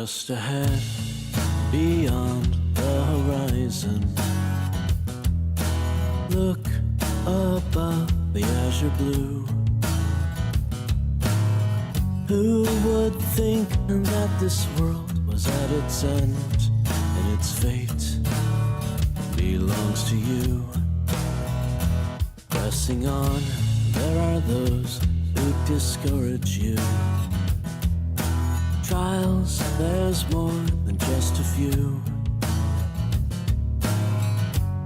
Just ahead, beyond the horizon, look above the azure blue. Who would think that this world was at its end and its fate belongs to you? Pressing on, there are those who discourage you. Trials, there's more than just a few.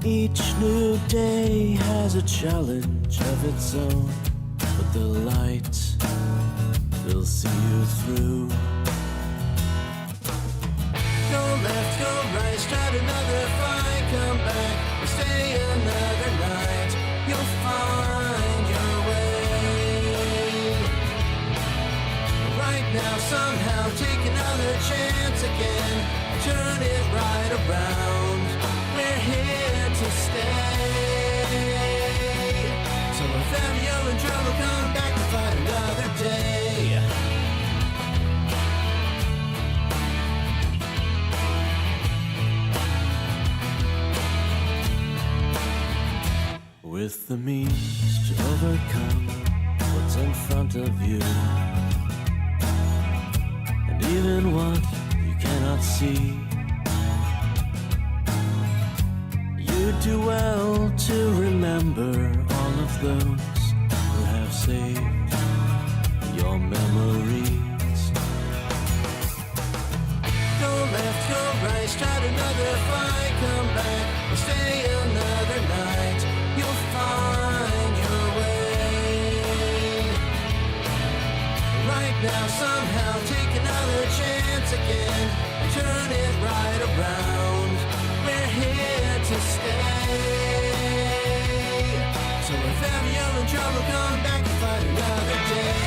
Each new day has a challenge of its own, but the light will see you through. Go left, go right, start another fight, come back, or stay another night. You'll find your way. Right now, somehow, take another chance again, turn it right around. We're here to stay. So if ever you're in trouble, come back to fight another day. With the means to overcome what's in front of you, and even what you cannot see, you do well to remember all of those who have saved your memories. Go left, go right, start another fight, come back, or stay another night. You'll find your way. Right now, somehow, take another chance again, and turn it right around. We're here to stay. So if ever you're in trouble, come back and fight another day.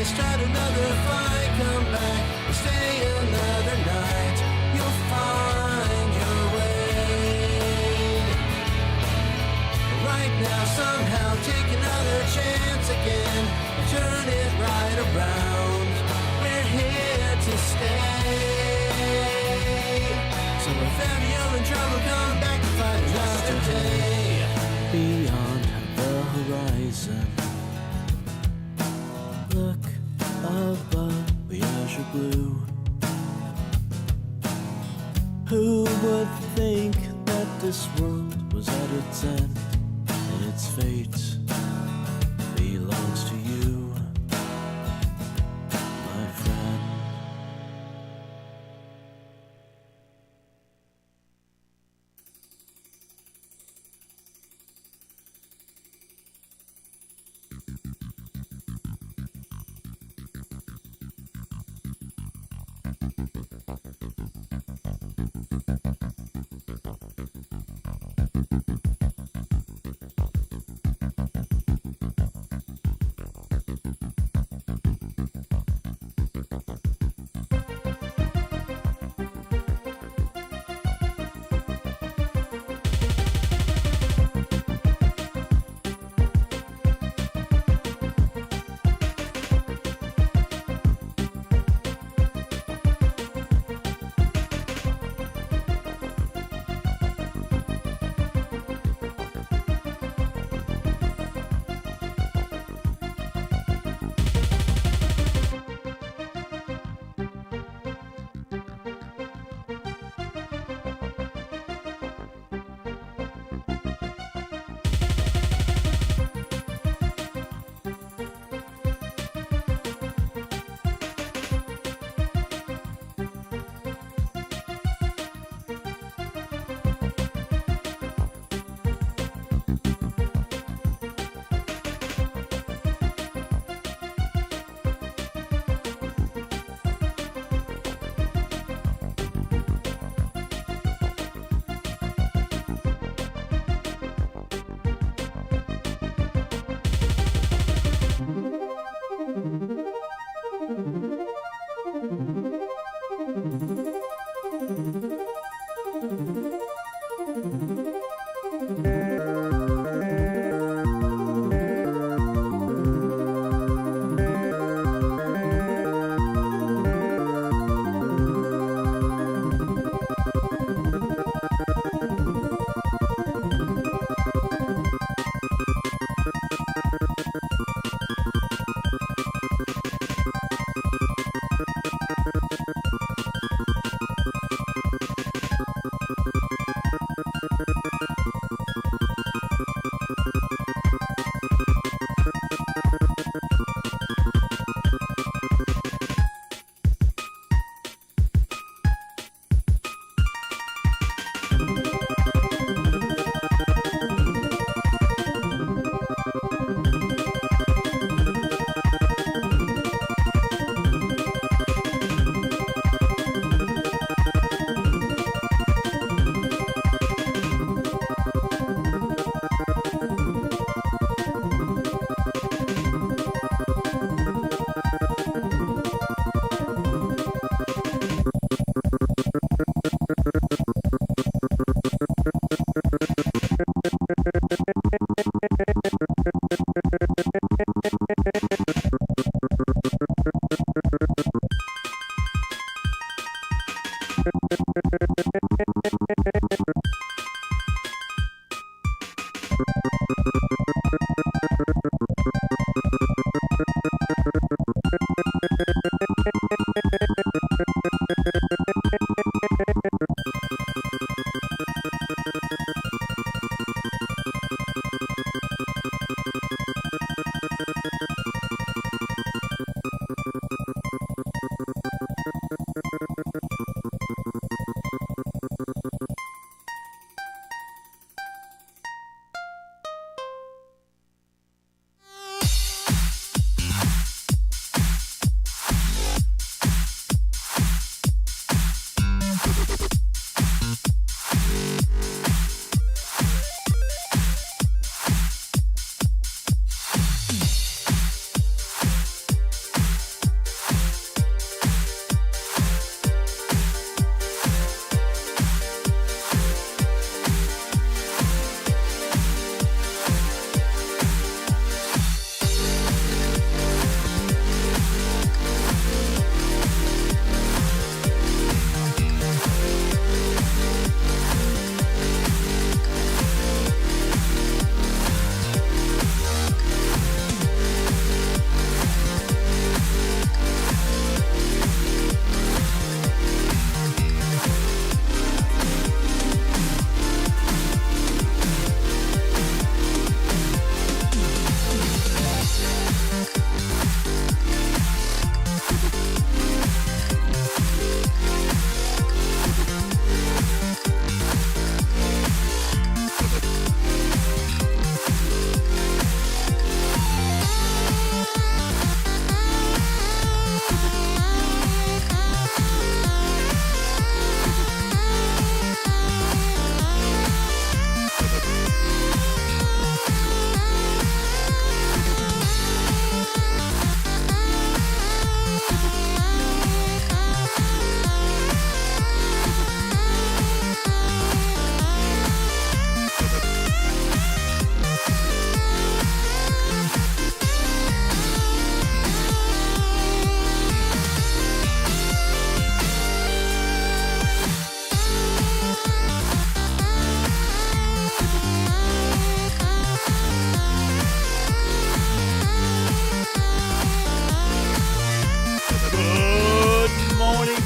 Start another fight, come back, or stay another night. You'll find your way. Right now, somehow, take another chance again, and turn it right around. We're here to stay. So if ever you're in trouble, come back and fight another day. Beyond the horizon, look above the azure blue. Who would think that this world was at its end and its fate belongs to you, my friend?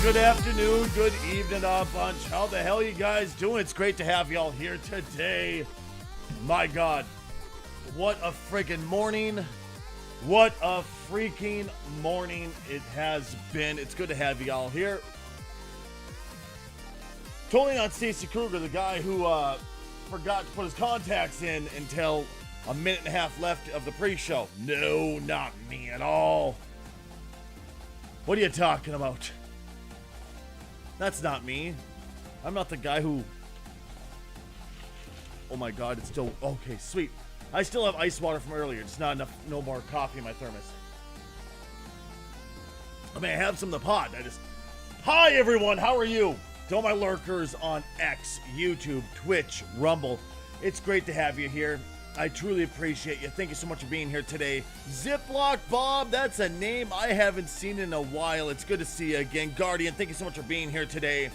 Good afternoon, good evening, bunch. How the hell you guys doing? It's great to have y'all here today. My God, what a freaking morning. What a freaking morning it has been. It's good to have y'all here. Totally not Stacy Kruger, the guy who forgot to put his contacts in until a minute and a half left of the pre-show. No, not me at all. What are you talking about? That's not me. I'm not the guy who... Oh my God, it's still... Okay, sweet. I still have ice water from earlier. It's not enough, no more coffee in my thermos. I mean, I have some in the pot. Hi, everyone. How are you? To all my lurkers on X, YouTube, Twitch, Rumble. It's great to have you here. I truly appreciate you. Thank you so much for being here today. Ziploc Bob, that's a name I haven't seen in a while. It's good to see you again. Guardian, thank you so much for being here today.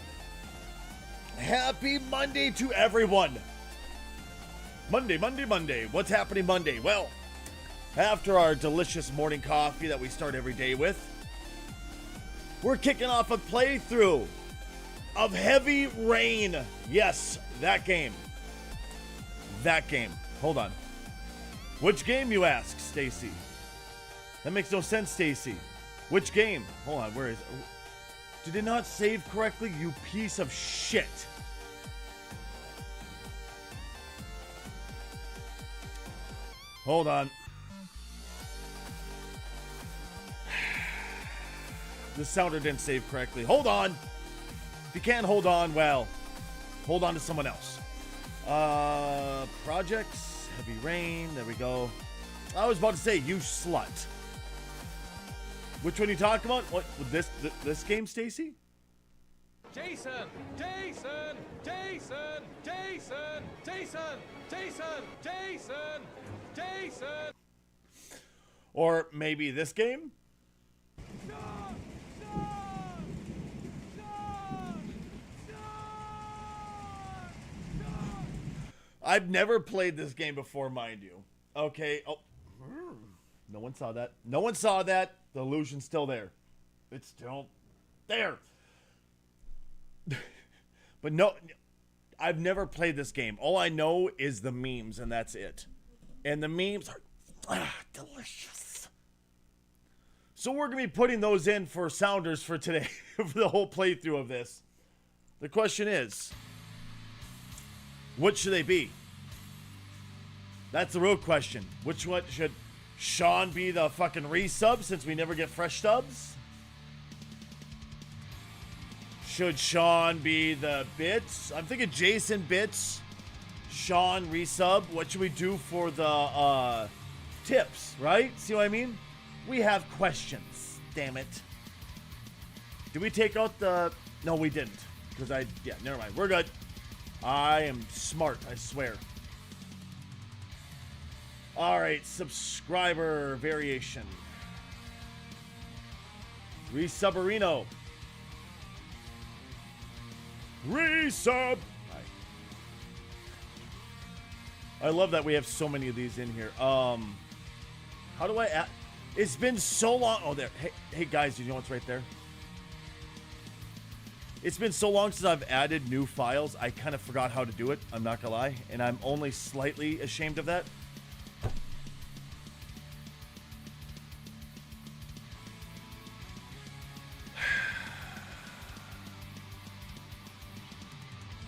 Happy Monday to everyone. Monday. What's happening Monday? Well, after our delicious morning coffee that we start every day with, we're kicking off a playthrough of Heavy Rain. Yes, that game. Hold on. Which game, you ask, Stacy? That makes no sense, Stacy. Which game? Hold on, where is it? Did it not save correctly, you piece of shit? Hold on. The sounder didn't save correctly. Hold on. If you can't hold on, well, hold on to someone else. Projects, Heavy Rain, there we go. I was about to say, you slut. Which one are you talking about? What, this game, Stacy? Jason! Or maybe this game? I've never played this game before, mind you. Okay. Oh, no one saw that. No one saw that. The illusion's still there. It's still there. But no, I've never played this game. All I know is the memes, and that's it. And the memes are delicious. So we're going to be putting those in for sounders for today, for the whole playthrough of this. The question is, what should they be? That's the real question. Which one should Sean be the fucking resub since we never get fresh subs? Should Sean be the bits? I'm thinking Jason bits, Sean resub. What should we do for the tips, right? See what I mean? We have questions, damn it. Did we take out the... No, we didn't. Because yeah, never mind. We're good. I am smart, I swear. Alright, subscriber variation. Resubarino. Resub! I love that we have so many of these in here. How do I add... It's been so long... Oh, there. Hey guys, did you know what's right there? It's been so long since I've added new files, I kind of forgot how to do it. I'm not gonna lie. And I'm only slightly ashamed of that.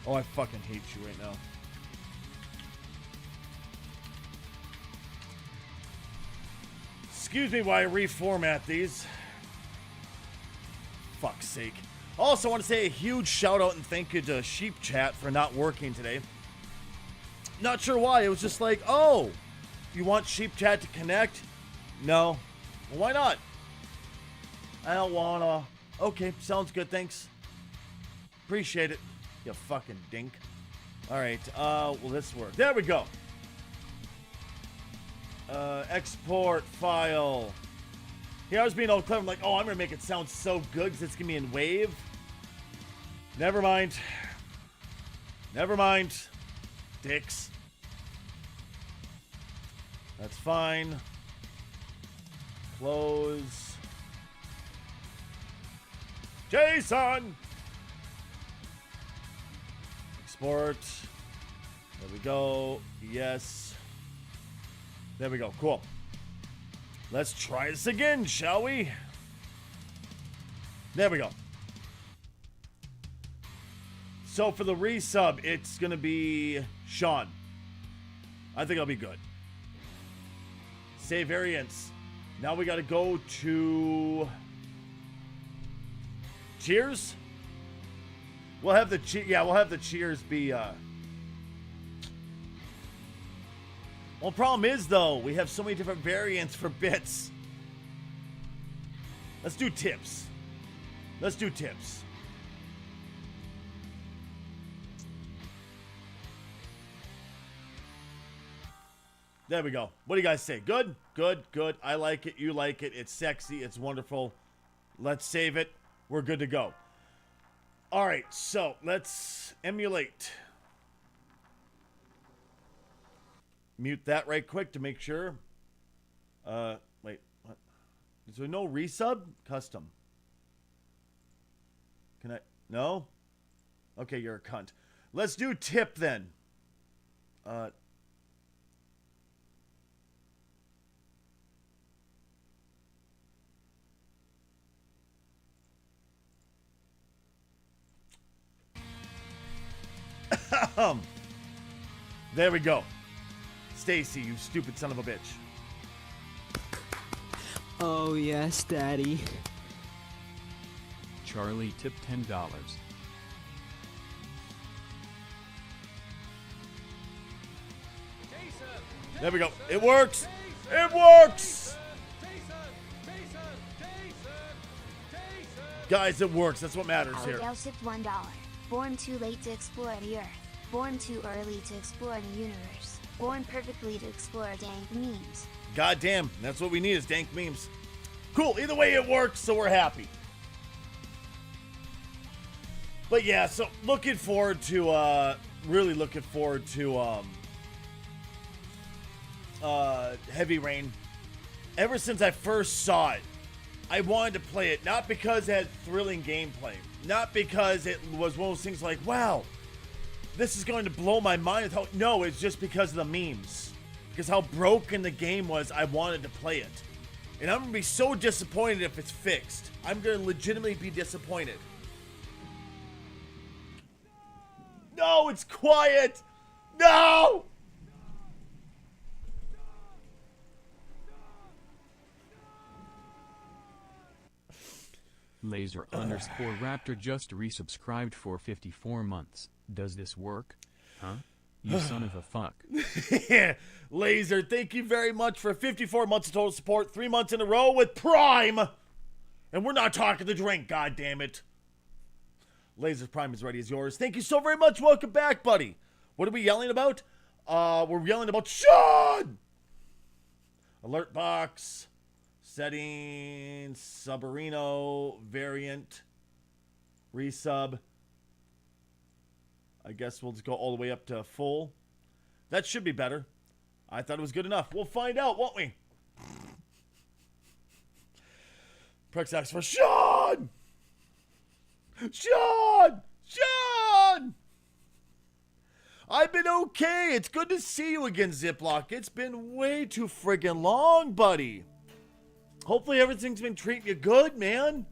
Oh, I fucking hate you right now. Excuse me while I reformat these. Fuck's sake. Also, I want to say a huge shout out and thank you to Sheep Chat for not working today. Not sure why. It was just like, oh, you want Sheep Chat to connect? No. Well, why not? I don't wanna. Okay, sounds good. Thanks. Appreciate it. You fucking dink. Alright, will this work? There we go. Export file. Here I was being all clever. I'm like, oh, I'm gonna make it sound so good because it's gonna be in WAV. Never mind. Never mind. Dicks. That's fine. Close. Jason! Export. There we go. Yes. There we go. Cool. Let's try this again, shall we? There we go. So for the resub, it's going to be Sean. I think I'll be good. Save variants. Now we got to go to... Cheers? We'll have the we'll have the cheers be Well, the problem is though, we have so many different variants for bits. Let's do tips. Let's do tips. There we go. What do you guys say? Good? Good, good. I like it. You like it. It's sexy. It's wonderful. Let's save it. We're good to go. All right, so let's emulate. Mute that right quick to make sure. Wait, what? Is there no resub? Custom. Can I? No? Okay, you're a cunt. Let's do tip then. There we go. Stacy, you stupid son of a bitch. Oh, yes, Daddy. Charlie, tip $10. There we go. It works. It works. Guys, it works. That's what matters here. Abigail sipped $1. Born too late to explore the Earth. Born too early to explore the universe. Born perfectly to explore dank memes. God damn, that's what we need is dank memes. Cool, either way it works, so we're happy. But yeah, so looking forward to, really looking forward to, Heavy Rain. Ever since I first saw it, I wanted to play it, not because it had thrilling gameplay, not because it was one of those things like, wow, this is going to blow my mind. No, it's just because of the memes. Because how broken the game was, I wanted to play it. And I'm going to be so disappointed if it's fixed. I'm going to legitimately be disappointed. No, it's quiet! No! Laser underscore Raptor just resubscribed for 54 months. Does this work? Huh? You son of a fuck. Laser, thank you very much for 54 months of total support, 3 months in a row with Prime! And we're not talking the drink, goddammit. Laser's Prime is ready as yours. Thank you so very much. Welcome back, buddy. What are we yelling about? We're yelling about Sean! Alert box. Settings. Subarino. Variant. Resub. I guess we'll just go all the way up to full. That should be better. I thought it was good enough. We'll find out, won't we? Prex asks for Sean! Sean! Sean! I've been okay. It's good to see you again, Ziploc. It's been way too friggin' long, buddy. Hopefully everything's been treating you good, man.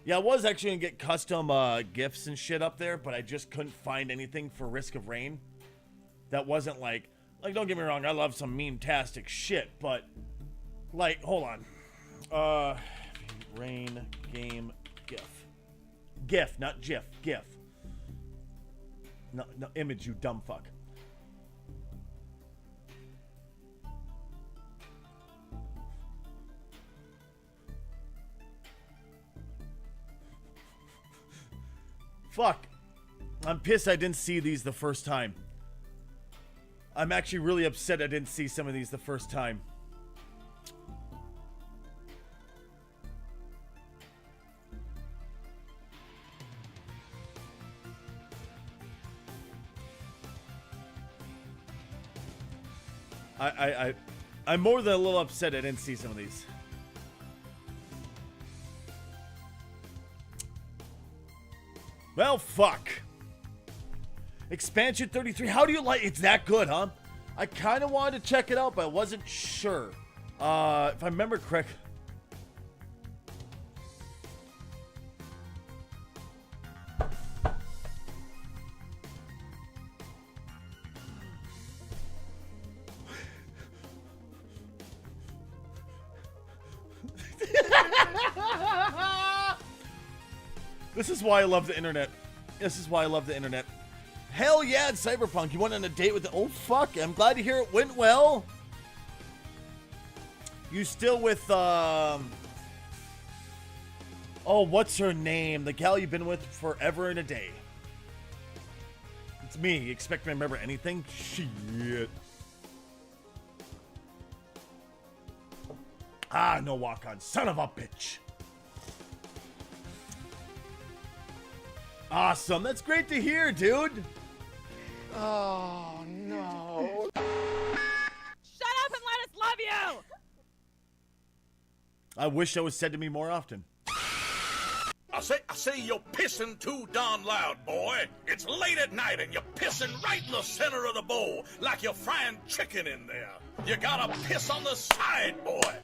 Yeah, I was actually gonna get custom GIFs and shit up there, but I just couldn't find anything for Risk of Rain. That wasn't like, don't get me wrong, I love some meme-tastic shit, but, like, hold on. Rain game GIF. GIF, not GIF, GIF. No, image, you dumb fuck. Fuck. I'm pissed I didn't see these the first time. I'm actually really upset I didn't see some of these the first time. I'm more than a little upset I didn't see some of these. Well, fuck. Expansion 33. How do you like it's that good, huh? I kind of wanted to check it out, but I wasn't sure. If I remember correct. This is why I love the internet. This is why I love the internet. Hell yeah, it's Cyberpunk. You went on a date with the... Oh, fuck. I'm glad to hear it went well. You still with, Oh, what's her name? The gal you've been with forever and a day. It's me. You expect me to remember anything? Shit. Ah, no walk-on. Son of a bitch. Awesome. That's great to hear, dude. Oh no. Shut up and let us love you! I wish that was said to me more often. I say you're pissing too darn loud, boy. It's late at night and you're pissing right in the center of the bowl, like you're frying chicken in there. You gotta piss on the side, boy.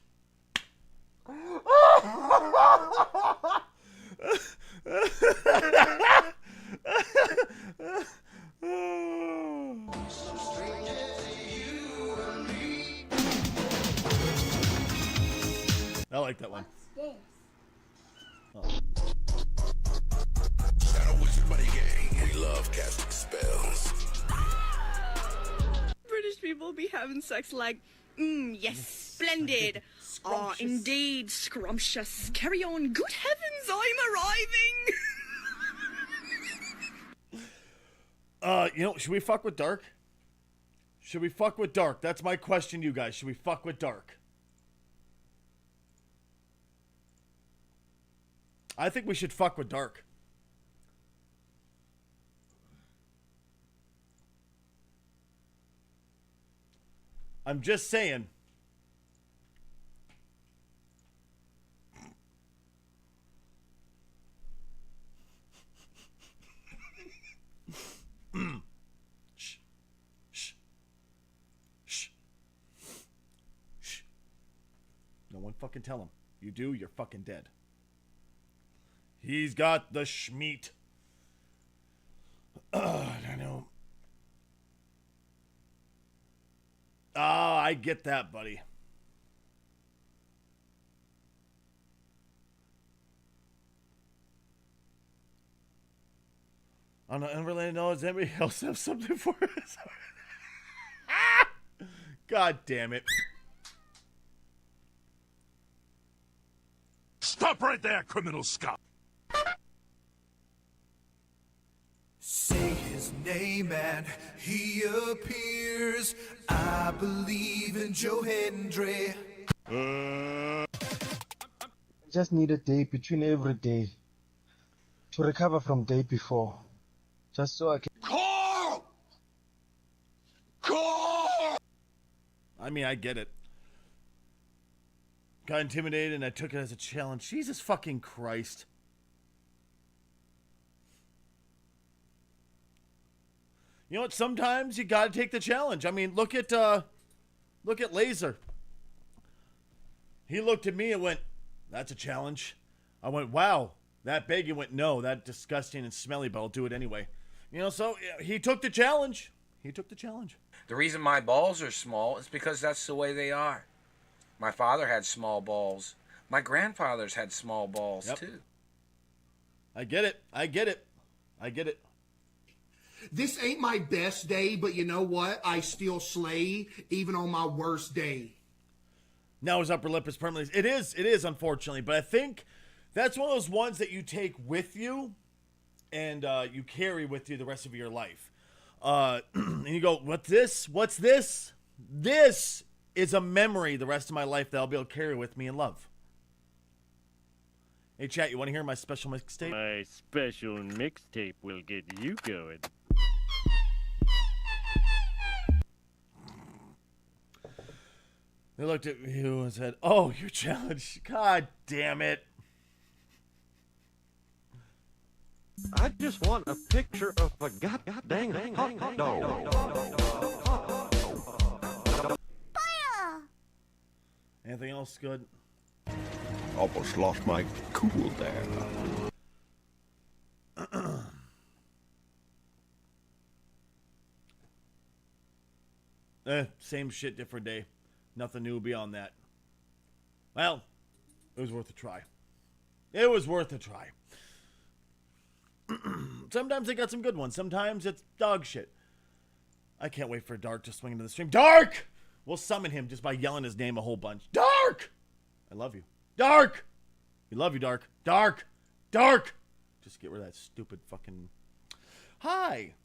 I like that one. Shadow Wizard Buddy Gang, we love casting spells. British people be having sex like, yes, splendid. Ah, indeed, scrumptious. Carry on. Good heavens, I'm arriving. You know, should we fuck with Dark? Should we fuck with Dark? That's my question to you guys. Should we fuck with Dark? I think we should fuck with Dark. I'm just saying. Shh. Shh. Shh. Shh. No one fucking tell him. You do, you're fucking dead. He's got the schmeat. I know. Ah, I get that, buddy. I don't really know. Does anybody else have something for us? God damn it. Stop right there, criminal scum! Say his name and he appears. I believe in Joe Hendry. Just need a day between every day to recover from day before. Just so I can. Call! Call! I mean, I get it. Got intimidated and I took it as a challenge. Jesus fucking Christ. You know what? Sometimes you gotta take the challenge. I mean, look at Laser. He looked at me and went, "That's a challenge." I went, "Wow, that big?" He went, "No, that disgusting and smelly, but I'll do it anyway." You know, so he took the challenge. He took the challenge. The reason my balls are small is because that's the way they are. My father had small balls. My grandfathers had small balls, too. I get it. I get it. I get it. This ain't my best day, but you know what? I still slay, even on my worst day. Now his upper lip is permanently... It is, unfortunately. But I think that's one of those ones that you take with you and you carry with you the rest of your life. And you go, what's this? What's this? This is a memory the rest of my life that I'll be able to carry with me and love. Hey, chat, you want to hear my special mixtape? My special mixtape will get you going. They looked at me and said, "Oh, your challenge. God damn it." I just want a picture of a goddamn hot dog. Anything else good? Almost lost my cool there. Same shit, different day. Nothing new beyond that. Well, it was worth a try. It was worth a try. Sometimes they got some good ones. Sometimes it's dog shit. I can't wait for Dark to swing into the stream. Dark! We'll summon him just by yelling his name a whole bunch. Dark! I love you. Dark! We love you, Dark. Dark! Dark! Just get rid of that stupid fucking... Hi!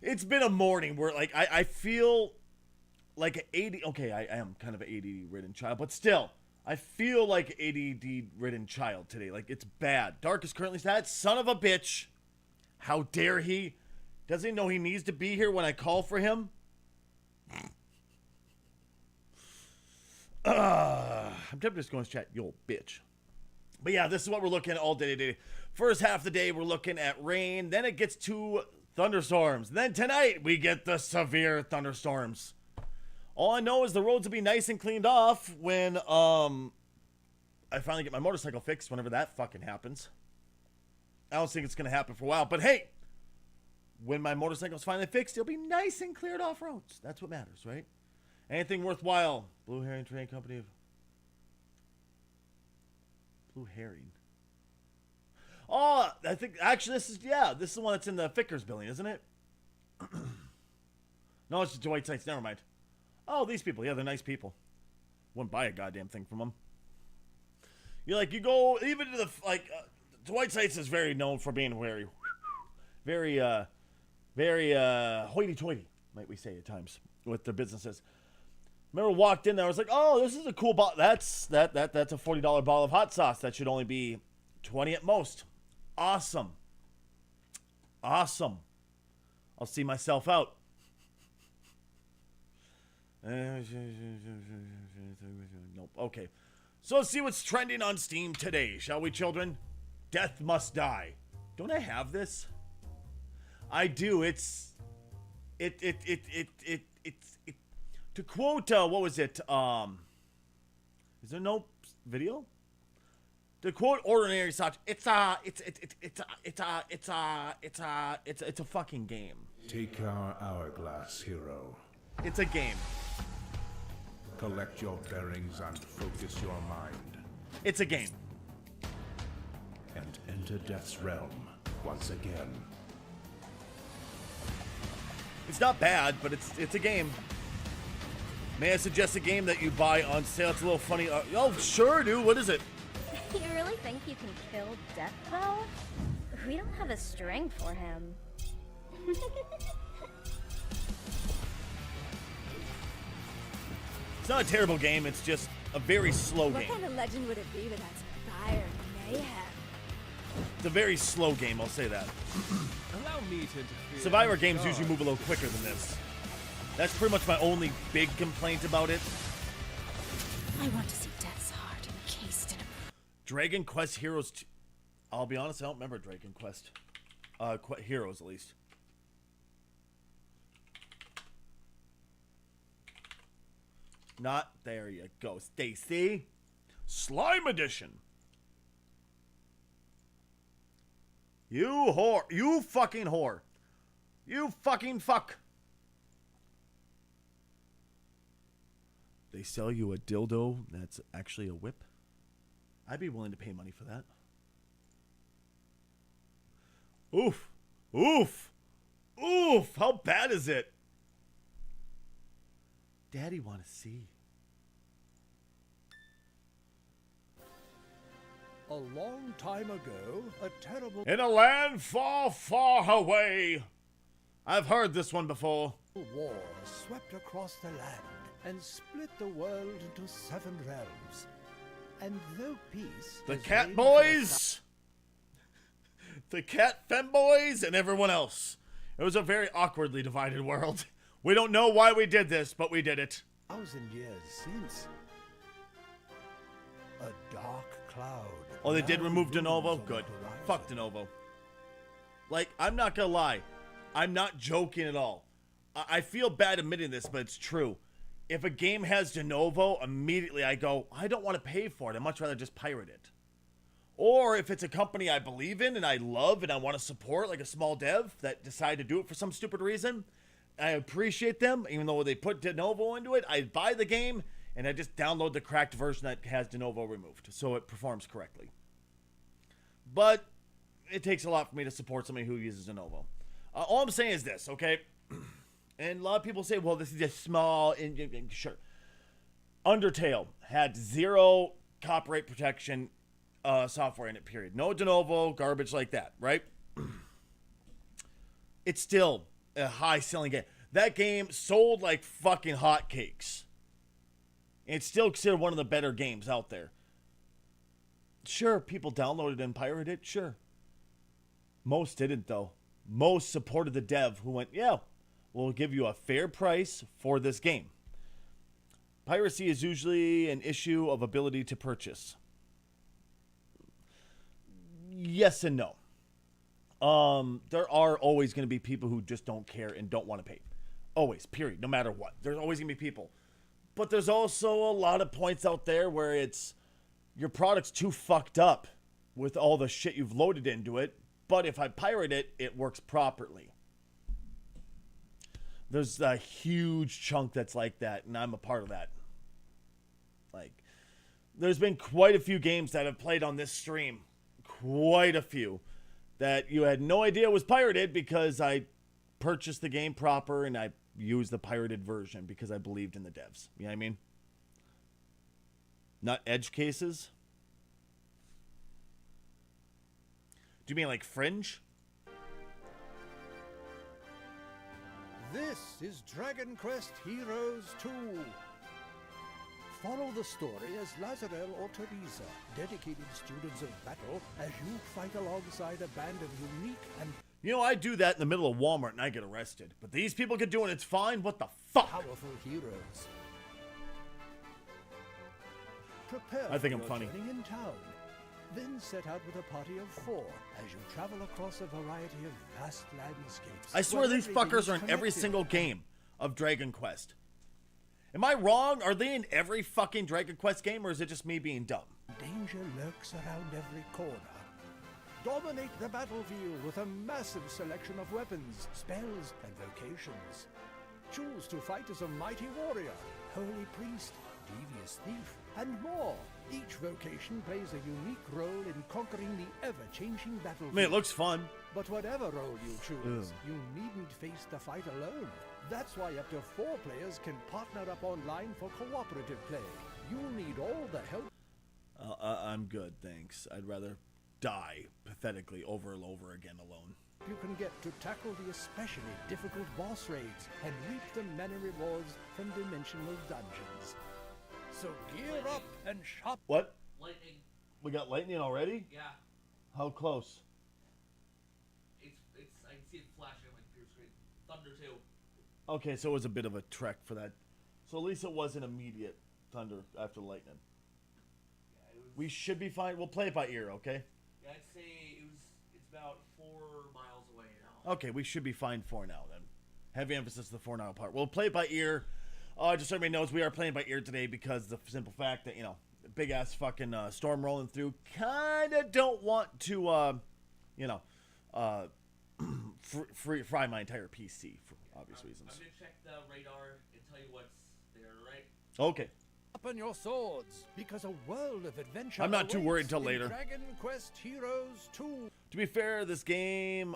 It's been a morning where, like, I feel like an AD... Okay, I am kind of an ADD-ridden child, but still, I feel like an ADD-ridden child today. Like, it's bad. Dark is currently... That son of a bitch. How dare he? Doesn't he know he needs to be here when I call for him? I'm tempted to just go in his chat, you old bitch. But yeah, this is what we're looking at all day today. First half of the day, we're looking at rain. Then it gets to thunderstorms. Then tonight, we get the severe thunderstorms. All I know is the roads will be nice and cleaned off when I finally get my motorcycle fixed, whenever that fucking happens. I don't think it's going to happen for a while. But hey, when my motorcycle's finally fixed, it'll be nice and cleared off roads. That's what matters, right? Anything worthwhile. Blue Herring Train Company of... Blue Herring. Oh, I think, actually, this is the one that's in the Vickers building, isn't it? No, it's just Dwight Sites. Never mind. Oh, these people. Yeah, they're nice people. Wouldn't buy a goddamn thing from them. You're like, you go, even to the, like, Dwight Sites is very known for being very hoity-toity, might we say at times, with their businesses. Remember, walked in there, I was like, oh, this is a cool bottle. That's a $40 bottle of hot sauce. That should only be $20 at most. Awesome. Awesome. I'll see myself out. Nope. Okay. So let's see what's trending on Steam today, shall we, children? Death Must Die. Don't I have this? I do. It's to quote what was it? Is there no video? To quote Ordinary Such, it's a fucking game. Take our hourglass, hero. It's a game. Collect your bearings and focus your mind. It's a game. And enter Death's realm once again. It's not bad, but it's a game. May I suggest a game that you buy on sale? It's a little funny. Oh, sure, dude. What is it? You really think you can kill Death, though? We don't have a string for him. It's not a terrible game. It's just a very slow What game. kind of legend would it be without some fire and mayhem? It's a very slow game. I'll say that. Allow me to interfere. Survivor games usually move a little quicker than this. That's pretty much my only big complaint about it. I want to see Death's heart encased in a... Dragon Quest Heroes. I'll be honest, I don't remember Dragon Quest. Heroes, at least. Not there you go, Stacy. Slime Edition. You whore. You fucking whore. You fucking fuck. They sell you a dildo that's actually a whip. I'd be willing to pay money for that. Oof. Oof. Oof. How bad is it? Daddy want to see. A long time ago, a terrible In a land far, far away. I've heard this one before. war swept across the land and split the world into 7 realms. And though peace... The has cat reigned boys, the cat femboys, and everyone else. It was a very awkwardly divided world. We don't know why we did this, but we did it. for 1,000 years since, a dark cloud... Oh, they did now remove De Novo? looms on the Good. horizon. Fuck De Novo. Like, I'm not gonna lie. I'm not joking at all. I feel bad admitting this, but it's true. If a game has De Novo, immediately I go, I don't want to pay for it. I'd much rather just pirate it. Or if it's a company I believe in and I love and I want to support, like a small dev that decided to do it for some stupid reason, I appreciate them, even though they put De Novo into it. I buy the game and I just download the cracked version that has De Novo removed, so it performs correctly. But it takes a lot for me to support somebody who uses De Novo. All I'm saying is this, okay? And a lot of people say, well, this is just small. Sure. Undertale had 0 copyright protection software in it, period. No De Novo, garbage like that, right? It's still a high-selling game. That game sold like fucking hotcakes. It's still considered one of the better games out there. Sure, people downloaded and pirated it, sure. Most didn't, though. Most supported the dev who went, yeah, we'll give you a fair price for this game. Piracy is usually an issue of ability to purchase. Yes and no. There are always going to be people who just don't care and don't want to pay. Always, period, no matter what. There's always going to be people. But there's also a lot of points out there where it's your product's too fucked up with all the shit you've loaded into it. But if I pirate it, it works properly. There's a huge chunk that's like that, and I'm a part of that. Like, there's been quite a few games that I've played on this stream. Quite a few. That you had no idea was pirated because I purchased the game proper and I used the pirated version because I believed in the devs. You know what I mean? Not edge cases. Do you mean like Fringe? This is Dragon Quest Heroes 2. Follow the story as Lazarel or Teresa, dedicated students of battle, as you fight alongside a band of unique and You know, I do that in the middle of Walmart and I get arrested. But these people can do it, it's fine? What the fuck? Powerful heroes. Prepare I think for I'm your funny. journey in town. Then set out with a party of 4 as you travel across a variety of vast landscapes. I swear where these everything fuckers is are in every connected. single game of Dragon Quest. Am I wrong? Are they in every fucking Dragon Quest game, or is it just me being dumb? Danger lurks around every corner. Dominate the battlefield with a massive selection of weapons, spells, and vocations. Choose to fight as a mighty warrior, holy priest, devious thief, and more. Each vocation plays a unique role in conquering the ever-changing I battlefield. mean, it looks fun. But whatever role you choose, Ugh. you needn't face the fight alone. That's why up to 4 players can partner up online for cooperative play. You'll need all the help. I'm good, thanks. I'd rather die pathetically over and over again alone. You can get to tackle the especially difficult boss raids and reap the many rewards from dimensional dungeons. So gear up and shop. What? Lightning. We got lightning already? Yeah. How close? It's I can see it flashing on my computer screen. Thunder too. Okay, so it was a bit of a trek for that. So at least it wasn't immediate thunder after lightning. Yeah, it was, We should be fine. We'll play it by ear, okay? yeah, I'd say it's about 4 miles away now. Okay, we should be fine for now then. Heavy emphasis on the 4 now part. We'll play it by ear. Just so everybody knows, we are playing by ear today because the simple fact that, you know, big ass fucking storm rolling through. Kinda don't want to, you know, fry my entire PC for obvious reasons. I'm gonna check the radar and tell you what's there, right? Okay. Sharpen your swords, because a world of adventure. I'm not too worried awaits till in later. Dragon Quest Heroes 2. To be fair, this game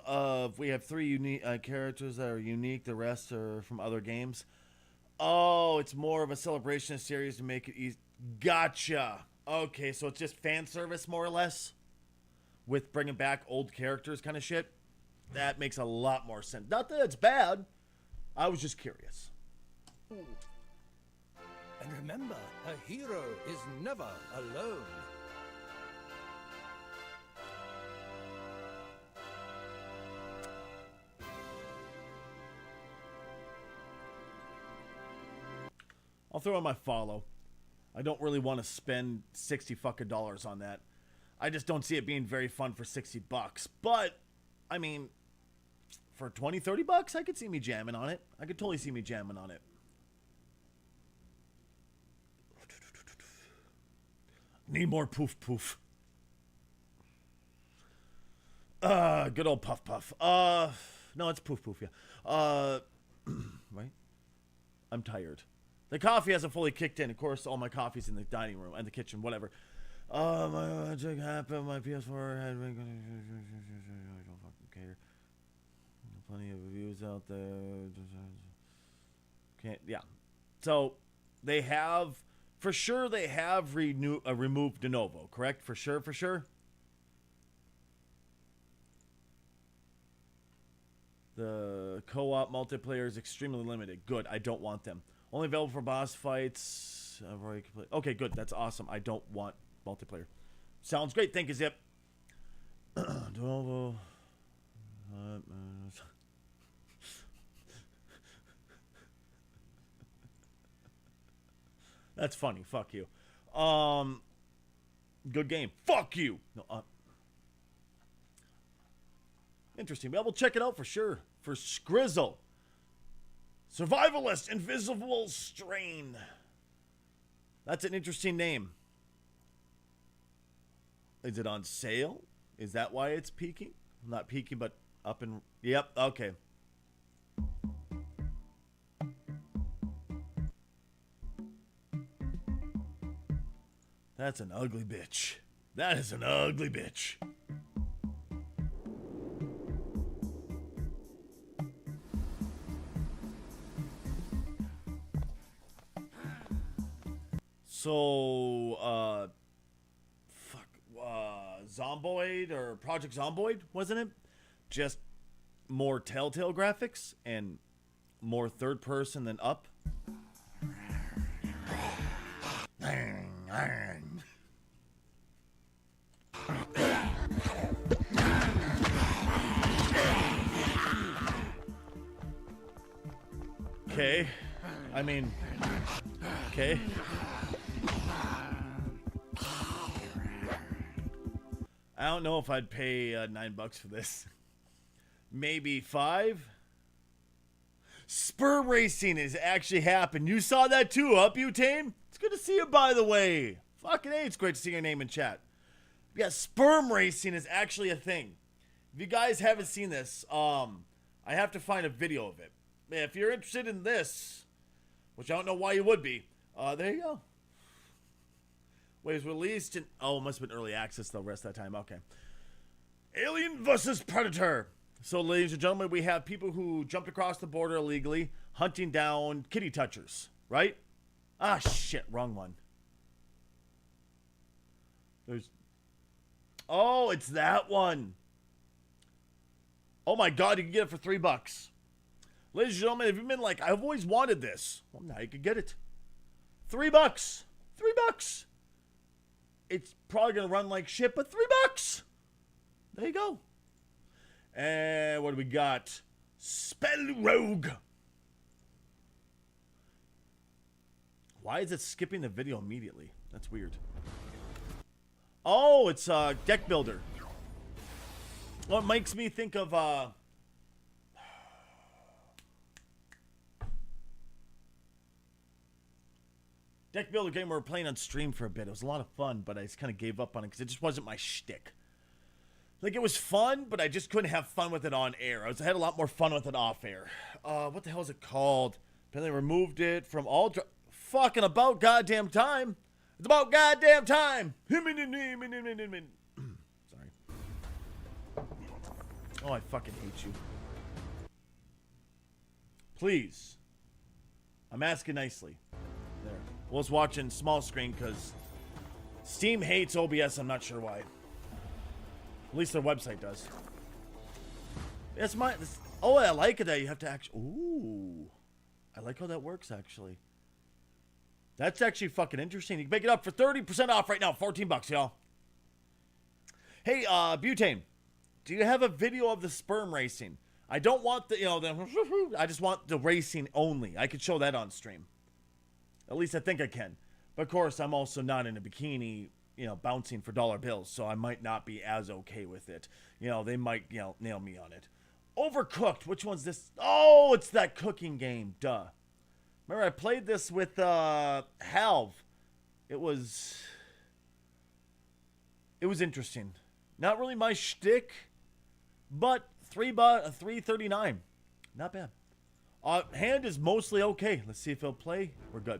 we have 3 unique characters that are unique. The rest are from other games. Oh, it's more of a celebration series to make it easy. Gotcha. Okay, so it's just fan service more or less, with bringing back old characters kind of shit. That makes a lot more sense. Not that it's bad. I was just curious. And remember, a hero is never alone. I'll throw in my follow. I don't really want to spend $60 fucking on that. I just don't see it being very fun for $60. But, I mean, for 20, 30 bucks, I could see me jamming on it. I could totally see me jamming on it. Need more poof poof. Good old puff puff. No, it's poof poof, yeah. Right? I'm tired. The coffee hasn't fully kicked in. Of course, all my coffee's in the dining room and the kitchen, whatever. My magic happened. My PS4 had. I don't fucking care. Plenty of reviews out there. Can't. Yeah. So they have, for sure, they have removed de novo. Correct? For sure. For sure. The co-op multiplayer is extremely limited. Good. I don't want them. Only available for boss fights. I've already completed. Okay, good. That's awesome. I don't want multiplayer. Sounds great. Thank you, Zip. That's funny. Fuck you. Good game. Fuck you. No. Interesting. Well, we'll check it out for sure. For Skrizzle. Survivalist Invisible Strain. That's an interesting name. Is it on sale? Is that why it's peaking? Not peaking, but up and... Yep, okay. That's an ugly bitch. That is an ugly bitch. So, Zomboid or Project Zomboid, wasn't it? Just more Telltale graphics and more third person than Up. Okay. I mean, okay. I don't know if I'd pay $9 for this. Maybe 5. Sperm racing has actually happened. You saw that too, huh, Butane? It's good to see you, by the way. Fucking A, it's great to see your name in chat. Yeah, sperm racing is actually a thing. If you guys haven't seen this, I have to find a video of it. If you're interested in this, which I don't know why you would be, there you go. Wait, it was released in... Oh, it must have been early access, though, rest of that time. Okay. Alien vs. Predator. So, ladies and gentlemen, we have people who jumped across the border illegally, hunting down kitty touchers, right? Ah, shit, wrong one. There's... Oh, it's that one. Oh, my God, you can get it for $3. Ladies and gentlemen, if you've been like, I've always wanted this, well, now you can get it. $3. $3. It's probably going to run like shit, but $3. There you go. And what do we got? Spell Rogue. Why is it skipping the video immediately? That's weird. Oh, it's Deck Builder. Well, it makes me think of Deck Builder game we were playing on stream for a bit. It was a lot of fun, but I just kind of gave up on it because it just wasn't my shtick. Like, it was fun, but I just couldn't have fun with it on air. I had a lot more fun with it off air. What the hell is it called? Apparently removed it from all... Fucking about goddamn time. It's about goddamn time. Sorry. Oh, I fucking hate you. Please. I'm asking nicely. There. Well, it's watching small screen because Steam hates OBS. I'm not sure why. At least their website does. That's my... Oh, I like it that you have to actually... Ooh. I like how that works, actually. That's actually fucking interesting. You can make it up for 30% off right now. $14, y'all. Hey, Butane. Do you have a video of the sperm racing? I don't want the, I just want the racing only. I could show that on stream. At least I think I can. But of course, I'm also not in a bikini, bouncing for dollar bills, so I might not be as okay with it. They might, nail me on it. Overcooked. Which one's this? Oh, it's that cooking game. Duh. Remember, I played this with Halve. It was interesting. Not really my shtick, but $3.39. Not bad. Hand is mostly okay. Let's see if he'll play. We're good.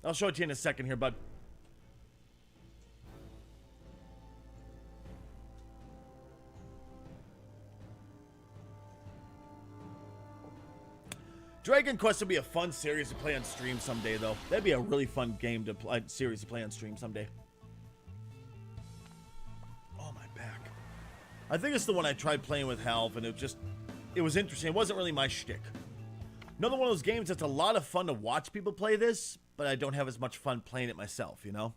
I'll show it to you in a second here, bud. Dragon Quest would be a fun series to play on stream someday, though. That'd be a really fun game to play, series to play on stream someday. Oh, my back. I think it's the one I tried playing with Halve, and it was interesting. It wasn't really my shtick. Another one of those games that's a lot of fun to watch people play this, but I don't have as much fun playing it myself, Like,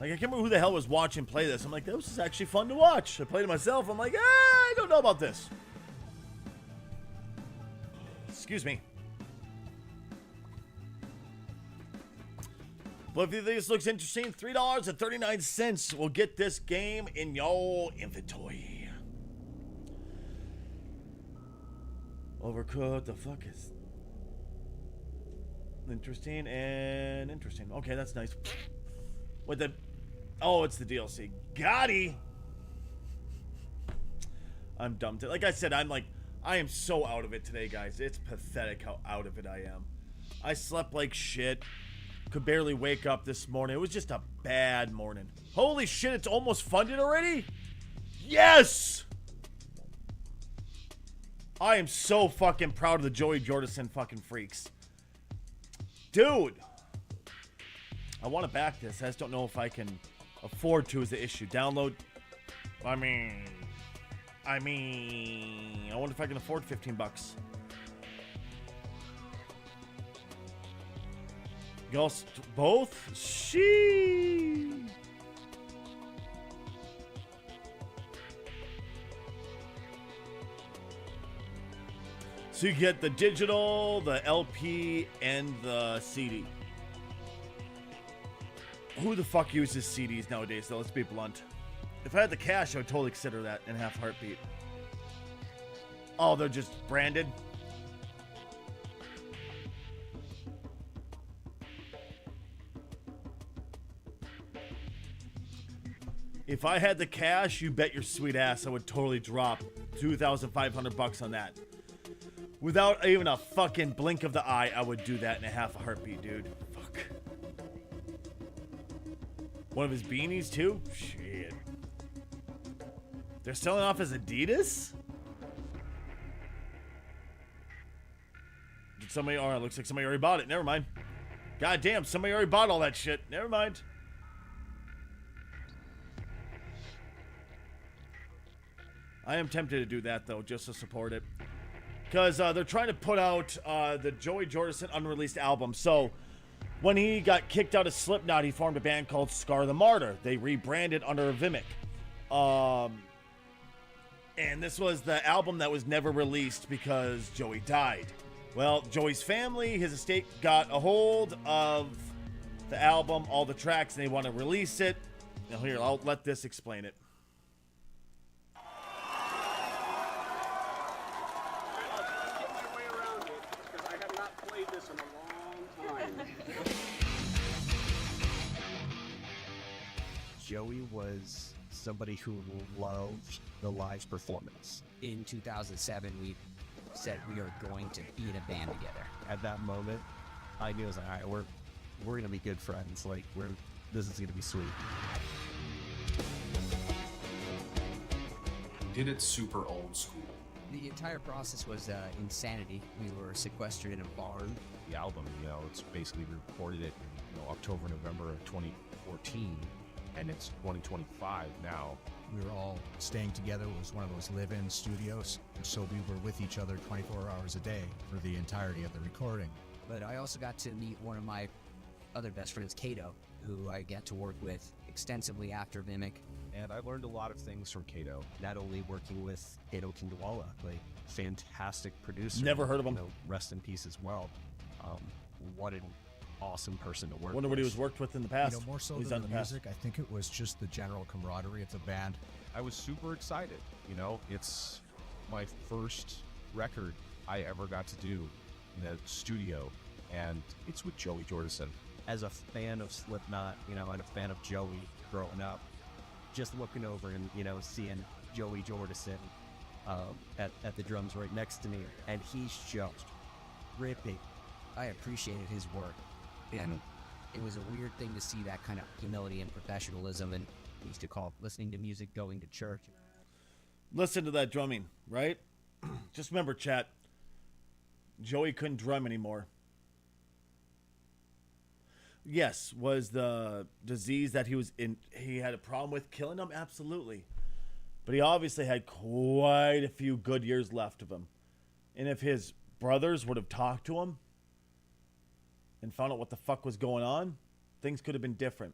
I can't remember who the hell was watching play this. I'm like, this is actually fun to watch. I played it myself. I'm like, I don't know about this. Excuse me. But if you think this looks interesting, $3.39 will get this game in your inventory. Overcooked, the fuck is... Interesting and interesting. Okay, that's nice. With the... Oh, it's the DLC. Gotti! I'm dumb. Like I said, I am so out of it today, guys. It's pathetic how out of it I am. I slept like shit. Could barely wake up this morning. It was just a bad morning. Holy shit, it's almost funded already? Yes! I am so fucking proud of the Joey Jordison fucking freaks. Dude! I want to back this. I just don't know if I can afford to is the issue. Download... I wonder if I can afford $15. Ghost, both? Sheesh. So you get the digital, the LP, and the CD. Who the fuck uses CDs nowadays, though? Let's be blunt. If I had the cash, I would totally consider that in half a heartbeat. Oh, they're just branded? If I had the cash, you bet your sweet ass I would totally drop $2,500 on that. Without even a fucking blink of the eye, I would do that in a half a heartbeat, dude. Fuck. One of his beanies, too? Shit. They're selling off as Adidas? Did somebody... Oh, it looks like somebody already bought it. Never mind. God damn, somebody already bought all that shit. Never mind. I am tempted to do that, though, just to support it. Because they're trying to put out the Joey Jordison unreleased album. So, when he got kicked out of Slipknot, he formed a band called Scar the Martyr. They rebranded under Vimic. And this was the album that was never released because Joey died. Well, Joey's family, his estate, got a hold of the album, all the tracks, and they want to release it. Now, here, I'll let this explain it. Joey was somebody who loved the live performance. In 2007, we said we are going to be in a band together. At that moment, I knew, I was like, all right, we're gonna be good friends. Like, this is gonna be sweet. Did it super old school. The entire process was insanity. We were sequestered in a barn. The album, it's basically we recorded it in October, November of 2014. And it's 2025 now. We were all staying together. It was one of those live-in studios. And so we were with each other 24 hours a day for the entirety of the recording. But I also got to meet one of my other best friends, Kato, who I got to work with extensively after Vimic. And I learned a lot of things from Kato. Not only working with Kato Kindwala, like fantastic producer. Never heard of him. Rest in peace as well. What an awesome person to work Wonder what he was worked with in the past. More so He's than done the the past. music, I think it was just the general camaraderie of the band. I was super excited. It's my first record I ever got to do in the studio, and it's with Joey Jordison. As a fan of Slipknot, and a fan of Joey growing up, just looking over and, seeing Joey Jordison at the drums right next to me, and he's just ripping. I appreciated his work. And it was a weird thing to see that kind of humility and professionalism, and we used to call it listening to music, going to church. Listen to that drumming, right? Just remember, chat, Joey couldn't drum anymore. Yes, was the disease that he had a problem with killing him? Absolutely. But he obviously had quite a few good years left of him. And if his brothers would have talked to him and found out what the fuck was going on, things could have been different.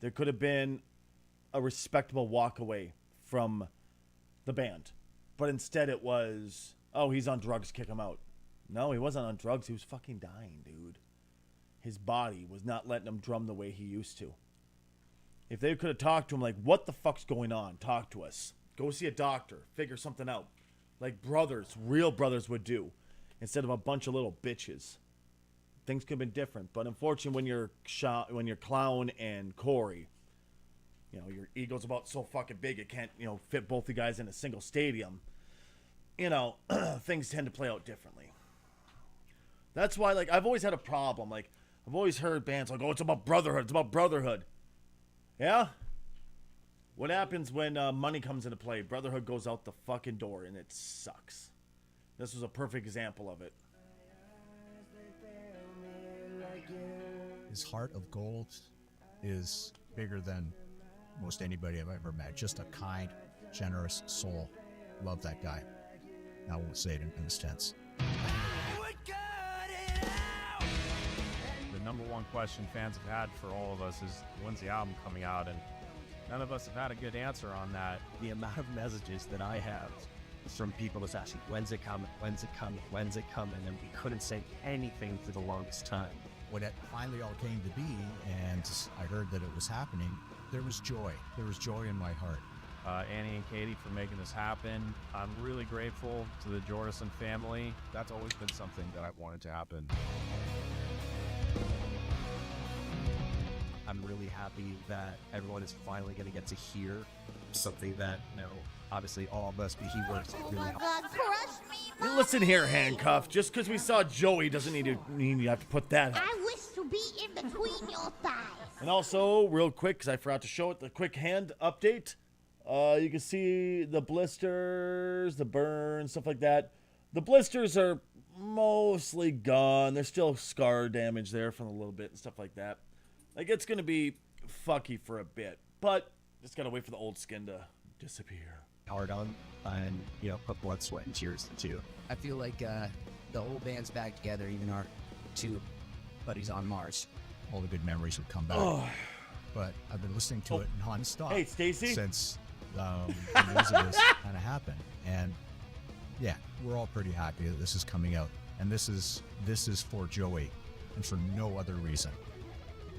There could have been a respectable walk away from the band. But instead it was, oh, he's on drugs, kick him out. No, he wasn't on drugs. He was fucking dying, dude. His body was not letting him drum the way he used to. If they could have talked to him like, what the fuck's going on? Talk to us. Go see a doctor. Figure something out. Like brothers, real brothers would do. Instead of a bunch of little bitches. Things could have been different. But unfortunately, when you're Clown and Corey, your ego's about so fucking big it can't, fit both you guys in a single stadium. Things tend to play out differently. That's why, I've always had a problem. I've always heard bands like, oh, it's about brotherhood. It's about brotherhood. Yeah? What happens when money comes into play? Brotherhood goes out the fucking door, and it sucks. This was a perfect example of it. His heart of gold is bigger than most anybody I've ever met. Just a kind, generous soul. Love that guy. I won't say it in this tense. The number one question fans have had for all of us is, when's the album coming out? And none of us have had a good answer on that. The amount of messages that I have from people just asking, when's it coming, when's it coming, when's it coming, and we couldn't say anything for the longest time. When it finally all came to be and I heard that it was happening, there was joy. There was joy in my heart. Annie and Katie for making this happen. I'm really grateful to the Jordison family. That's always been something that I wanted to happen. I'm really happy that everyone is finally going to get to hear something that, obviously all of us, but he works really hard. Hey, listen here, Handcuff. Just because we saw Joey doesn't mean you have to put that up. I wish to be in between your thighs. And also, real quick, because I forgot to show it, the quick hand update. You can see the blisters, the burns, stuff like that. The blisters are mostly gone. There's still scar damage there from a little bit and stuff like that. Like, it's going to be fucky for a bit. But just got to wait for the old skin to disappear. Hard on and, put blood, sweat, and tears into. I feel like the whole band's back together, even our two buddies on Mars. All the good memories would come back. But I've been listening to it nonstop. Hey, Stacy. Since the news of this kind of happened. And yeah, we're all pretty happy that this is coming out. And this is for Joey and for no other reason.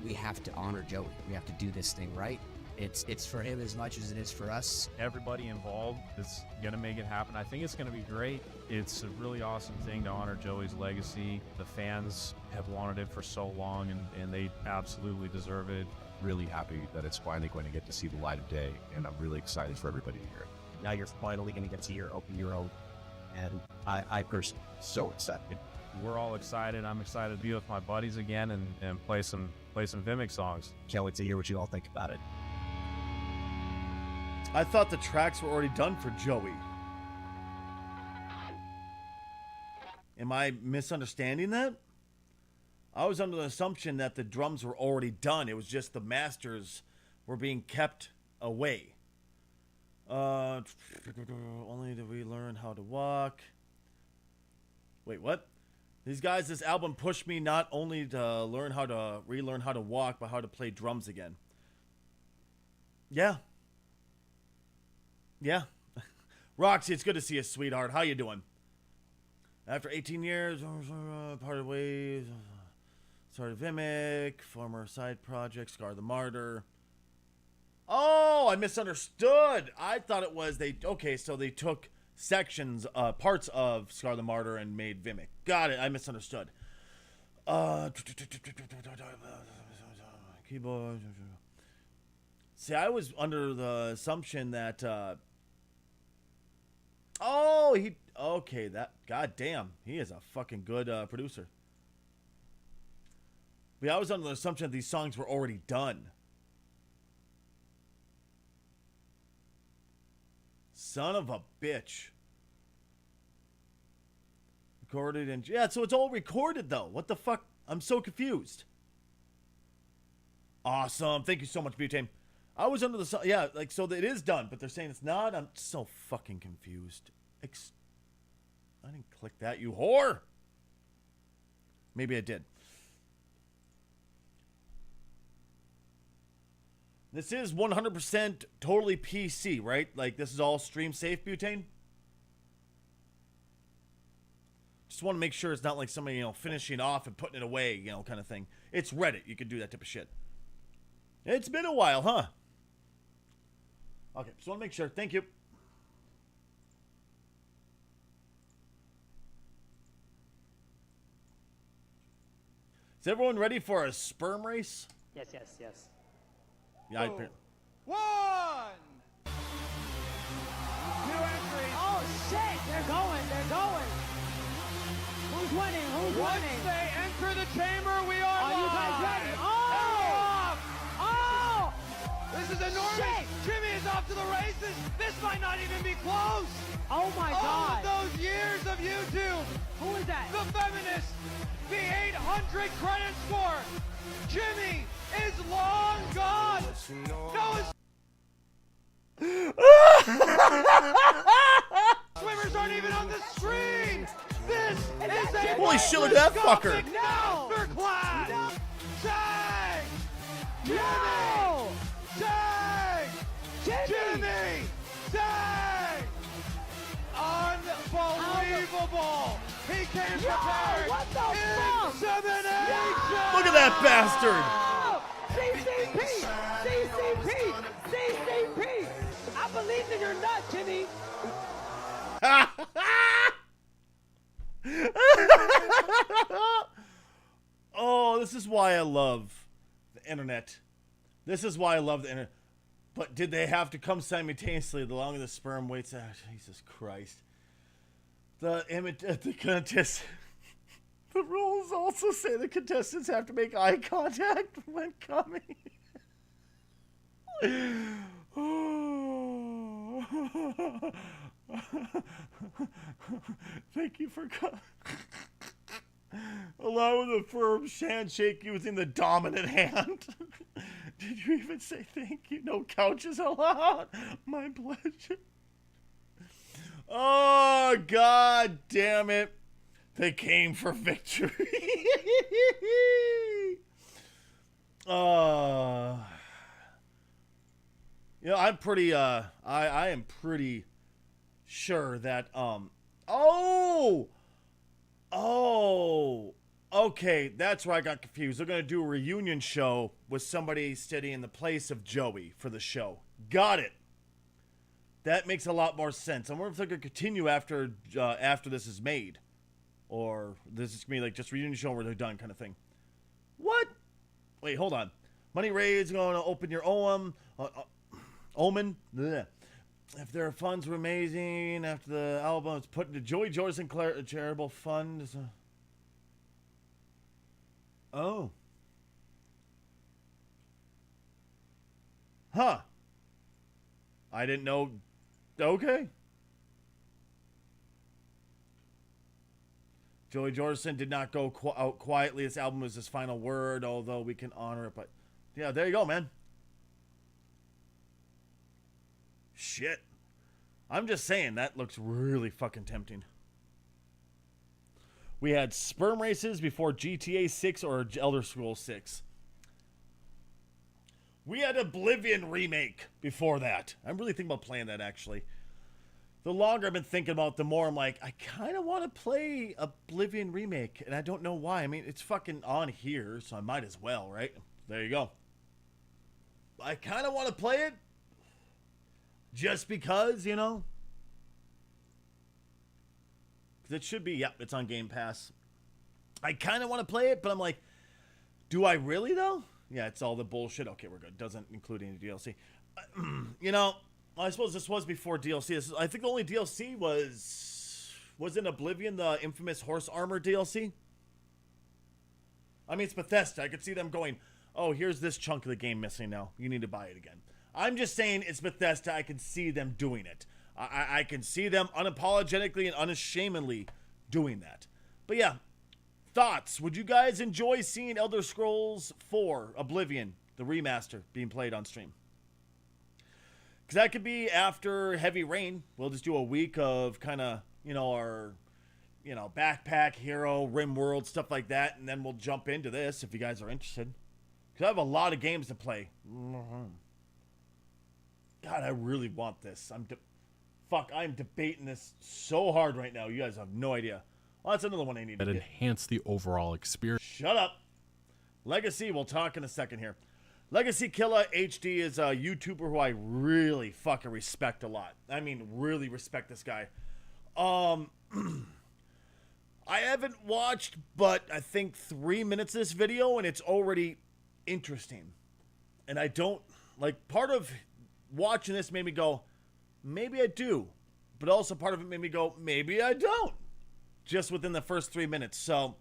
We have to honor Joey. We have to do this thing right. It's for him as much as it is for us. Everybody involved is going to make it happen. I think it's going to be great. It's a really awesome thing to honor Joey's legacy. The fans have wanted it for so long, and they absolutely deserve it. Really happy that it's finally going to get to see the light of day, and I'm really excited for everybody to hear it. Now you're finally going to get to open your own, and I personally so excited. We're all excited. I'm excited to be with my buddies again and play some Vimic songs. Can't wait to hear what you all think about it. I thought the tracks were already done for Joey. Am I misunderstanding that? I was under the assumption that the drums were already done. It was just the masters were being kept away. Only did we learn how to walk. Wait, what? These guys, this album pushed me not only to relearn how to walk, but how to play drums again. Yeah. Yeah. Roxy, it's good to see you, sweetheart. How you doing? After 18 years, parted ways, started Vimic, former side project, Scar the Martyr. Oh, I misunderstood. I thought it was so they took sections, parts of Scar the Martyr and made Vimic. Got it. I misunderstood. Keyboard. See, I was under the assumption that, goddamn, he is a fucking good producer. But I was under the assumption that these songs were already done. Son of a bitch. Recorded and so it's all recorded though. What the fuck? I'm so confused. Awesome. Thank you so much, Butane. I was under the so it is done, but they're saying it's not. I'm so fucking confused. I didn't click that, you whore. Maybe I did. This is 100% totally PC, right? Like, this is all stream safe, Butane? Just want to make sure it's not like somebody, finishing off and putting it away, kind of thing. It's Reddit. You can do that type of shit. It's been a while, huh? Okay, just want to make sure. Thank you. Is everyone ready for a sperm race? Yes. Yeah, One. New entries. Oh shit! They're going. Who's winning? Once they enter the chamber, we are live. You guys ready? Oh! This is enormous. Shit. Jimmy is off to the races. This might not even be close. Oh my God! All of those years of YouTube. Who is that? The Feminist. The 800 credit score. Jimmy is long gone. Swimmers aren't even on the screen. This is a holy shit! Look at that fucker. Masterclass. No. Tag. Jimmy. Tag. Jimmy. Tag. ball. He came prepared. What the fuck? Insemination. Look at that bastard. CCP! CCP! CCP! I believe in your nut, Jimmy. Oh, this is why I love the internet. This is why I love the internet. But did they have to come simultaneously the longer the sperm waits out? Jesus Christ. The contest. The rules also say the contestants have to make eye contact when coming. Thank you for allowing the firm handshake using the dominant hand. Did you even say thank you? No couches allowed. My pleasure. Oh, God damn it. They came for victory. You know, I'm pretty, I am pretty sure that, okay, that's where I got confused. They're going to do a reunion show with somebody sitting in the place of Joey for the show. Got it. That makes a lot more sense. I wonder if they're going to continue after this is made. Or this is going to be like just reunion show where they're done kind of thing. What? Wait, hold on. Money raised going to open your Omen. Blech. If their funds were amazing after the album, it's put into Joey Jordison charitable fund. Oh. Huh. I didn't know. Okay. Joey Jordison did not go out quietly. This album was his final word, although we can honor it. But yeah, there you go, man. Shit. I'm just saying, that looks really fucking tempting. We had sperm races before GTA 6 or Elder Scrolls 6. We had Oblivion remake before that. I'm really thinking about playing that, actually. The longer I've been thinking about it, the more I'm like, I kind of want to play Oblivion remake, and I don't know why. I mean, it's fucking on here, so I might as well, right? There you go. I kind of want to play it just because, you know. It should be, yep, it's on Game Pass. I kind of want to play it, but I'm like, do I really, though? Yeah, it's all the bullshit. Okay, we're good. Doesn't include any DLC. You know, I suppose this was before DLC. I think the only DLC was in Oblivion, the infamous horse armor DLC. I mean, it's Bethesda. I could see them going, oh, here's this chunk of the game missing now. You need to buy it again. I'm just saying it's Bethesda. I can see them doing it. I can see them unapologetically and unashamedly doing that. But yeah, thoughts. Would you guys enjoy seeing Elder Scrolls 4 Oblivion, the remaster, being played on stream? Because that could be after Heavy Rain. We'll just do a week of kind of, you know, our, you know, Backpack Hero, RimWorld, stuff like that. And then we'll jump into this if you guys are interested. Because I have a lot of games to play. God, I really want this. I'm debating this so hard right now. You guys have no idea. Well, that's another one I need to get. Enhance the overall experience. Shut up. Legacy, we'll talk in a second here. Legacy Killa HD is a YouTuber who I really fucking respect a lot. I mean, really respect this guy. I haven't watched, but I think 3 minutes of this video, and it's already interesting. And I don't, like, part of watching this made me go, maybe I do. But also part of it made me go, maybe I don't. Just within the first 3 minutes. So,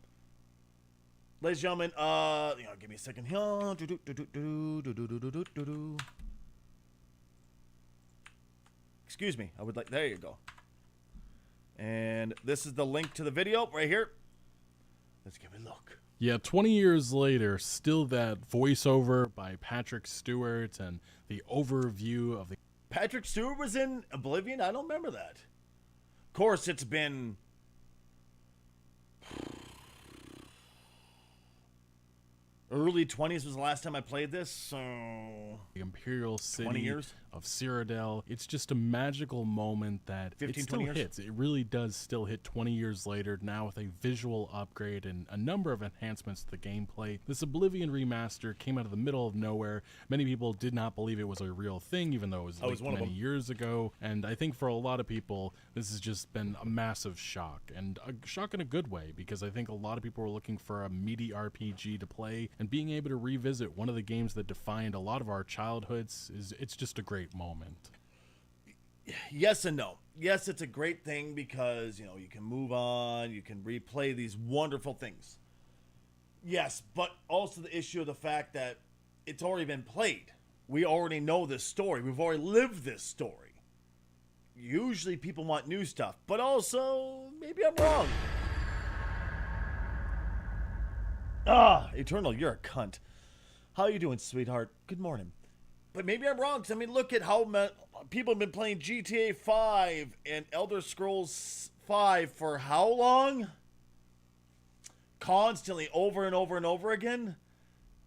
ladies and gentlemen, give me a second here. Excuse me. There you go. And this is the link to the video right here. Let's give it a look. Yeah, 20 years later, still that voiceover by Patrick Stewart and the overview of the... Patrick Stewart was in Oblivion? I don't remember that. Of course, it's been... early 20s was the last time I played this, so... The Imperial City 20 years? of Cyrodiil. It's just a magical moment that 15, it still 20 years? hits. It really does still hit 20 years later, now with a visual upgrade and a number of enhancements to the gameplay. This Oblivion remaster came out of the middle of nowhere. Many people did not believe it was a real thing, even though it was leaked many years ago. And I think for a lot of people, this has just been a massive shock, and a shock in a good way, because I think a lot of people were looking for a meaty RPG to play, and being able to revisit one of the games that defined a lot of our childhoods it's just a great moment. Yes and no. Yes, it's a great thing because, you know, you can move on, you can replay these wonderful things. Yes, but also the issue of the fact that it's already been played. We already know this story. We've already lived this story. Usually people want new stuff, but also, maybe I'm wrong. Eternal, you're a cunt. How you doing, sweetheart? Good morning. But maybe I'm wrong, because, I mean, look at how people have been playing GTA 5 and Elder Scrolls 5 for how long? Constantly, over and over and over again?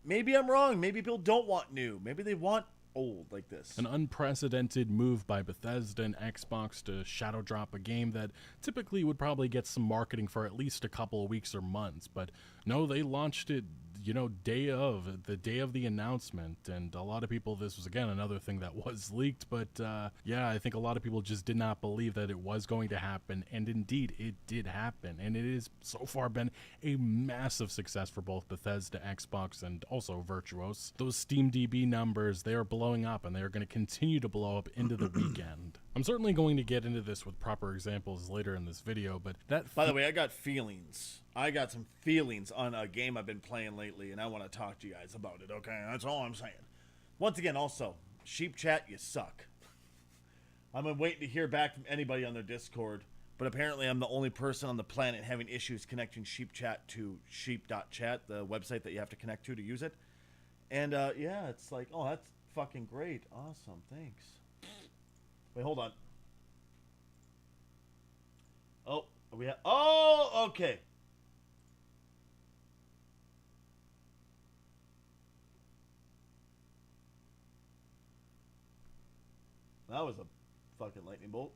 Maybe I'm wrong. Maybe people don't want new. Maybe they want old like this. An unprecedented move by Bethesda and Xbox to shadow drop a game that typically would probably get some marketing for at least a couple of weeks or months, but no, they launched it, you know, the day of the announcement. And a lot of people, this was again another thing that was leaked, but yeah, I think a lot of people just did not believe that it was going to happen, and indeed it did happen, and it has so far been a massive success for both Bethesda, Xbox, and also Virtuos. Those SteamDB numbers, they are blowing up, and they are going to continue to blow up into the weekend. I'm certainly going to get into this with proper examples later in this video, but that... By the way, I got feelings. I got some feelings on a game I've been playing lately, and I want to talk to you guys about it, okay? That's all I'm saying. Once again, also, Sheep Chat, you suck. I've been waiting to hear back from anybody on their Discord, but apparently I'm the only person on the planet having issues connecting Sheep Chat to sheep.chat, the website that you have to connect to use it. And, yeah, it's like, oh, that's fucking great. Awesome, thanks. Wait, hold on. Oh, we have... Oh, okay. That was a fucking lightning bolt.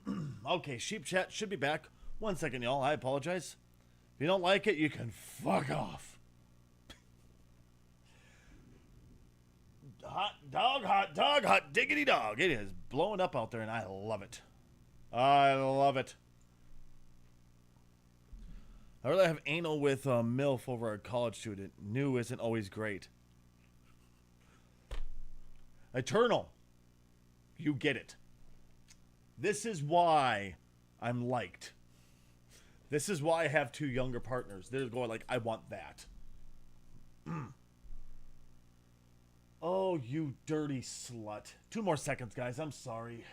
Yeah. Okay, Sheep Chat should be back. 1 second, y'all. I apologize. If you don't like it, you can fuck off. Hot dog, hot diggity dog. It is blowing up out there, and I love it. I love it. I'd rather have anal with a MILF over a college student. New isn't always great. Eternal. You get it. This is why I'm liked. This is why I have two younger partners. They're going like, I want that. Oh, you dirty slut. 2 more seconds, guys. I'm sorry.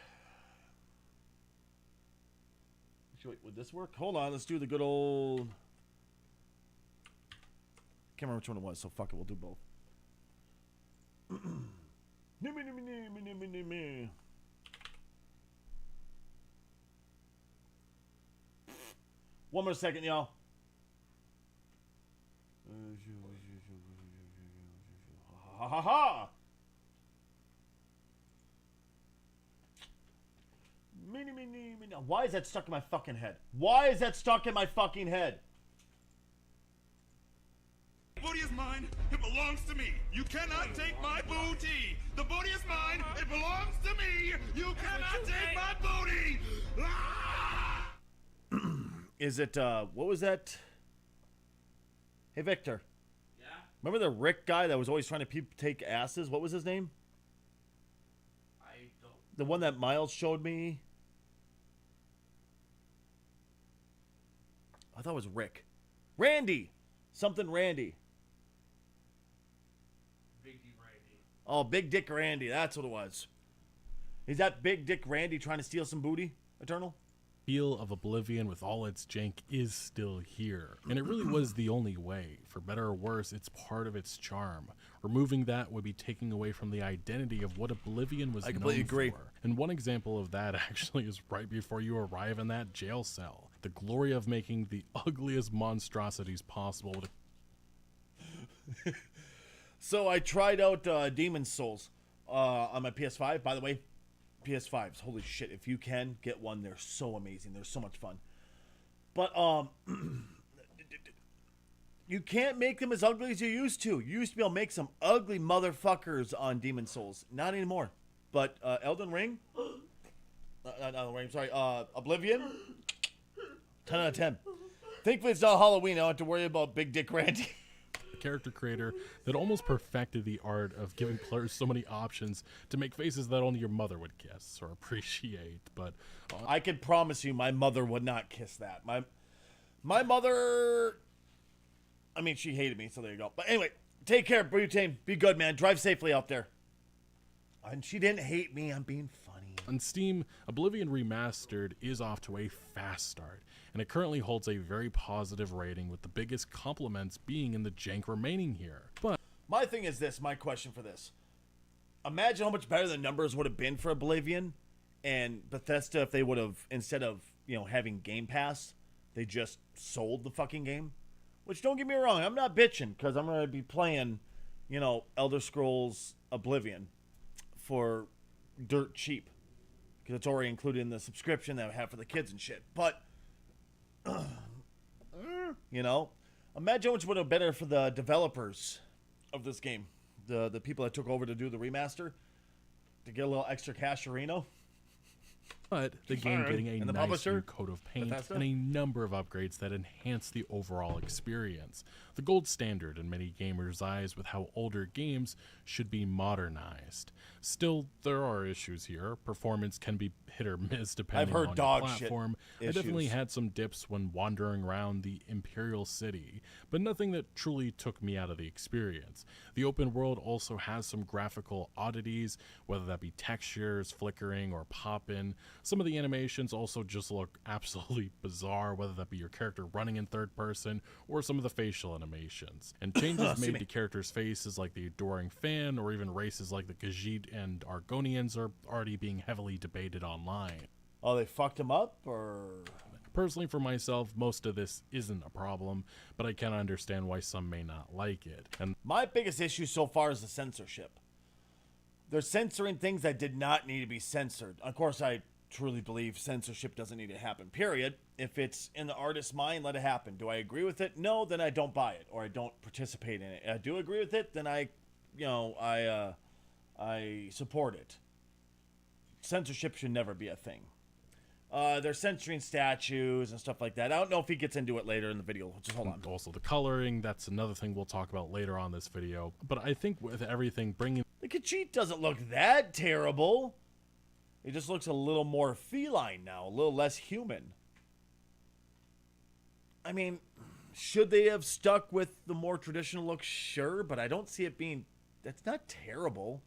Wait, would this work? Hold on. Let's do the good old... Can't remember which one it was, so fuck it. We'll do both. One more second, y'all. Ha ha ha! Why is that stuck in my fucking head? Why is that stuck in my fucking head? The booty is mine. It belongs to me. You cannot take my booty. The booty is mine. It belongs to me. You cannot take my booty. Ah! Is it, what was that? Hey, Victor. Yeah? Remember the Rick guy that was always trying to take asses? What was his name? I don't. The one that Miles showed me? I thought it was Rick. Randy! Something Randy. Big D Randy. Oh, Big Dick Randy. That's what it was. Is that Big Dick Randy trying to steal some booty, Eternal? Feel of Oblivion with all its jank is still here, and it really was the only way. For better or worse, it's part of its charm. Removing that would be taking away from the identity of what Oblivion was known for. And one example of that actually is right before you arrive in that jail cell. The glory of making the ugliest monstrosities possible with So I tried out Demon's Souls on my PS5. By the way, PS5s, holy shit, if you can get one, they're so amazing. They're so much fun. But you can't make them as ugly as you used to. You used to be able to make some ugly motherfuckers on Demon's Souls. Not anymore. But Elden Ring, not Elden Ring, sorry, Oblivion, 10 out of 10. Thankfully it's not Halloween. I don't have to worry about Big Dick Randy. Character creator that almost perfected the art of giving players so many options to make faces that only your mother would kiss or appreciate. But I can promise you my mother would not kiss that. My mother, I mean, she hated me, so there you go. But anyway, take care, Butane. Be good, man. Drive safely out there. And she didn't hate me. I'm being funny. On Steam, Oblivion Remastered is off to a fast start, and it currently holds a very positive rating, with the biggest compliments being in the jank remaining here. But my thing is this, my question for this. Imagine how much better the numbers would have been for Oblivion and Bethesda if they would have, instead of, having Game Pass, they just sold the fucking game. Which, don't get me wrong, I'm not bitching, because I'm going to be playing, Elder Scrolls Oblivion for dirt cheap, because it's already included in the subscription that I have for the kids and shit. But imagine which would have been better for the developers of this game, the people that took over to do the remaster, to get a little extra casherino. But the game getting a And the nice publisher, new coat of paint Bethesda? and a number of upgrades that enhance the overall experience. The gold standard in many gamers' eyes with how older games should be modernized. Still, there are issues here. Performance can be hit or miss depending heard on dog your shit platform. I issues. definitely had some dips when wandering around the Imperial City, but nothing that truly took me out of the experience. The open world also has some graphical oddities, whether that be textures, flickering, or pop-in. Some of the animations also just look absolutely bizarre, whether that be your character running in third person or some of the facial animations. And changes made to characters' faces like the Adoring Fan or even races like the Khajiit and Argonians are already being heavily debated online. Oh, they fucked him up, or? Personally, for myself, most of this isn't a problem, but I can understand why some may not like it. And my biggest issue so far is the censorship. They're censoring things that did not need to be censored. Of course, I truly believe censorship doesn't need to happen, period. If it's in the artist's mind, let it happen. Do I agree with it? No, then I don't buy it, or I don't participate in it. I do agree with it, then I support it. Censorship should never be a thing. They're censoring statues and stuff like that. I don't know if he gets into it later in the video. Just hold on. Also the coloring, that's another thing we'll talk about later on this video. But I think with everything bringing... The Khajiit doesn't look that terrible. It just looks a little more feline now, a little less human. I mean, should they have stuck with the more traditional look? Sure, but I don't see it being... That's not terrible.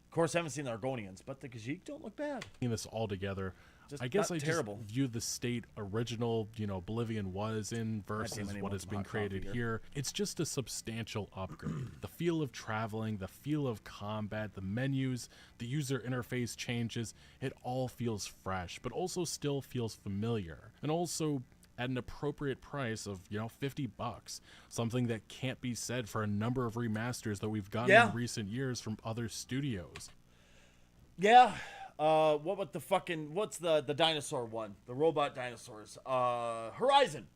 Of course, I haven't seen the Argonians, but the Khajiit don't look bad. This all together, Just I guess not I terrible. just view the state original, Oblivion was in versus what has been created here. It's just a substantial upgrade. The feel of traveling, the feel of combat, the menus, the user interface changes, it all feels fresh, but also still feels familiar. And also at an appropriate price of, $50. Something that can't be said for a number of remasters that we've gotten in recent years from other studios. Yeah. What about the fucking, what's the dinosaur one? The robot dinosaurs. Horizon.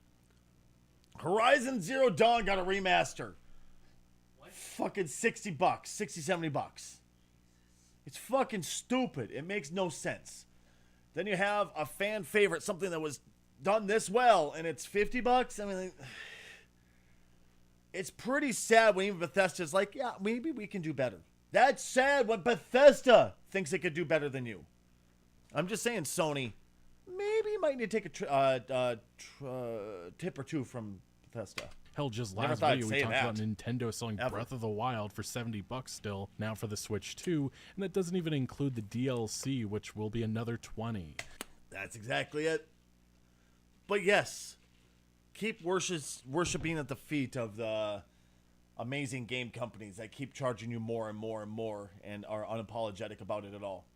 Horizon Zero Dawn got a remaster. What? Fucking $60, $60, $70. It's fucking stupid. It makes no sense. Then you have a fan favorite, something that was done this well, and it's $50. I mean, it's pretty sad when even Bethesda's like, yeah, maybe we can do better. That's sad when Bethesda thinks it could do better than you. I'm just saying, Sony, maybe you might need to take a tip or two from Bethesda. Hell, just Never last thought video I'd we say talked that. about Nintendo selling Ever. Breath of the Wild for $70 still, now for the Switch 2, and that doesn't even include the DLC, which will be another $20. That's exactly it. But yes, keep worshiping at the feet of the amazing game companies that keep charging you more and more and more and are unapologetic about it at all.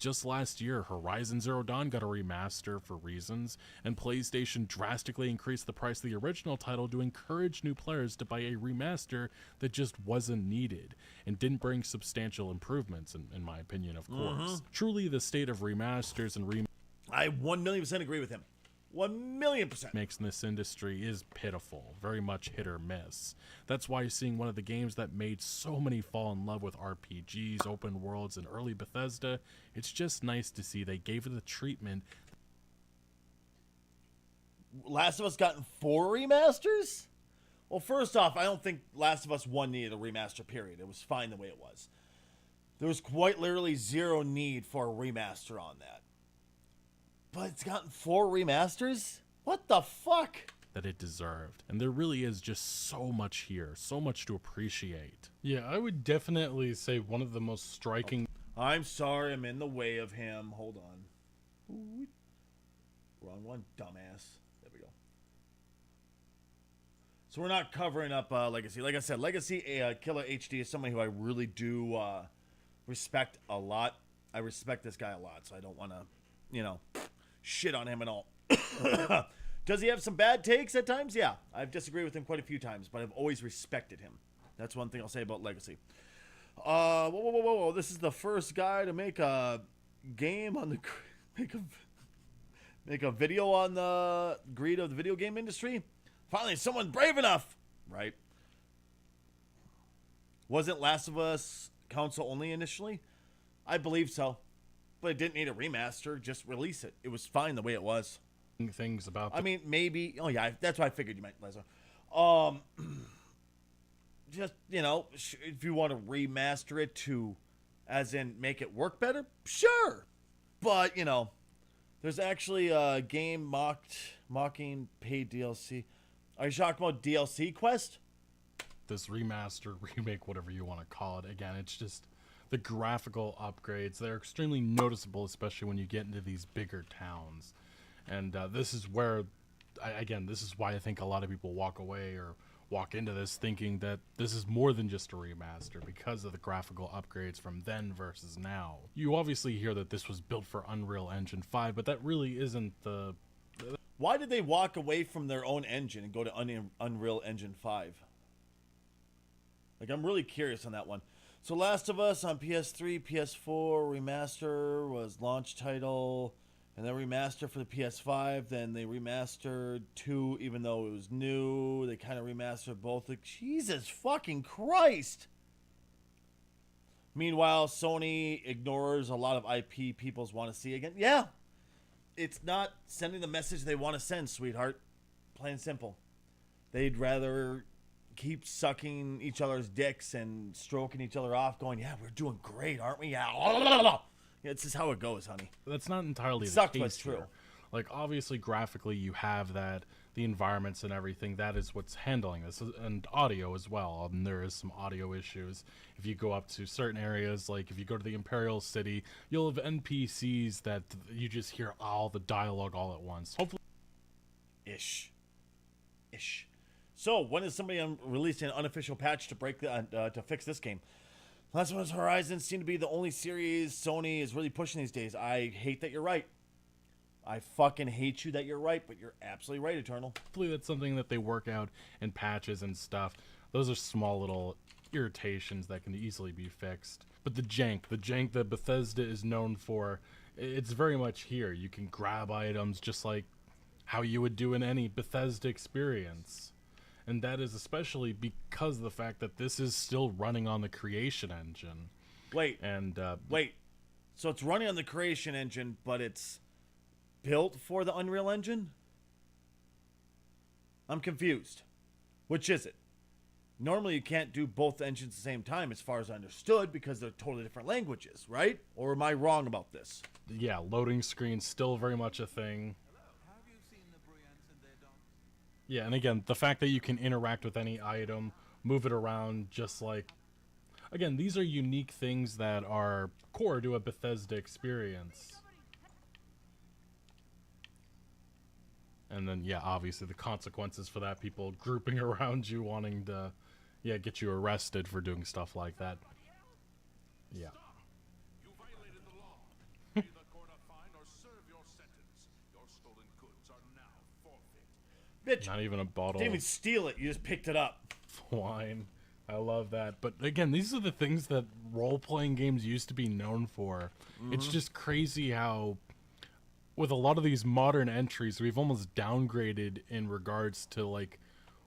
Just last year, Horizon Zero Dawn got a remaster for reasons, and PlayStation drastically increased the price of the original title to encourage new players to buy a remaster that just wasn't needed, and didn't bring substantial improvements, in my opinion, of course. Truly, the state of remasters and I 1,000,000% agree with him. 1,000,000%. makes in this industry is pitiful, very much hit or miss. That's why seeing one of the games that made so many fall in love with RPGs, open worlds, and early Bethesda, it's just nice to see they gave it the treatment. Last of Us gotten 4 remasters? Well, first off, I don't think Last of Us 1 needed a remaster, period. It was fine the way it was. There was quite literally zero need for a remaster on that. But it's gotten 4 remasters? What the fuck? That it deserved. And there really is just so much here, so much to appreciate. Yeah, I would definitely say one of the most striking... I'm sorry, I'm in the way of him. Hold on. Ooh. Wrong one, dumbass. There we go. So we're not covering up Legacy. Like I said, Legacy Killer HD is somebody who I really do respect a lot. I respect this guy a lot, so I don't want to, you know, shit on him at all. Does he have some bad takes at times? Yeah, I've disagreed with him quite a few times, but I've always respected him. That's one thing I'll say about Legacy. Whoa. This is the first guy to make a game on the... Make a video on the greed of the video game industry. Finally, someone brave enough, right? Wasn't Last of Us console only initially? I believe so, but it didn't need a remaster. Just release it. It was fine the way it was. Things about. I mean, maybe. Oh yeah, that's why I figured you might, Lesnar. Just, you know, if you want to remaster it to, as in make it work better, sure. But you know. There's actually a game mocking paid DLC. Are you talking about DLC Quest? This remaster, remake, whatever you want to call it. Again, it's just the graphical upgrades. They're extremely noticeable, especially when you get into these bigger towns. And this is where, this is why I think a lot of people walk away or walk into this thinking that this is more than just a remaster because of the graphical upgrades from then versus now. You obviously hear that this was built for Unreal Engine 5, but that really isn't the... Why did they walk away from their own engine and go to Unreal Engine 5? Like, I'm really curious on that one. So Last of Us on PS3, PS4, remaster was launch title... And then remaster for the PS5. Then they remastered 2, even though it was new. They kind of remastered both. Like, Jesus fucking Christ! Meanwhile, Sony ignores a lot of IP people want to see again. Yeah, it's not sending the message they want to send, sweetheart. Plain and simple. They'd rather keep sucking each other's dicks and stroking each other off, going, "Yeah, we're doing great, aren't we? Yeah." Yeah, it's just how it goes, honey. That's not entirely the Sucks, case but it's true. here. Like, obviously, graphically, you have that, the environments and everything. That is what's handling this, and audio as well. And there is some audio issues. If you go up to certain areas, like if you go to the Imperial City, you'll have NPCs that you just hear all the dialogue all at once. Hopefully, Ish. So, when is somebody releasing an unofficial patch to break to fix this game? Last One's Horizon seem to be the only series Sony is really pushing these days. I hate that you're right. I fucking hate you that you're right, but you're absolutely right, Eternal. hopefully that's something that they work out in patches and stuff. Those are small little irritations that can easily be fixed. But the jank that Bethesda is known for, it's very much here. You can grab items just like how you would do in any Bethesda experience. And that is especially because of the fact that this is still running on the Creation Engine. Wait. Wait. So it's running on the Creation Engine, but it's built for the Unreal Engine? I'm confused. Which is it? Normally you can't do both engines at the same time, as far as I understood, because they're totally different languages, right? Or am I wrong about this? Yeah, loading screen's still very much a thing. Yeah, and again, the fact that you can interact with any item, move it around, just like... Again, these are unique things that are core to a Bethesda experience. And then, yeah, obviously the consequences for that, people grouping around you, wanting to, yeah, get you arrested for doing stuff like that. Yeah. Bitch, not even a bottle. didn't even steal it. You just picked it up. Wine. I love that. But again, these are the things that role-playing games used to be known for. It's just crazy how, with a lot of these modern entries, we've almost downgraded in regards to like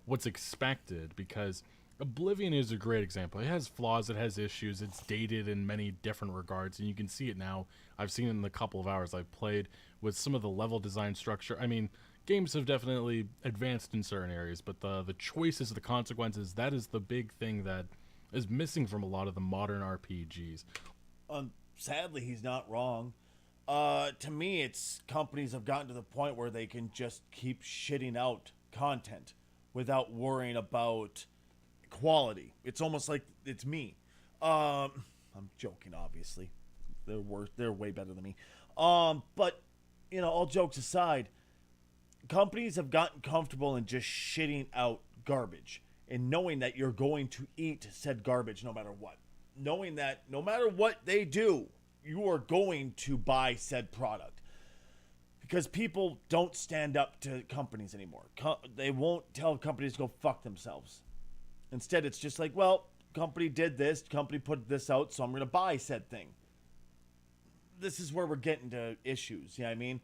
what's expected, because Oblivion is a great example. It has flaws, it has issues, it's dated in many different regards, and you can see it now. I've seen it in the couple of hours I've played with some of the level design structure. I mean, games have definitely advanced in certain areas, but the choices, the consequences, that is the big thing that is missing from a lot of the modern RPGs. Sadly, he's not wrong. To me, it's companies have gotten to the point where they can just keep shitting out content without worrying about quality. It's almost like it's me. I'm joking, obviously. They're way better than me. But you know, all jokes aside, companies have gotten comfortable in just shitting out garbage and knowing that you're going to eat said garbage no matter what. Knowing that no matter what they do, you are going to buy said product. Because people don't stand up to companies anymore. They won't tell companies to go fuck themselves. Instead, it's just like, well, company did this, company put this out, so I'm going to buy said thing. This is where we're getting to issues, you know what I mean?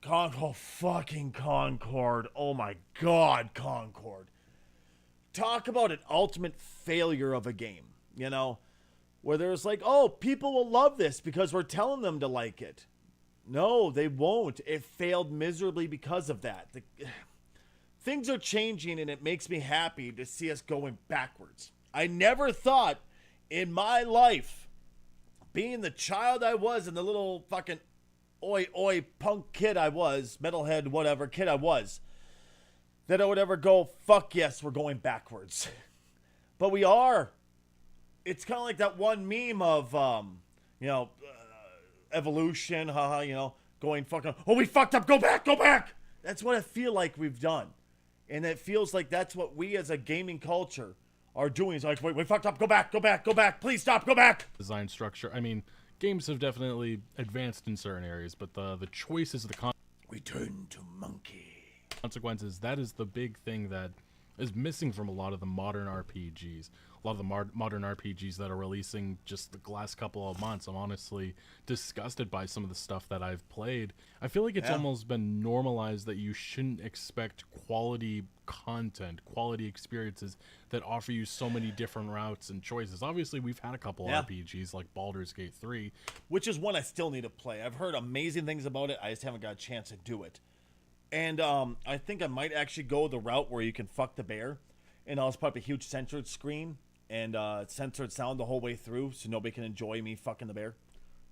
Fucking Concord. Oh my God, Concord. Talk about an ultimate failure of a game, you know? Where there's like, oh, people will love this because we're telling them to like it. No, they won't. It failed miserably because of that. Things are changing, and it makes me happy to see us going backwards. I never thought in my life, being the child I was and the little fucking oi punk kid I was, metalhead whatever kid I was, that I would ever go, fuck yes, we're going backwards. But we are. It's kind of like that one meme of, evolution, haha, you know, going fucking, oh, we fucked up, go back. That's what I feel like we've done. And it feels like that's what we as a gaming culture are doing. It's like, wait, we fucked up, go back, please stop, go back. Design structure. I mean, games have definitely advanced in certain areas, but the choices of the return to monkey consequences, that is the big thing that is missing from a lot of the modern RPGs. A lot of the modern RPGs that are releasing just the last couple of months, I'm honestly disgusted by some of the stuff that I've played. I feel like it's almost been normalized that you shouldn't expect quality content, quality experiences that offer you so many different routes and choices. Obviously, we've had a couple RPGs like Baldur's Gate 3. Which is one I still need to play. I've heard amazing things about it. I just haven't got a chance to do it. And I think I might actually go the route where you can fuck the bear. And I'll just put up a huge censored screen and censored sound the whole way through so nobody can enjoy me fucking the bear.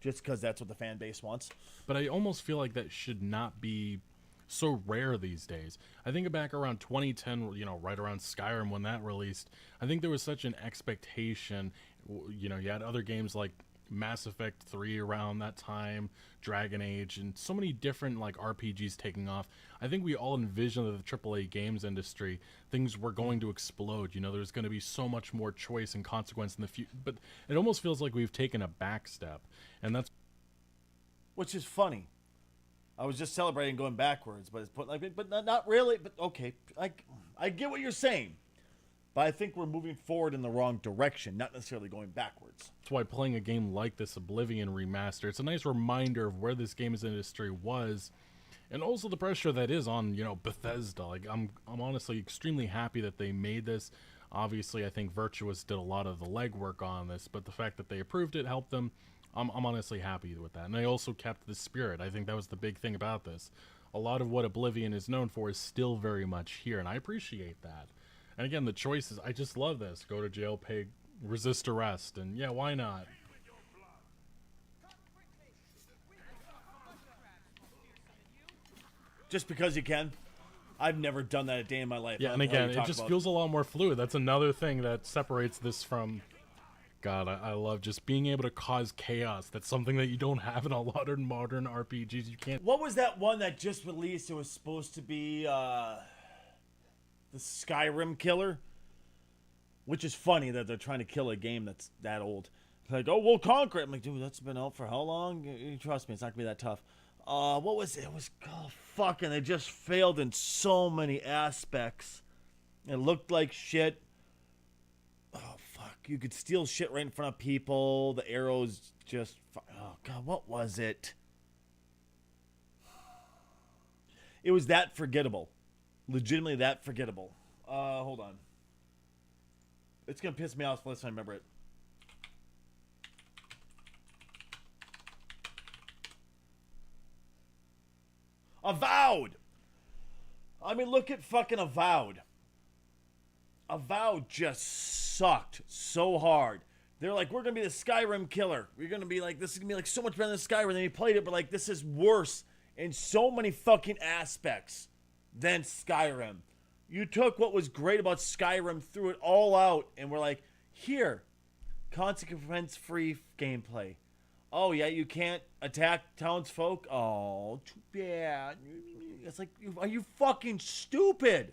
Just because that's what the fan base wants. But I almost feel like that should not be so rare these days. I think back around 2010, you know, right around Skyrim when that released, I think there was such an expectation. You know, you had other games like Mass Effect 3 around that time, Dragon Age, and so many different like RPGs taking off. I think we all envisioned that the AAA games industry, things were going to explode. You know, there's going to be so much more choice and consequence in the future. But it almost feels like we've taken a back step, and that's which is funny. I was just celebrating going backwards, but it's put like, but not really. But okay, I get what you're saying. But I think we're moving forward in the wrong direction, not necessarily going backwards. That's why playing a game like this Oblivion remaster, it's a nice reminder of where this games industry was, and also the pressure that is on, you know, Bethesda. Like, I'm honestly extremely happy that they made this. Obviously, I think Virtuous did a lot of the legwork on this, but the fact that they approved it helped them. I'm honestly happy with that. And they also kept the spirit. I think that was the big thing about this. A lot of what Oblivion is known for is still very much here, and I appreciate that. And again, the choices, I just love this. Go to jail, pay, resist arrest, and yeah, why not? Just because you can. I've never done that a day in my life. Yeah, and again, it just feels a lot more fluid. That's another thing that separates this from... God, I love just being able to cause chaos. That's something that you don't have in a lot of modern RPGs. You can't... What was that one that just released? It was supposed to be, the Skyrim killer, which is funny that they're trying to kill a game that's that old. It's like, oh, we'll conquer it. I'm like, dude, that's been out for how long? You trust me, it's not gonna be that tough. What was it? It was fucking. They just failed in so many aspects. It looked like shit. Oh fuck! You could steal shit right in front of people. The arrows just. Oh god, what was it? It was that forgettable. Legitimately that forgettable. Hold on. It's gonna piss me off unless I remember it. Avowed! I mean, look at fucking Avowed. Avowed just sucked so hard. They're like, we're gonna be the Skyrim killer. We're gonna be like, this is gonna be like so much better than Skyrim. Then you played it, but like, this is worse in so many fucking aspects than Skyrim. You took what was great about Skyrim, threw it all out, and we're like, here, consequence-free gameplay. Oh, yeah, you can't attack townsfolk? Oh, too bad. It's like, are you fucking stupid?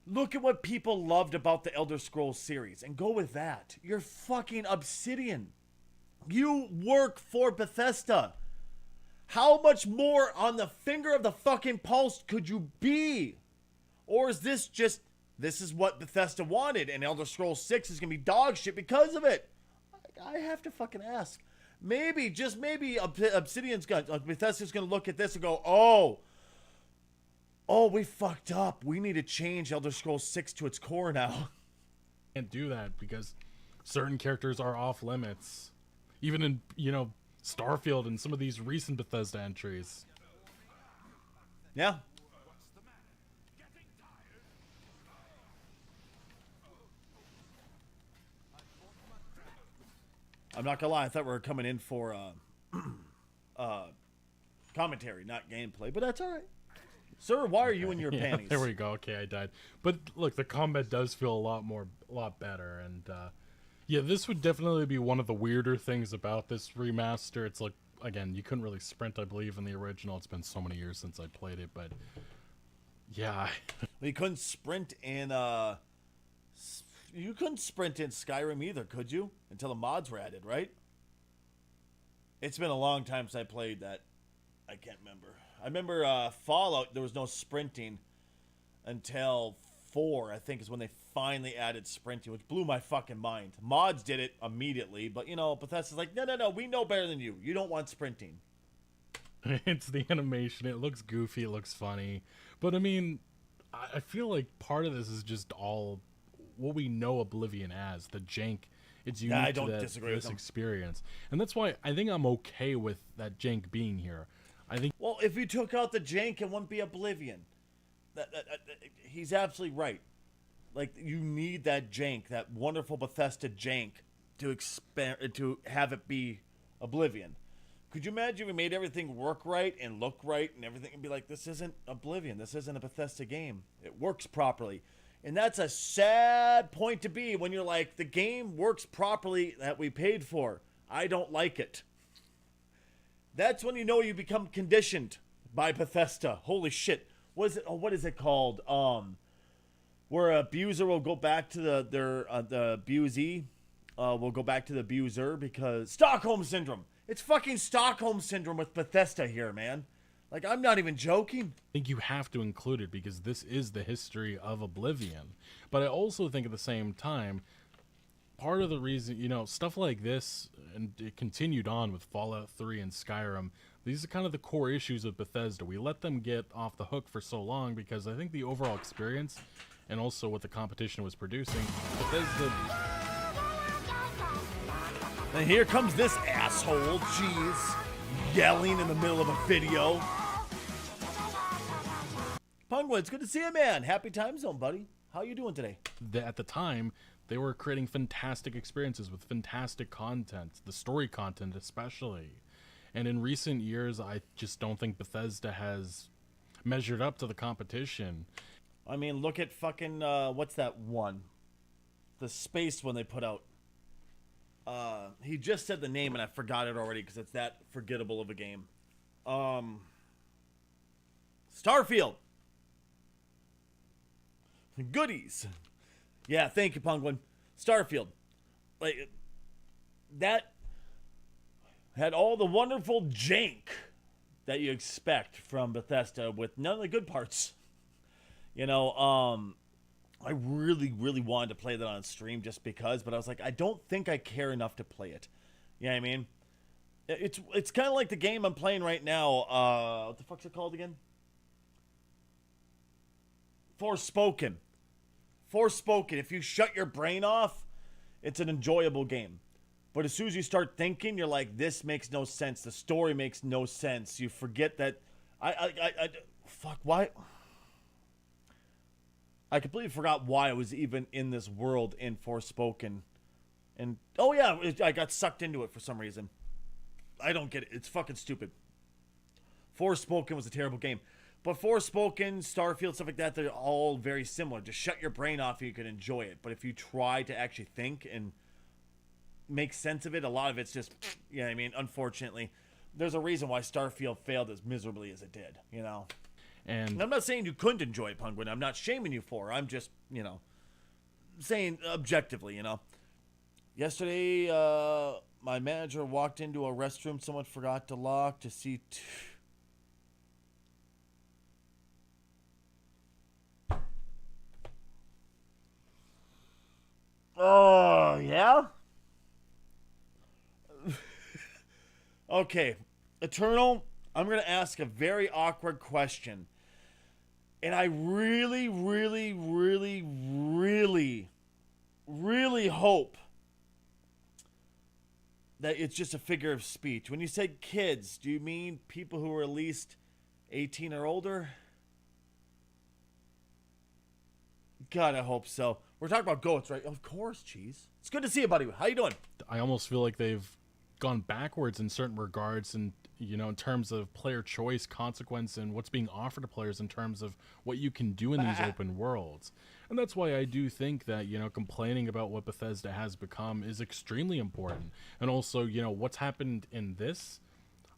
Look at what people loved about the Elder Scrolls series and go with that. You're fucking Obsidian. You work for Bethesda. How much more on the finger of the fucking pulse could you be? Or is this just, this is what Bethesda wanted and Elder Scrolls 6 is going to be dog shit because of it? I have to fucking ask. Maybe, just maybe, Obsidian's got, Bethesda's going to look at this and go, oh, we fucked up. We need to change Elder Scrolls 6 to its core now. Can't do that because certain characters are off limits. Even in, Starfield and some of these recent Bethesda entries. Yeah. I'm not gonna lie, I thought we were coming in for commentary, not gameplay, but that's all right. Sir, why are you in your panties? There we go. Okay, I died. But look, the combat does feel a lot better, and yeah, this would definitely be one of the weirder things about this remaster. It's like, again, you couldn't really sprint, I believe, in the original. It's been so many years since I played it, but yeah. You couldn't sprint in Skyrim either, could you? Until the mods were added, right? It's been a long time since I played that. I can't remember. I remember Fallout, there was no sprinting until 4, I think, is when they finally added sprinting, which blew my fucking mind. Mods did it immediately, but, Bethesda's like, no, we know better than you. You don't want sprinting. It's the animation. It looks goofy. It looks funny. But, I mean, I feel like part of this is just all what we know Oblivion as, the jank. It's unique to this experience. And that's why I think I'm okay with that jank being here. I think. Well, if you took out the jank, it wouldn't be Oblivion. He's absolutely right. Like, you need that jank, that wonderful Bethesda jank, to have it be Oblivion. Could you imagine if we made everything work right and look right and everything and be like, this isn't Oblivion, this isn't a Bethesda game. It works properly. And that's a sad point to be when you're like, the game works properly that we paid for. I don't like it. That's when you know you become conditioned by Bethesda. Holy shit. What is it called? Where an abuser will go back to the abusee will go back to the abuser because Stockholm Syndrome. It's fucking Stockholm Syndrome with Bethesda here, man. Like, I'm not even joking. I think you have to include it because this is the history of Oblivion. But I also think at the same time, part of the reason, stuff like this, and it continued on with Fallout 3 and Skyrim, these are kind of the core issues of Bethesda. We let them get off the hook for so long because I think the overall experience and also what the competition was producing, Bethesda. And here comes this asshole, jeez, yelling in the middle of a video. Penguin, it's good to see you, man. Happy time zone, buddy. How you doing today? At the time, they were creating fantastic experiences with fantastic content, the story content especially. And in recent years, I just don't think Bethesda has measured up to the competition. I mean, look at fucking, what's that one? The space one they put out. He just said the name and I forgot it already because it's that forgettable of a game. Starfield. Goodies. Yeah, thank you, Penguin. Starfield. Like, that had all the wonderful jank that you expect from Bethesda with none of the good parts. You know, I really, really wanted to play that on stream just because, but I was like, I don't think I care enough to play it. You know what I mean? It's kind of like the game I'm playing right now. What the fuck's it called again? Forspoken. Forspoken. If you shut your brain off, it's an enjoyable game. But as soon as you start thinking, you're like, this makes no sense. The story makes no sense. You forget that. Fuck, why? I completely forgot why I was even in this world in Forspoken. And, oh yeah, I got sucked into it for some reason. I don't get it. It's fucking stupid. Forspoken was a terrible game. But Forspoken, Starfield, stuff like that, they're all very similar. Just shut your brain off and you can enjoy it. But if you try to actually think and make sense of it, a lot of it's just, you know what I mean? Unfortunately, there's a reason why Starfield failed as miserably as it did, you know? And I'm not saying you couldn't enjoy it, Penguin. I'm not shaming you for it. I'm just, you know, saying objectively, you know? Yesterday, my manager walked into a restroom someone forgot to lock to see... Oh, yeah? Okay. Eternal, I'm going to ask a very awkward question. And I really, really, really, really, really hope that it's just a figure of speech. When you say kids, do you mean people who are at least 18 or older? God, I hope so. We're talking about goats, right? Of course, Cheese. It's good to see you, buddy. How you doing? I almost feel like they've gone backwards in certain regards, and you know, in terms of player choice, consequence, and what's being offered to players in terms of what you can do in these open worlds. And that's why I do think that, you know, complaining about what Bethesda has become is extremely important. And also, you know, what's happened in this,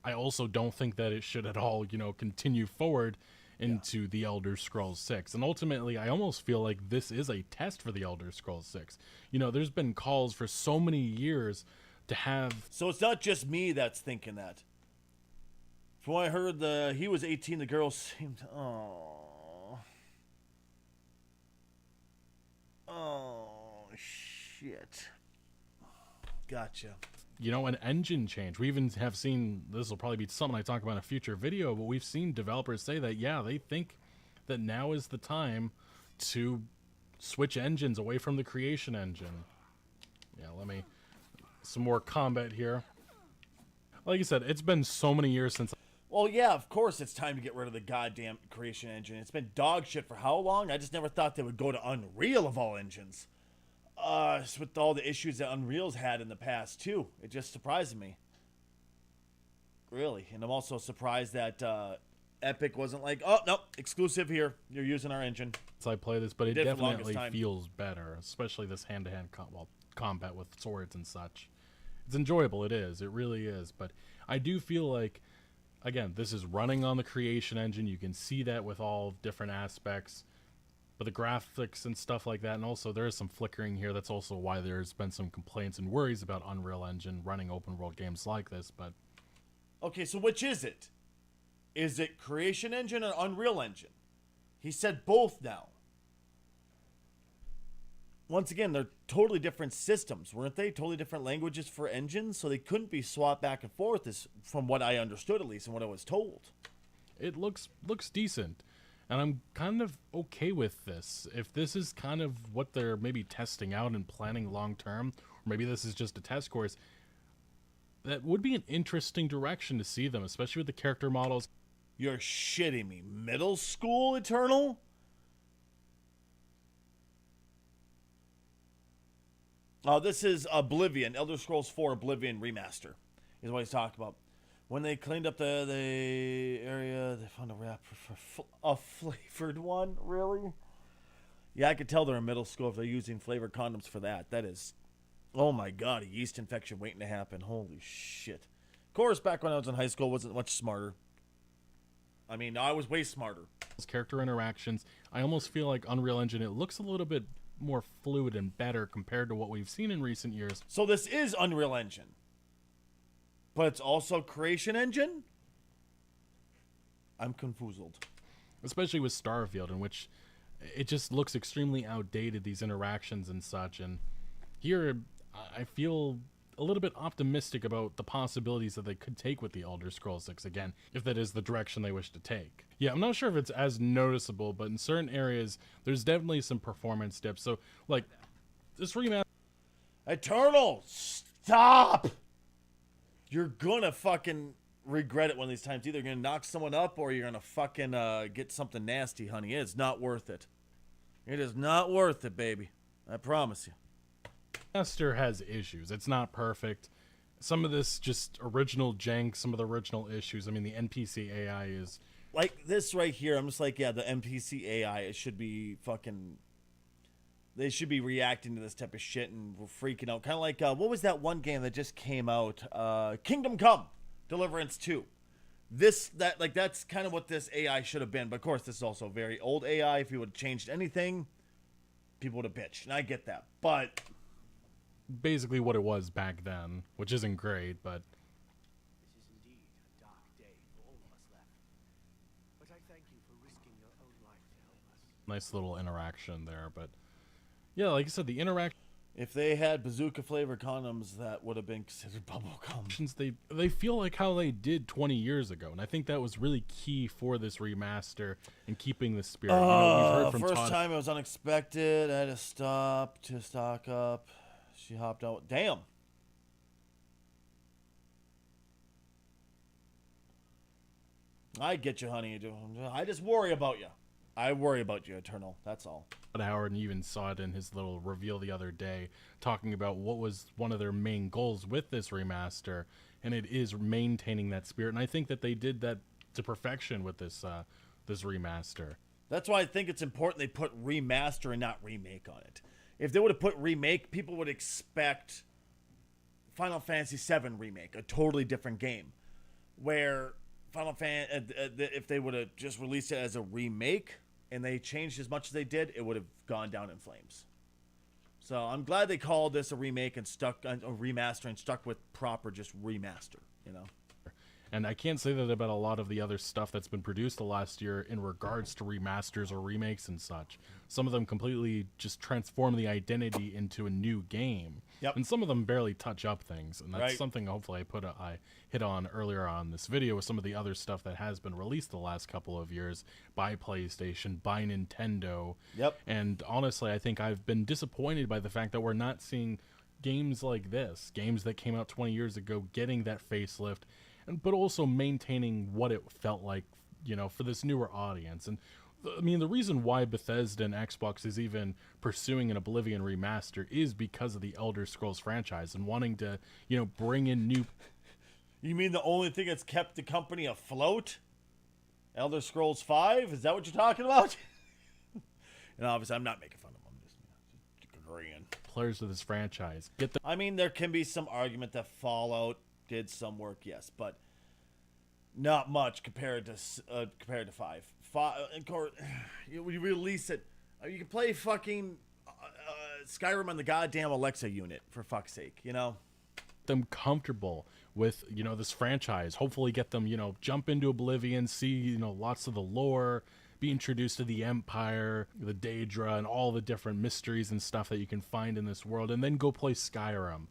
I also don't think that it should at all, you know, continue forward into the Elder Scrolls 6. And ultimately, I almost feel like this is a test for the Elder Scrolls 6. You know, there's been calls for so many years to have... So it's not just me that's thinking that. From what I heard, he was 18, the girl seemed... Oh, shit. Gotcha. You know, an engine change. We even have seen, this will probably be something I talk about in a future video, but we've seen developers say that, yeah, they think that now is the time to switch engines away from the creation engine. Yeah, let me... Some more combat here. Like I said, it's been so many years since... Well, yeah, of course it's time to get rid of the goddamn creation engine. It's been dog shit for how long? I just never thought they would go to Unreal of all engines. With all the issues that Unreal's had in the past, too. It just surprised me. Really. And I'm also surprised that Epic wasn't like, oh, no, exclusive here. You're using our engine. So I play this, but it definitely feels better, especially this hand-to-hand combat with swords and such. It's enjoyable, it is. It really is. But I do feel like, again, this is running on the creation engine. You can see that with all different aspects. But the graphics and stuff like that, and also there is some flickering here. That's also why there's been some complaints and worries about Unreal Engine running open world games like this. But okay, so which is it? Is it Creation Engine or Unreal Engine? He said both now. Once again, they're totally different systems, weren't they? Totally different languages for engines, so they couldn't be swapped back and forth, from what I understood at least and what I was told. It looks decent. And I'm kind of okay with this. If this is kind of what they're maybe testing out and planning long term, or maybe this is just a test course, that would be an interesting direction to see them, especially with the character models. You're shitting me. Middle school Eternal? Oh, this is Oblivion. Elder Scrolls 4 Oblivion Remaster is what he's talking about. When they cleaned up the area, they found a wrapper for a flavored one? Really? Yeah, I could tell they're in middle school if they're using flavored condoms for that. That is, oh my god, a yeast infection waiting to happen. Holy shit. Of course, back when I was in high school, I wasn't much smarter. I mean, I was way smarter. Character interactions, I almost feel like Unreal Engine, it looks a little bit more fluid and better compared to what we've seen in recent years. So this is Unreal Engine? But it's also Creation Engine? I'm confuzzled. Especially with Starfield, in which it just looks extremely outdated, these interactions and such. And here, I feel a little bit optimistic about the possibilities that they could take with the Elder Scrolls 6 again, if that is the direction they wish to take. Yeah, I'm not sure if it's as noticeable, but in certain areas, there's definitely some performance dips. So, like, this remaster... Eternal, stop! You're gonna fucking regret it one of these times. Either you're gonna knock someone up or you're gonna fucking get something nasty, honey. It's not worth it. It is not worth it, baby. I promise you. Master has issues. It's not perfect. Some of this just original jank, some of the original issues. I mean, the NPC AI is... Like this right here, I'm just like, yeah, the NPC AI, it should be fucking... They should be reacting to this type of shit and we're freaking out. Kind of like, what was that one game that just came out? Kingdom Come, Deliverance 2. That's kind of what this AI should have been. But of course, this is also very old AI. If you would have changed anything, people would have bitched. And I get that. But... basically what it was back then, which isn't great, but... This is indeed a dark day for all of us left. But I thank you for risking your own life to help us. Nice little interaction there, but... yeah, like I said, the interaction... If they had bazooka-flavored condoms, that would have been considered bubblegum. They feel like how they did 20 years ago, and I think that was really key for this remaster and keeping the spirit. You know, we've heard from first time it was unexpected. I had to stop to stock up. She hopped out. Damn. I get you, honey. I just worry about you. I worry about you, Eternal. That's all. Howard even saw it in his little reveal the other day, talking about what was one of their main goals with this remaster, and it is maintaining that spirit. And I think that they did that to perfection with this this remaster. That's why I think it's important they put remaster and not remake on it. If they would have put remake, people would expect Final Fantasy VII Remake, a totally different game, where if they would have just released it as a remake and they changed as much as they did, it would have gone down in flames. So I'm glad they called this a remake and stuck a remaster and stuck with proper just remaster, you know. And I can't say that about a lot of the other stuff that's been produced the last year in regards to remasters or remakes and such. Some of them completely just transform the identity into a new game. Yep. And some of them barely touch up things. And that's right. something hopefully I hit on earlier on this video with some of the other stuff that has been released the last couple of years by PlayStation, by Nintendo. Yep. And honestly, I think I've been disappointed by the fact that we're not seeing games like this, games that came out 20 years ago, getting that facelift, but also maintaining what it felt like, you know, for this newer audience. And I mean, the reason why Bethesda and Xbox is even pursuing an Oblivion remaster is because of the Elder Scrolls franchise and wanting to, you know, bring in new... You mean the only thing that's kept the company afloat? Elder Scrolls 5? Is that what you're talking about? And obviously, I'm not making fun of them. I'm just agreeing. Players of this franchise. I mean, there can be some argument that Fallout did some work, yes, but not much compared to 5. Of course, you release it. You can play fucking Skyrim on the goddamn Alexa unit, for fuck's sake, you know? Them comfortable with, you know, this franchise. Hopefully get them, you know, jump into Oblivion, see, you know, lots of the lore, be introduced to the Empire, the Daedra, and all the different mysteries and stuff that you can find in this world, and then go play Skyrim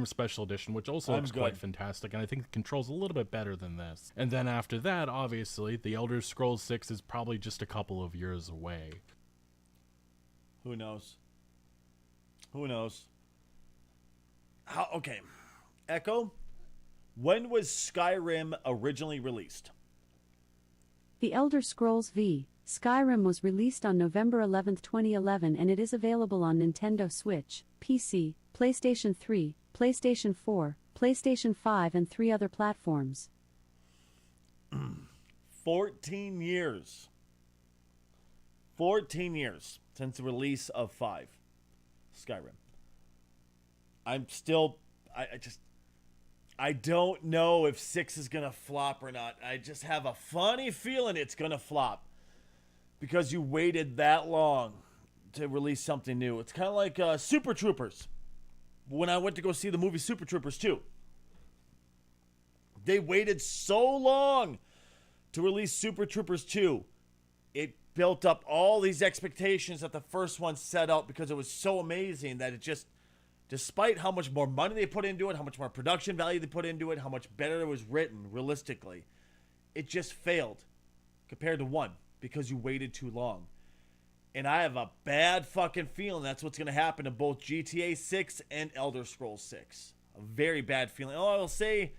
Special Edition, which also looks quite fantastic, and I think the controls a little bit better than this. And then after that, obviously, the Elder Scrolls 6 is probably just a couple of years away. Who knows? Who knows? Okay. Echo, when was Skyrim originally released? The Elder Scrolls V, Skyrim was released on November 11, 2011, and it is available on Nintendo Switch, PC, PlayStation 3, PlayStation 4, PlayStation 5, and 3 other platforms. 14 years. 14 years since the release of 5. Skyrim. I'm still... I don't know if 6 is going to flop or not. I just have a funny feeling it's going to flop because you waited that long to release something new. It's kind of like Super Troopers. When I went to go see the movie Super Troopers 2, they waited so long to release Super Troopers 2, it built up all these expectations that the first one set out because it was so amazing that it just, despite how much more money they put into it, how much more production value they put into it, how much better it was written realistically, it just failed compared to 1 because you waited too long. And I have a bad fucking feeling that's what's going to happen to both GTA 6 and Elder Scrolls 6. A very bad feeling. Oh, I'll say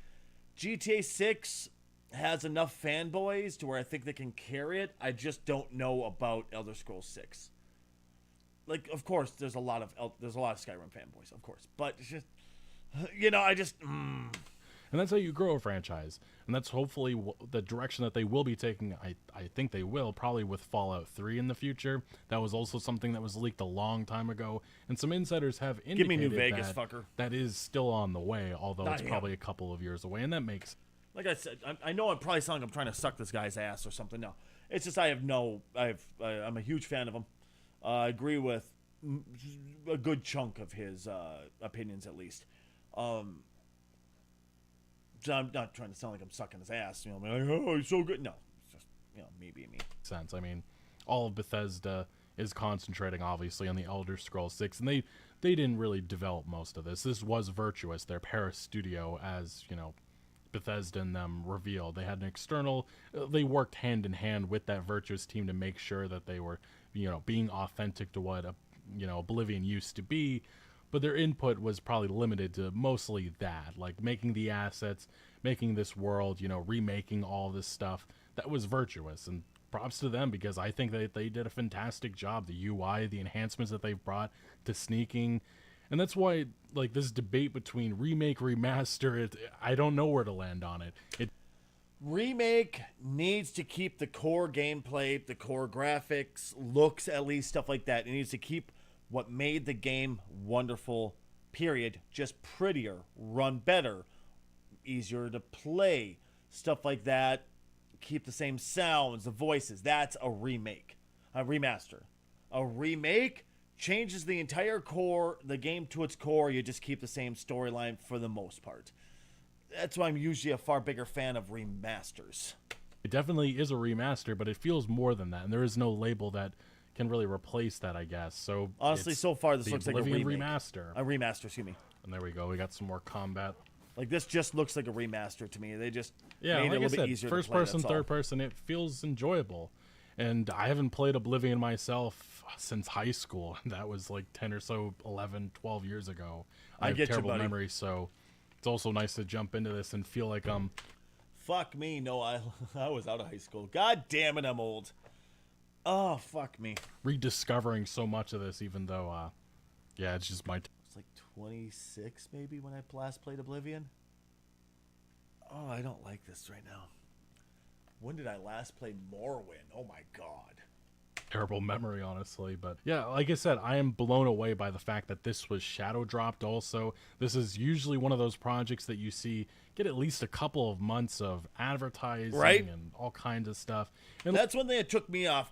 GTA 6 has enough fanboys to where I think they can carry it. I just don't know about Elder Scrolls 6. Like, of course, there's a lot of Skyrim fanboys, of course. But it's just, I just... And that's how you grow a franchise. And that's hopefully the direction that they will be taking. I think they will, probably with Fallout 3 in the future. That was also something that was leaked a long time ago. And some insiders have indicated Give me New Vegas, fucker. That is still on the way, although Not it's him. probably a couple of years away. And that makes... Like I said, I know I'm probably sounding like I'm trying to suck this guy's ass or something. No. It's just I'm a huge fan of him. I agree with a good chunk of his opinions, at least. So I'm not trying to sound like I'm sucking his ass. I'm like, oh, he's so good. No, it's just, me being me. Sense. I mean, all of Bethesda is concentrating, obviously, on the Elder Scrolls 6, and they didn't really develop most of this. This was Virtuous, their Paris studio, as, Bethesda and them revealed. They had an external... they worked hand in hand with that Virtuous team to make sure that they were, being authentic to what, Oblivion used to be. But their input was probably limited to mostly that, like making the assets, making this world, remaking all this stuff. That was Virtuous, and props to them because I think that they did a fantastic job. The UI, the enhancements that they've brought to sneaking, and that's why, like, this debate between remake, remaster, I don't know where to land on it. Remake needs to keep the core gameplay, the core graphics, looks at least, stuff like that. It needs to keep what made the game wonderful, period, just prettier, run better, easier to play, stuff like that. Keep the same sounds, the voices. That's a remake, a remaster. A remake changes the entire core, the game to its core. You just keep the same storyline for the most part. That's why I'm usually a far bigger fan of remasters. It definitely is a remaster, but it feels more than that, and there is no label that can really replace that, I guess. So honestly, so far this looks like a remake. Remaster. A remaster, excuse me. And there we go. We got some more combat. Like, this just looks like a remaster to me. They just made like it a little bit easier first to play. person, third person, it feels enjoyable. And I haven't played Oblivion myself since high school. That was like 10 or so, 11, 12 years ago. I have terrible memory, so it's also nice to jump into this and feel like Fuck me. No, I was out of high school. God damn it, I'm old. Oh, fuck me. Rediscovering so much of this, even though, it's just my... It's like 26, maybe, when I last played Oblivion. Oh, I don't like this right now. When did I last play Morrowind? Oh, my God. Terrible memory, honestly. But, yeah, like I said, I am blown away by the fact that this was shadow dropped also. This is usually one of those projects that you see get at least a couple of months of advertising and all kinds of stuff. And that's one thing that caught me off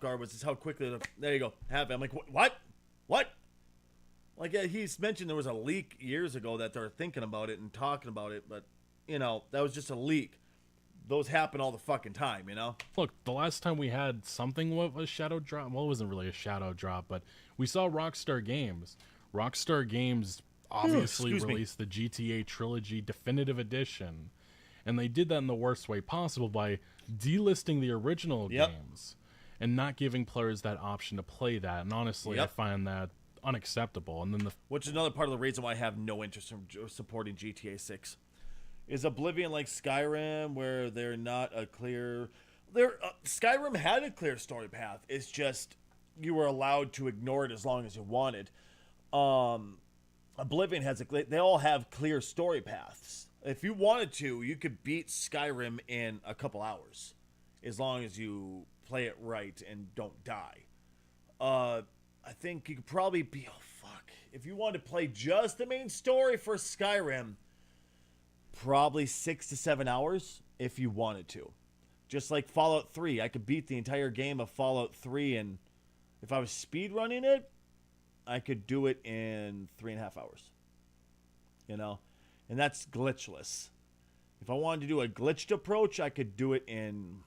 guard was just how quickly there you go happened. I'm like, what? Like, he's mentioned there was a leak years ago that they're thinking about it and talking about it, but that was just a leak. Those happen all the fucking time, Look, the last time we had something with a shadow drop, well, it wasn't really a shadow drop, but we saw Rockstar Games. Rockstar Games obviously released the GTA Trilogy Definitive Edition, and they did that in the worst way possible by delisting the original games and not giving players that option to play that. And honestly, I find that unacceptable. And then which is another part of the reason why I have no interest in supporting GTA 6. Is Oblivion like Skyrim, where they're not a clear... Skyrim had a clear story path. It's just you were allowed to ignore it as long as you wanted. Oblivion has they all have clear story paths. If you wanted to, you could beat Skyrim in a couple hours, as long as you play it right and don't die. I think you could probably be... Oh, fuck. If you wanted to play just the main story for Skyrim... Probably 6 to 7 hours if you wanted to. Just like Fallout 3. I could beat the entire game of Fallout 3, and if I was speedrunning it, I could do it in 3.5 hours. And that's glitchless. If I wanted to do a glitched approach, I could do it in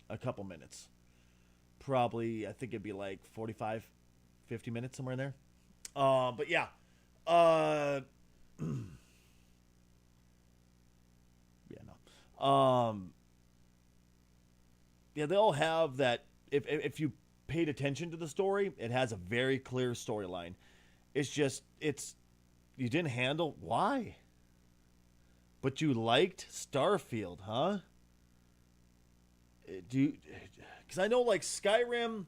a couple minutes. Probably, I think it'd be like 45, 50 minutes, somewhere in there. But yeah. Yeah, no. Yeah, they all have that. If you paid attention to the story, it has a very clear storyline. It's just, you didn't handle, why? But you liked Starfield, huh? Because I know, like, Skyrim,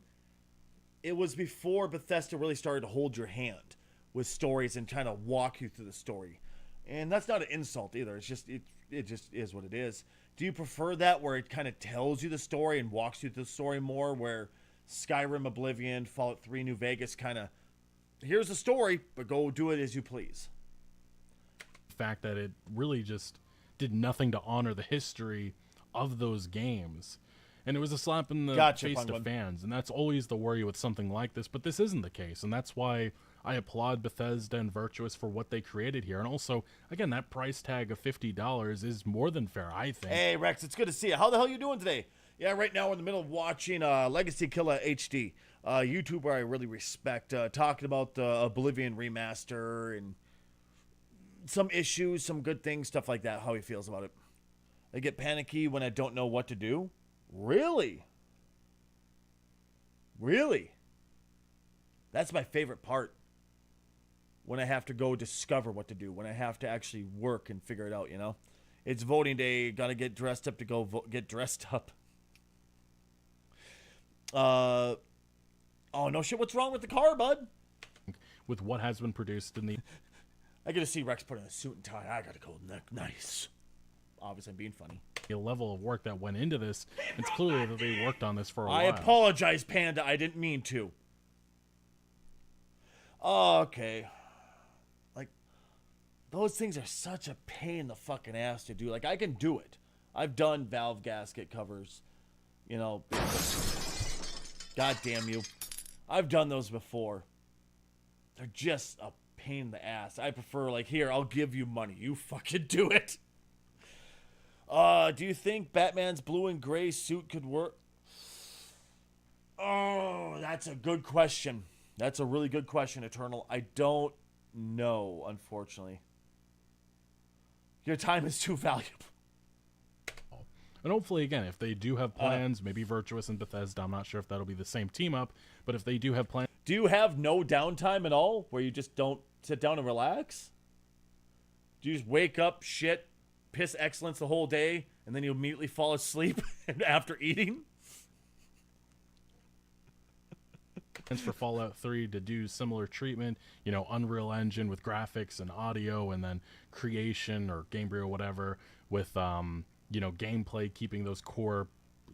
it was before Bethesda really started to hold your hand with stories and trying to walk you through the story. And that's not an insult either. It's just, it just is what it is. Do you prefer that where it kind of tells you the story and walks you through the story more, where Skyrim, Oblivion, Fallout 3, New Vegas kind of, here's the story, but go do it as you please? The fact that it really just did nothing to honor the history of those games. And it was a slap in the face to fans. And that's always the worry with something like this. But this isn't the case. And that's why I applaud Bethesda and Virtuous for what they created here. And also, again, that price tag of $50 is more than fair, I think. Hey, Rex, it's good to see you. How the hell are you doing today? Yeah, right now we're in the middle of watching Legacy Killer HD. YouTuber I really respect. Talking about the Oblivion remaster and some issues, some good things, stuff like that, how he feels about it. I get panicky when I don't know what to do. Really? Really? That's my favorite part. When I have to go discover what to do. When I have to actually work and figure it out, you know? It's voting day. Gotta get dressed up to go get dressed up. Oh, no shit. What's wrong with the car, bud? With what has been produced in the... I get to see Rex put in a suit and tie. I gotta go nice. Obviously, I'm being funny. The level of work that went into this, it's clearly that they worked on this for a while. I apologize, Panda. I didn't mean to. Okay. Like, those things are such a pain in the fucking ass to do. Like, I can do it. I've done valve gasket covers. You know. God damn you. I've done those before. They're just a pain in the ass. I prefer, like, here, I'll give you money. You fucking do it. Do you think Batman's blue and gray suit could work? Oh, that's a good question. That's a really good question, Eternal. I don't know, unfortunately. Your time is too valuable. And hopefully, again, if they do have plans, maybe Virtuous and Bethesda, I'm not sure if that'll be the same team up, but if they do have plans... Do you have no downtime at all, where you just don't sit down and relax? Do you just wake up, shit, piss excellence the whole day, and then you immediately fall asleep after eating? For Fallout 3 to do similar treatment, you know, Unreal Engine with graphics and audio, and then creation or Gamebryo or whatever with, you know, gameplay, keeping those core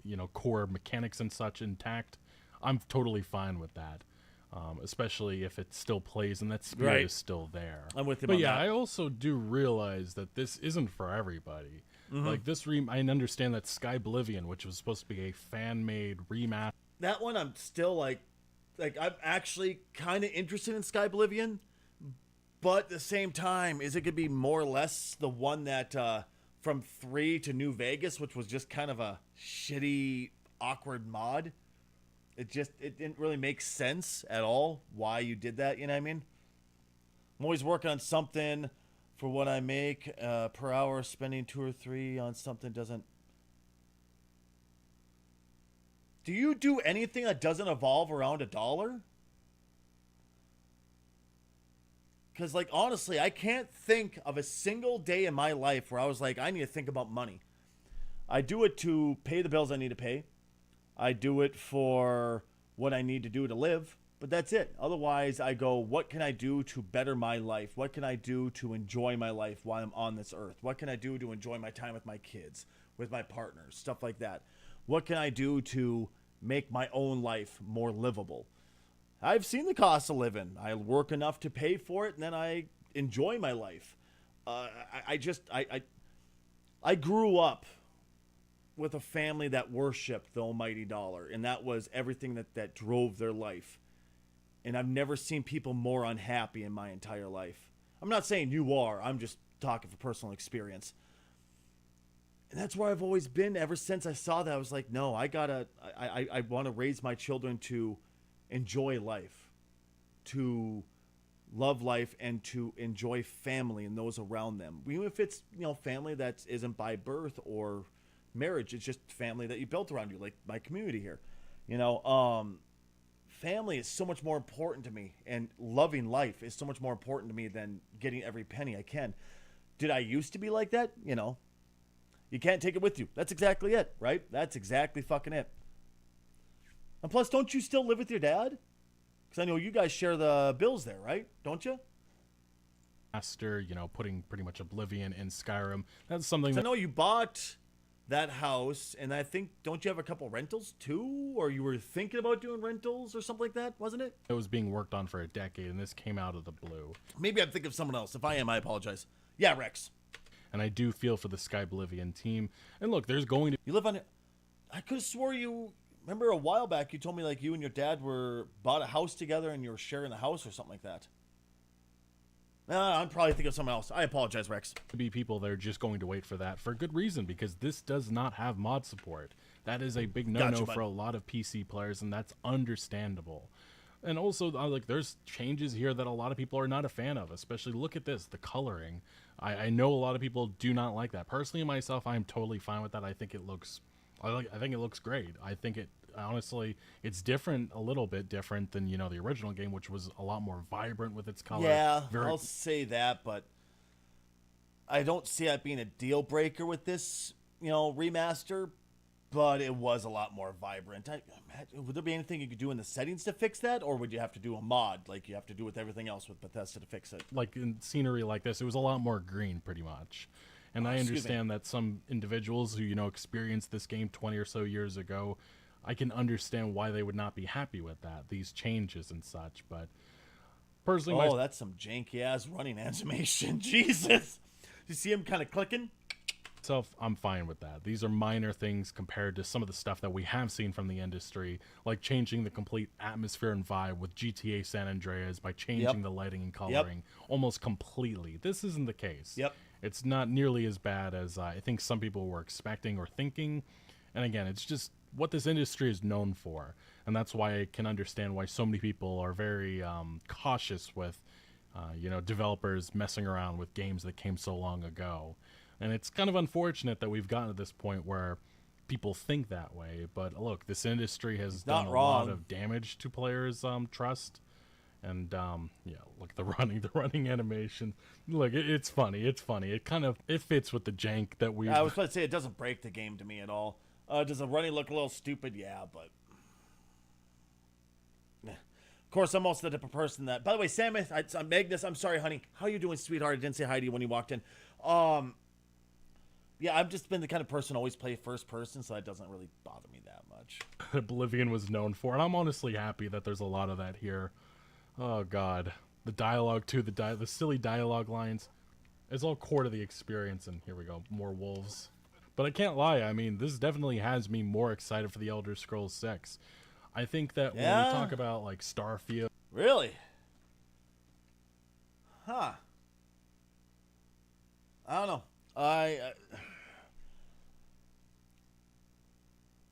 mechanics and such intact. I'm totally fine with that. Especially if it still plays and that spirit is still there. I'm with you. But yeah, I also do realize that this isn't for everybody. Mm-hmm. Like this, I understand that Sky Oblivion, which was supposed to be a fan-made remaster. That one, I'm still like I'm actually kind of interested in Sky Oblivion, but at the same time, is it gonna be more or less the one that from 3 to New Vegas, which was just kind of a shitty, awkward mod? It didn't really make sense at all why you did that, you know what I mean? I'm always working on something for what I make per hour. Spending 2 or 3 on something doesn't... Do you do anything that doesn't evolve around $1? Because, like, honestly, I can't think of a single day in my life where I was like, I need to think about money. I do it to pay the bills I need to pay. I do it for what I need to do to live, but that's it. Otherwise, I go, what can I do to better my life? What can I do to enjoy my life while I'm on this earth? What can I do to enjoy my time with my kids, with my partners, stuff like that? What can I do to make my own life more livable? I've seen the cost of living. I work enough to pay for it, and then I enjoy my life. I grew up with a family that worshiped the almighty dollar, and that was everything that drove their life. And I've never seen people more unhappy in my entire life. I'm not saying you are. I'm just talking for personal experience. And that's where I've always been ever since I saw that. I was like, no, I want to raise my children to enjoy life, to love life, and to enjoy family and those around them. Even if it's, family that isn't by birth or marriage, it's just family that you built around you, like my community here. Family is so much more important to me, and loving life is so much more important to me than getting every penny I can. Did I used to be like that? You can't take it with you. That's exactly it, right? That's exactly fucking it. And plus, don't you still live with your dad? Because I know you guys share the bills there, right? Don't you? Master, putting pretty much Oblivion in Skyrim. That's something I that know you bought that house, and I think, don't you have a couple rentals too? Or you were thinking about doing rentals or something like that, wasn't it? was being worked on for a decade, and this came out of the blue. Maybe I'm thinking of someone else. If I am, I apologize. Yeah, Rex. And I do feel for the Sky Oblivion team. And look, there's going to... You live on... I could have swore you... Remember a while back you told me like you and your dad bought a house together and you were sharing the house or something like that. I'm probably thinking of someone else. I apologize, Rex. To be people that are just going to wait for that for good reason, because this does not have mod support. That is a big no-no for a lot of PC players, and that's understandable. And also, there's changes here that a lot of people are not a fan of, especially look at this, the coloring. I know a lot of people do not like that. Personally, myself, I'm totally fine with that. I think it looks great. I think it, honestly, it's different, a little bit different than, the original game, which was a lot more vibrant with its color. Yeah, I'll say that, but I don't see that being a deal breaker with this, remaster. But it was a lot more vibrant. Would there be anything you could do in the settings to fix that? Or would you have to do a mod like you have to do with everything else with Bethesda to fix it? Like in scenery like this, it was a lot more green pretty much. And I understand that some individuals who, experienced this game 20 or so years ago, I can understand why they would not be happy with that, these changes and such. But personally... that's some janky-ass running animation. Jesus! You see him kind of clicking? I'm fine with that. These are minor things compared to some of the stuff that we have seen from the industry, like changing the complete atmosphere and vibe with GTA San Andreas by changing the lighting and coloring almost completely. This isn't the case. It's not nearly as bad as I think some people were expecting or thinking. And again, it's just what this industry is known for. And that's why I can understand why so many people are very cautious with, developers messing around with games that came so long ago. And it's kind of unfortunate that we've gotten to this point where people think that way. But look, this industry has done a lot of damage to players' trust. And look, the running animation. Look, it's funny. It's funny. It fits with the jank that we. I was about to say it doesn't break the game to me at all. Does the running look a little stupid? Yeah, but of course, I'm also the type of person that. By the way, Sam, I'm Magnus. I'm sorry, honey. How are you doing, sweetheart? I didn't say hi to you when you walked in. Yeah, I've just been the kind of person always play first person, so that doesn't really bother me that much. Oblivion was known for, and I'm honestly happy that there's a lot of that here. Oh God, the dialogue too, the silly dialogue lines, it's all core to the experience. And here we go, more wolves. But I can't lie, I mean, this definitely has me more excited for the Elder Scrolls 6. I think that when we talk about like Starfield, really, I don't know.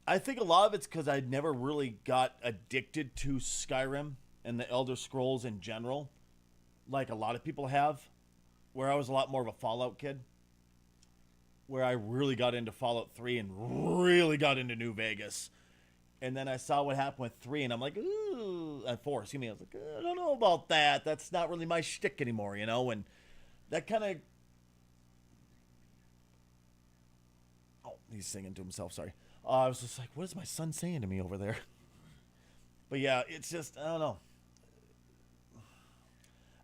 I think a lot of it's because I never really got addicted to Skyrim and the Elder Scrolls in general, like a lot of people have, where I was a lot more of a Fallout kid, where I really got into Fallout 3 and really got into New Vegas. And then I saw what happened with 3, and I'm like, ooh, 4, excuse me. I was like, I don't know about that. That's not really my shtick anymore, and that kind of... Oh, he's singing to himself, sorry. I was just like, what is my son saying to me over there? But yeah, it's just, I don't know.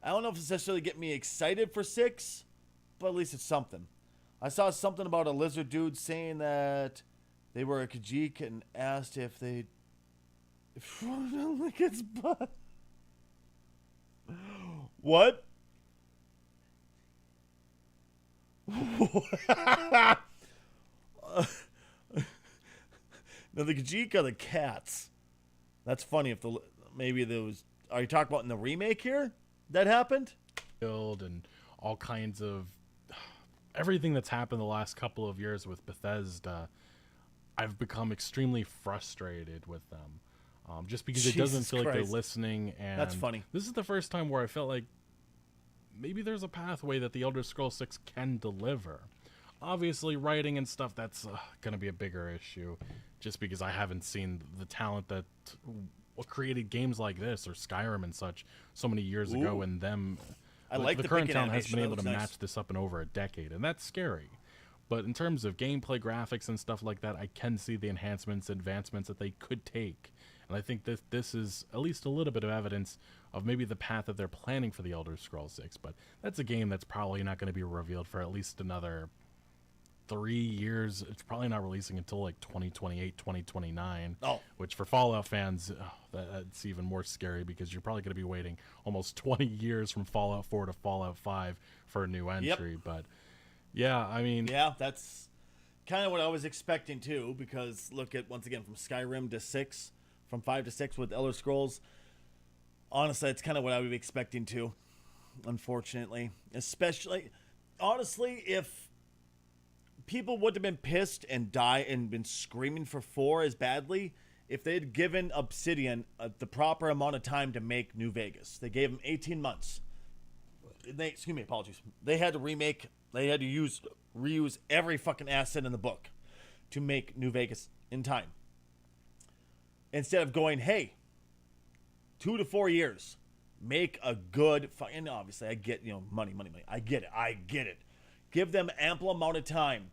I don't know if it's necessarily getting me excited for 6, but at least it's something. I saw something about a lizard dude saying that they were a Khajiit and asked if they'd lick its butt. What? No, the Khajiit are the cats. That's funny. If maybe there was. Are you talking about in the remake here? That happened? And all kinds of everything that's happened the last couple of years with Bethesda, I've become extremely frustrated with them. Just because it doesn't feel like they're listening. And that's funny. This is the first time where I felt like maybe there's a pathway that the Elder Scrolls 6 can deliver. Obviously, writing and stuff, that's going to be a bigger issue, just because I haven't seen the talent that created games like this, or Skyrim and such, so many years ago, and them... I like the current talent has been able to match this up in over a decade, and that's scary. But in terms of gameplay, graphics, and stuff like that, I can see the enhancements, advancements that they could take. And I think this is at least a little bit of evidence of maybe the path that they're planning for the Elder Scrolls 6. But that's a game that's probably not going to be revealed for at least another 3 years. It's probably not releasing until like 2028, 2029. Oh. Which for Fallout fans, that's even more scary, because you're probably going to be waiting almost 20 years from Fallout 4 to Fallout 5 for a new entry. Yep. But yeah, I mean... Yeah, that's kind of what I was expecting too, because look at, once again, from Skyrim to 6, from 5 to 6 with Elder Scrolls. Honestly, it's kind of what I would be expecting too, unfortunately. Especially, honestly, if people would have been pissed and been screaming for 4 as badly if they had given Obsidian the proper amount of time to make New Vegas. They gave them 18 months. Excuse me, apologies. They had to remake, they had to reuse every fucking asset in the book to make New Vegas in time. Instead of going, hey, 2 to 4 years, make a good fucking, obviously I get, money. I get it. Give them ample amount of time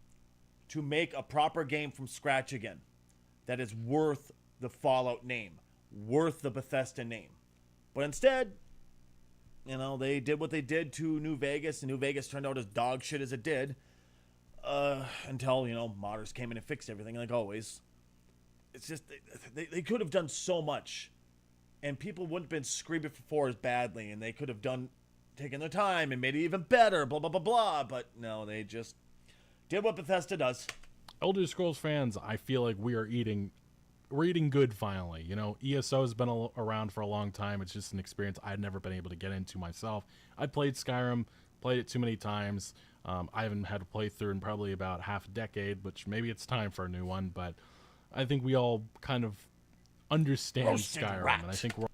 to make a proper game from scratch again that is worth the Fallout name, worth the Bethesda name. But instead, they did what they did to New Vegas, and New Vegas turned out as dog shit as it did, until, modders came in and fixed everything, like always. It's just, they could have done so much, and people wouldn't have been screaming for 4 as badly, and they could have taken their time and made it even better, blah, blah, blah, blah. But no, they just did what Bethesda does. Elder Scrolls fans, I feel like we're eating good finally. ESO has been around for a long time. It's just an experience I'd never been able to get into myself. I played Skyrim, played it too many times. I haven't had a playthrough in probably about half a decade, which maybe it's time for a new one, but I think we all kind of understand Roasted Skyrim, rat. and I think we're...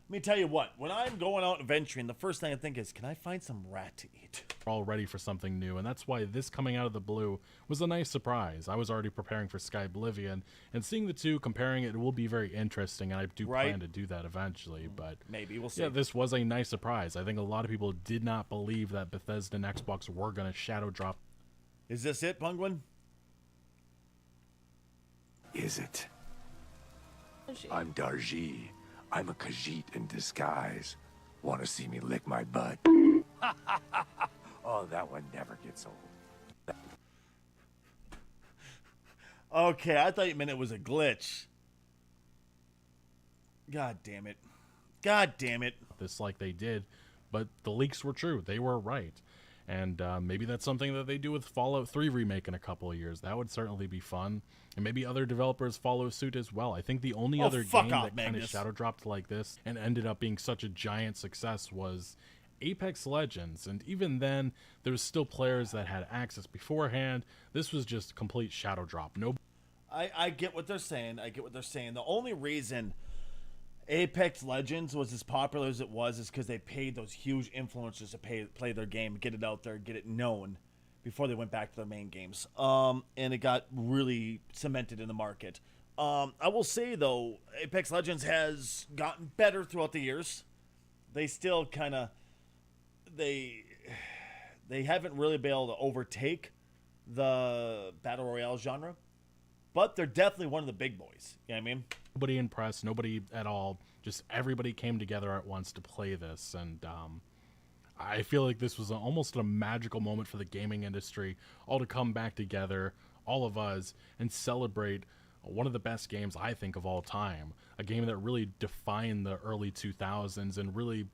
Let me tell you what, when I'm going out adventuring, the first thing I think is, can I find some rat to eat? all ready for something new, and that's why this coming out of the blue was a nice surprise. I was already preparing for Sky Oblivion, and seeing the two, comparing it, will be very interesting, and I do plan to do that eventually, but... Maybe, we'll see. Yeah, this was a nice surprise. I think a lot of people did not believe that Bethesda and Xbox were going to shadow drop. Is this it, Penguin? Is it? I'm Darji. I'm a Khajiit in disguise. Want to see me lick my butt? Oh, that one never gets old. Okay, I thought you meant it was a glitch. God damn it. God damn it. This like they did, but the leaks were true. They were right. And maybe that's something that they do with Fallout 3 Remake in a couple of years. That would certainly be fun. And maybe other developers follow suit as well. I think the only other game that kind of shadow dropped like this and ended up being such a giant success was Apex Legends. And even then, there was still players that had access beforehand. This was just complete shadow drop. No. I get what they're saying. The only reason Apex Legends was as popular as it was is because they paid those huge influencers to play their game, get it out there, get it known before they went back to their main games. And it got really cemented in the market. I will say, though, Apex Legends has gotten better throughout the years. They still kind of... They haven't really been able to overtake the Battle Royale genre. But they're definitely one of the big boys. You know what I mean? Nobody impressed, nobody at all. Just everybody came together at once to play this. And I feel like this was almost a magical moment for the gaming industry. All to come back together, all of us, and celebrate one of the best games, I think, of all time. A game that really defined the early 2000s and really...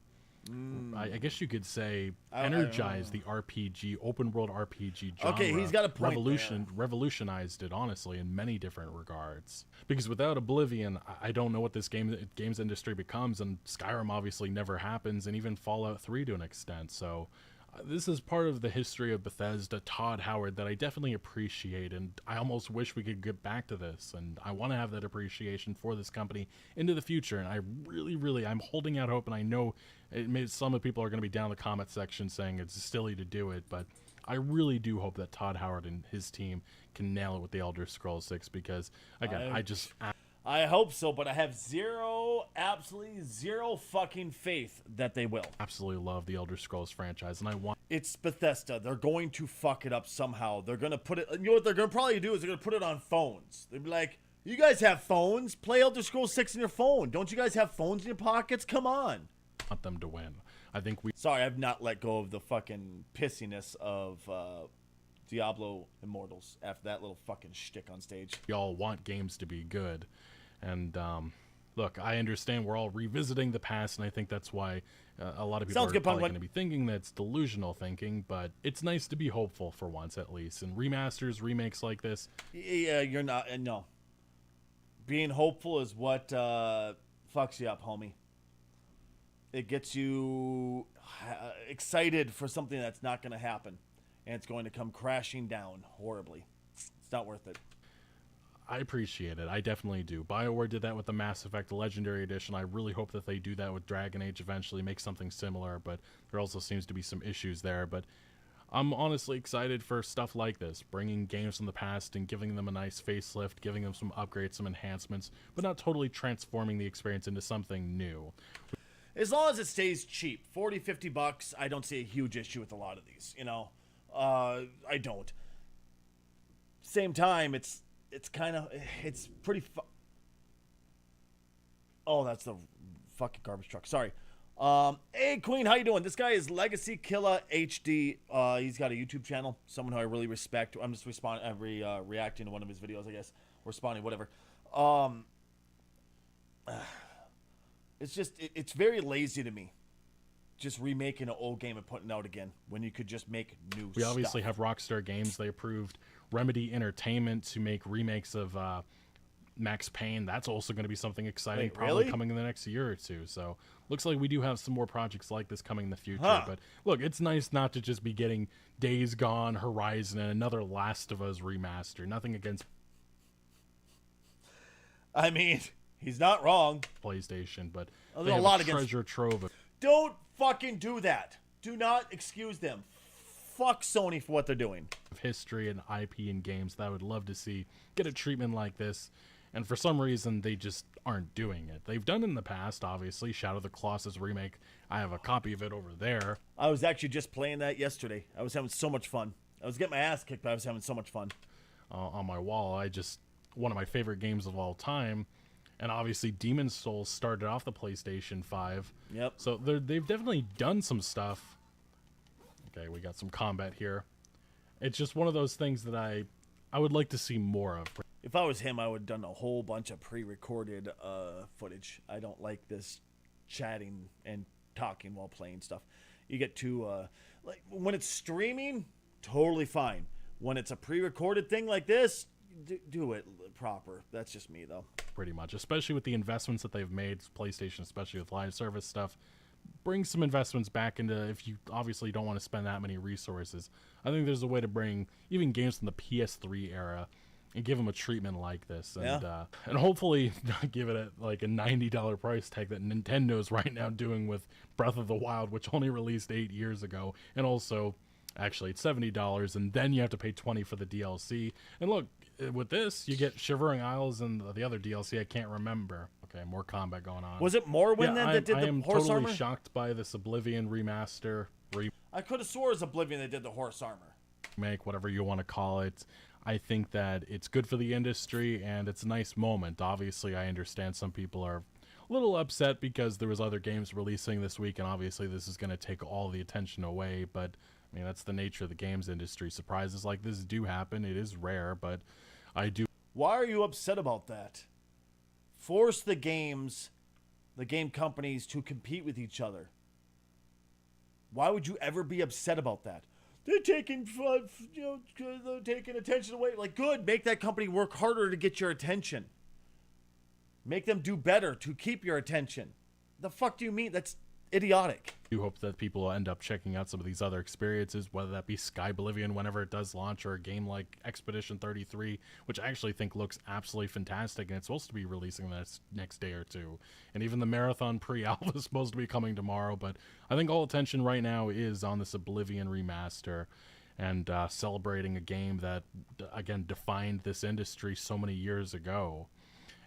I guess you could say energized the RPG, open world RPG genre. Okay, he's got a point revolutionized it, honestly, in many different regards. Because without Oblivion, I don't know what this games industry becomes, and Skyrim obviously never happens, and even Fallout 3 to an extent. So This is part of the history of Bethesda, Todd Howard, that I definitely appreciate, and I almost wish we could get back to this, and I want to have that appreciation for this company into the future, and I really, I'm holding out hope, and I know some of the people are going to be down in the comment section saying it's silly to do it, but I really do hope that Todd Howard and his team can nail it with the Elder Scrolls 6, because, again, I hope so, but I have absolutely zero fucking faith that they will. Absolutely love the Elder Scrolls franchise, and I want... It's Bethesda. They're going to fuck it up somehow. They're going to put it... You know what they're going to probably do is they're going to put it on phones. They'll be like, you guys have phones? Play Elder Scrolls 6 on your phone. Don't you guys have phones in your pockets? Come on. I want them to win. I think we... Sorry, I've not let go of the fucking pissiness of... Diablo Immortals after that little fucking shtick on stage. We all want games to be good. And look, I understand we're all revisiting the past, and I think that's why a lot of people are probably going to be thinking that's delusional thinking, but it's nice to be hopeful for once at least. And remasters, remakes like this... Yeah, you're not... No. Being hopeful is what fucks you up, homie. It gets you excited for something that's not going to happen. And it's going to come crashing down horribly. It's not worth it. I appreciate it. I definitely do. BioWare did that with the Mass Effect Legendary Edition. I really hope that they do that with Dragon Age eventually, make something similar, but there also seems to be some issues there. But I'm honestly excited for stuff like this, bringing games from the past and giving them a nice facelift, giving them some upgrades, some enhancements, but not totally transforming the experience into something new. As long as it stays cheap, $40-50, I don't see a huge issue with a lot of these, you know? I don't. Same time, it's pretty oh, that's the fucking garbage truck. Sorry. Hey, Queen, how you doing? This guy is Legacy Killa HD. He's got a YouTube channel. Someone who I really respect. I'm just reacting to one of his videos, I guess. Responding, whatever. It's just, it's very lazy to me. Just remaking an old game and putting it out again when you could just make new stuff. We obviously have Rockstar Games. They approved Remedy Entertainment to make remakes of Max Payne. That's also going to be something exciting, probably coming in the next year or two. So looks like we do have some more projects like this coming in the future. But look, it's nice not to just be getting Days Gone, Horizon, and another Last of Us remaster. Nothing against... I mean, he's not wrong. PlayStation, but there's they have a lot a treasure trove of... Don't fucking do that. Do not excuse them. Fuck Sony for what they're doing. History and IP and games that I would love to see get a treatment like this, and for some reason they just aren't doing it. They've done it in the past, obviously. Shadow of the Colossus remake. I have a copy of it over there. I was actually just playing that yesterday. I was having so much fun. I was getting my ass kicked, but I was having so much fun. On my wall, one of my favorite games of all time. And obviously, Demon's Souls started off the PlayStation 5. Yep. So they've definitely done some stuff. Okay, we got some combat here. It's just one of those things that I would like to see more of. If I was him, I would have done a whole bunch of pre-recorded footage. I don't like this chatting and talking while playing stuff. You get too... like when it's streaming, totally fine. When it's a pre-recorded thing like this... Do it proper. That's just me, though. Pretty much, especially with the investments that they've made, PlayStation, especially with live service stuff. Bring some investments back into, if you obviously don't want to spend that many resources. I think there's a way to bring even games from the PS3 era and give them a treatment like this. And hopefully not give it like a $90 price tag that Nintendo's right now doing with Breath of the Wild, which only released 8 years ago. And also, actually, it's $70, and then you have to pay $20 for the DLC. And look, with this, you get Shivering Isles and the other DLC I can't remember. Okay, more combat going on. Was it Morrowind that did the horse armor? I am totally shocked by this Oblivion remaster. I could have swore it was Oblivion that did the horse armor. Make whatever you want to call it. I think that it's good for the industry, and it's a nice moment. Obviously, I understand some people are a little upset because there was other games releasing this week, and obviously this is going to take all the attention away, but... I mean, that's the nature of the games industry. Surprises like this do happen. It is rare, but I do... Why are you upset about that? Force the game companies to compete with each other. Why would you ever be upset about that? They're taking, they're taking attention away. Like, good, make that company work harder to get your attention. Make them do better to keep your attention. The fuck do you mean? idiotic. I do hope that people will end up checking out some of these other experiences, whether that be Sky Oblivion whenever it does launch, or a game like Expedition 33, which I actually think looks absolutely fantastic, and it's supposed to be releasing this next day or two. And even the Marathon pre-alpha is supposed to be coming tomorrow, but I think all attention right now is on this Oblivion remaster, and celebrating a game that, again, defined this industry so many years ago.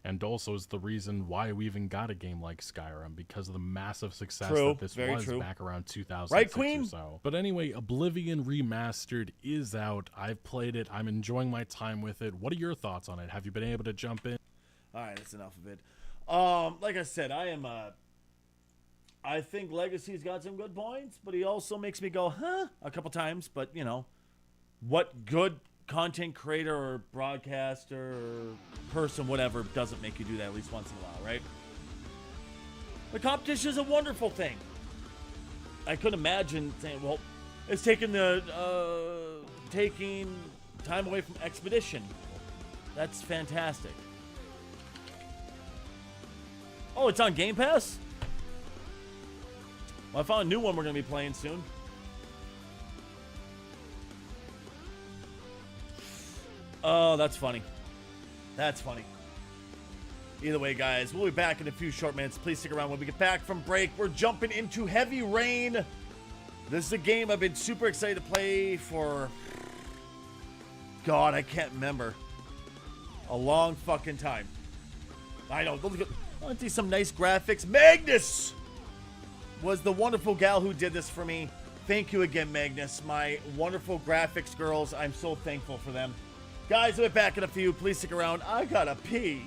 And also is the reason why we even got a game like Skyrim, because of the massive success that this was back around 2006 right, Queen? or so. But anyway, Oblivion Remastered is out. I've played it. I'm enjoying my time with it. What are your thoughts on it? Have you been able to jump in? All right, that's enough of it. Like I said, I think Legacy's got some good points, but he also makes me go, huh, a couple times. But, you know, what good content creator or broadcaster or person, whatever, doesn't make you do that at least once in a while, right? The competition is a wonderful thing. I couldn't imagine saying, well, it's taking time away from Expedition. That's fantastic. Oh, it's on Game Pass? Well, I found a new one we're going to be playing soon. Oh, that's funny. That's funny. Either way, guys, we'll be back in a few short minutes. Please stick around when we get back from break. We're jumping into Heavy Rain. This is a game I've been super excited to play for, God, I can't remember. A long fucking time. I know. Look at, I want to see some nice graphics. Magnus was the wonderful gal who did this for me. Thank you again, Magnus. My wonderful graphics girls. I'm so thankful for them. Guys, we'll be back in a few. Please stick around. I gotta pee.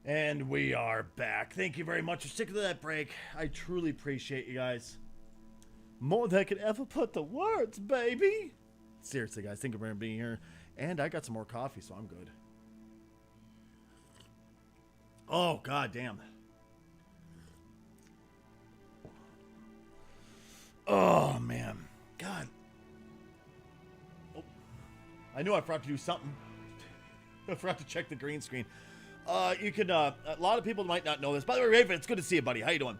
And we are back. Thank you very much for sticking to that break. I truly appreciate you guys. More than I could ever put the words, baby. Seriously, guys, thank you for being here. And I got some more coffee, so I'm good. Oh, god damn. Oh, man. God. Oh. I knew I forgot to do something. I forgot to check the green screen. You can, a lot of people might not know this. By the way, Raven, it's good to see you, buddy. How you doing?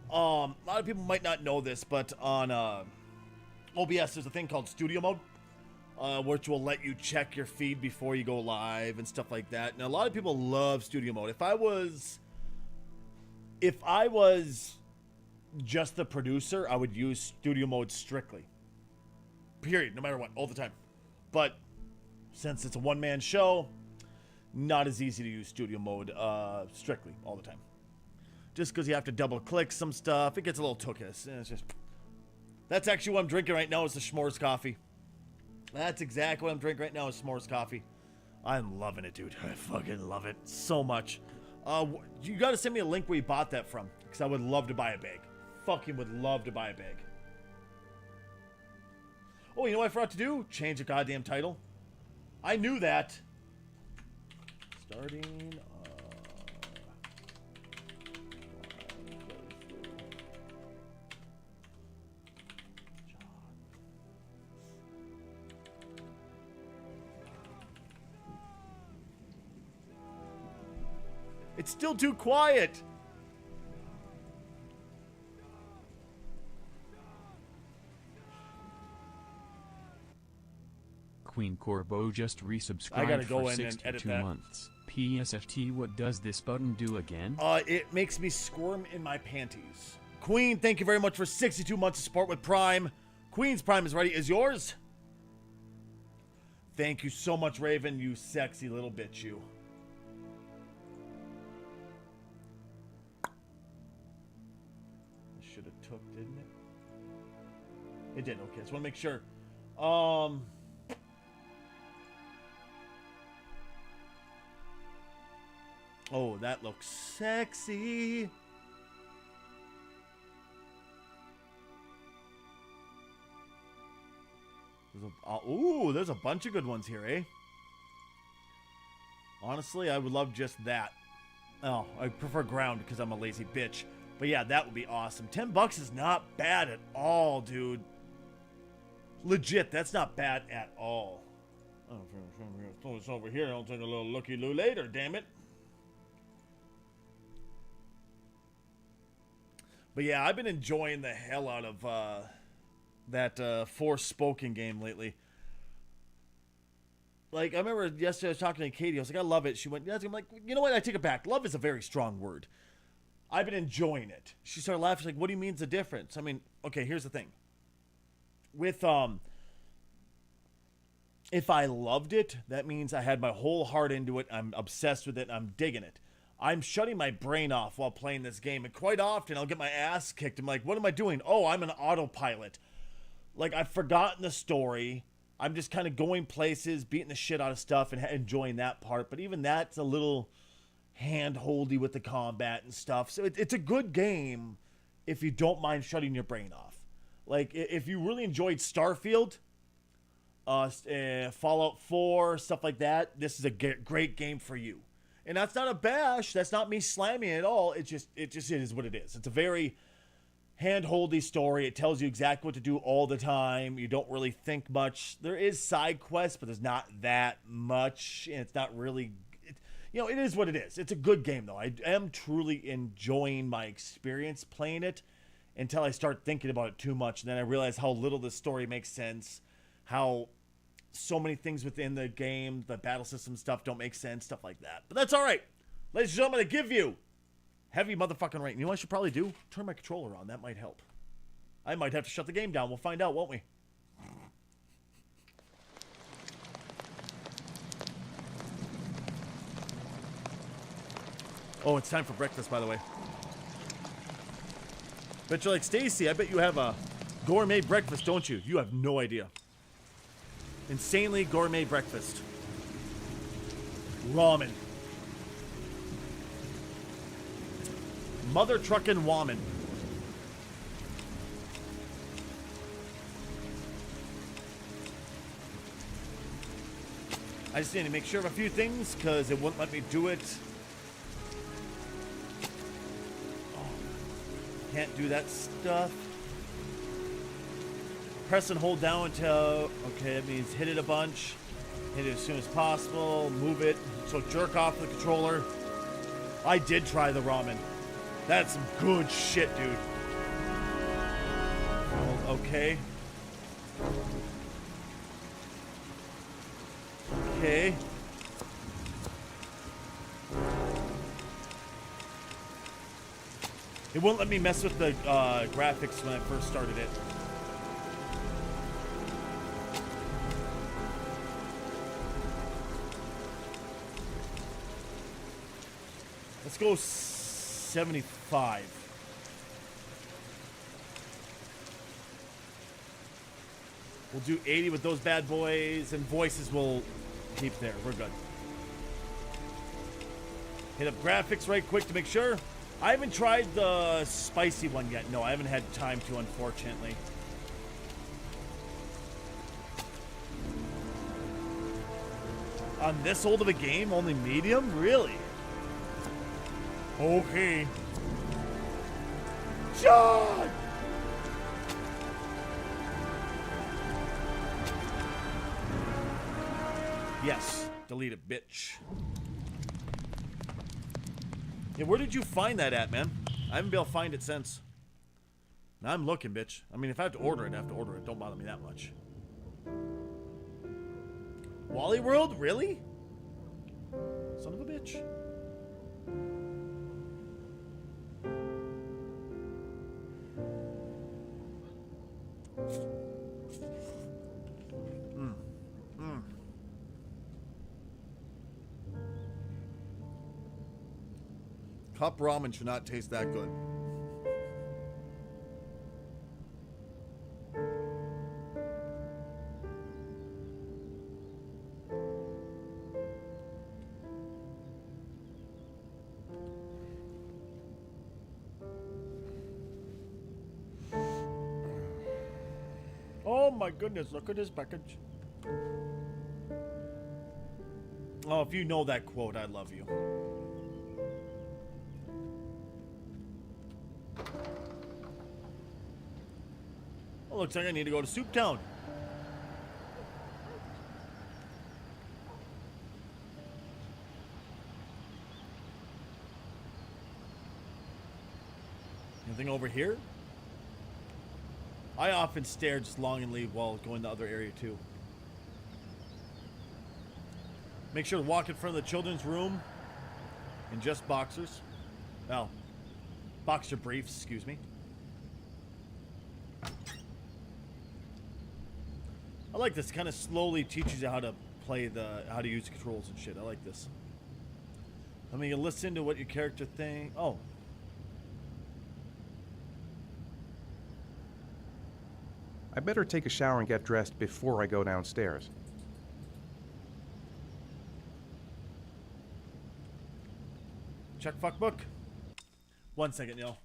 A lot of people might not know this, but on OBS, there's a thing called Studio Mode, which will let you check your feed before you go live and stuff like that. And a lot of people love Studio Mode. If I was just the producer, I would use Studio Mode strictly. Period. No matter what, all the time. But since it's a one-man show, not as easy to use Studio Mode strictly all the time. Just because you have to double-click some stuff, it gets a little tookus. It's just... That's actually what I'm drinking right now is the S'mores coffee. That's exactly what I'm drinking right now is S'mores coffee. I'm loving it, dude. I fucking love it so much. You got to send me a link where you bought that from, because I would love to buy a bag. Fucking would love to buy a bag. Oh, you know what I forgot to do? Change the goddamn title. I knew that. Starting... It's still too quiet. Queen Corbo just resubscribed I gotta go for in and edit 62 that. months. PSFT, what does this button do again? It makes me squirm in my panties. Queen, thank you very much for 62 months of support with Prime. Queen's Prime is ready. Is yours? Thank you so much, Raven, you sexy little bitch, you. Should have took, didn't it? It did. Okay, just want to make sure. Oh, that looks sexy. There's a bunch of good ones here, eh? Honestly, I would love just that. Oh, I prefer ground because I'm a lazy bitch. But yeah, that would be awesome. $10 is not bad at all, dude. Legit, that's not bad at all. Oh, it's over here. I'll take a little looky-loo later, damn it. But yeah, I've been enjoying the hell out of that Forspoken game lately. Like, I remember yesterday I was talking to Katie. I was like, I love it. She went, yeah. I'm like, you know what? I take it back. Love is a very strong word. I've been enjoying it. She started laughing. She's like, what do you mean is the difference? I mean, okay, here's the thing. With, if I loved it, that means I had my whole heart into it. I'm obsessed with it. I'm digging it. I'm shutting my brain off while playing this game. And quite often, I'll get my ass kicked. I'm like, what am I doing? Oh, I'm an autopilot. Like, I've forgotten the story. I'm just kind of going places, beating the shit out of stuff, and enjoying that part. But even that's a little hand-holdy with the combat and stuff. So it's a good game if you don't mind shutting your brain off. Like, if you really enjoyed Starfield, Fallout 4, stuff like that, this is a great game for you. And that's not a bash. That's not me slamming it at all. It just is what it is. It's a very hand-holdy story. It tells you exactly what to do all the time. You don't really think much. There is side quests, but there's not that much. And it's not really... it is what it is. It's a good game, though. I am truly enjoying my experience playing it until I start thinking about it too much. And then I realize how little the story makes sense, how so many things within the game, the battle system stuff don't make sense, stuff like that. But that's all right. Ladies and gentlemen, I give you heavy motherfucking rain. You know what I should probably do? Turn my controller on. That might help. I might have to shut the game down. We'll find out, won't we? Oh, it's time for breakfast, by the way. Bet you're like, Stacy, I bet you have a gourmet breakfast, don't you? You have no idea. Insanely gourmet breakfast. Ramen. Mother Truckin' Woman. I just need to make sure of a few things because it wouldn't let me do it. Oh, can't do that stuff. Press and hold down until, okay, that means hit it a bunch. Hit it as soon as possible. Move it. So jerk off the controller. I did try the ramen. That's some good shit, dude. Okay. Okay. It won't let me mess with the graphics when I first started it. Let's go 75. We'll do 80 with those bad boys, and voices will keep there. We're good. Hit up graphics right quick to make sure. I haven't tried the spicy one yet. No, I haven't had time to, unfortunately. On this old of a game, only medium? Really? Okay. John! Yes. Delete it, bitch. Yeah, where did you find that at, man? I haven't been able to find it since. Now I'm looking, bitch. I mean, if I have to order it, I have to order it. Don't bother me that much. Wally World? Really? Son of a bitch. Cup ramen should not taste that good. Oh my goodness, look at this package. Oh, if you know that quote, I love you. Well, looks like I need to go to Soup Town. Anything over here? I often stare just longingly while going to the other area too. Make sure to walk in front of the children's room in just boxers. Well, boxer briefs, excuse me. I like this. Kind of slowly teaches you how to play how to use the controls and shit. I like this. Let me listen to what your character thinks. Oh. I better take a shower and get dressed before I go downstairs. Check fuck book. 1 second, Neil.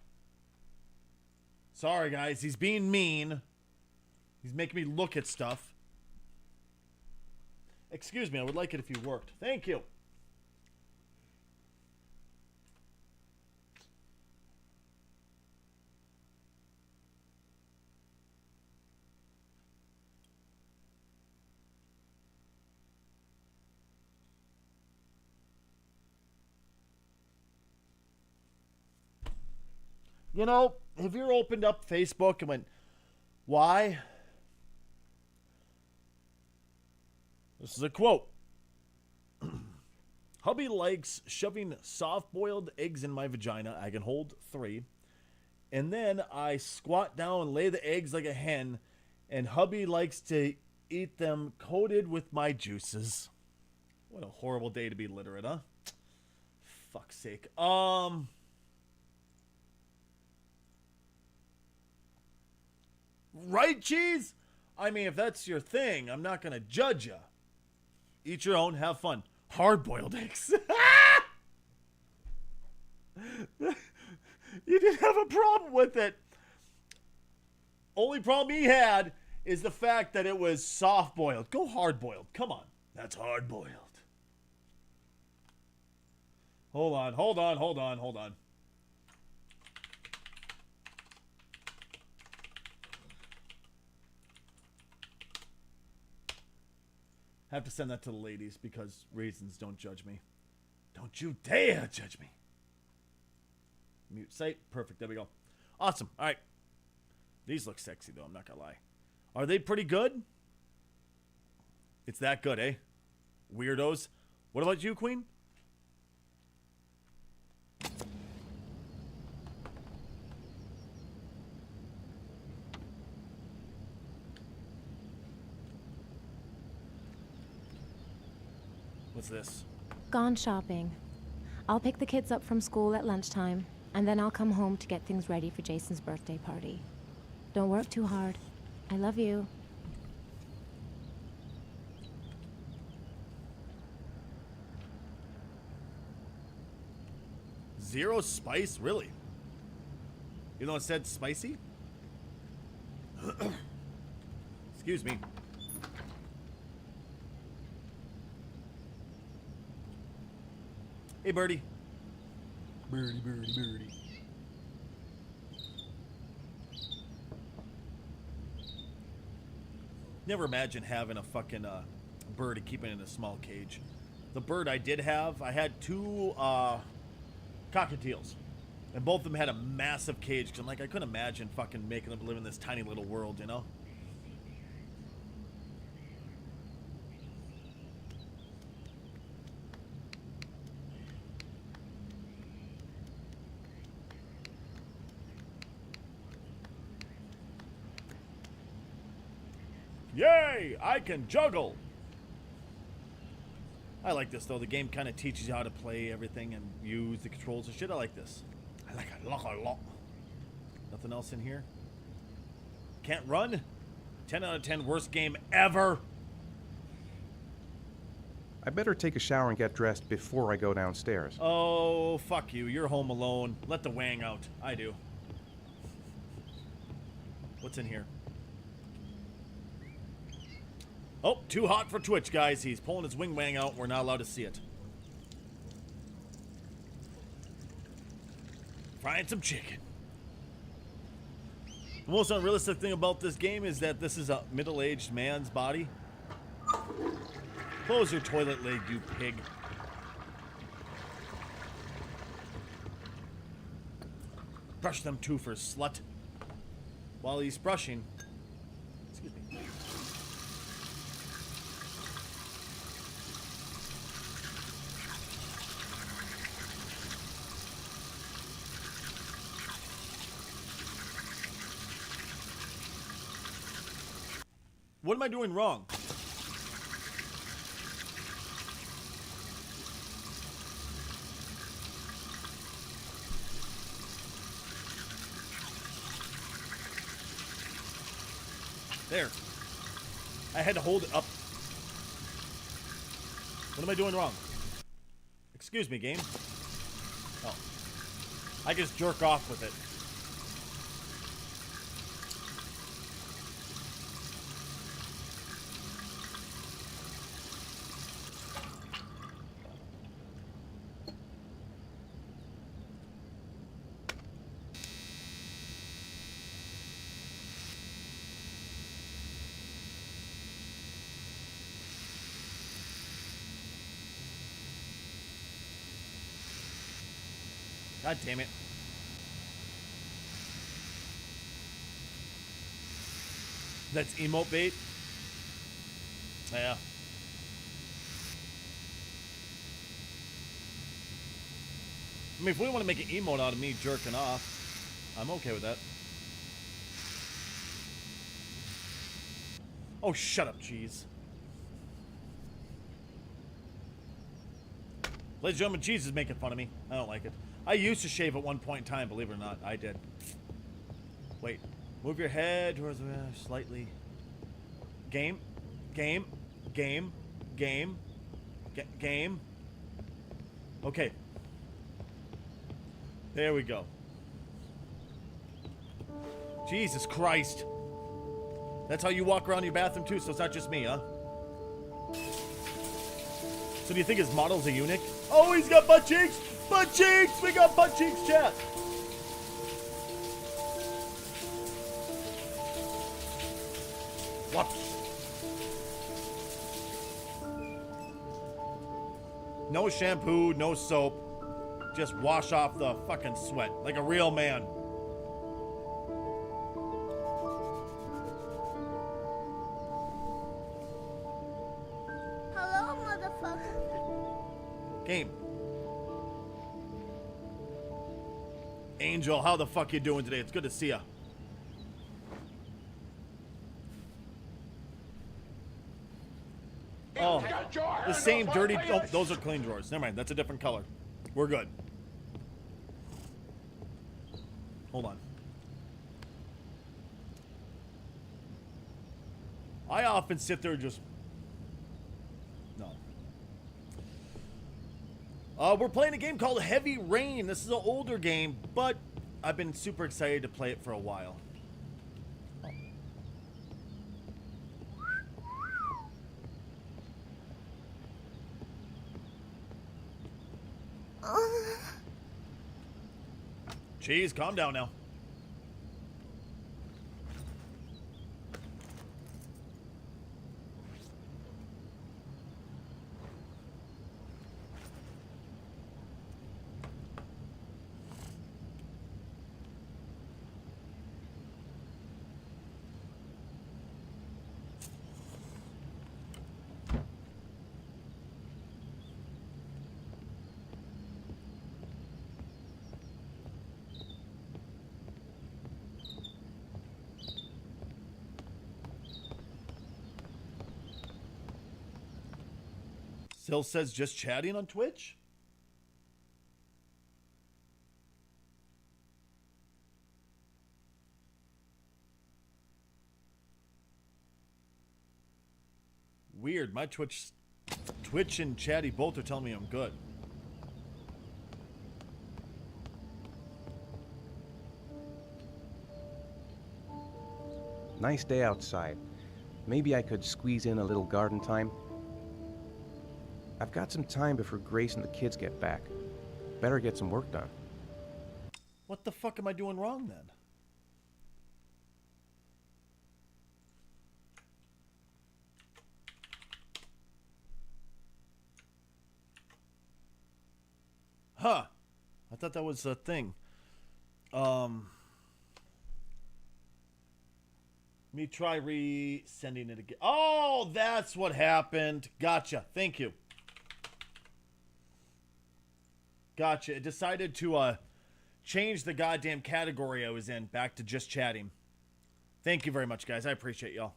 Sorry, guys. He's being mean. He's making me look at stuff. Excuse me. I would like it if you worked. Thank you. You know, have you ever opened up Facebook and went, why? This is a quote. Hubby likes shoving soft-boiled eggs in my vagina. I can hold 3. And then I squat down and lay the eggs like a hen. And hubby likes to eat them coated with my juices. What a horrible day to be literate, huh? Fuck's sake. Right, Cheese? I mean, if that's your thing, I'm not going to judge you. Eat your own, have fun. Hard-boiled eggs. You didn't have a problem with it. Only problem he had is the fact that it was soft-boiled. Go hard-boiled. Come on. That's hard-boiled. Hold on. I have to send that to the ladies because reasons. Don't judge me. Don't you dare judge me. Mute site. Perfect. There we go. Awesome. All right. These look sexy, though. I'm not going to lie. Are they pretty good? It's that good, eh? Weirdos. What about you, Queen? What's this? Gone shopping. I'll pick the kids up from school at lunchtime, and then I'll come home to get things ready for Jason's birthday party. Don't work too hard. I love you. Zero spice? Really? You know it said spicy? Excuse me. Hey, Birdie. Birdie. Never imagine having a fucking bird and keeping it in a small cage. The bird I did have, I had two cockatiels. And both of them had a massive cage. Because I'm like, I couldn't imagine fucking making them live in this tiny little world, you know? Yay! I can juggle! I like this, though. The game kind of teaches you how to play everything and use the controls and shit. I like this. I like it a lot. Nothing else in here? Can't run? 10 out of 10, worst game ever. I better take a shower and get dressed before I go downstairs. Oh, fuck you. You're home alone. Let the wang out. I do. What's in here? Oh, too hot for Twitch, guys. He's pulling his wing wang out. We're not allowed to see it. Frying some chicken. The most unrealistic thing about this game is that this is a middle-aged man's body. Close your toilet lid, you pig. Brush them twofers, slut. While he's brushing... Excuse me. What am I doing wrong? There. I had to hold it up. What am I doing wrong? Excuse me, game. Oh. I just jerk off with it. God damn it. That's emote bait? Yeah. I mean, if we want to make an emote out of me jerking off, I'm okay with that. Oh, shut up, cheese. Ladies and gentlemen, cheese is making fun of me. I don't like it. I used to shave at one point in time, believe it or not. I did. Wait. Move your head towards the slightly. Game. Okay. There we go. Jesus Christ. That's how you walk around your bathroom too, so it's not just me, huh? So do you think his model's a eunuch? Oh, he's got butt cheeks! Butt cheeks! We got butt cheeks, chat! What? No shampoo, no soap. Just wash off the fucking sweat like a real man. Hello, motherfucker. Game. Angel, how the fuck you doing today? It's good to see ya. Oh, the same dirty. Oh, those are clean drawers. Never mind. That's a different color. We're good. Hold on. I often sit there and just. No. We're playing a game called Heavy Rain. This is an older game, but I've been super excited to play it for a while. Jeez, calm down now. Sil says just chatting on Twitch? Weird. My Twitch and Chatty both are telling me I'm good. Nice day outside. Maybe I could squeeze in a little garden time. I've got some time before Grace and the kids get back. Better get some work done. What the fuck am I doing wrong then? Huh. I thought that was a thing. Me try re-sending it again. Oh, that's what happened. Gotcha. Thank you. Gotcha. It decided to change the goddamn category I was in back to just chatting. Thank you very much, guys. I appreciate y'all.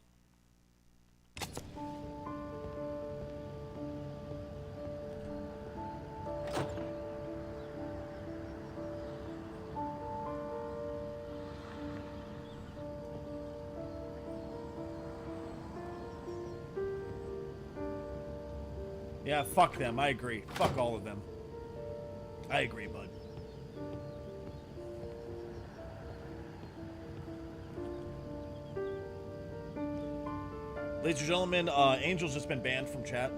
Yeah, fuck them. I agree. Fuck all of them. I agree, bud. Ladies and gentlemen, Angel's just been banned from chat.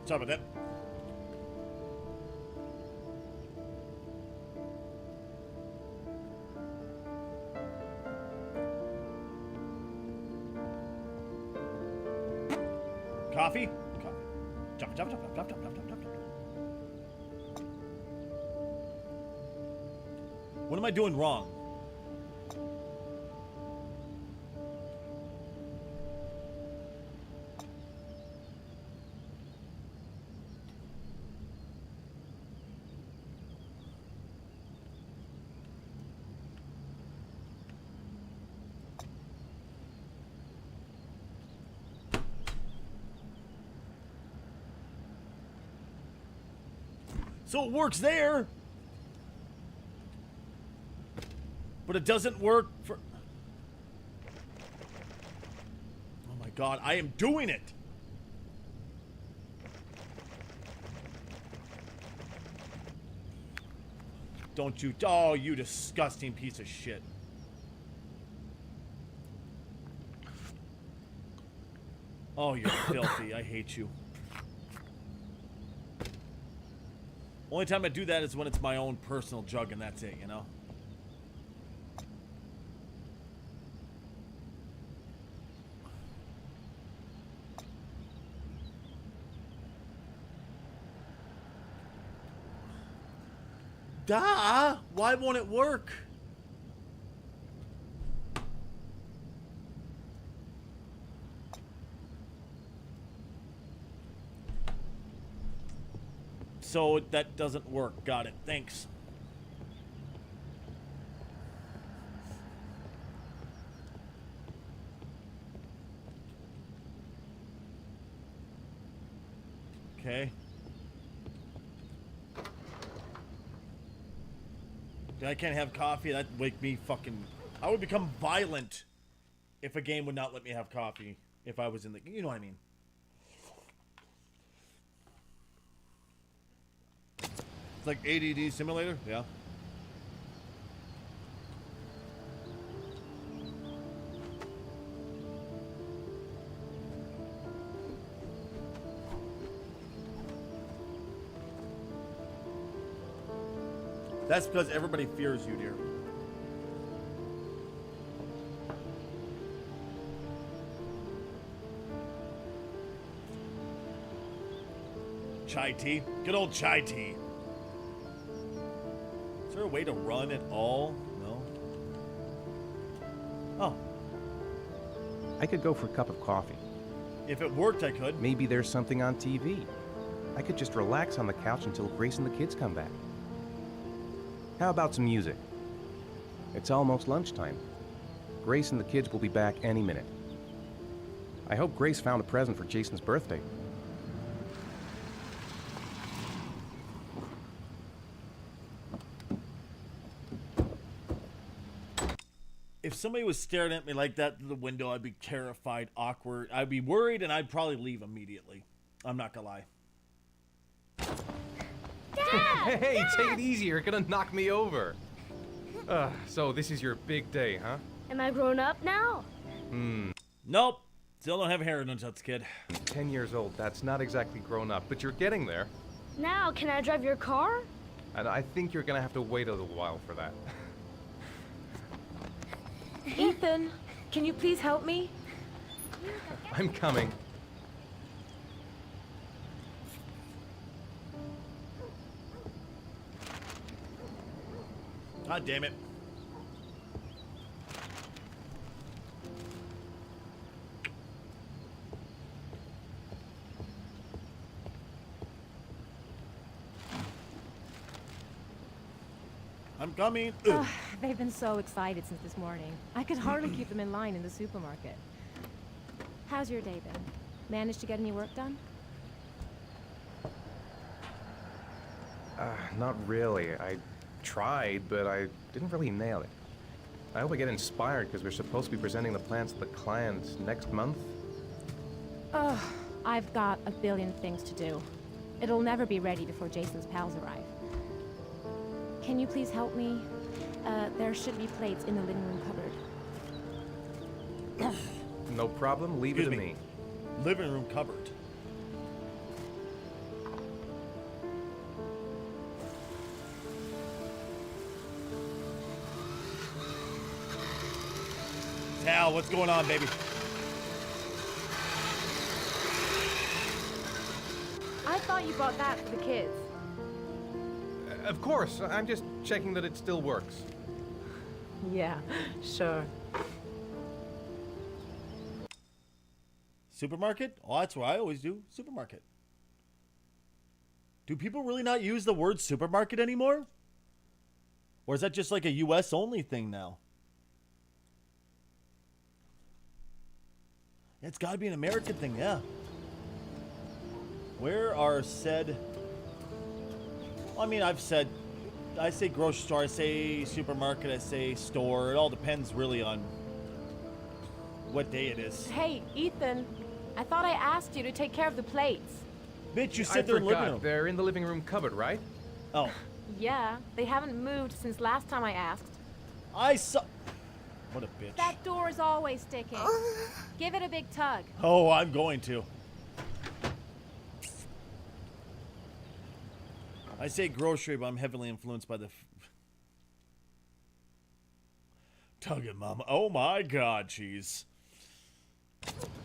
Sorry about that. Coffee? Coffee. Jump, jump, jump, jump, jump, jump, jump, jump, jump. What am I doing wrong? So it works there, but it doesn't work for... Oh my god, I am doing it! Don't you? Oh, you disgusting piece of shit. Oh, you're filthy. I hate you. Only time I do that is when it's my own personal jug, and that's it, you know? Duh! Why won't it work? So that doesn't work. Got it. Thanks. Okay. I can't have coffee. That'd wake me fucking... I would become violent if a game would not let me have coffee if I was in the... You know what I mean. It's like ADD simulator? Yeah. That's because everybody fears you, dear. Chai tea? Good old chai tea. Is there a way to run at all? No. Oh. I could go for a cup of coffee. If it worked, I could. Maybe there's something on TV. I could just relax on the couch until Grace and the kids come back. How about some music? It's almost lunchtime. Grace and the kids will be back any minute. I hope Grace found a present for Jason's birthday. If somebody was staring at me like that through the window, I'd be terrified, awkward. I'd be worried, and I'd probably leave immediately. I'm not gonna lie. Dad! Hey, take it easy. You're gonna knock me over. So this is your big day, huh? Am I grown up now? Nope. Still don't have hair in nuts, kid. 10 years old. That's not exactly grown up, but you're getting there. Now, can I drive your car? And I think you're gonna have to wait a little while for that. Ethan, can you please help me? I'm coming. God damn it. I'm coming. They've been so excited since this morning. I could hardly keep them in line in the supermarket. How's your day been? Managed to get any work done? Not really. I tried, but I didn't really nail it. I hope I get inspired because we're supposed to be presenting the plans to the clients next month. Ugh, I've got a billion things to do. It'll never be ready before Jason's pals arrive. Can you please help me? There should be plates in the living room cupboard. No problem. Leave it to me. Living room cupboard. Tal, what's going on, baby? I thought you bought that for the kids. Of course. I'm just checking that it still works. Yeah, sure. Supermarket? Oh, that's what I always do. Supermarket. Do people really not use the word supermarket anymore? Or is that just like a US only thing now? It's got to be an American thing, yeah. Where are said... I mean, I say grocery store, I say supermarket, I say store. It all depends really on what day it is. Hey, Ethan, I thought I asked you to take care of the plates. Bitch, you said they're in the living room. They're in the living room cupboard, right? Oh. Yeah, they haven't moved since last time I asked. I saw... What a bitch. That door is always sticking. Give it a big tug. Oh, I'm going to. I say grocery, but I'm heavily influenced by the... Tug it, Mama. Oh my God, jeez.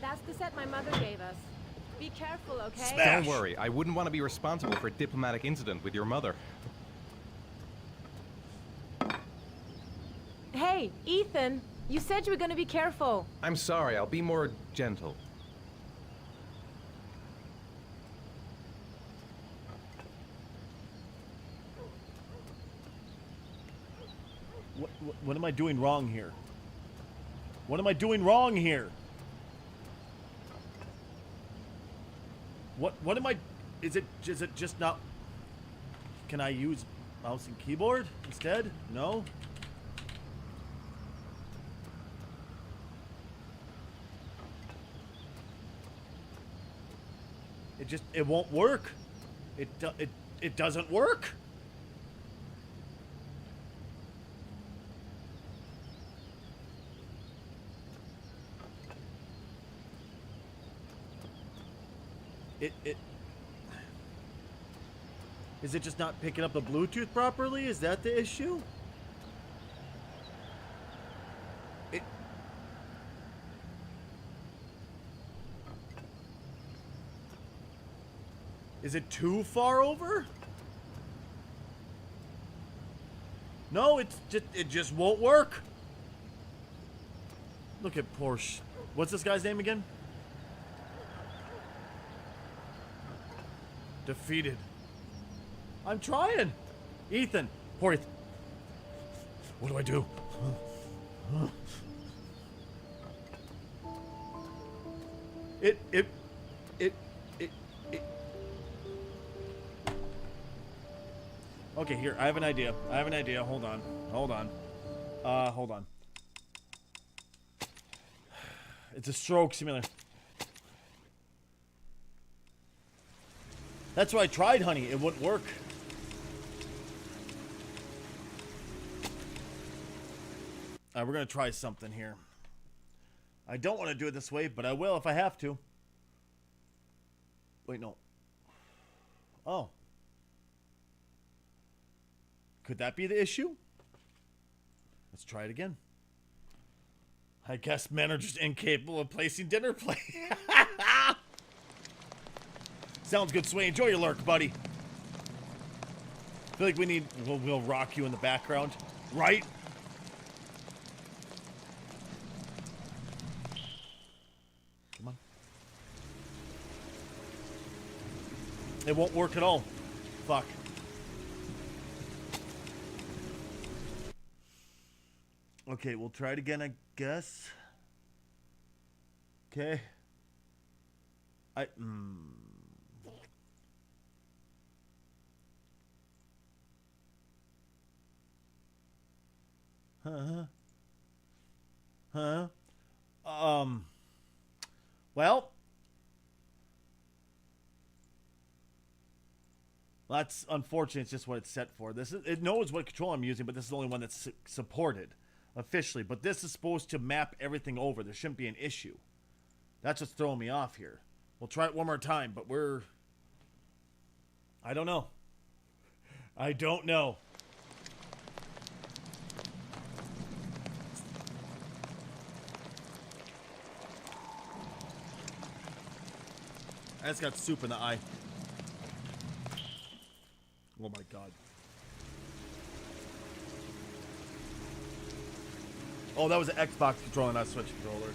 That's the set my mother gave us. Be careful, okay? Don't worry, I wouldn't want to be responsible for a diplomatic incident with your mother. Hey, Ethan, you said you were going to be careful. I'm sorry, I'll be more gentle. What am I doing wrong here? What am I doing wrong here? What am I... Is it just not... Can I use mouse and keyboard instead? No? It won't work. It doesn't work. Is it just not picking up the Bluetooth properly? Is that the issue? Is it too far over? No, it just won't work. Look at Porsche. What's this guy's name again? Defeated. I'm trying. Ethan. Poor Ethan. What do I do? Okay, here. I have an idea. Hold on. Hold on. It's a stroke simulator. That's what I tried, honey. It wouldn't work. Alright, we're gonna try something here. I don't want to do it this way, but I will if I have to. Wait, no. Oh. Could that be the issue? Let's try it again. I guess men are just incapable of placing dinner plate. Sounds good, Sway. Enjoy your lurk, buddy. I feel like we need... We'll rock you in the background. Right? Come on. It won't work at all. Fuck. Okay, we'll try it again, I guess. Okay. Well, that's unfortunate. It's just what it's set for. It knows what control I'm using, but this is the only one that's supported officially. But this is supposed to map everything over. There shouldn't be an issue. That's what's throwing me off here. We'll try it one more time, but I don't know. I don't know. I just got soup in the eye. Oh my god. Oh, that was an Xbox controller, not a Switch controller.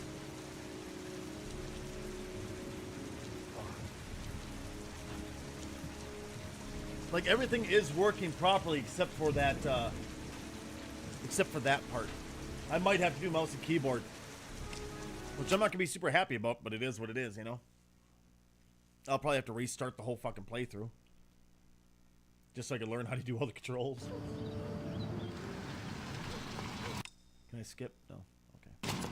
Like, everything is working properly except for that part. I might have to do mouse and keyboard, which I'm not gonna be super happy about, but it is what it is, you know. I'll probably have to restart the whole fucking playthrough just so I can learn how to do all the controls. Can I skip? No. Okay.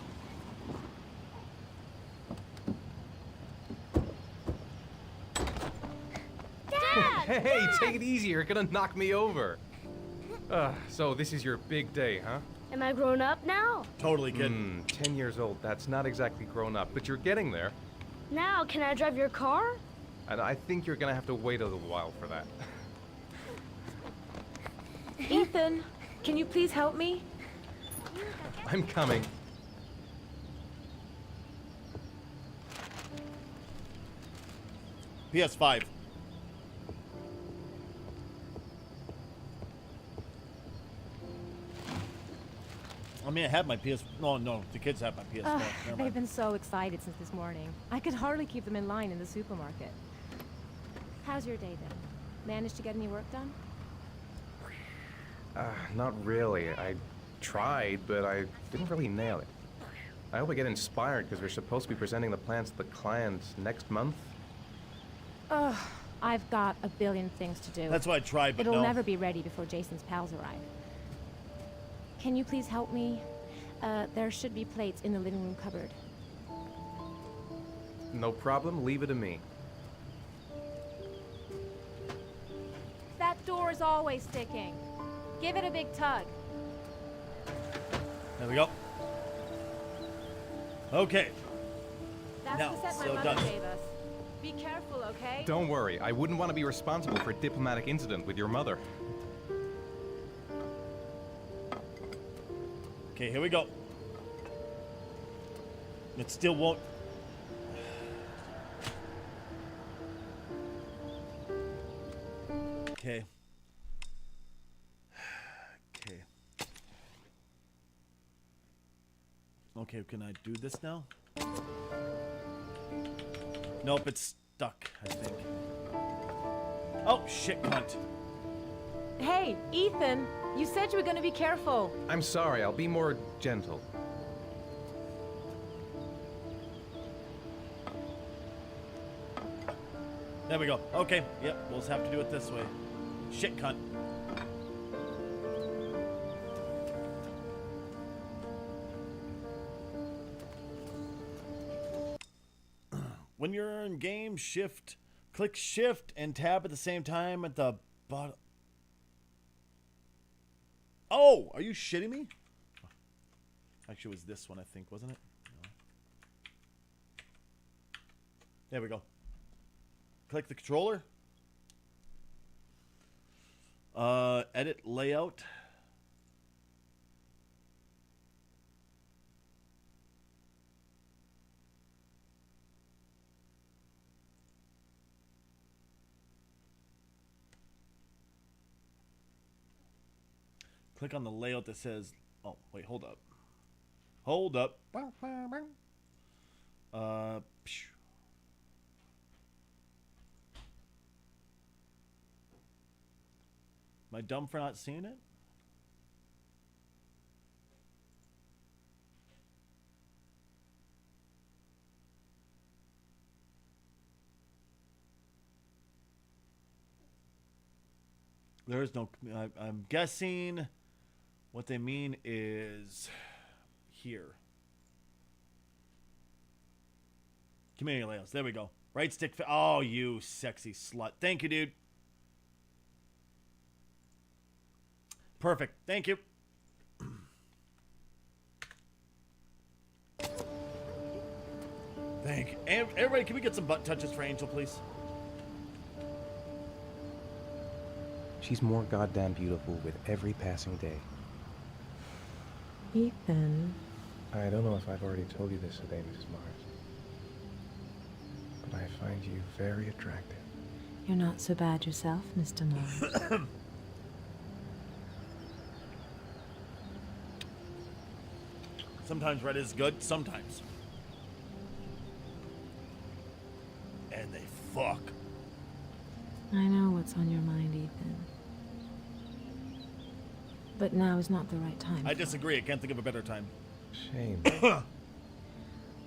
Dad! Hey, take it easy. You're gonna knock me over. So this is your big day, huh? Am I grown up now? Totally, kid. 10 years old. That's not exactly grown up, but you're getting there. Now, can I drive your car? And I think you're gonna have to wait a little while for that. Ethan, can you please help me? I'm coming. PS5. I mean, I had my PS. No, the kids have my PS4. Never They've mind. been so excited since this morning. I could hardly keep them in line in the supermarket. How's your day then? Managed to get any work done? Not really. I tried, but I didn't really nail it. I hope I get inspired because we're supposed to be presenting the plans to the clients next month. Ugh, I've got a billion things to do. That's why I tried, but It'll no. never be ready before Jason's pals arrive. Can you please help me? There should be plates in the living room cupboard. No problem. Leave it to me. That door is always sticking. Give it a big tug. There we go. Okay. That's Now, the set my so mother done. gave us. Be careful, okay? Don't worry. I wouldn't want to be responsible for a diplomatic incident with your mother. Okay, here we go. It still won't. Okay. Okay. Okay, can I do this now? Nope, it's stuck, I think. Oh, shit, cunt. Hey, Ethan, you said you were going to be careful. I'm sorry. I'll be more gentle. There we go. Okay, yep, we'll just have to do it this way. Shit, cunt. When you're in game, click shift and tab at the same time at the bottom. Oh, are you shitting me? Actually, it was this one, I think, wasn't it? No. There we go. Click the controller. Edit layout. Click on the layout that says, oh, wait, hold up. Hold up. Phew. Am I dumb for not seeing it? There is no, I'm guessing what they mean is here. Community layouts. There we go. Right stick. Oh, you sexy slut. Thank you, dude. Perfect. Thank you. Thank you. Everybody, can we get some butt touches for Angel, please? She's more goddamn beautiful with every passing day. Ethan. I don't know if I've already told you this today, Mrs. Mars, but I find you very attractive. You're not so bad yourself, Mr. Mars. Sometimes red is good, sometimes. And they fuck. I know what's on your mind, Ethan. But now is not the right time. I disagree. I can't think of a better time. Shame.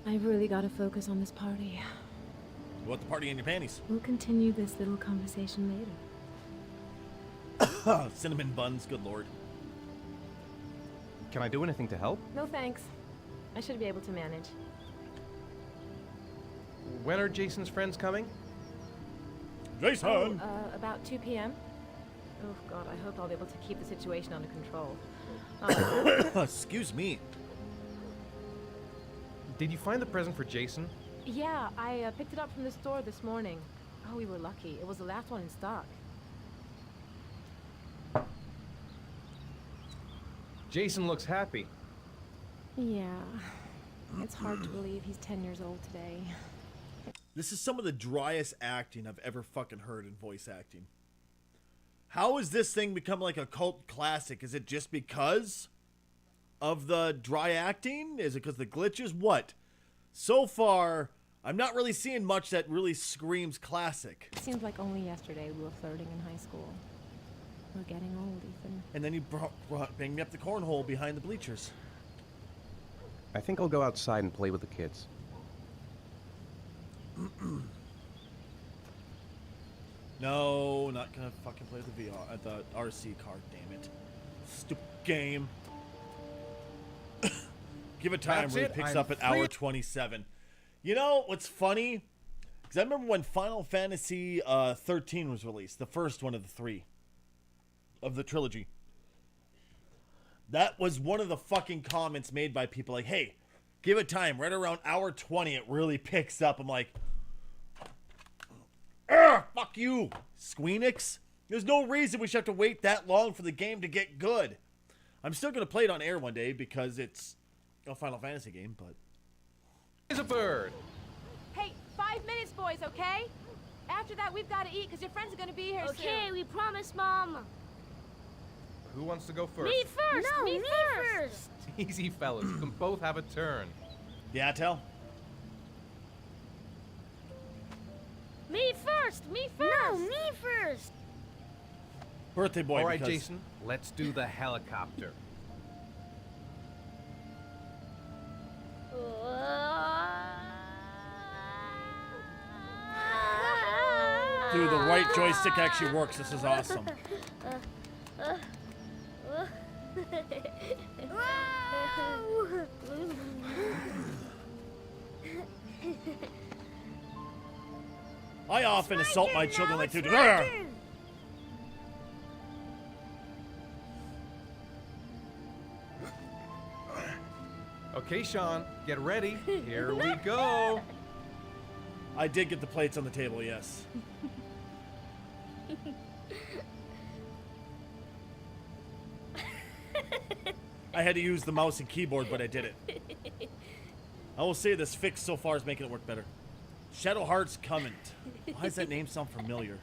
I've really got to focus on this party. You want the party in your panties? We'll continue this little conversation later. Cinnamon buns, good lord. Can I do anything to help? No thanks. I should be able to manage. When are Jason's friends coming? Jason! About 2 p.m. Oh, God, I hope I'll be able to keep the situation under control. Excuse me. Did you find the present for Jason? Yeah, I picked it up from the store this morning. Oh, we were lucky. It was the last one in stock. Jason looks happy. Yeah. It's hard to believe he's 10 years old today. This is some of the driest acting I've ever fucking heard in voice acting. How has this thing become like a cult classic? Is it just because of the dry acting? Is it because the glitches? What? So far, I'm not really seeing much that really screams classic. It seems like only yesterday we were flirting in high school. We're getting old, Ethan. And then you banged me up the cornhole behind the bleachers. I think I'll go outside and play with the kids. No, not gonna fucking play the VR at the RC card, damn it. Stupid game. Give it time, That's really it, picks I'm up at free. hour 27. You know what's funny? Because I remember when Final Fantasy 13 was released, the first one of the 3 of the trilogy. That was one of the fucking comments made by people like, hey, give it time. Right around hour 20, it really picks up. I'm like, fuck you, Squeenix. There's no reason we should have to wait that long for the game to get good. I'm still going to play it on air one day because it's a Final Fantasy game, but... Here's a bird. Hey, 5 minutes, boys, okay? After that, we've got to eat because your friends are going to be here soon. Okay, we promise, Mom. Who wants to go first? Me first. No, me me first. Easy, fellas. You can both have a turn. Yeah, tell. Me first. Me first. No, me first. Birthday boy. All right, because... Jason. Let's do the helicopter. Dude, the right joystick actually works. This is awesome. I often assault my children like to do. Okay, Sean, get ready. Here we go. I did get the plates on the table, yes. I had to use the mouse and keyboard, but I did it. I will say this fix so far is making it work better. Shadow Hearts Covenant. Why does that name sound familiar?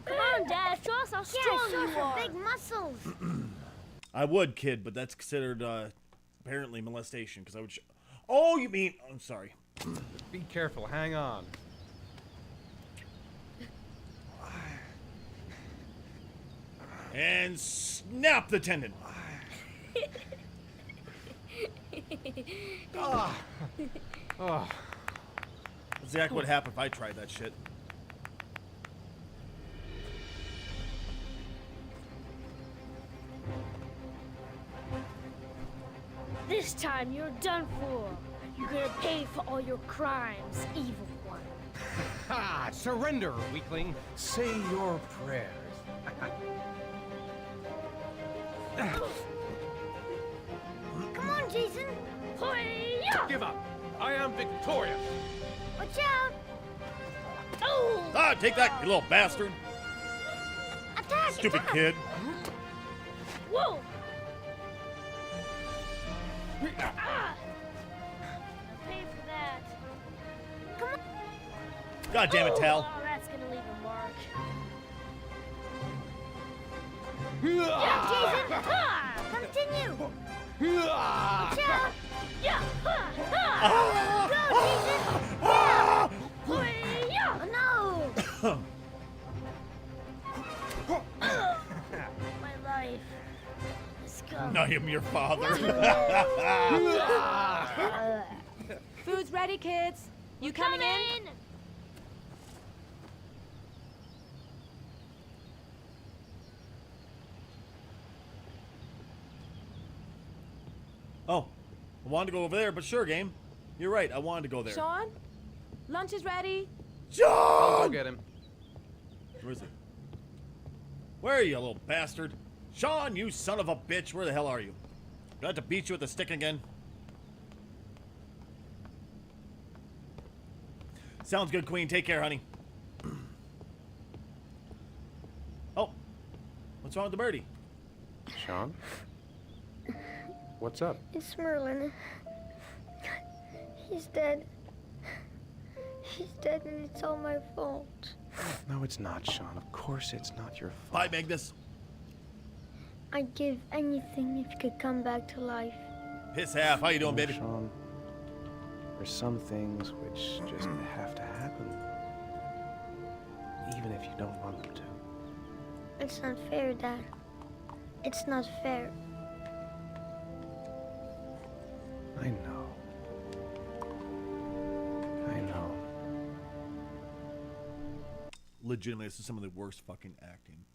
Come on, Dad. Show us how strong you are. Big muscles. I would, kid, but that's considered apparently molestation. Because I would. Oh, you mean? I'm sorry. Be careful. Hang on. And snap the tendon. Oh. That's exactly what happened if I tried that shit. This time you're done for. You're gonna pay for all your crimes, evil one. Ha! Surrender, weakling. Say your prayers. Come on, Jason. Hoya! Give up. I am victorious. Watch out. Oh! Ah, take that, you little bastard. Attack. Stupid attack. kid. Whoa! Ah! I'll pay for that. Come on. God damn it, Tal. Oh, that's gonna leave a mark. Yeah, Jason. Ah! Continue. Watch Watch out. Yeah! Ah! Go, Jason. Ah! Hoya! Oh, no. My life. Let's go. No, I'm your father. Food's ready, kids. You coming in? Oh, I wanted to go over there, but sure, game. You're right. I wanted to go there. Sean? Lunch is ready. Sean! I'll go get him. Where is he? Where are you, little bastard? Sean, you son of a bitch. Where the hell are you? Do I have to beat you with the stick again? Sounds good, Queen. Take care, honey. Oh. What's wrong with the birdie? Sean? What's up? It's Merlin. He's dead. He's dead and it's all my fault. No, it's not, Sean. Of course it's not your fault. Bye, Magnus. I'd give anything if you could come back to life. Piss half. How you doing, baby? Sean, there's some things which just have to happen. Even if you don't want them to. It's not fair, Dad. It's not fair. I know. I know. Legitimately, this is some of the worst fucking acting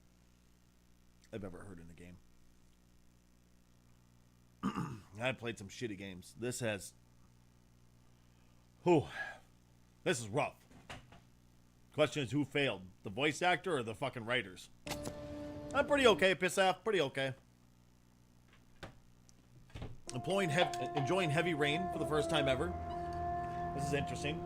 I've ever heard in a game. I played some shitty games. This has... Whew. This is rough. Question is, who failed? The voice actor or the fucking writers? I'm pretty okay, piss off. Pretty okay. Enjoying Heavy Rain for the first time ever. This is interesting.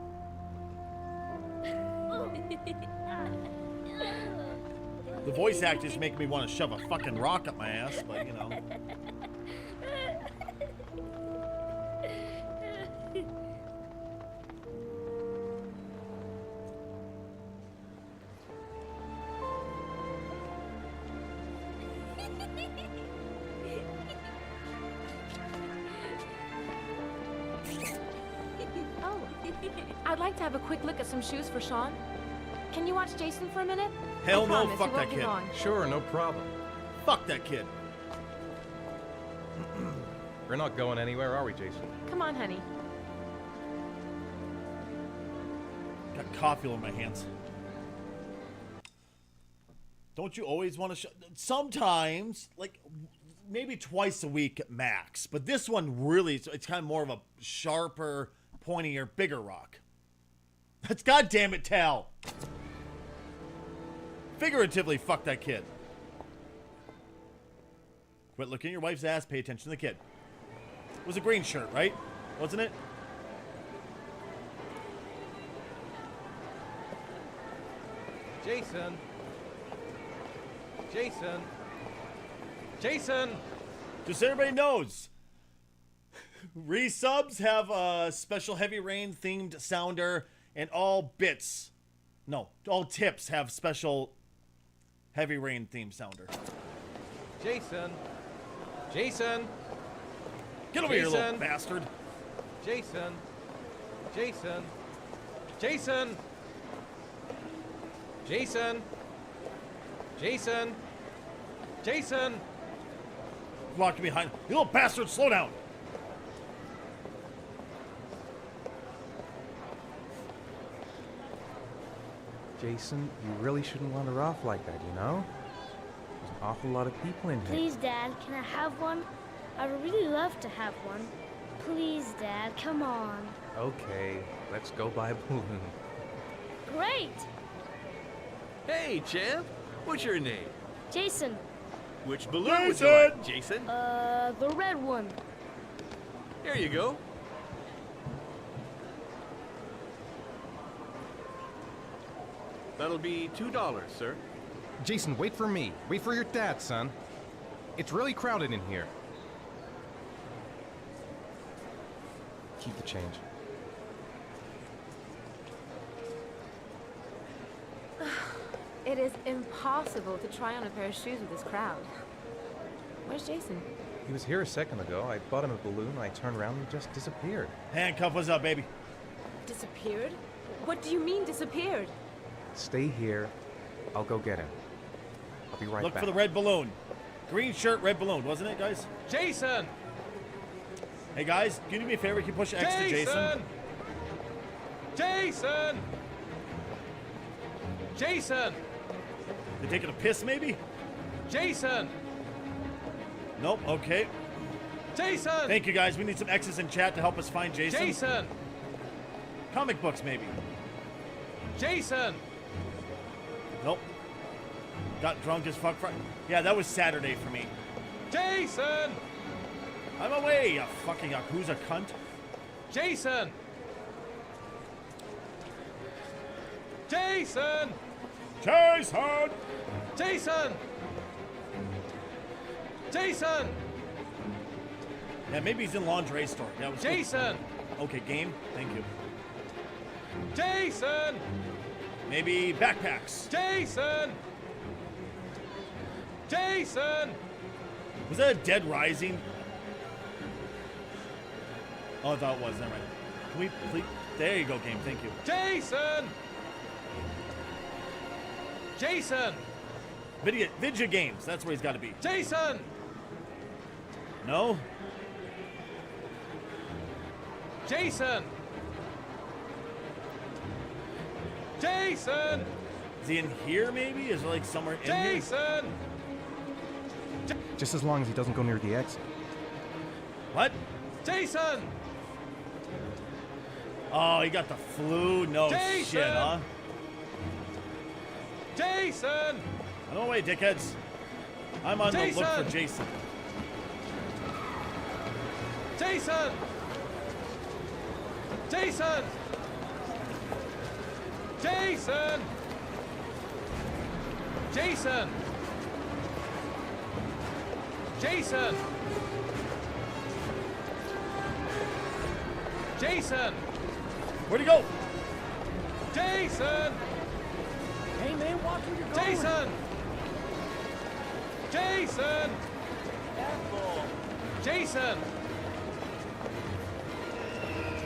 The voice actors make me want to shove a fucking rock up my ass, but you know. Oh, I'd like to have a quick look at some shoes for Sean. Can you watch Jason for a minute? Hell I no, promise fuck he won't that be kid. long. Sure, no problem. Fuck that kid. We're not going anywhere, are we, Jason? Come on, honey. Got coffee on my hands. Don't you always want to sometimes, like, maybe twice a week at max. But this one really, it's kind of more of a sharper, pointier, bigger rock. That's goddamn it, Tal. Figuratively, fuck that kid. Quit looking at your wife's ass. Pay attention to the kid. It was a green shirt, right? Wasn't it? Jason. Jason. Jason. Just so everybody knows, resubs have a special Heavy Rain themed sounder, and all bits, no, all tips have special Heavy Rain themed sounder. Jason. Jason. Get over here, little bastard. Jason. Jason. Jason. Jason. Jason. Jason. Walking behind. You little bastard, slow down. Jason, you really shouldn't wander off like that, you know? There's an awful lot of people in here. Please, Dad, can I have one? I would really love to have one. Please, Dad, come on. Okay, let's go buy a balloon. Great! Hey, champ. What's your name? Jason. Which balloon would you like, Jason? The red one. Here you go. That'll be $2, sir. Jason, wait for me. Wait for your dad, son. It's really crowded in here. Keep the change. It is impossible to try on a pair of shoes with this crowd. Where's Jason? He was here a second ago. I bought him a balloon, and I turned around and he just disappeared. Handcuff was up, baby. Disappeared? What do you mean disappeared? Stay here. I'll go get him. I'll be right Look back. for the red balloon. Green shirt, red balloon, wasn't it, guys? Jason! Hey, guys, can you do me a favor? Can you push X to Jason? Jason! Jason! They taking a piss, maybe? Jason! Nope, okay. Jason! Thank you, guys. We need some X's in chat to help us find Jason. Jason! Comic books, maybe. Jason! Nope. Got drunk as fuck. Yeah, that was Saturday for me. Jason! I'm away, you fucking Yakuza cunt. Jason! Jason! Jason! Jason! Jason! Yeah, maybe he's in lingerie store. Yeah, was Jason! Okay, game. Thank you. Jason! Maybe backpacks. Jason! Jason! Was that a Dead Rising? Oh, I thought it was. Never mind. Can we please? There you go, game. Thank you. Jason! Jason! Vidya Games. That's where he's got to be. Jason! No? Jason! Jason! Is he in here, maybe? Is it like somewhere in here? Jason! Just as long as he doesn't go near the exit. What? Jason! Oh, he got the flu? No Jason! shit, huh? Jason! No way, dickheads. I'm on the look for Jason. Jason! Jason! Jason! Jason! Jason! Jason! Where'd he go? Jason! Hey man, watch where you're going. Jason! Jason! Careful. Jason!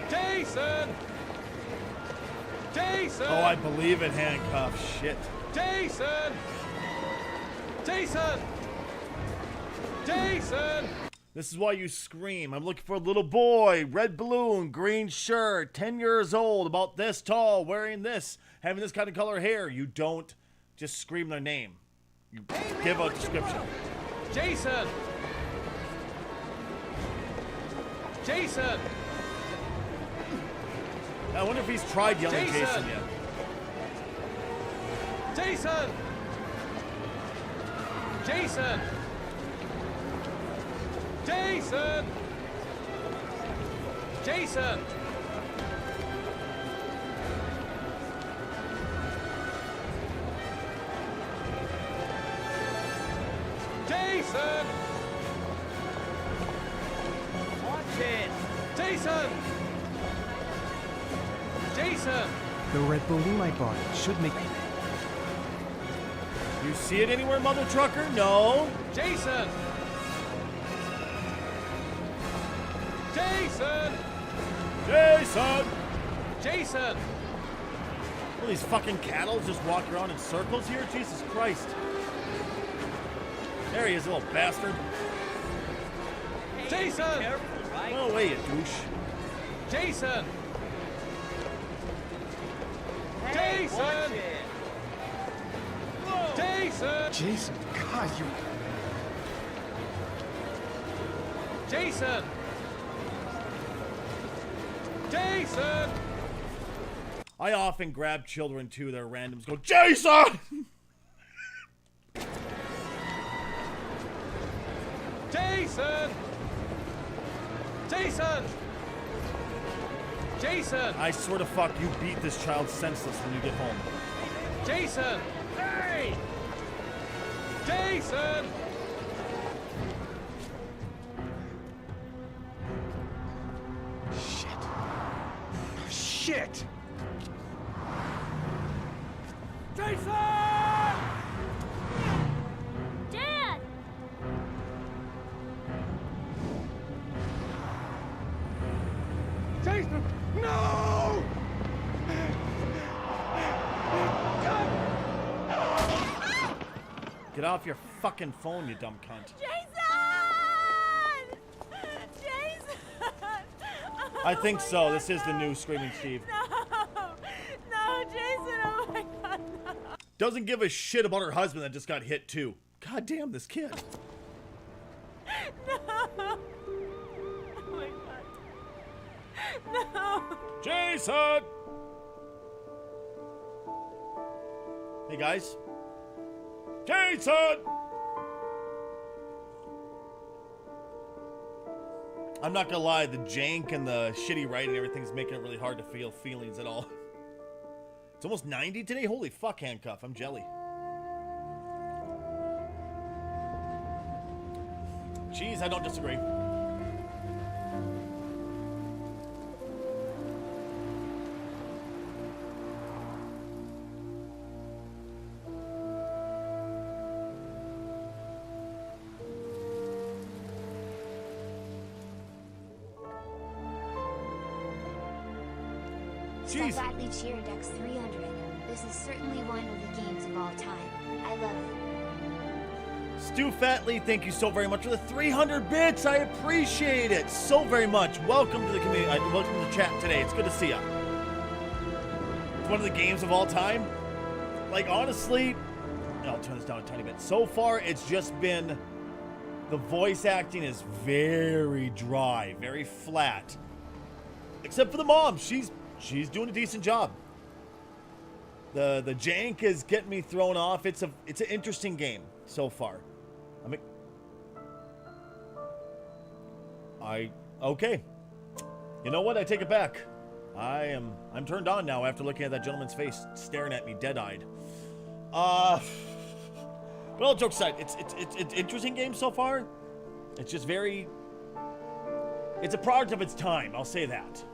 Jason! Jason! Oh, I believe it, handcuff. Shit. Jason! Jason! Jason! This is why you scream. I'm looking for a little boy, red balloon, green shirt, 10 years old, about this tall, wearing this, having this kind of color hair. You don't just scream their name. You give a description. Jason! Jason! I wonder if he's tried yelling Jason yet. Jason! Jason! Jason! Jason! Jason! Watch it. Jason! Jason! The red balloon I bought should make... You see it anywhere, mother trucker? No. Jason! Jason! Jason! Jason! All these fucking cattle just walk around in circles here? Jesus Christ. There he is, little bastard. Jason! Go away, you douche. Jason! Hey, Jason! watch it. Jason! Jason, God, you... Jason! Jason! I often grab children too, they're randoms. Go, Jason! Jason! Jason! Jason! I swear to fuck, you beat this child senseless when you get home. Jason! Hey! Jason! Shit! Jason! Dad! Jason! No! Get off your fucking phone, you dumb cunt. Jason! Jason! I think so. This is the new Screaming Steve. No, Jason, oh my god, no. Doesn't give a shit about her husband that just got hit too. God damn, this kid. No! Oh my god. No! Jason! Hey, guys. Jason! I'm not gonna lie, the jank and the shitty writing and everything's making it really hard to feel feelings at all. It's almost 90 today? Holy fuck, Handcuff. I'm jelly. Jeez, I don't disagree. Jeez. Badly cheered X 300. This is certainly one of the games of all time. I love it. Stu Fatley, thank you so very much for the 300 bits. I appreciate it so very much. Welcome to the community. Welcome to the chat today. It's good to see you. It's one of the games of all time. Like, honestly, I'll turn this down a tiny bit. So far, it's just been, the voice acting is very dry, very flat. Except for the mom. She's doing a decent job. The jank is getting me thrown off. It's an interesting game so far. Okay. You know what? I take it back. I'm turned on now after looking at that gentleman's face staring at me dead-eyed. But all jokes aside, it's interesting game so far. It's just very, it's a product of its time, I'll say that.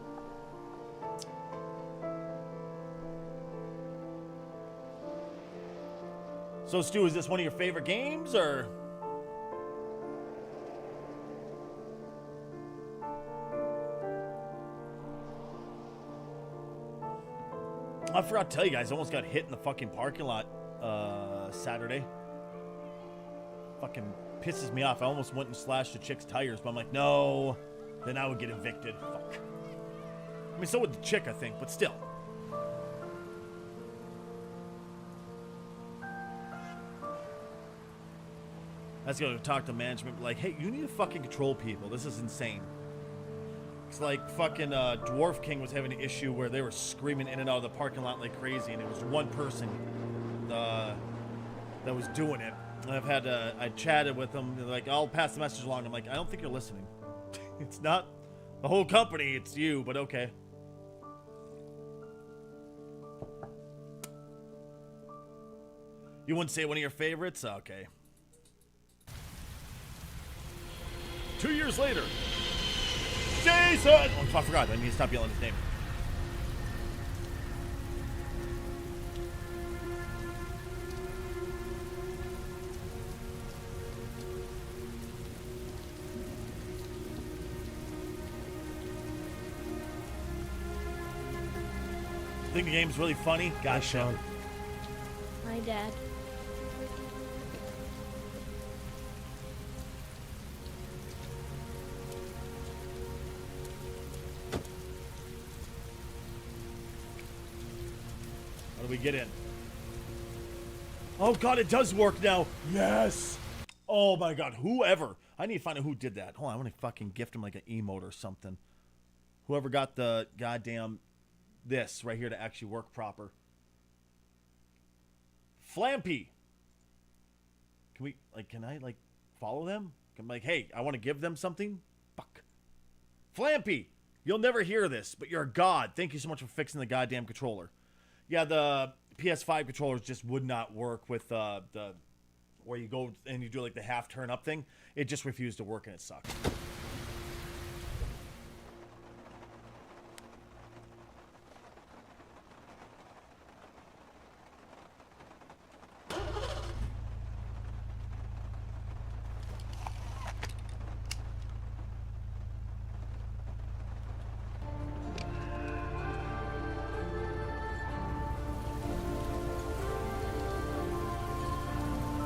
So, Stu, is this one of your favorite games, or? I forgot to tell you guys, I almost got hit in the fucking parking lot Saturday. Fucking pisses me off. I almost went and slashed the chick's tires, but I'm like, no, then I would get evicted. Fuck. I mean, so would the chick, I think, but still. I was gonna talk to management, like, hey, you need to fucking control people. This is insane. It's like fucking Dwarf King was having an issue where they were screaming in and out of the parking lot like crazy, and it was one person that was doing it. And I chatted with them, they're like, I'll pass the message along. I'm like, I don't think you're listening. It's not the whole company, it's you, but okay. You wouldn't say one of your favorites? Okay. 2 years later, Jason! Oh, I forgot. I need to stop yelling his name. Think the game's really funny? Gosh, Sean. My dad. How do we get in? Oh god, it does work now. Yes. Oh my god, whoever. I need to find out who did that. Hold on, I want to fucking gift him like an emote or something. Whoever got the goddamn this right here to actually work proper. Flampy. Can I follow them? I'm like, hey, I want to give them something. Fuck. Flampy, you'll never hear this, but you're a god. Thank you so much for fixing the goddamn controller. Yeah, the PS5 controllers just would not work with the where you go and you do like the half turn up thing. It just refused to work and it sucked.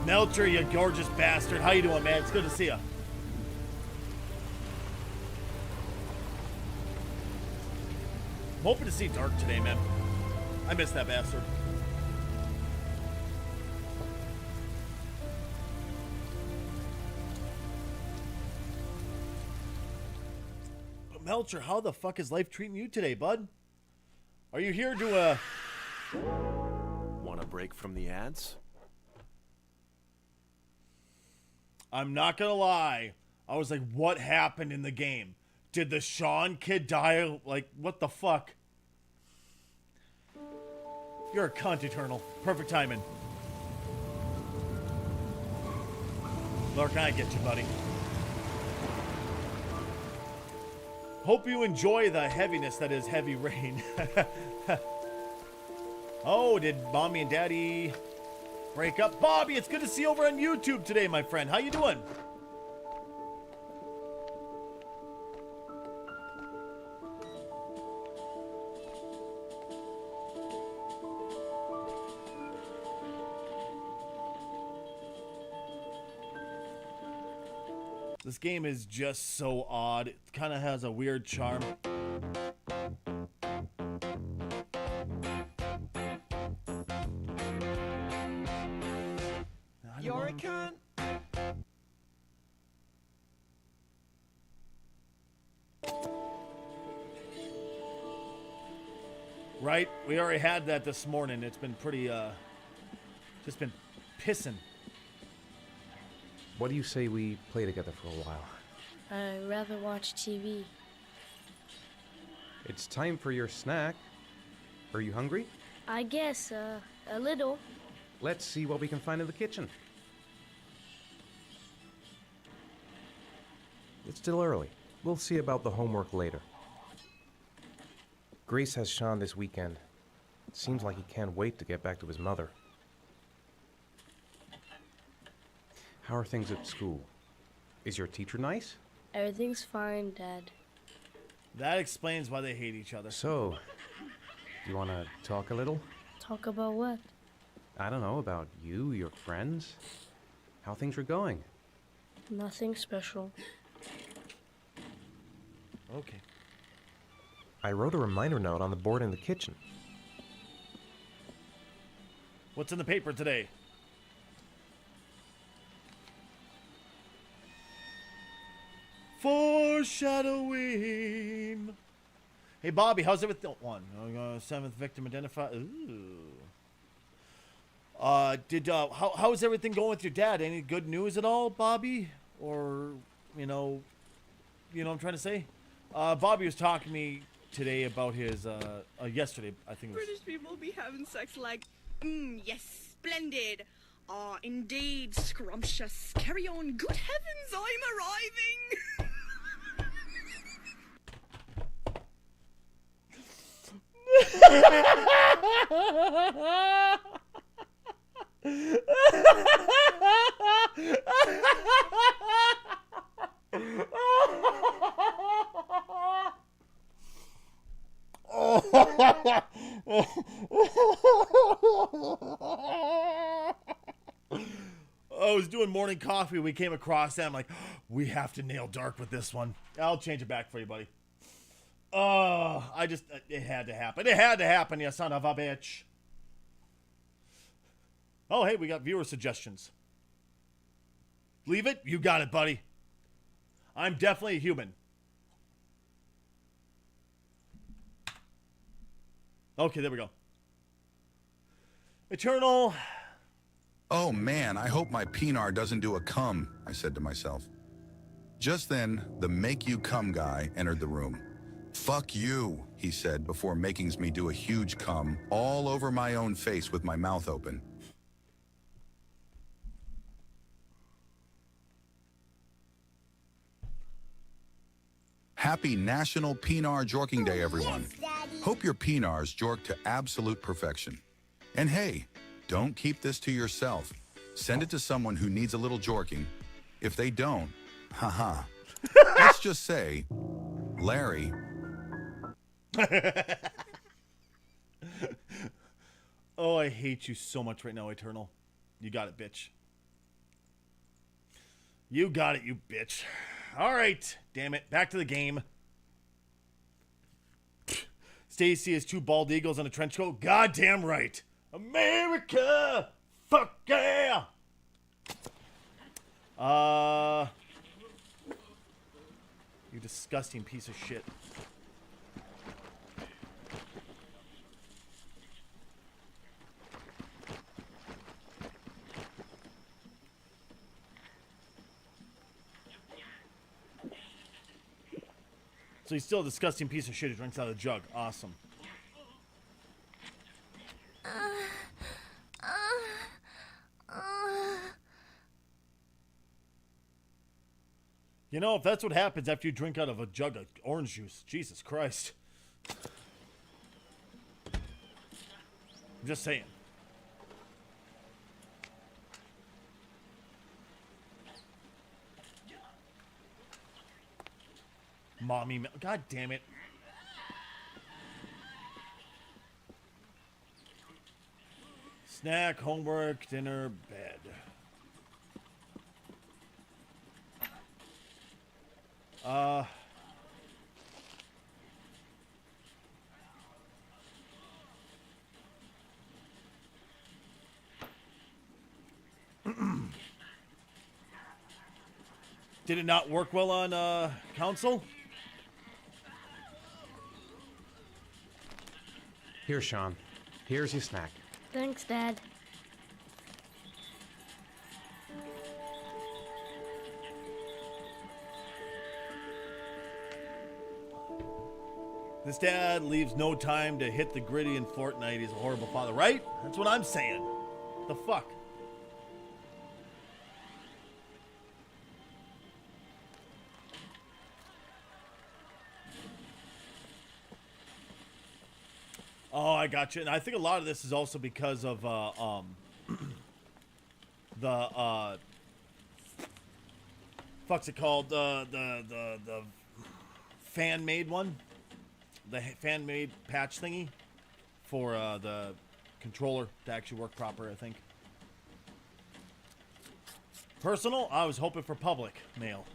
Melcher, you gorgeous bastard. How you doing, man? It's good to see you. I'm hoping to see Dark today, man. I miss that bastard. But Melcher, how the fuck is life treating you today, bud? Are you here to, Wanna break from the ads? I'm not gonna lie. I was like, what happened in the game? Did the Sean kid die? Like, what the fuck? You're a cunt, Eternal. Perfect timing. Where can I get you, buddy? Hope you enjoy the heaviness that is Heavy Rain. Oh, did Mommy and Daddy break up? Bobby, it's good to see you over on YouTube today, my friend. How you doing? This game is just so odd. It kind of has a weird charm. You're a cunt. Right? We already had that this morning. It's been pretty, just been pissing. What do you say we play together for a while? I'd rather watch TV. It's time for your snack. Are you hungry? I guess, a little. Let's see what we can find in the kitchen. It's still early. We'll see about the homework later. Grace has Sean this weekend. It seems like he can't wait to get back to his mother. How are things at school? Is your teacher nice? Everything's fine, Dad. That explains why they hate each other. So, do you want to talk a little? Talk about what? I don't know, about you, your friends, how things are going. Nothing special. Okay. I wrote a reminder note on the board in the kitchen. What's in the paper today? Foreshadowing. Hey, Bobby, how's everything? One. Seventh victim identified. Ooh. How's everything going with your dad? Any good news at all, Bobby? Or, you know what I'm trying to say? Bobby was talking to me today about his, yesterday, I think it was. British people be having sex like, yes, splendid. Ah, indeed, scrumptious. Carry on. Good heavens, I'm arriving. I was doing morning coffee. We came across that. I'm like, we have to nail Dark with this one. I'll change it back for you, buddy. It had to happen. It had to happen, you son of a bitch. Oh, hey, we got viewer suggestions. Leave it? You got it, buddy. I'm definitely a human. Okay, there we go. Eternal. Oh man, I hope my Pinar doesn't do a cum, I said to myself. Just then, the make you cum guy entered the room. Fuck you, he said before making me do a huge cum all over my own face with my mouth open. Happy National Pinar Jorking Day, everyone. Hope your Pinars jork to absolute perfection. And hey, don't keep this to yourself. Send it to someone who needs a little jorking. If they don't, haha. Let's just say, Larry. Oh, I hate you so much right now, Eternal. You got it, bitch. You got it, you bitch. All right, damn it. Back to the game. Stacy has 2 bald eagles and a trench coat. Goddamn right. America! Fuck yeah! You disgusting piece of shit. So he's still a disgusting piece of shit who drinks out of the jug. Awesome. You know, if that's what happens after you drink out of a jug of orange juice, Jesus Christ. I'm just saying. Mommy, God damn it. Snack, homework, dinner, bed. Did it not work well on council? Here, Sean. Here's your snack. Thanks, Dad. This dad leaves no time to hit the gritty in Fortnite. He's a horrible father, right? That's what I'm saying. The fuck? Oh, I got you. And I think a lot of this is also because of the fuck's it called? The fan-made one. The fan-made patch thingy for the controller to actually work proper, I think. Personal, I was hoping for public mail.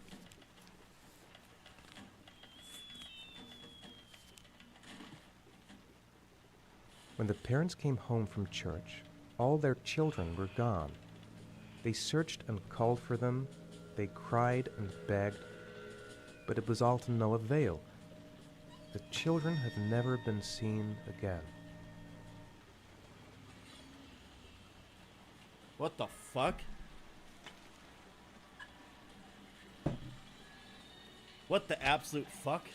When the parents came home from church, all their children were gone. They searched and called for them, they cried and begged, but it was all to no avail. The children had never been seen again. What the fuck? What the absolute fuck?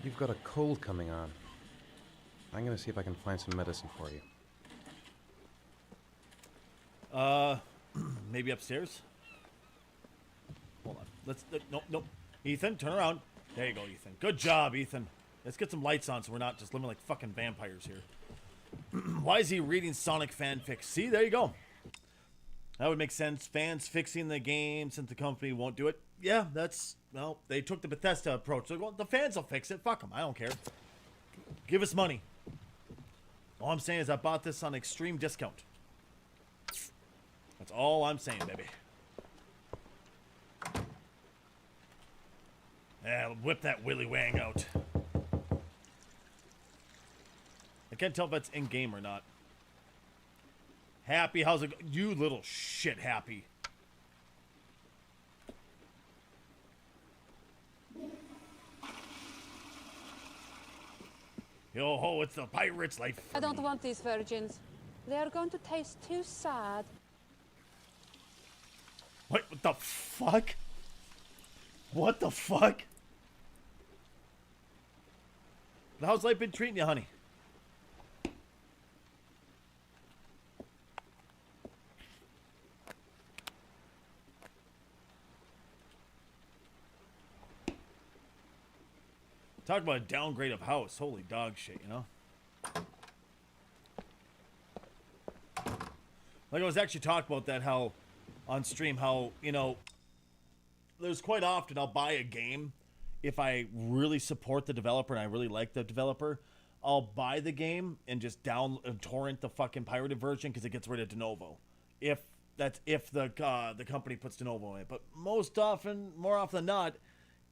You've got a cold coming on. I'm gonna see if I can find some medicine for you. Maybe upstairs? Hold on. Nope. Ethan, turn around. There you go, Ethan. Good job, Ethan. Let's get some lights on so we're not just living like fucking vampires here. Why is he reading Sonic fanfics? See, there you go. That would make sense. Fans fixing the game since the company won't do it. Yeah, that's, well, they took the Bethesda approach. So, well, the fans will fix it. Fuck them. I don't care. Give us money. All I'm saying is I bought this on extreme discount. That's all I'm saying, baby. Yeah, whip that Willy Wang out. I can't tell if that's in-game or not. Happy, how's it go? You little shit, Happy. Yo ho, it's the pirate's life. I don't want these virgins. They are going to taste too sad. What the fuck? What the fuck? How's life been treating you, honey? Talk about a downgrade of house. Holy dog shit, you know? Like I was actually talking about that, how on stream, how, you know, there's quite often I'll buy a game if I really support the developer and I really like the developer. I'll buy the game and just torrent the fucking pirated version because it gets rid of de novo. If the company puts de novo in it. But more often than not,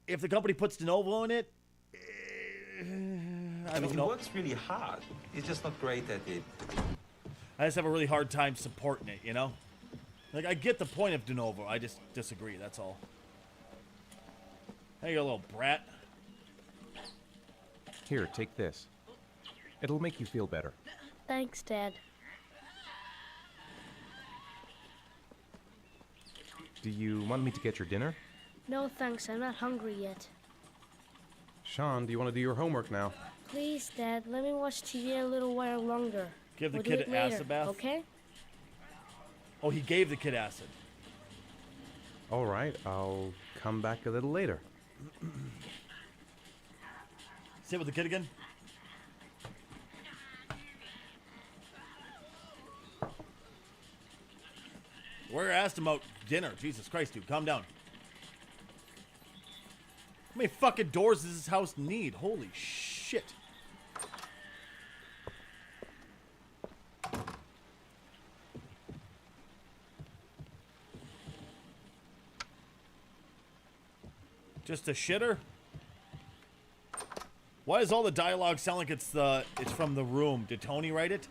if the company puts de novo in it, I don't know. It works really hard. It's just not great at it. I just have a really hard time supporting it, you know? Like, I get the point of de novo. I just disagree, that's all. Hey, you little brat. Here, take this. It'll make you feel better. Thanks, Dad. Do you want me to get your dinner? No thanks, I'm not hungry yet. Sean, do you want to do your homework now? Please, Dad, let me watch TV a little while longer. Give the We'll kid do it an later, acid bath? Okay? Oh, he gave the kid acid. All right, I'll come back a little later. Sit with the kid again. We're asked him about dinner. Jesus Christ, dude, calm down. How many fucking doors does this house need? Holy shit. Just a shitter? Why does all the dialogue sound like it's from The Room? Did Tony write it?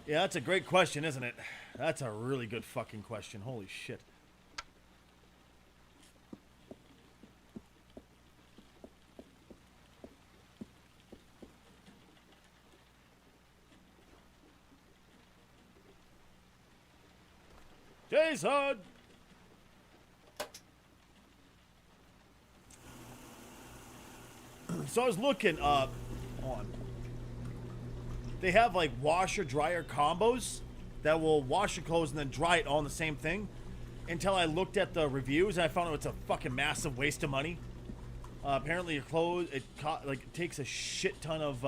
Yeah, that's a great question, isn't it? That's a really good fucking question. Holy shit. Jason! So I was looking up on. They have like washer dryer combos that will wash your clothes and then dry it all in the same thing. Until I looked at the reviews and I found out it's a fucking massive waste of money. Apparently your clothes it takes a shit ton of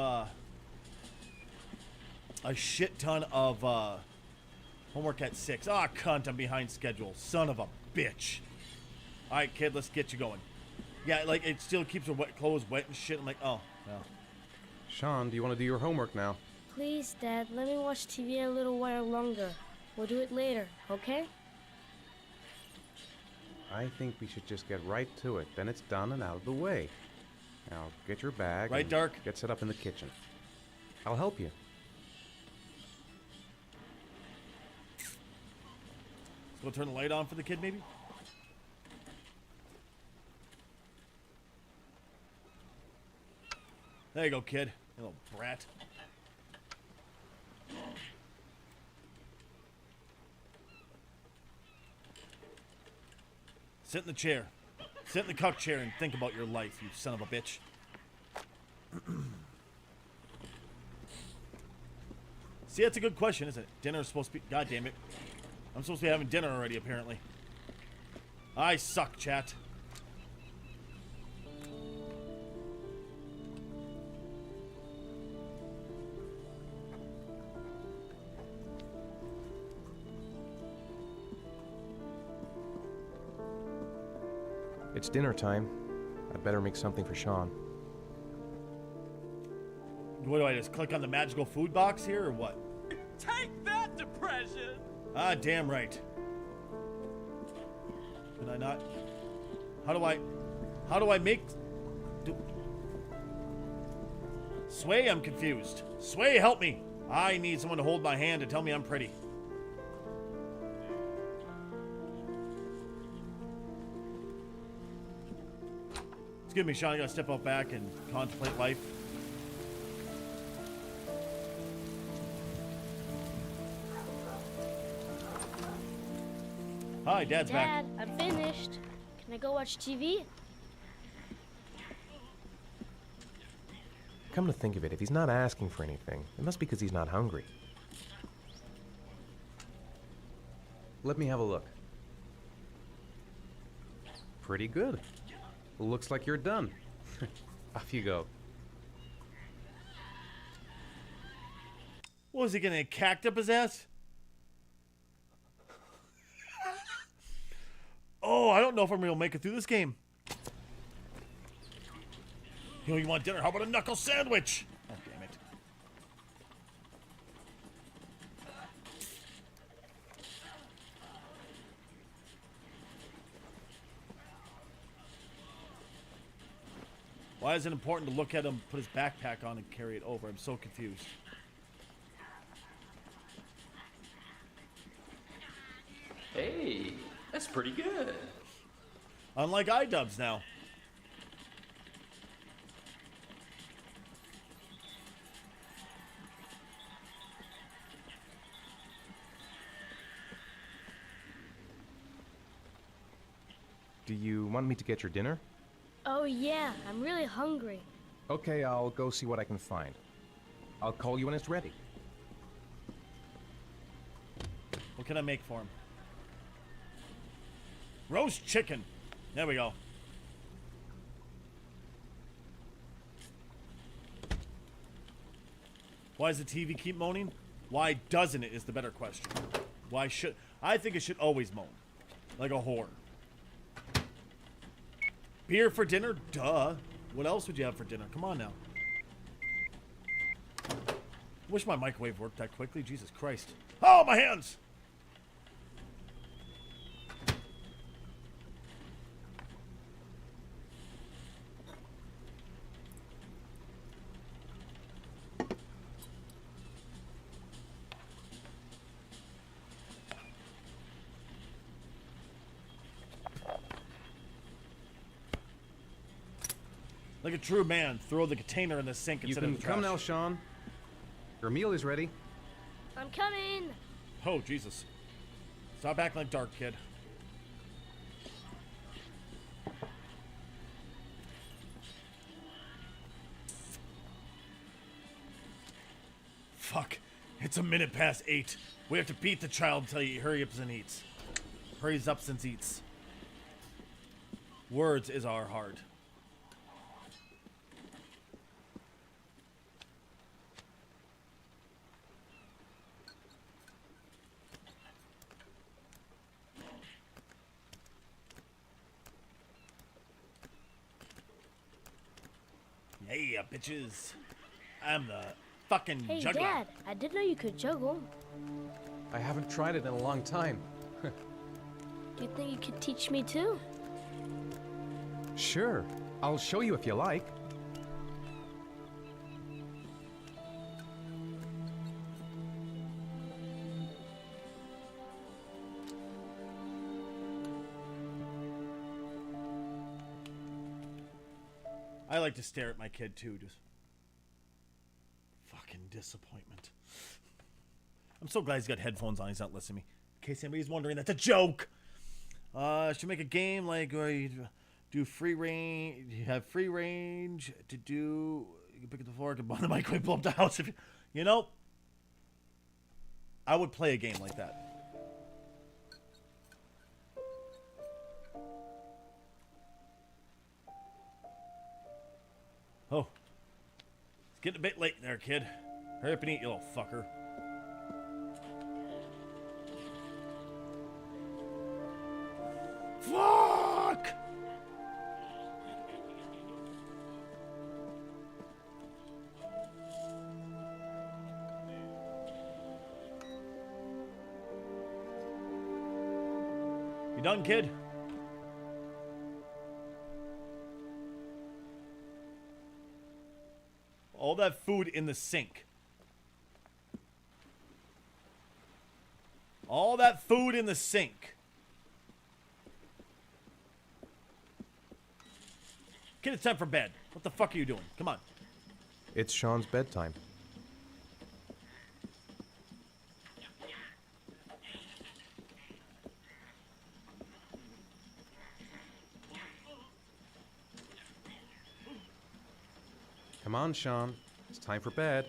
homework at 6. Ah, cunt, I'm behind schedule. Son of a bitch. All right, kid, let's get you going. Yeah, like, it still keeps your clothes wet and shit. I'm like, oh, no. Sean, do you want to do your homework now? Please, Dad, let me watch TV a little while longer. We'll do it later, okay? I think we should just get right to it. Then it's done and out of the way. Now, get your bag. Right, and Dark? Get set up in the kitchen. I'll help you. So we'll turn the light on for the kid, maybe? There you go, kid. You little brat. Sit in the chair. Sit in the cuck chair and think about your life, you son of a bitch. See, that's a good question, isn't it? Dinner's supposed to be... God damn it. I'm supposed to be having dinner already, apparently. I suck, chat. It's dinner time. I'd better make something for Sean. What do I just click on the magical food box here or what? Take that, depression! Ah, damn right. Can I not? How do I make... Sway, I'm confused. Sway, help me. I need someone to hold my hand and tell me I'm pretty. Excuse me, Sean, I gotta step out back and contemplate life. Hi, Dad's back. Dad, I'm finished. Can I go watch TV? Come to think of it, if he's not asking for anything, it must be because he's not hungry. Let me have a look. Pretty good. Looks like you're done. Off you go. What was he gonna cact up his ass? Oh, I don't know if I'm gonna make it through this game. You want dinner? How about a knuckle sandwich? Oh, damn it. Why is it important to look at him put his backpack on and carry it over? I'm so confused. Hey, that's pretty good. Unlike iDubbbz now. Do you want me to get your dinner? Oh yeah, I'm really hungry. Okay, I'll go see what I can find. I'll call you when it's ready. What can I make for him? Roast chicken. There we go. Why does the TV keep moaning? Why doesn't it is the better question. Why should... I think it should always moan. Like a whore. Beer for dinner? Duh. What else would you have for dinner? Come on now. Wish my microwave worked that quickly. Jesus Christ. Oh, my hands! Like a true man, throw the container in the sink You instead can of the trash. come now, Sean. Your meal is ready. I'm coming. Oh, Jesus. Stop acting like Dark Kid. Fuck. It's 8:01. We have to beat the child until he hurry-ups and eats. Hurries up and eats. Words is our heart. Yeah, bitches. I'm the fucking Hey, juggler. Dad, I didn't know you could juggle. I haven't tried it in a long time. Do you think you could teach me too? Sure. I'll show you if you like. I like to stare at my kid too, just fucking disappointment. I'm so glad he's got headphones on, he's not listening to me. In case anybody's wondering, that's a joke. Should make a game like where you do free range, you have free range to do, you can pick up the floor, you can bomb the microwave, blow up the house. If you know, I would play a game like that. Oh. It's getting a bit late there, kid. Hurry up and eat, you little fucker. Fuck! You done, kid? All that food in the sink. All that food in the sink. Kid, it's time for bed. What the fuck are you doing? Come on. It's Sean's bedtime. Come on, Sean. It's time for bed.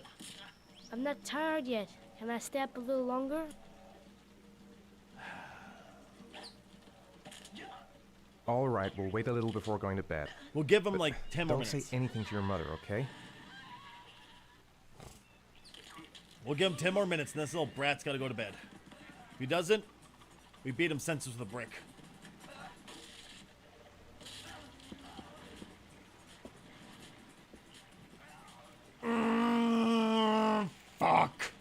I'm not tired yet. Can I stay up a little longer? All right, we'll wait a little before going to bed. We'll give him like 10 more minutes. Don't say anything to your mother, okay? We'll give him 10 more minutes and this little brat's gotta go to bed. If he doesn't, we beat him senseless with a brick. Fuck.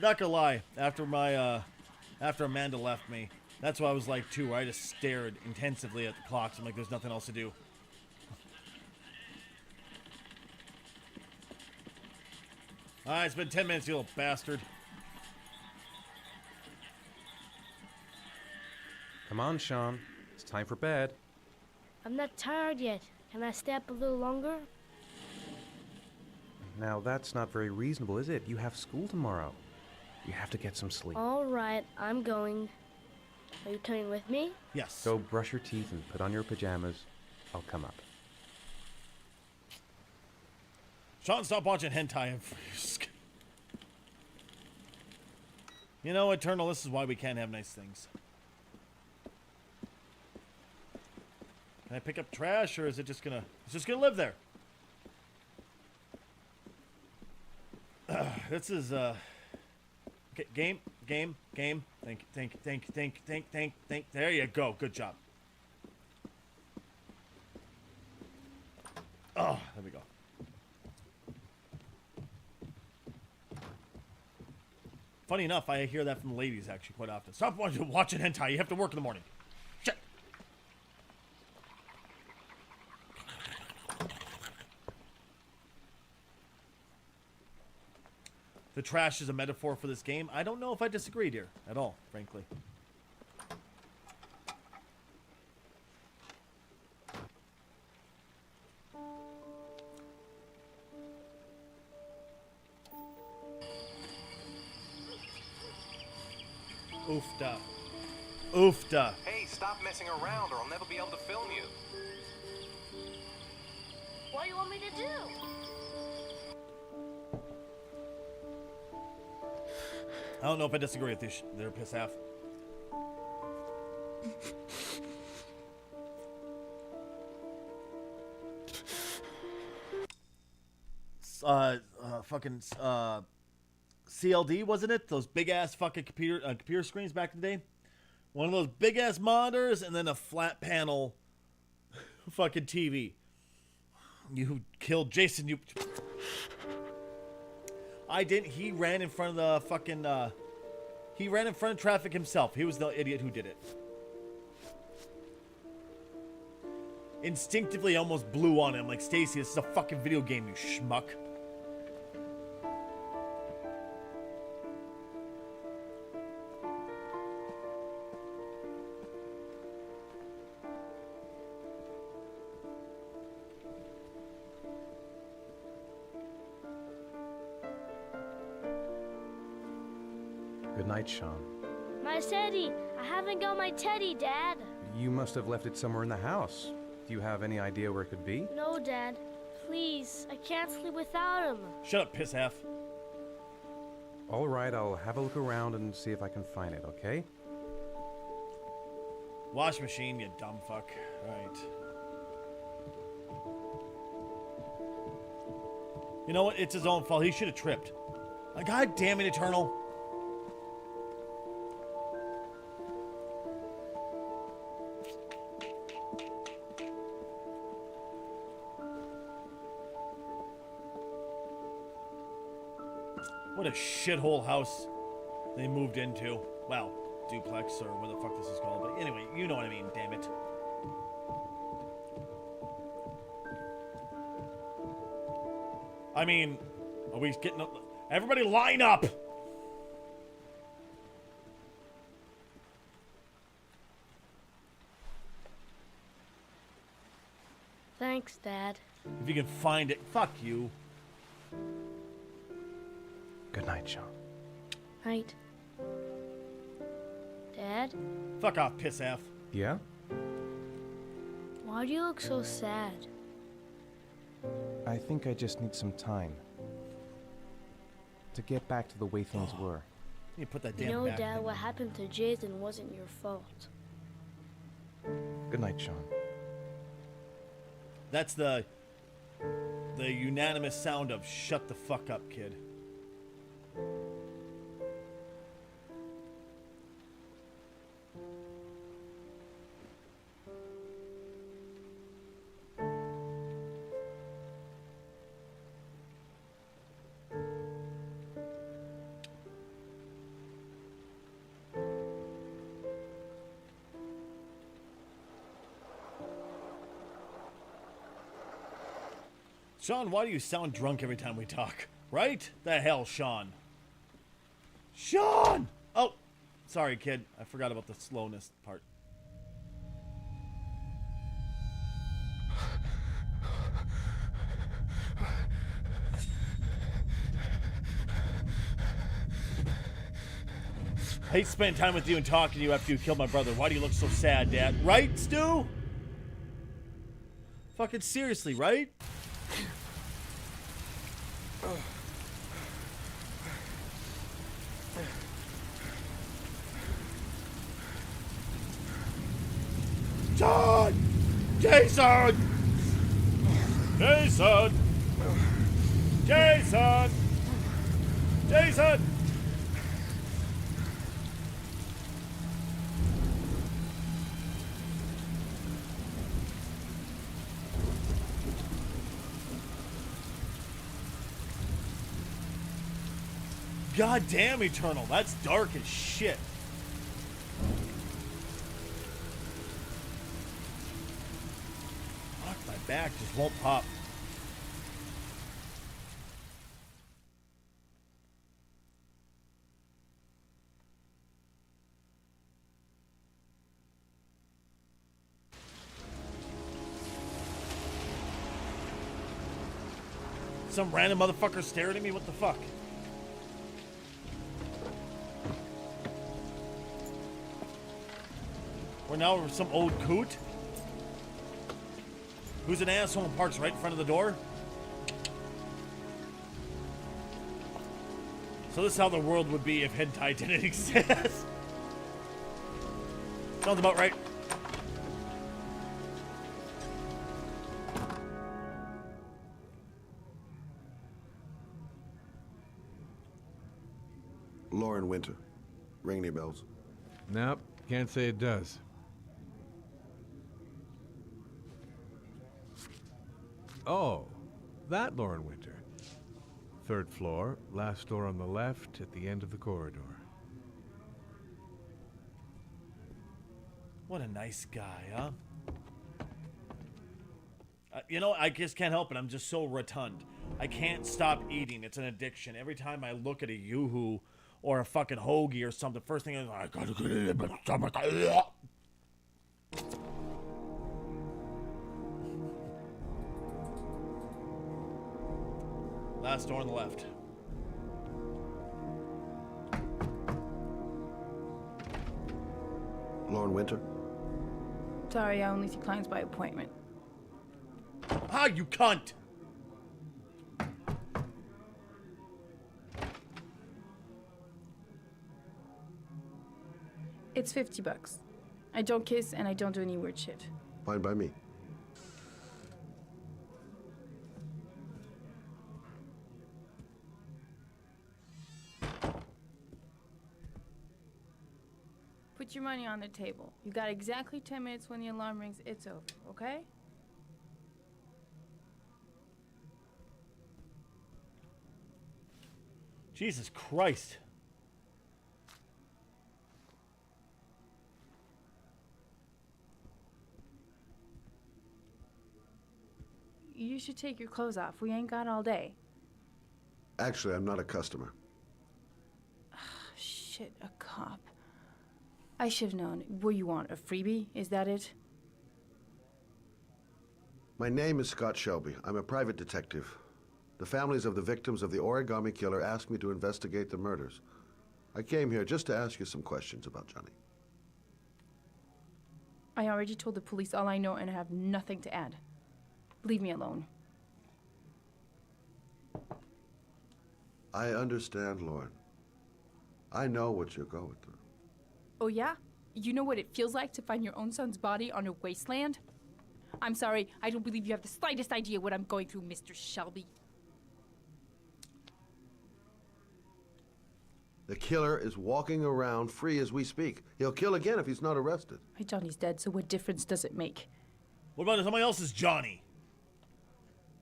Not gonna lie, after Amanda left me, that's what I was like too. I just stared intensively at the clocks. I'm like, there's nothing else to do. Alright, it's been 10 minutes, you little bastard. Come on, Sean. It's time for bed. I'm not tired yet. Can I stay up a little longer? Now, that's not very reasonable, is it? You have school tomorrow. You have to get some sleep. All right, I'm going. Are you coming with me? Yes. Go brush your teeth and put on your pajamas. I'll come up. Sean, stop watching hentai. You know, Eternal, this is why we can't have nice things. Can I pick up trash, or is it just gonna... It's just gonna live there? This is, okay, game. Think. There you go. Good job. Oh, there we go. Funny enough, I hear that from the ladies actually quite often. Stop watching hentai. You have to work in the morning. Shit. The trash is a metaphor for this game. I don't know if I disagree, dear, at all, frankly. Oofda. Oofda. Hey, stop messing around or I'll never be able to film you. What do you want me to do? I don't know if I disagree with this. They're piss off. Fucking CLD, wasn't it? Those big ass fucking computer screens back in the day. One of those big ass monitors and then a flat panel fucking TV. You killed Jason. You. I didn't. He ran in front of the fucking. He ran in front of traffic himself. He was the idiot who did it. Instinctively, almost blew on him. Like, Stacy, this is a fucking video game, you schmuck. Good night, Sean. My teddy! I haven't got my teddy, Dad. You must have left it somewhere in the house. Do you have any idea where it could be? No, Dad. Please, I can't sleep without him. Shut up, piss half. All right, I'll have a look around and see if I can find it, okay? Wash machine, you dumb fuck. Right. You know what? It's his own fault. He should have tripped. God damn it, Eternal. What a shithole house they moved into. Well, duplex or what the fuck this is called. But anyway, you know what I mean, damn it. I mean, are we getting up? Everybody line up! Thanks, Dad. If you can find it, fuck you. Good night, Sean. Night. Dad? Fuck off, piss aff. Yeah? Why do you look so sad? I think I just need some time. To get back to the way things were. You put that You damn know, back Dad, thing what on. happened to Jason wasn't your fault. Good night, Sean. That's the unanimous sound of shut the fuck up, kid. Sean, why do you sound drunk every time we talk? Right? The hell, Sean. Sean! Oh, sorry, kid. I forgot about the slowness part. hate spending time with you and talking to you after you killed my brother. Why do you look so sad, Dad? Right, Stu? Fucking seriously, right? John! Jason! Jason! Jason! Jason! God damn, Eternal. That's dark as shit. Fuck, my back just won't pop. Some random motherfucker staring at me? What the fuck? We're now some old coot who's an asshole and parks right in front of the door. So this is how the world would be if hentai didn't exist. Sounds about right. Lauren Winter. Ring any bells? Nope, can't say it does. Oh, that Lauren Winter. 3rd floor, last door on the left at the end of the corridor. What a nice guy, huh? You know, I just can't help it. I'm just so rotund. I can't stop eating. It's an addiction. Every time I look at a Yoo-Hoo or a fucking hoagie or something, first thing is, I gotta get it in my stomach. Last door on the left. Lauren Winter? Sorry, I only see clients by appointment. Ah, you cunt! It's $50. I don't kiss and I don't do any weird shit. Fine by me. Put your money on the table. You got exactly 10 minutes. When the alarm rings, it's over, okay? Jesus Christ. You should take your clothes off. We ain't got all day. Actually, I'm not a customer. Shit, a cop. I should have known. What do you want, a freebie? Is that it? My name is Scott Shelby. I'm a private detective. The families of the victims of the Origami Killer asked me to investigate the murders. I came here just to ask you some questions about Johnny. I already told the police all I know and I have nothing to add. Leave me alone. I understand, Lauren. I know what you're going through. Oh yeah? You know what it feels like to find your own son's body on a wasteland? I'm sorry, I don't believe you have the slightest idea what I'm going through, Mr. Shelby. The killer is walking around free as we speak. He'll kill again if he's not arrested. My Johnny's dead, so what difference does it make? What about somebody else's Johnny?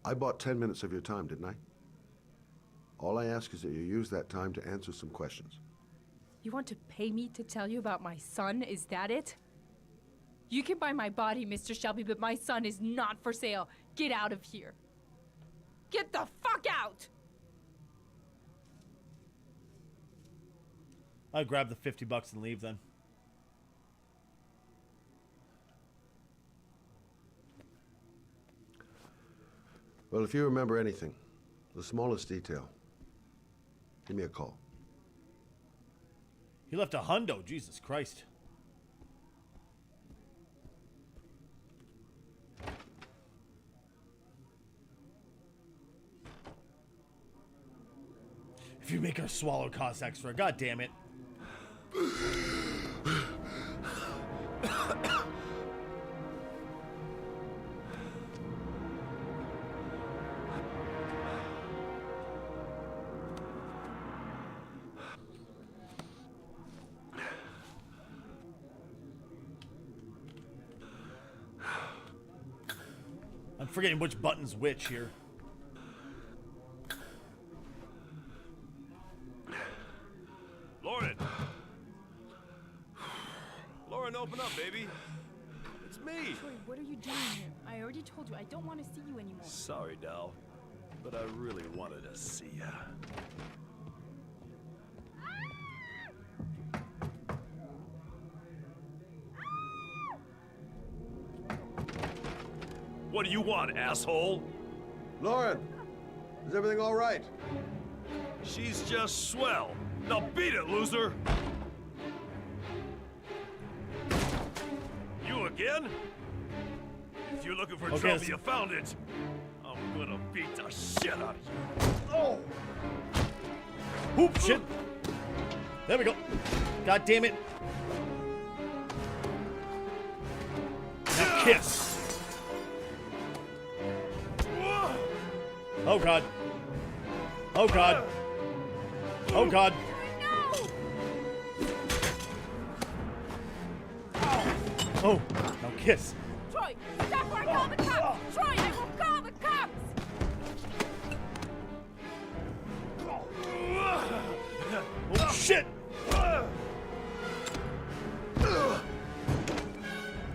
I bought 10 minutes of your time, didn't I? All I ask is that you use that time to answer some questions. You want to pay me to tell you about my son? Is that it? You can buy my body, Mr. Shelby, but my son is not for sale. Get out of here. Get the fuck out! I'll grab the $50 and leave then. Well, if you remember anything, the smallest detail, give me a call. He left a hundo. Jesus Christ. If you make her swallow, cost extra. God damn it. I'm forgetting which button's which here. Lauren! Lauren, open up, baby. It's me. Troy, what are you doing here? I already told you I don't want to see you anymore. Sorry, doll, but I really wanted to see ya. What do you want, asshole? Lauren, is everything all right? She's just swell. Now beat it, loser! You again? If you're looking for trouble, you found it. I'm gonna beat the shit out of you. Oh! Oop, shit! There we go. God damn it. Now kiss. Oh god. Oh god. Oh god. Oh, now kiss. Troy, stop or I call the cops! Troy, I will call the cops! Oh shit!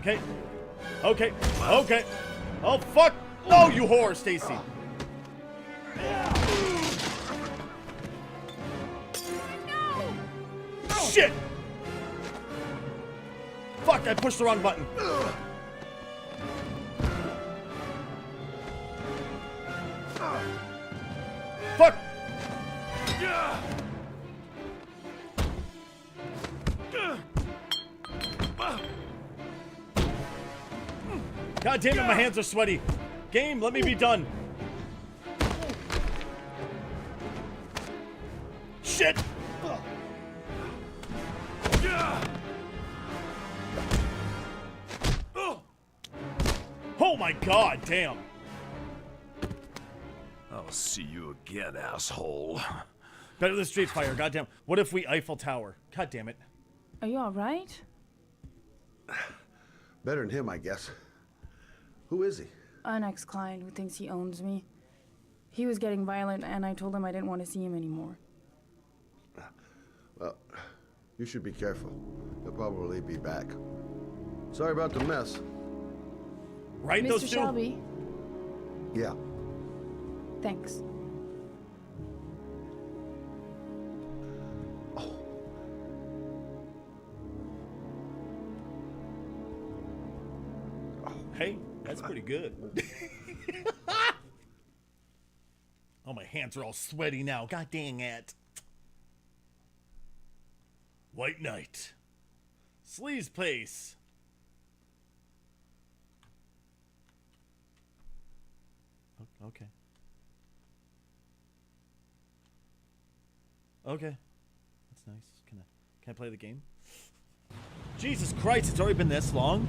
Okay. Okay. Okay. Oh fuck! No, you whore, Stacy. Shit! Fuck, I pushed the wrong button. Fuck! God damn it, my hands are sweaty. Game, let me be done. Shit! Oh my god, damn. I'll see you again, asshole. Better than Street Fighter, goddamn. What if we Eiffel Tower? God damn it. Are you alright? Better than him, I guess. Who is he? An ex-client who thinks he owns me. He was getting violent and I told him I didn't want to see him anymore. Well, you should be careful. He'll probably be back. Sorry about the mess. Right, Mr. Shelby? Yeah. Thanks. Hey, that's pretty good. Oh, my hands are all sweaty now. God dang it. White Knight. Sleeves Place. Okay. Okay. That's nice. Can I play the game? Jesus Christ, it's already been this long?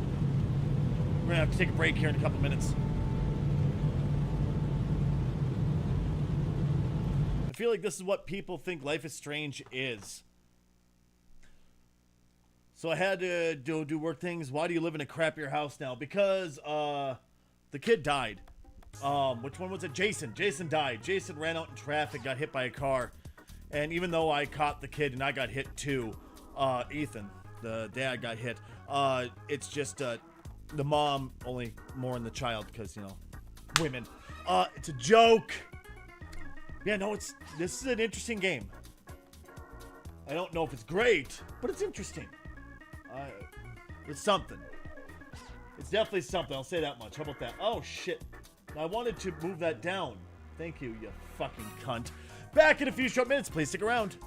We're gonna have to take a break here in a couple minutes. I feel like this is what people think Life is Strange is. So I had to do work things. Why do you live in a crappier house now? Because the kid died. Which one was it? Jason. Jason died. Jason ran out in traffic, got hit by a car. And even though I caught the kid and I got hit too, Ethan, the dad, got hit. It's just the mom only more than the child because, you know, women. It's a joke. Yeah, no, this is an interesting game. I don't know if it's great, but it's interesting. It's something. It's definitely something. I'll say that much. How about that? Oh, shit. I wanted to move that down. Thank you, you fucking cunt. Back in a few short minutes. Please stick around.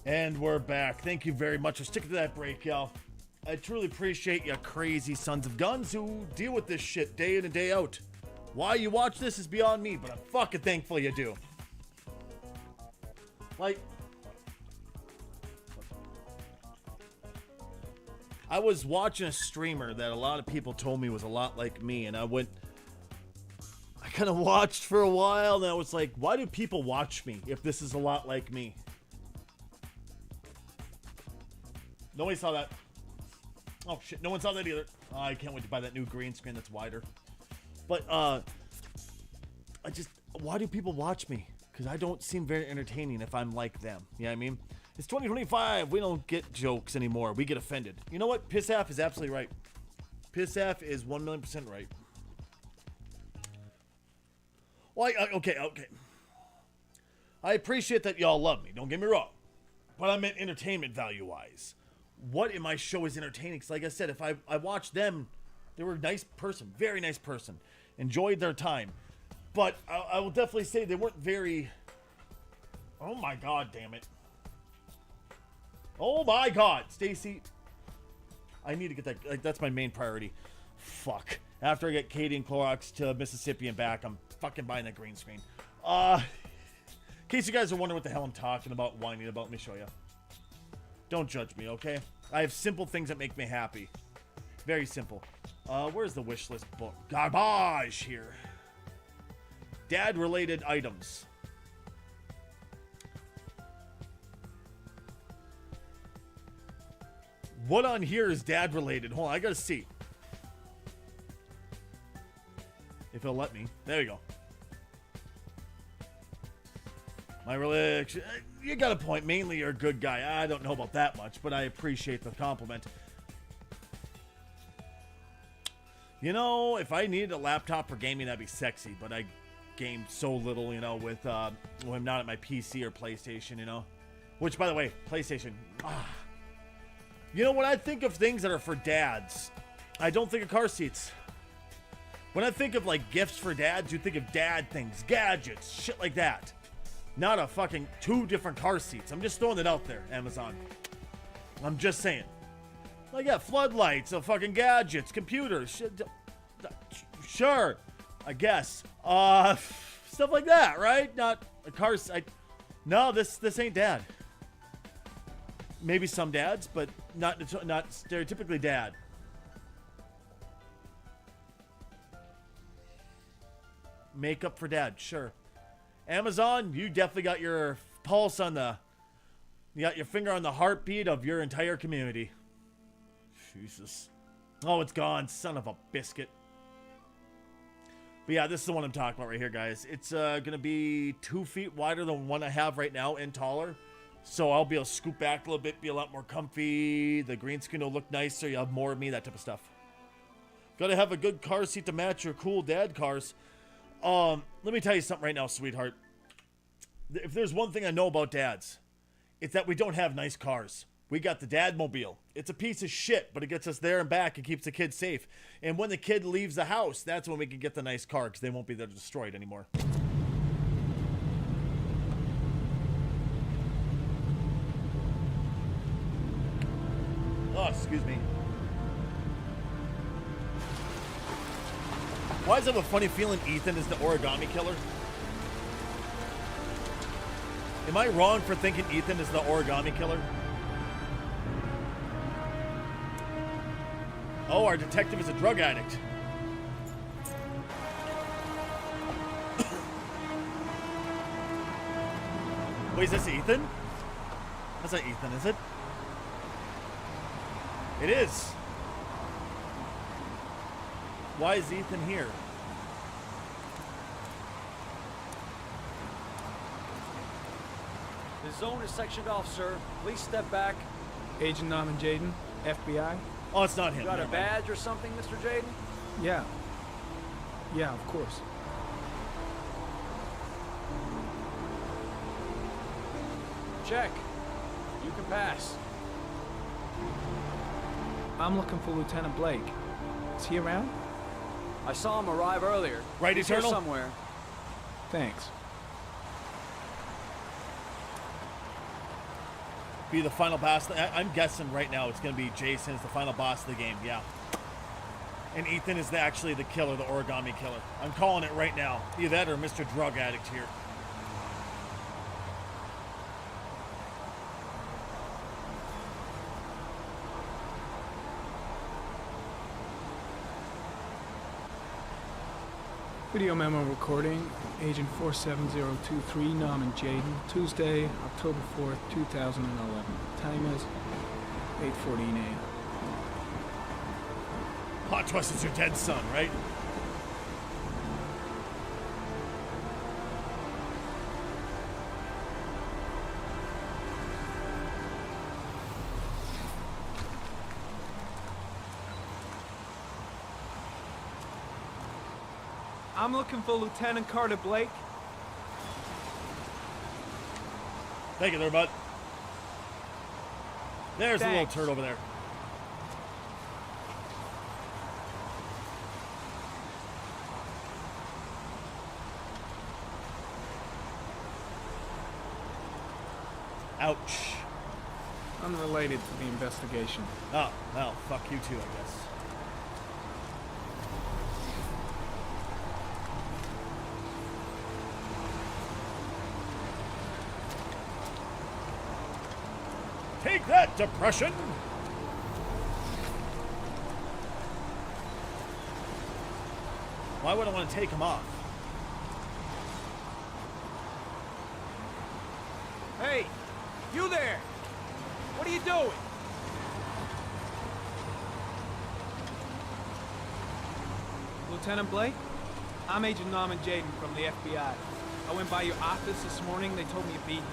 And we're back. Thank you very much for sticking to that break, y'all. I truly appreciate you crazy sons of guns who deal with this shit day in and day out. Why you watch this is beyond me, but I'm fucking thankful you do. Like, I was watching a streamer that a lot of people told me was a lot like me, and I kind of watched for a while, and I was like, why do people watch me if this is a lot like me? Nobody saw that. Oh shit, no one saw that either. Oh, I can't wait to buy that new green screen that's wider. But why do people watch me? Because I don't seem very entertaining if I'm like them. You know what I mean? It's 2025. We don't get jokes anymore. We get offended. You know what? Pissaff is absolutely right. Pissaff is 1,000,000% right. Well, okay. I appreciate that y'all love me. Don't get me wrong. But I meant entertainment value-wise. What in my show is entertaining? Because like I said, if I watched them, they were a nice person. Very nice person. Enjoyed their time. But I will definitely say they weren't very... Oh my god, damn it. Oh my god, Stacy. I need to get that. Like, that's my main priority. Fuck. After I get Katie and Clorox to Mississippi and back, I'm fucking buying that green screen. In case you guys are wondering what the hell I'm talking about, whining about, let me show you. Don't judge me, okay? I have simple things that make me happy. Very simple. Where's the wish list book? Garbage here. Dad-related items. What on here is dad-related? Hold on, I gotta see. If it'll let me. There you go. My religion. You got a point. Mainly you're a good guy. I don't know about that much, but I appreciate the compliment. You know, if I needed a laptop for gaming, that'd be sexy, but I game so little, you know, with when I'm not at my PC or PlayStation, you know. Which, by the way, PlayStation. You know, when I think of things that are for dads, I don't think of car seats. When I think of, like, gifts for dads, you think of dad things, gadgets, shit like that. Not a fucking 2 different car seats. I'm just throwing it out there, Amazon. I'm just saying. Like, yeah, floodlights, fucking gadgets, computers, shit. Sure, I guess. Stuff like that, right? Not a car seat. No, this ain't dad. Maybe some dads, but not stereotypically dad. Makeup for dad, sure. Amazon, you definitely got your pulse on you got your finger on the heartbeat of your entire community. Jesus. Oh, it's gone, son of a biscuit. But yeah, this is the one I'm talking about right here, guys. It's gonna be 2 feet wider than one I have right now and taller. So I'll be able to scoop back a little bit, be a lot more comfy. The green screen will look nicer. You'll have more of me, that type of stuff. Gotta have a good car seat to match your cool dad cars. Let me tell you something right now, sweetheart. If there's one thing I know about dads, it's that we don't have nice cars. We got the Dadmobile. It's a piece of shit, but it gets us there and back and keeps the kid safe. And when the kid leaves the house, that's when we can get the nice car, because they won't be there to destroy it anymore. Oh, excuse me. Why does I have a funny feeling Ethan is the origami killer? Am I wrong for thinking Ethan is the origami killer? Oh, our detective is a drug addict. Wait, is this Ethan? That's not Ethan, is it? It is. Why is Ethan here? The zone is sectioned off, sir. Please step back. Agent Norman Jaden, FBI. Oh, it's not him. You got a badge or something, Mr. Jaden? Yeah. Yeah, of course. Check. You can pass. I'm looking for Lieutenant Blake. Is he around? I saw him arrive earlier. Right, He's here Eternal? somewhere. Thanks. be the final boss. I'm guessing right now it's going to be Jason as the final boss of the game. Yeah. And Ethan is actually the killer, the origami killer. I'm calling it right now. Either that or Mr. Drug Addict here. Video memo recording, Agent 47023, Norman Jaden, Tuesday, October 4th, 2011. Time is 8:14 a.m. Hot Twist is your dead son, right? I'm looking for Lieutenant Carter Blake. Thank you there, bud. There's a little Thanks. turd over there. Ouch. Unrelated to the investigation. Oh, well, fuck you too, I guess. Take that, depression! Why would I want to take him off? Hey, you there! What are you doing? Lieutenant Blake? I'm Agent Norman Jaden from the FBI. I went by your office this morning. They told me to be here.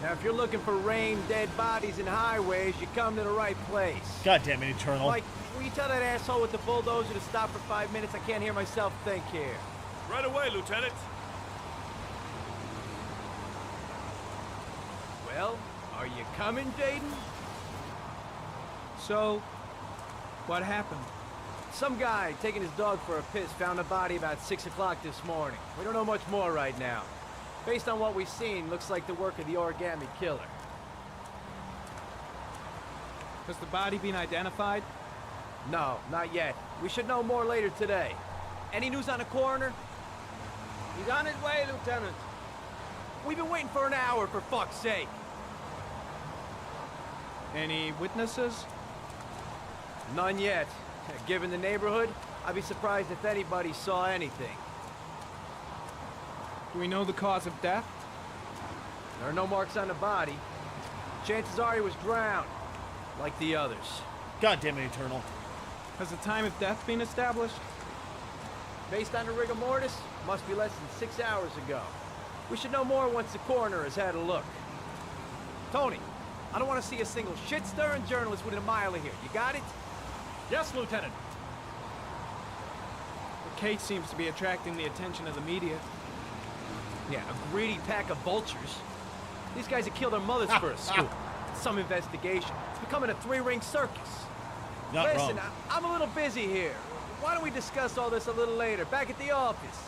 Now, if you're looking for rain, dead bodies, and highways, you come to the right place. God damn it, Eternal. Mike, will you tell that asshole with the bulldozer to stop for 5 minutes? I can't hear myself think here. Right away, Lieutenant. Well, are you coming, Jaden? So, what happened? Some guy taking his dog for a piss found a body about 6 o'clock this morning. We don't know much more right now. Based on what we've seen, looks like the work of the origami killer. Has the body been identified? No, not yet. We should know more later today. Any news on the coroner? He's on his way, Lieutenant. We've been waiting for an hour, for fuck's sake. Any witnesses? None yet. Given the neighborhood, I'd be surprised if anybody saw anything. Do we know the cause of death? There are no marks on the body. Chances are he was drowned, like the others. God damn it, Eternal. Has the time of death been established? Based on the rigor mortis, must be less than 6 hours ago. We should know more once the coroner has had a look. Tony, I don't want to see a single shit-stirring journalist within a mile of here. You got it? Yes, Lieutenant. The case seems to be attracting the attention of the media. Yeah, a greedy pack of vultures. These guys have killed their mothers for a scoop. Some investigation. It's becoming a three-ring circus. Not Listen, wrong. I'm a little busy here. Why don't we discuss all this a little later, back at the office?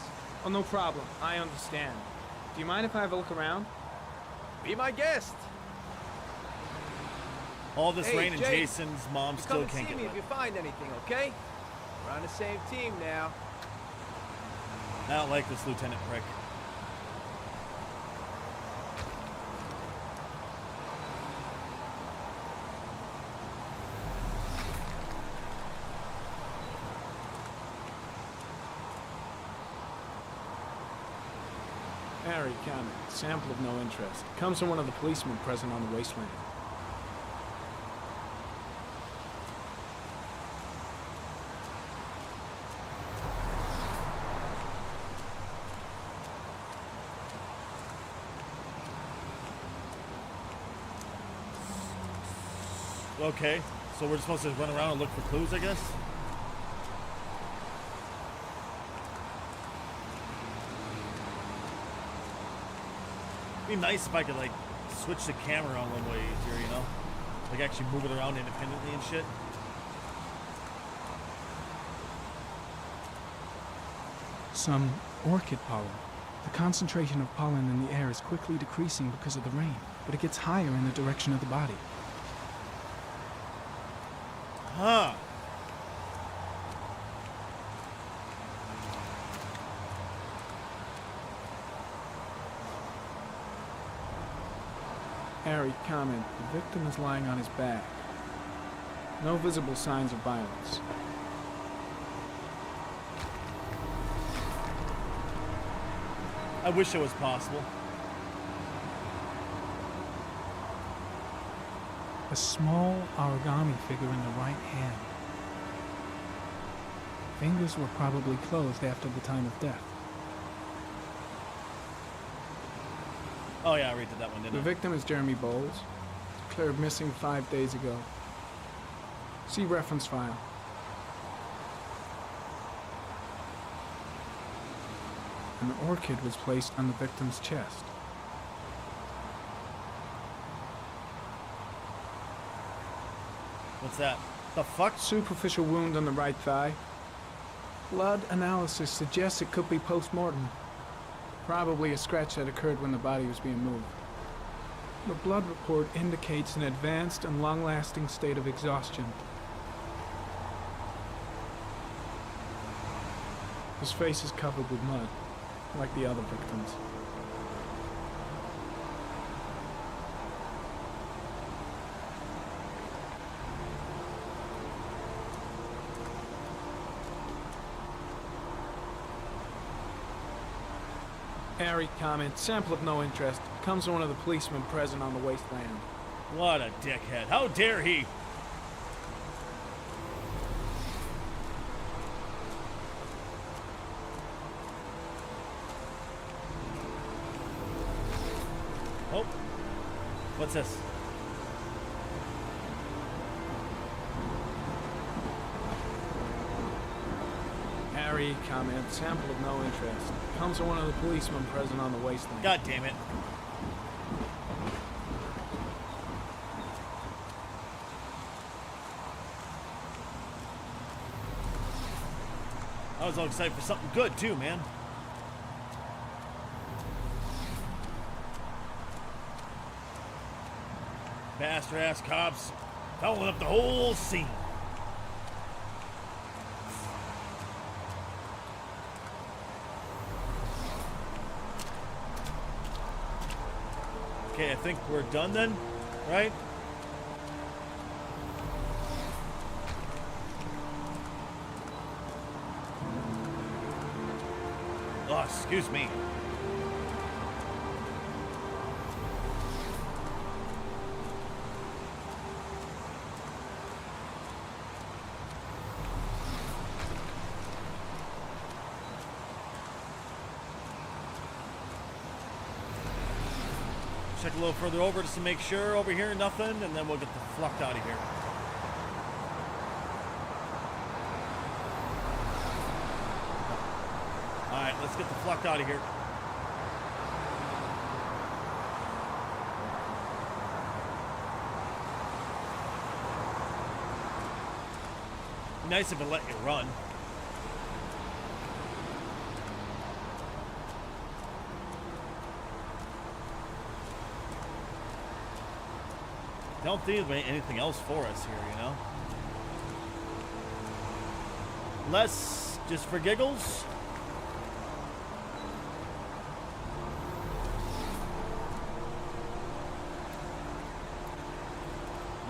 Oh, no problem. I understand. Do you mind if I have a look around? Be my guest. All this Hey, rain and Jake, Jason's mom you still come and can't see get me wet. if you find anything, okay? We're on the same team now. I don't like this Lieutenant prick. Harry County. Sample of no interest. Comes from one of the policemen present on the wasteland. Okay, so we're supposed to run around and look for clues, I guess? It'd be nice if I could, like, switch the camera on one way easier, you know? Like, actually move it around independently and shit. Some orchid pollen. The concentration of pollen in the air is quickly decreasing because of the rain, but it gets higher in the direction of the body. Huh. Harry, comment. The victim is lying on his back. No visible signs of violence. I wish it was possible. A small origami figure in the right hand. Fingers were probably closed after the time of death. Oh yeah, I redid that one, The didn't I? victim is Jeremy Bowles, declared missing 5 days ago. See reference file. An orchid was placed on the victim's chest. What's that? The fuck? Superficial wound on the right thigh. Blood analysis suggests it could be post-mortem. Probably a scratch that occurred when the body was being moved. The blood report indicates an advanced and long-lasting state of exhaustion. His face is covered with mud, like the other victims. Harry, comment. Sample of no interest. Comes from one of the policemen present on the wasteland. What a dickhead. How dare he? Oh. What's this? Harry, comment. Sample of no interest. Comes from one of the policemen present on the wasteland. God damn it. I was all excited for something good too, man. Bastard ass cops following up the whole scene. Okay, I think we're done then, right? Oh, excuse me. Check a little further over just to make sure. Over here, nothing, and then we'll get the fuck out of here. Alright, let's get the fuck out of here. Nice if it let you run. Don't think there's anything else for us here, you know? Less just for giggles.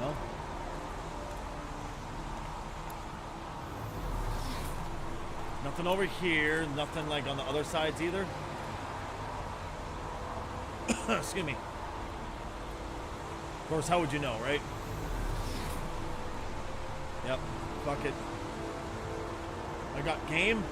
No? Nothing over here, nothing like on the other sides either. Excuse me. Of course, how would you know, right? Yep, fuck it. I got game.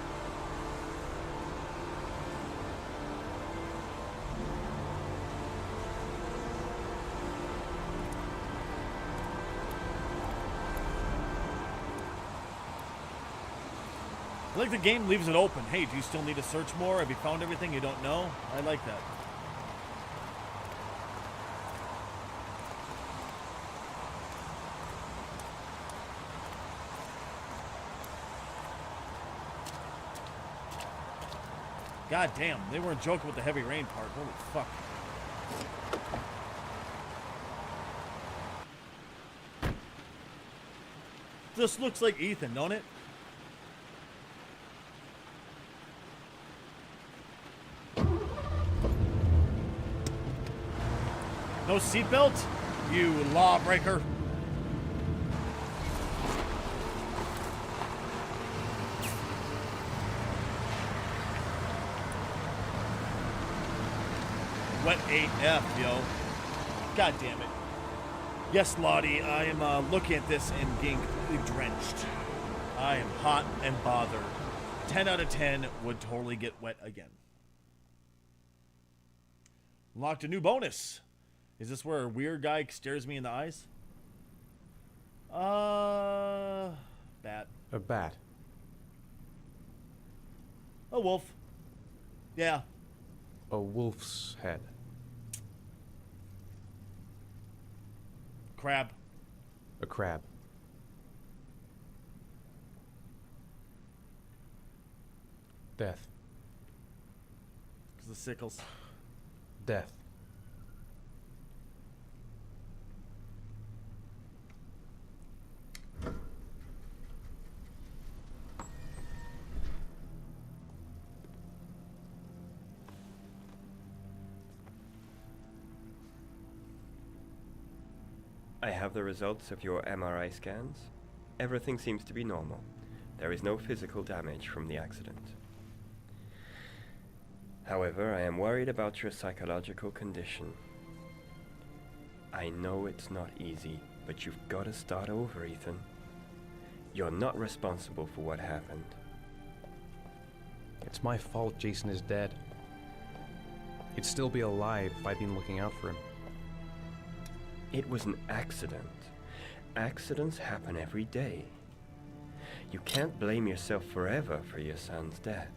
I like the game leaves it open. Hey, do you still need to search more? Have you found everything you don't know? I like that. God damn, they weren't joking with the heavy rain part. Holy fuck. This looks like Ethan, don't it? No seatbelt? You lawbreaker. Wet AF, yo. God damn it. Yes, Lottie, I am looking at this and getting completely drenched. I am hot and bothered. 10 out of 10 would totally get wet again. Unlocked a new bonus. Is this where a weird guy stares me in the eyes? Bat. A bat. A wolf. Yeah. A wolf's head. Crab. A crab. Death. Because the sickles. Death. I have the results of your MRI scans. Everything seems to be normal. There is no physical damage from the accident. However, I am worried about your psychological condition. I know it's not easy, but you've got to start over, Ethan. You're not responsible for what happened. It's my fault Jason is dead. He'd still be alive if I'd been looking out for him. It was an accident. Accidents happen every day. You can't blame yourself forever for your son's death.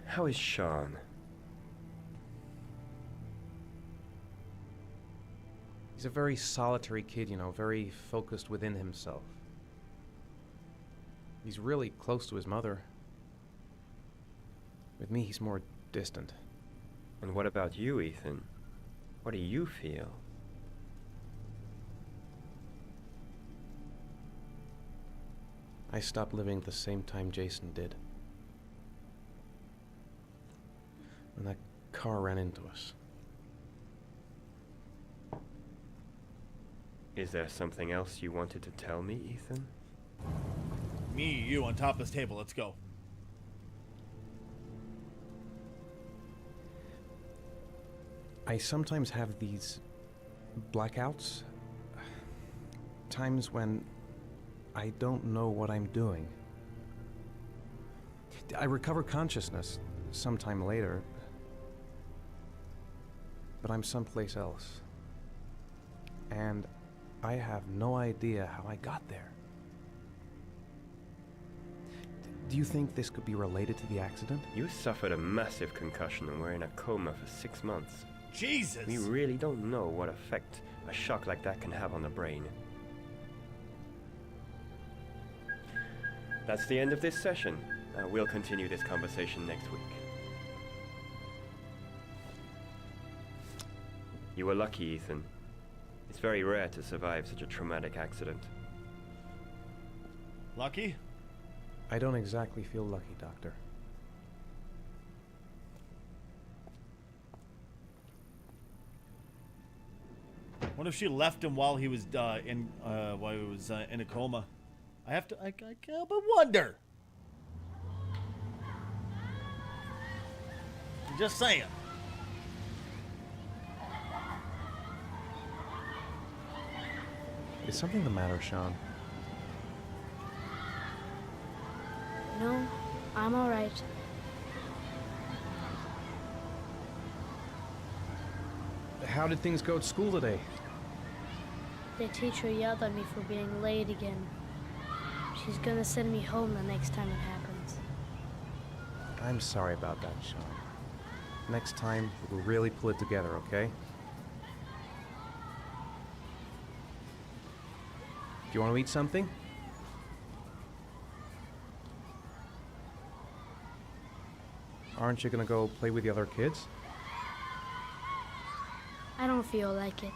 How is Sean? He's a very solitary kid, you know, very focused within himself. He's really close to his mother. With me, he's more distant. And what about you, Ethan? What do you feel? I stopped living at the same time Jason did. When that car ran into us. Is there something else you wanted to tell me, Ethan? Me, you on top of this table. Let's go. I sometimes have these blackouts. Times when I don't know what I'm doing. I recover consciousness sometime later, but I'm someplace else. And I have no idea how I got there. Do you think this could be related to the accident? You suffered a massive concussion and were in a coma for 6 months. Jesus! We really don't know what effect a shock like that can have on the brain. That's the end of this session. We'll continue this conversation next week. You were lucky, Ethan. It's very rare to survive such a traumatic accident. Lucky? I don't exactly feel lucky, Doctor. What if she left him while he was in a coma? I can't help but wonder. I'm just saying. Is something the matter, Sean? No, I'm all right. How did things go at school today? The teacher yelled at me for being late again. She's gonna send me home the next time it happens. I'm sorry about that, Sean. Next time, we'll really pull it together, okay? Do you want to eat something? Aren't you gonna go play with the other kids? I don't feel like it.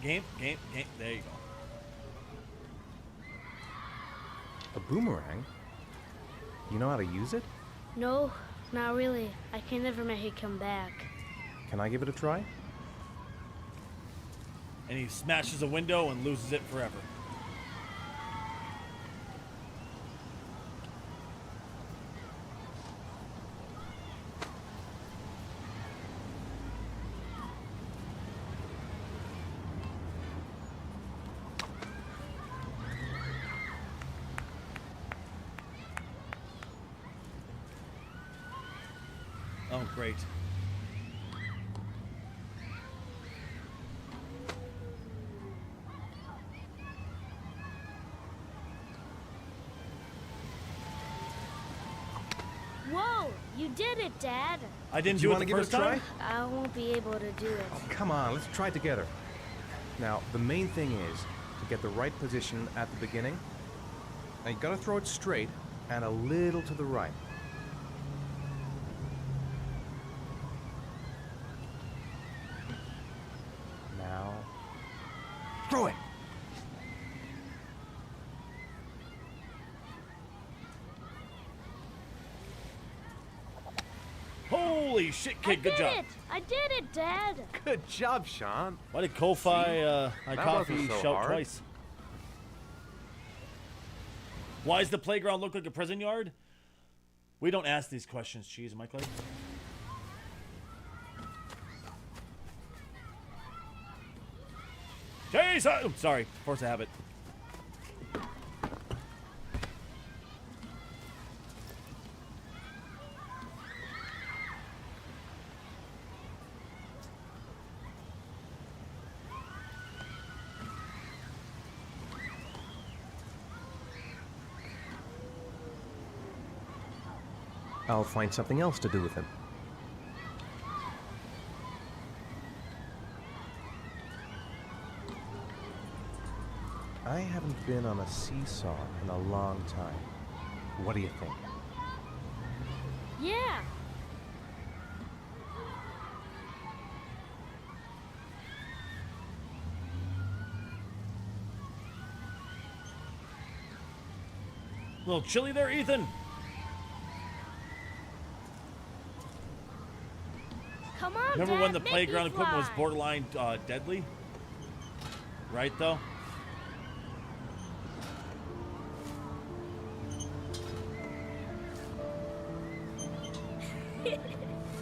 Game. There you go. A boomerang? You know how to use it? No, not really. I can never make it come back. Can I give it a try? And he smashes a window and loses it forever. Oh, great. Whoa! You did it, Dad! I didn't Do you do want it to the give it first a try? time? I won't be able to do it. Oh, come on, let's try it together. Now, the main thing is to get the right position at the beginning. Now, you gotta throw it straight and a little to the right. Now, throw it! Holy shit, kid, good job. I did it, Dad! Good job, Sean. Why did Ko-Fi That Coffee wasn't so shout hard. twice? Why does the playground look like a prison yard? We don't ask these questions, Cheese. Am I clear? Jason! Oh, sorry, force of habit. I'll find something else to do with him. I haven't been on a seesaw in a long time. What do you think? Yeah! A little chilly there, Ethan? Come on, Remember Dad, when the make playground me equipment was fly. borderline deadly? Right, though?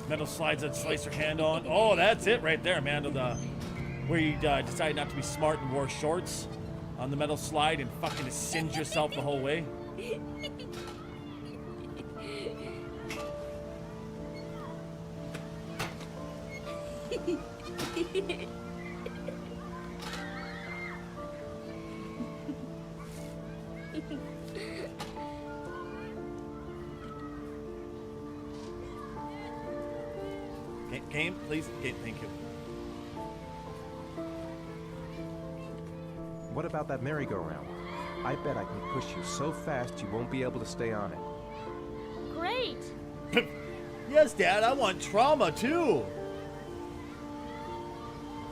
Metal slides that slice your hand on. Oh, that's it right there, Amanda. Where you decided not to be smart and wore shorts on the metal slide and fucking just singed yourself the whole way. Game, please. Game, thank you. What about that merry-go-round? I bet I can push you so fast you won't be able to stay on it. Great! Yes, Dad, I want trauma too.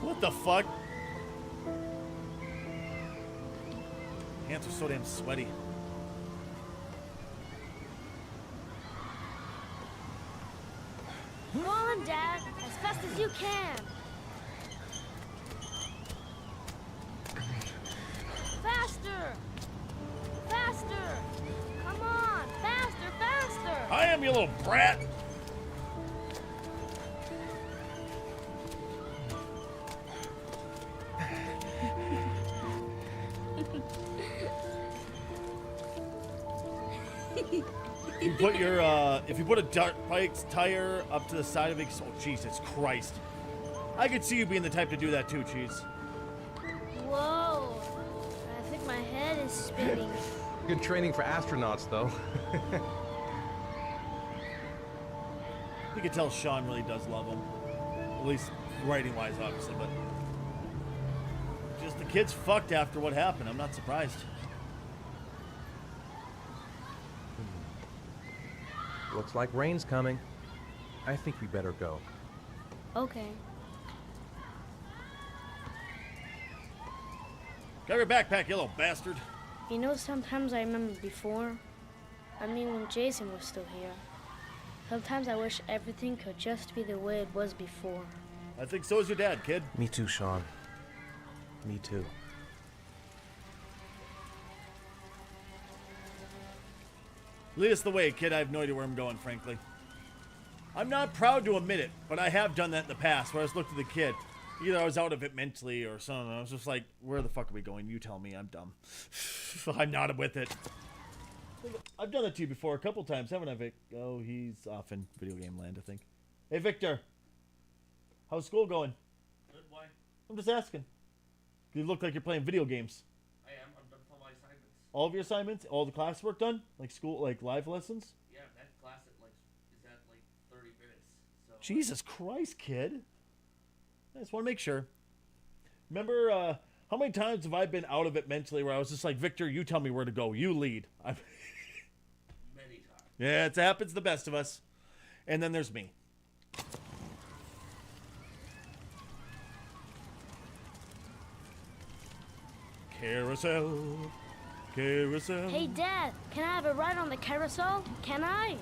What the fuck? Hands are so damn sweaty. Go on, Dad, as fast as you can. Faster! Faster! Come on, faster, faster! I am, you little brat. You put your if you put a dirt bike's tire up to the side of it, oh Jesus Christ! I could see you being the type to do that too, Cheese. Whoa! I think my head is spinning. Good training for astronauts, though. You can tell Sean really does love him. least writing-wise, obviously, but just the kid's fucked after what happened. I'm not surprised. Looks like rain's coming. I think we better go. Okay. Got your backpack, you little bastard. You know, sometimes I remember before. I mean, when Jason was still here. Sometimes I wish everything could just be the way it was before. I think so is your dad, kid. Me too, Sean. Me too. Lead us the way, kid. I have no idea where I'm going, frankly. I'm not proud to admit it, but I have done that in the past, where I just looked at the kid. Either I was out of it mentally or something. I was just like, where the fuck are we going? You tell me. I'm dumb. I'm not with it. I've done that to you before a couple times, haven't I, Vic? Oh, he's off in video game land, I think. Hey, Victor. How's school going? Good, why? I'm just asking. You look like you're playing video games. I am. I'm done for my assignments. All of your assignments? All the classwork done? Like school, like live lessons? Yeah, that class is at like 30 minutes. So Jesus Christ, kid. I just want to make sure. Remember, how many times have I been out of it mentally where I was just like, Victor, you tell me where to go. You lead. Many times. Yeah, it happens to the best of us. And then there's me. Carousel. Carousel. Hey, Dad, can I have a ride on the carousel? Can I?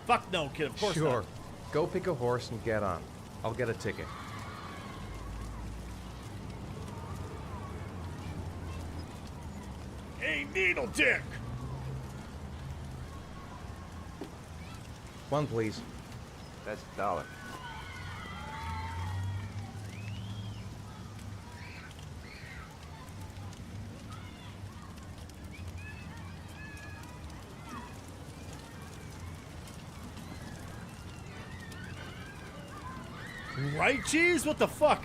Fuck no, kid. Of course Sure. not. Go pick a horse and get on. I'll get a ticket. Hey, needle dick. One, please. That's $1. Right, cheese? What the fuck?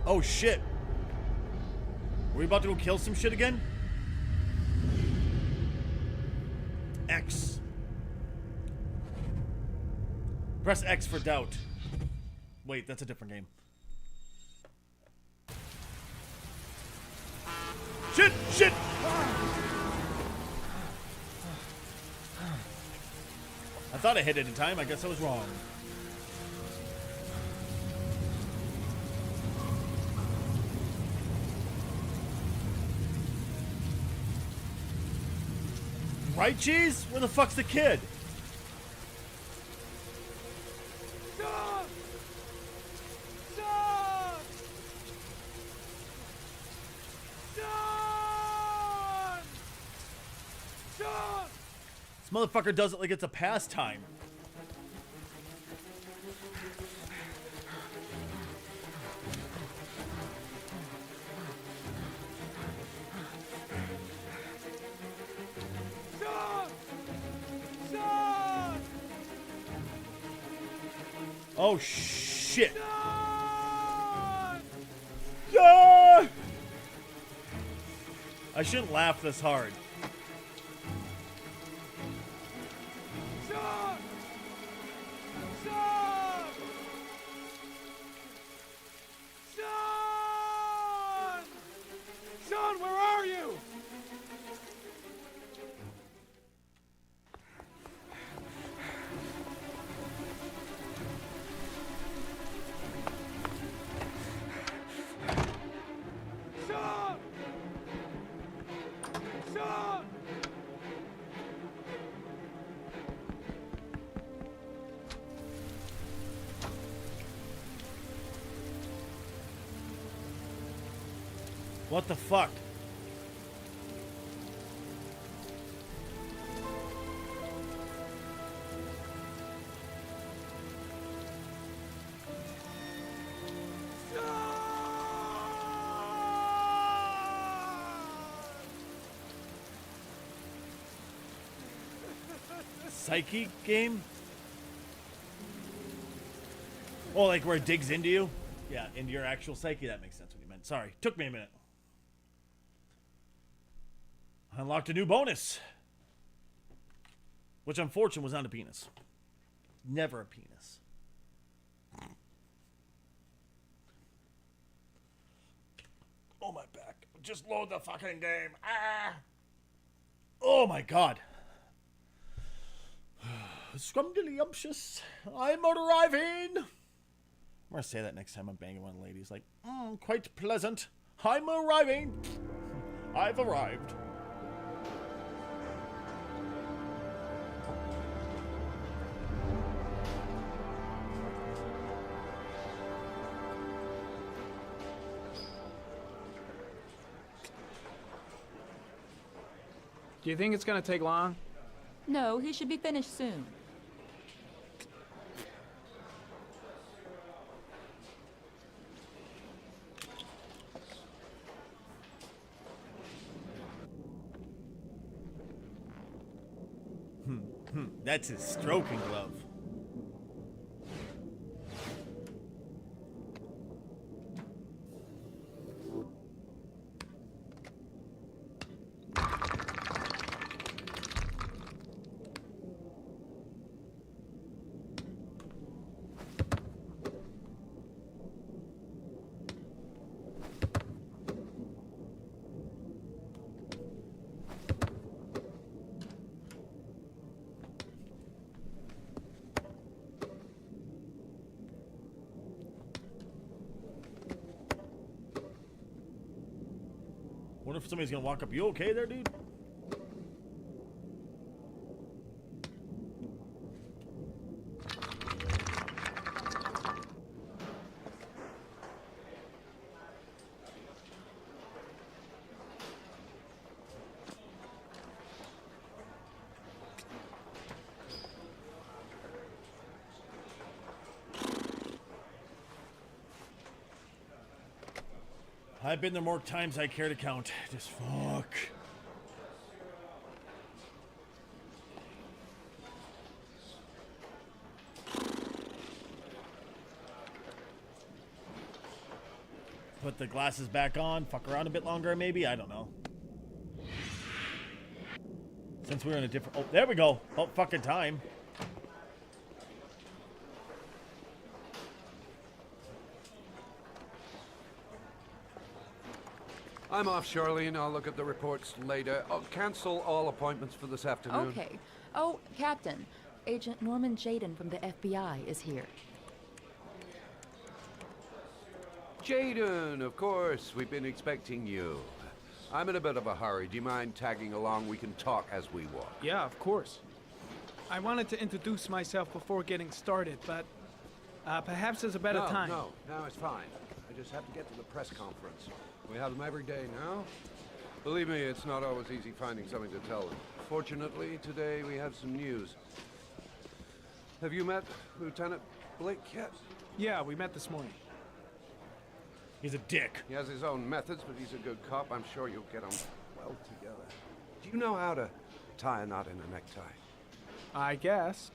Oh shit. Are we about to go kill some shit again? X. Press X for doubt. Wait, that's a different game. Shit! Shit! I thought I hit it in time. I guess I was wrong. Right, cheese? Where the fuck's the kid? Stop! Stop! Stop! Stop! This motherfucker does it like it's a pastime. Oh shit! Ah! I shouldn't laugh this hard. Stop! Stop! Son! Son, where are you? Son! Son! What the fuck? Psyche game? Oh, like where it digs into you? Yeah, into your actual psyche. That makes sense what you meant. minute. Sorry. Took me a minute. I unlocked a new bonus. Which, unfortunately, was not a penis. Never a penis. Oh, my back. Just load the fucking game. Ah! Oh, my God. Scrumdiddlyumptious. I'm arriving. I'm going to say that next time I'm banging one of the ladies. Like, quite pleasant. I'm arriving. I've arrived. Do you think it's gonna take long? No, he should be finished soon. That's his stroking glove. Wonder if somebody's gonna walk up. You okay there, dude? I've been there more times I care to count. Just fuck. Put the glasses back on, fuck around a bit longer maybe, I don't know. Since we're in a different... Oh, there we go. Oh, fucking time. I'm off, Charlene. I'll look at the reports later. I'll cancel all appointments for this afternoon. Okay. Oh, Captain. Agent Norman Jaden from the FBI is here. Jaden, of course. We've been expecting you. I'm in a bit of a hurry. Do you mind tagging along? We can talk as we walk. Yeah, of course. I wanted to introduce myself before getting started, but perhaps there's a better time. No, it's fine. I just have to get to the press conference. We have them every day now. Believe me, it's not always easy finding something to tell them. Fortunately, today we have some news. Have you met Lieutenant Blake yet? Yeah, we met this morning. He's a dick. He has his own methods, but he's a good cop. I'm sure you'll get on well together. Do you know how to tie a knot in a necktie? I guess.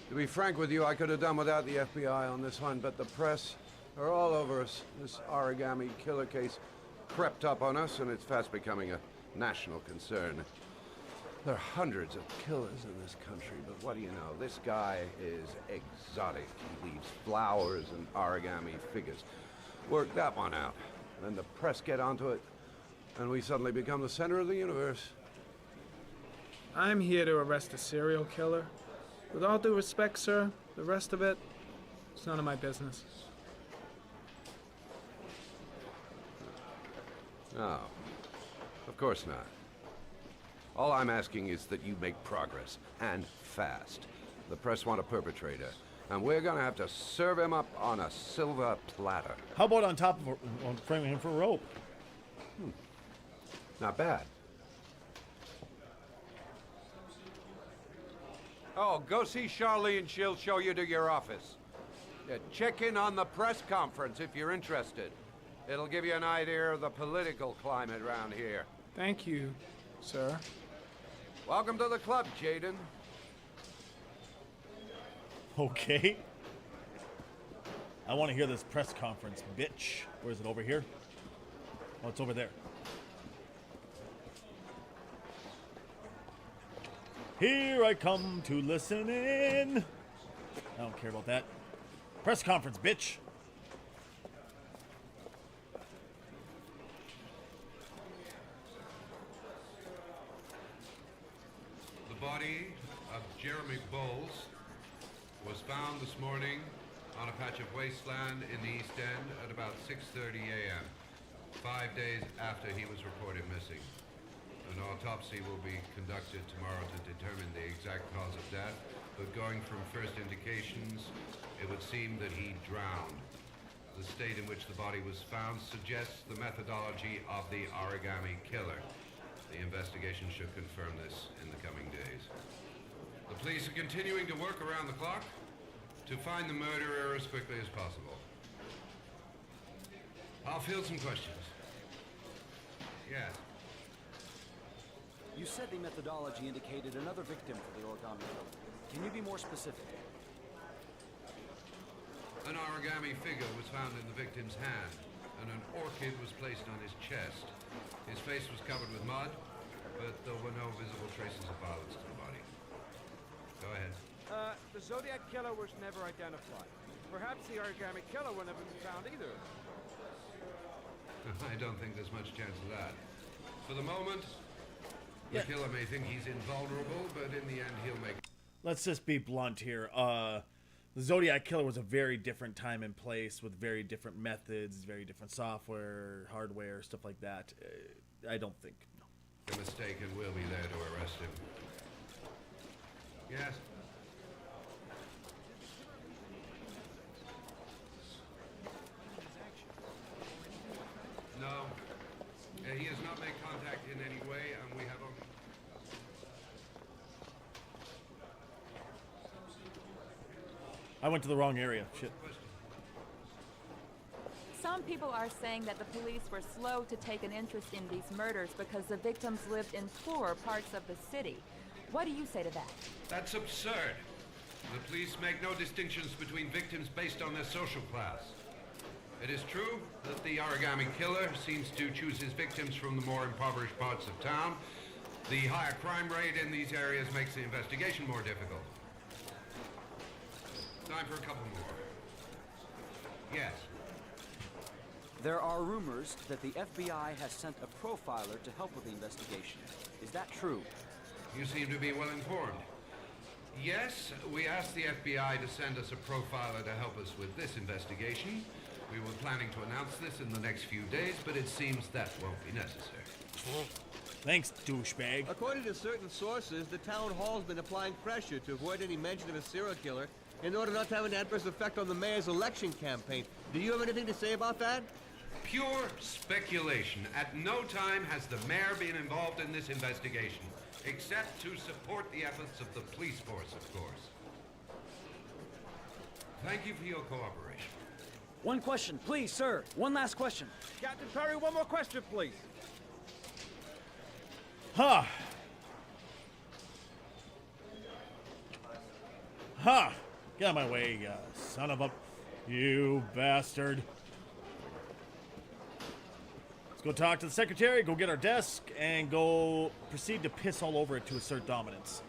To be frank with you, I could have done without the FBI on this one, but the press are all over us. This origami killer case crept up on us, and it's fast becoming a national concern. There are hundreds of killers in this country, but what do you know? This guy is exotic. He leaves flowers and origami figures. Work that one out. Then the press get onto it, and we suddenly become the center of the universe. I'm here to arrest a serial killer. With all due respect, sir, the rest of it, it's none of my business. No, of course not. All I'm asking is that you make progress, and fast. The press want a perpetrator, and we're gonna have to serve him up on a silver platter. How about on top of framing him for a rope? Not bad. Oh, go see Charlene. She'll show you to your office. Yeah, check in on the press conference if you're interested. It'll give you an idea of the political climate around here. Thank you, sir. Welcome to the club, Jaden. Okay. I want to hear this press conference, bitch. Where is it? Over here? Oh, it's over there. Here I come to listen in. I don't care about that. Press conference, bitch. The body of Jeremy Bowles was found this morning on a patch of wasteland in the East End at about 6:30 a.m., 5 days after he was reported missing. An autopsy will be conducted tomorrow to determine the exact cause of death, but going from first indications, it would seem that he drowned. The state in which the body was found suggests the methodology of the origami killer. The investigation should confirm this in the coming days. The police are continuing to work around the clock to find the murderer as quickly as possible. I'll field some questions. Yes. You said the methodology indicated another victim for the origami killer. Can you be more specific? An origami figure was found in the victim's hand, and an orchid was placed on his chest. His face was covered with mud, but there were no visible traces of violence to the body. Go ahead. The Zodiac Killer was never identified. Perhaps the origami killer will never be found either. I don't think there's much chance of that. For the moment, the killer may think he's invulnerable, but in the end, he'll make... Let's just be blunt here. The Zodiac Killer was a very different time and place with very different methods, very different software, hardware, stuff like that. I don't think. A mistake, and we'll be there to arrest him. Yes? No. He has not made contact in any way, and we have only... I went to the wrong area. Shit. Some people are saying that the police were slow to take an interest in these murders because the victims lived in poorer parts of the city. What do you say to that? That's absurd. The police make no distinctions between victims based on their social class. It is true that the origami killer seems to choose his victims from the more impoverished parts of town. The higher crime rate in these areas makes the investigation more difficult. Time for a couple more. Yes. There are rumors that the FBI has sent a profiler to help with the investigation. Is that true? You seem to be well informed. Yes, we asked the FBI to send us a profiler to help us with this investigation. We were planning to announce this in the next few days, but it seems that won't be necessary. Thanks, douchebag. According to certain sources, the town hall's been applying pressure to avoid any mention of a serial killer in order not to have an adverse effect on the mayor's election campaign. Do you have anything to say about that? Pure speculation. At no time has the mayor been involved in this investigation, except to support the efforts of the police force, of course. Thank you for your cooperation. One question, please, sir. One last question. Captain Perry, one more question, please. Huh. Huh. Get out of my way, you son of a... You bastard. Let's go talk to the secretary, go get our desk, and go proceed to piss all over it to assert dominance.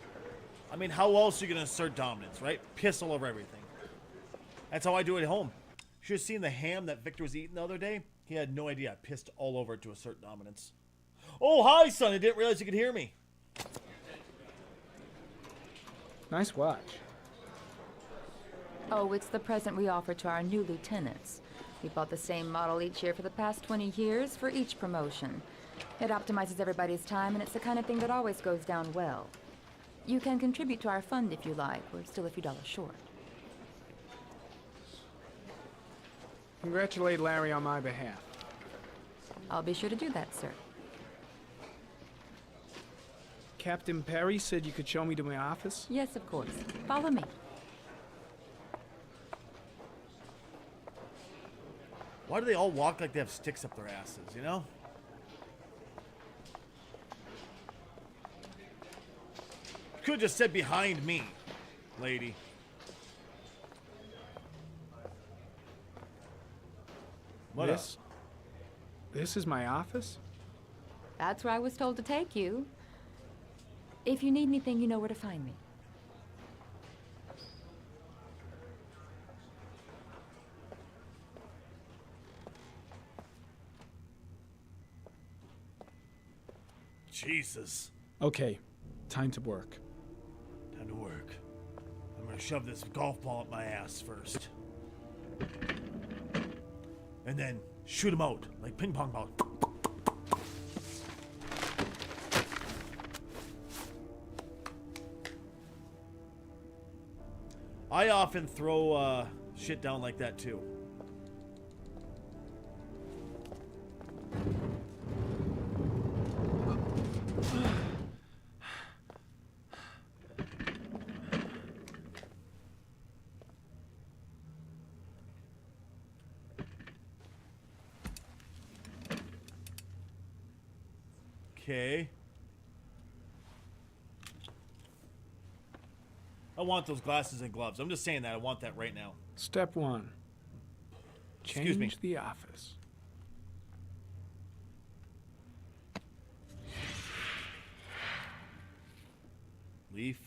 I mean, how else are you going to assert dominance, right? Piss all over everything. That's how I do it at home. Should have seen the ham that Victor was eating the other day. He had no idea. I pissed all over it to assert dominance. Oh, hi, son. I didn't realize you could hear me. Nice watch. Oh, it's the present we offer to our new lieutenants. We bought the same model each year for the past 20 years for each promotion. It optimizes everybody's time, and it's the kind of thing that always goes down well. You can contribute to our fund if you like. We're still a few dollars short. Congratulate Larry on my behalf. I'll be sure to do that, sir. Captain Perry said you could show me to my office? Yes, of course. Follow me. Why do they all walk like they have sticks up their asses, you know? Could have just said behind me, lady. What This is my office? That's where I was told to take you. If you need anything, you know where to find me. Jesus. Okay, time to work. Time to work. I'm gonna shove this golf ball up my ass first. And then shoot him out like ping pong ball. I often throw shit down like that too. Okay. I want those glasses and gloves. I'm just saying that. I want that right now. Step 1. Excuse me. Change the office. Leaf.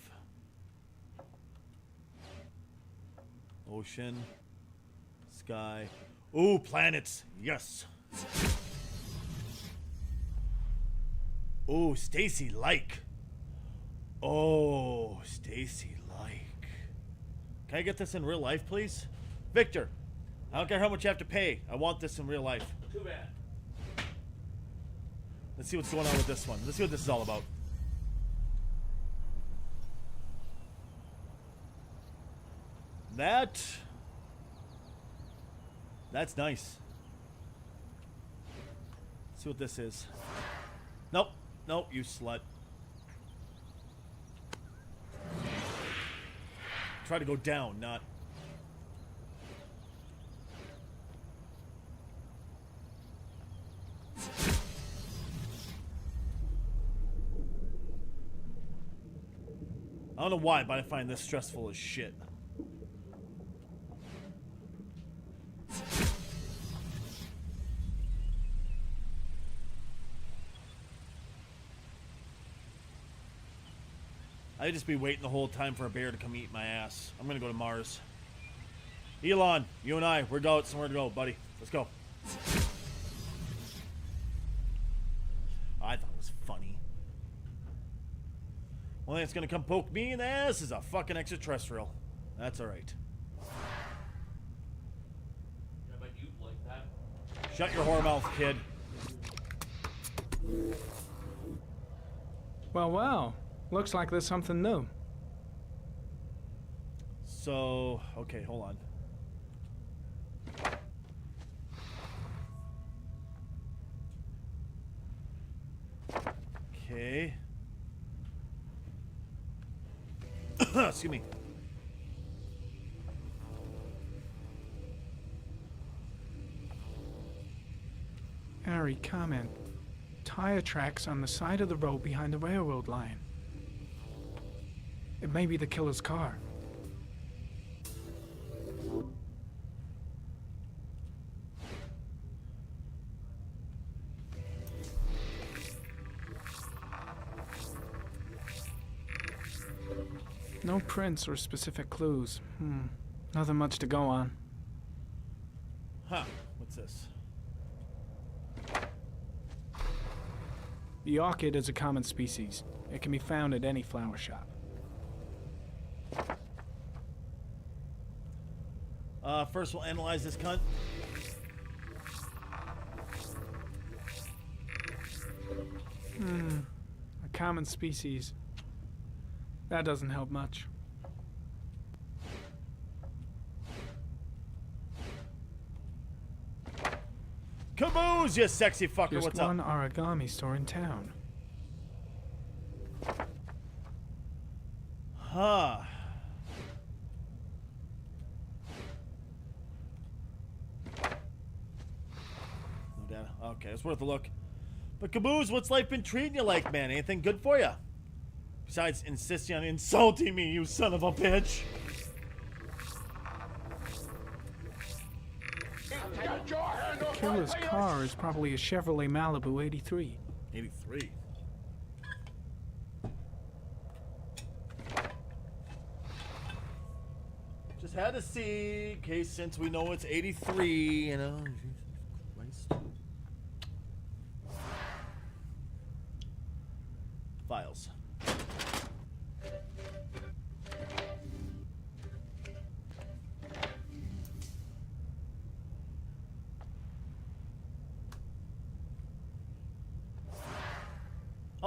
Ocean. Sky. Ooh, planets. Yes. Ooh, Stacy like. Oh, Stacy like. Can I get this in real life, please? Victor, I don't care how much you have to pay. I want this in real life. Too bad. Let's see what's going on with this one. Let's see what this is all about. That's nice. Let's see what this is. Nope. Nope, you slut. Try to go down, not... I don't know why, but I find this stressful as shit. I'd just be waiting the whole time for a bear to come eat my ass. I'm gonna go to Mars. Elon, you and I, we're out somewhere to go, buddy. Let's go. I thought it was funny. One thing that's gonna come poke me in the ass is a fucking extraterrestrial. That's alright. Yeah, but you'd like that. Shut your whore mouth, kid. Well, well. Looks like there's something new. So, okay, hold on. Okay. Excuse me. Harry, comment. Tire tracks on the side of the road behind the railroad line. It may be the killer's car. No prints or specific clues. Nothing much to go on. Huh. What's this? The orchid is a common species. It can be found at any flower shop. First we'll analyze this cunt. A common species. That doesn't help much. Caboose, you sexy fucker, Just what's one up? origami store in town. Huh. No data. Okay, it's worth a look. But Caboose, what's life been treating you like, man? Anything good for you? Besides insisting on insulting me, you son of a bitch. killer's car is probably a Chevrolet Malibu 83. 83. Just had to see, in case since we know it's 83, you know. Jesus Christ. Files.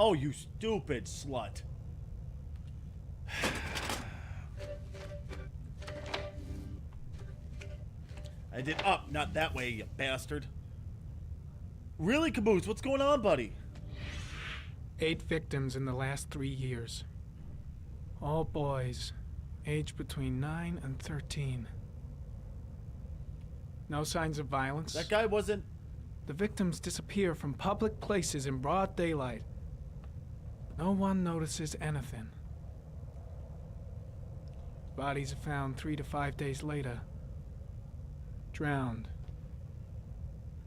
Oh, you stupid slut. I did up, not that way, you bastard. Really, Caboose? What's going on, buddy? 8 victims in the last 3 years. All boys, aged between 9 and 13. No signs of violence. That guy wasn't... The victims disappear from public places in broad daylight. No one notices anything. Bodies are found 3 to 5 days later. Drowned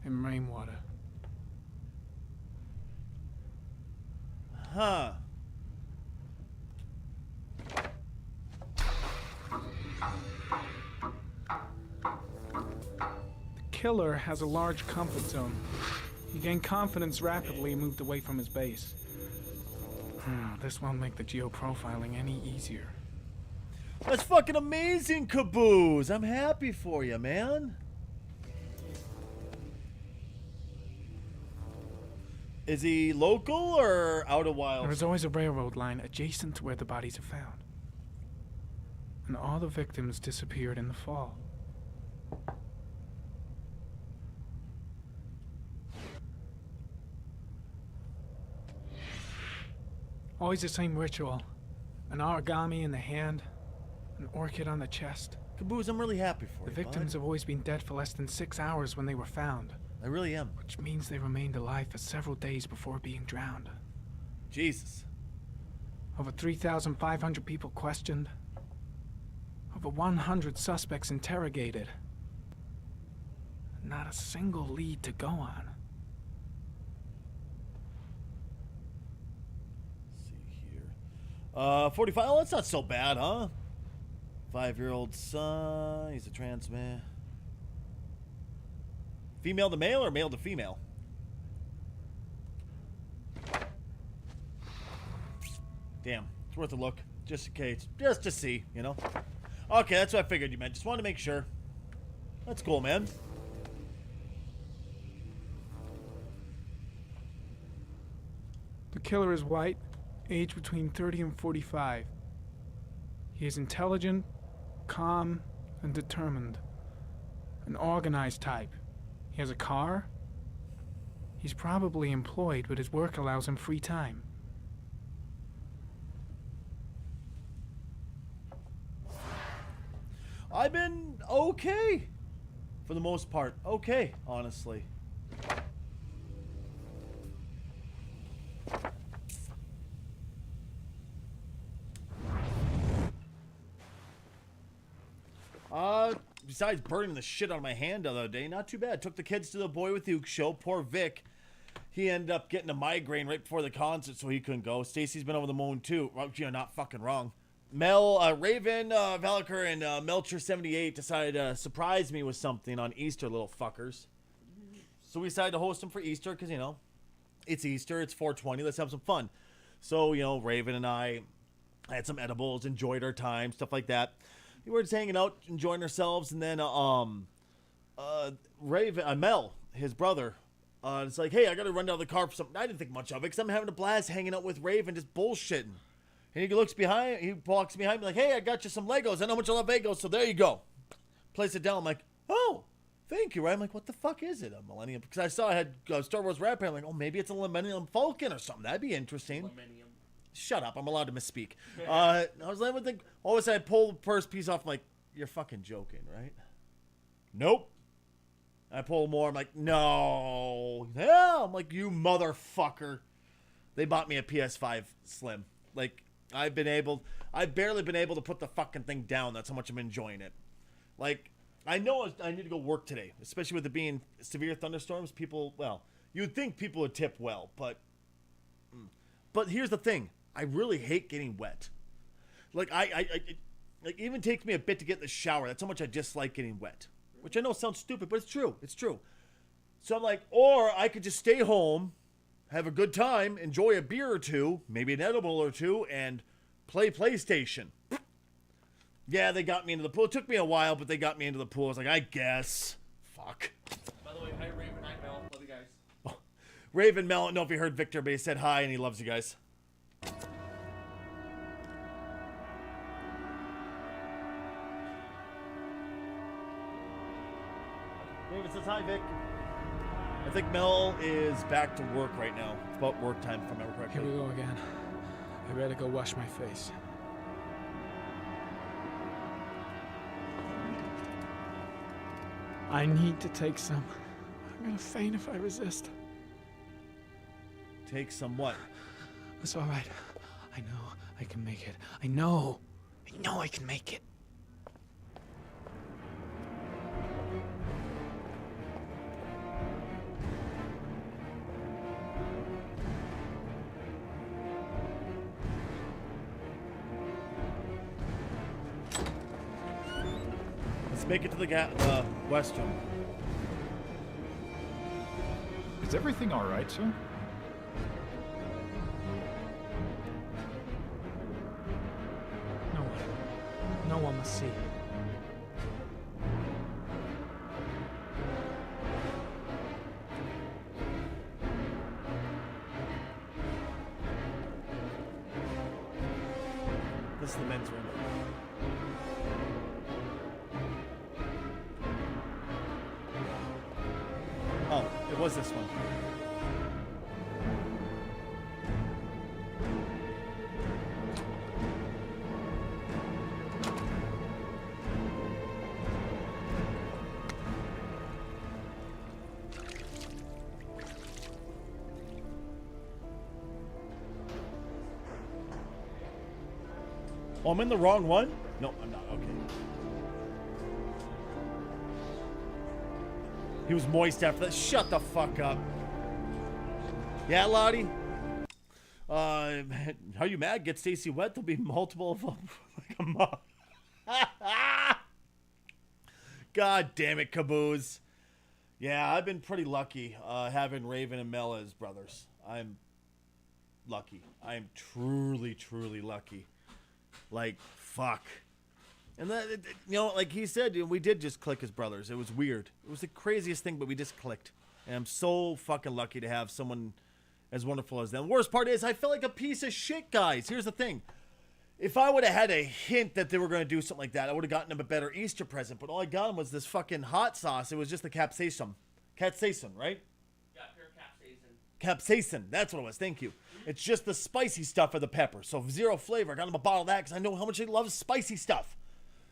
in rainwater. Huh. The killer has a large comfort zone. He gained confidence rapidly and moved away from his base. This won't make the geoprofiling any easier. That's fucking amazing, Caboose. I'm happy for you, man. Is he local or out of wild? There is always a railroad line adjacent to where the bodies are found. And all the victims disappeared in the fall. Always the same ritual. An origami in the hand, an orchid on the chest. Caboose, I'm really happy for you. The victims have always been dead for less than 6 hours when they were found. I really am. Which means they remained alive for several days before being drowned. Jesus. Over 3,500 people questioned. Over 100 suspects interrogated. Not a single lead to go on. 45. Oh, that's not so bad, huh? 5-year-old son. He's a trans man. Female to male or male to female? Damn, it's worth a look. Just in case. Just to see, you know? Okay, that's what I figured you meant. Just wanted to make sure. That's cool, man. The killer is white, aged between 30 and 45. He is intelligent, calm, and determined. An organized type. He has a car. He's probably employed, but his work allows him free time. I've been okay. For the most part. Okay, honestly. Besides burning the shit out of my hand the other day, not too bad. Took the kids to the Boy with Duke show. Poor Vic. He ended up getting a migraine right before the concert, so he couldn't go. Stacy's been over the moon, too. Well, you know, not fucking wrong. Raven, Valiker, and Melcher78 decided to surprise me with something on Easter, little fuckers. So we decided to host them for Easter, because, you know, it's Easter, it's 420, let's have some fun. So, you know, Raven and I had some edibles, enjoyed our time, stuff like that. We were just hanging out, enjoying ourselves, and then Mel, his brother, it's like, hey, I gotta run down to the car for something. I didn't think much of it, because I'm having a blast hanging out with Raven, just bullshitting. And he looks behind, he walks behind me like, hey, I got you some Legos. I know how much you love Legos, so there you go. Place it down. I'm like, oh, thank you, right? I'm like, what the fuck is it, a Millennium? Because I saw I had Star Wars Wrap. I'm like, oh, maybe it's a Millennium Falcon or something. That'd be interesting. Millennium. Shut up. I'm allowed to misspeak. I was like, all of a sudden, I pull the first piece off. I'm like, you're fucking joking, right? Nope. I pull more. I'm like, no. Yeah. I'm like, you motherfucker. They bought me a PS5 Slim. Like, I've barely been able to put the fucking thing down. That's how much I'm enjoying it. Like, I know I need to go work today, especially with it being severe thunderstorms. People, well, you'd think people would tip well, but here's the thing. I really hate getting wet. Like, like, even takes me a bit to get in the shower. That's how much I dislike getting wet. Which I know sounds stupid, but it's true. It's true. So I'm like, or I could just stay home, have a good time, enjoy a beer or two, maybe an edible or two, and play PlayStation. Yeah, they got me into the pool. It took me a while, but they got me into the pool. I was like, I guess. Fuck. By the way, hi Raven, hi Mel. Love you guys. Oh, Raven Mel, I don't know if you heard Victor, but he said hi and he loves you guys. Raven says hi, Vic. I think Mel is back to work right now. It's about work time, if I remember correctly. Here we go again. I better go wash my face. I need to take some. I'm gonna faint if I resist. Take some what? It's all right. I know I can make it. I know I can make it. Let's make it to the Western. Is everything all right, sir? No one must see. This is the men's room. Oh, it was this one. Oh, I'm in the wrong one? No, I'm not. Okay. He was moist after that. Shut the fuck up. Yeah, Lottie? How you mad? Get Stacy wet? There'll be multiple of them. Like a month. God damn it, Caboose. Yeah, I've been pretty lucky having Raven and Mel as brothers. I'm lucky. I am truly, truly lucky. Like, fuck. And that, you know, like he said, we did just click as brothers. It was weird. It was the craziest thing, but we just clicked. And I'm so fucking lucky to have someone as wonderful as them. The worst part is I feel like a piece of shit, guys. Here's the thing. If I would have had a hint that they were going to do something like that, I would have gotten them a better Easter present. But all I got them was this fucking hot sauce. It was just the capsaicin. Capsaicin, right? Yeah, pure capsaicin. Capsaicin. That's what it was. Thank you. It's just the spicy stuff of the pepper. So zero flavor. I got him a bottle of that because I know how much he loves spicy stuff.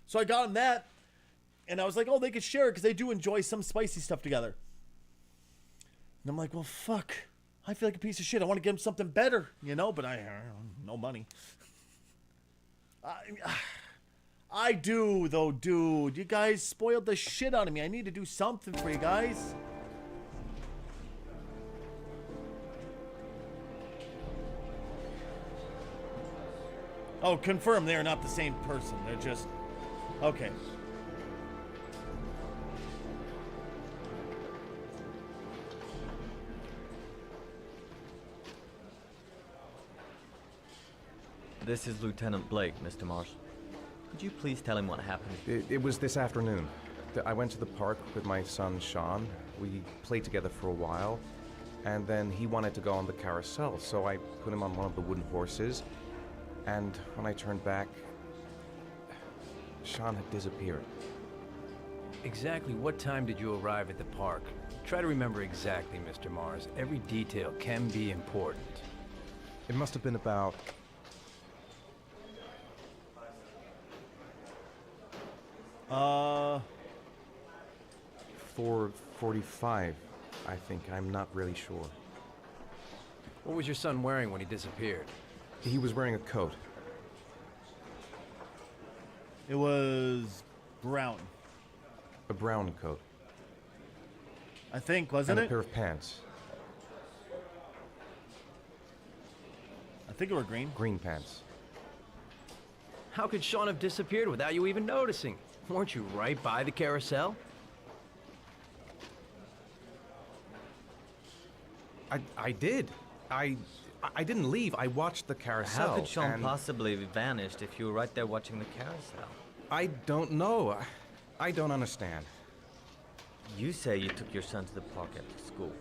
So I got him that. And I was like, oh, they could share it because they do enjoy some spicy stuff together. And I'm like, well, fuck. I feel like a piece of shit. I want to give him something better, you know, but no money. I do, though, dude. You guys spoiled the shit out of me. I need to do something for you guys. Oh, confirm they're not the same person. They're just... Okay. This is Lieutenant Blake, Mr. Mars. Could you please tell him what happened? It was this afternoon. I went to the park with my son, Sean. We played together for a while, and then he wanted to go on the carousel, so I put him on one of the wooden horses, and when I turned back, Sean had disappeared. Exactly what time did you arrive at the park? Try to remember exactly, Mr. Mars. Every detail can be important. It must have been about... 4:45, I think. I'm not really sure. What was your son wearing when he disappeared? He was wearing a coat. It was brown. A brown coat. I think, wasn't and it? a pair of pants. I think it were green. Green pants. How could Sean have disappeared without you even noticing? Weren't you right by the carousel? I did. I didn't leave. I watched the carousel. How could Sean and possibly have vanished if you were right there watching the carousel? I don't know. I don't understand. You say you took your son to the park after school,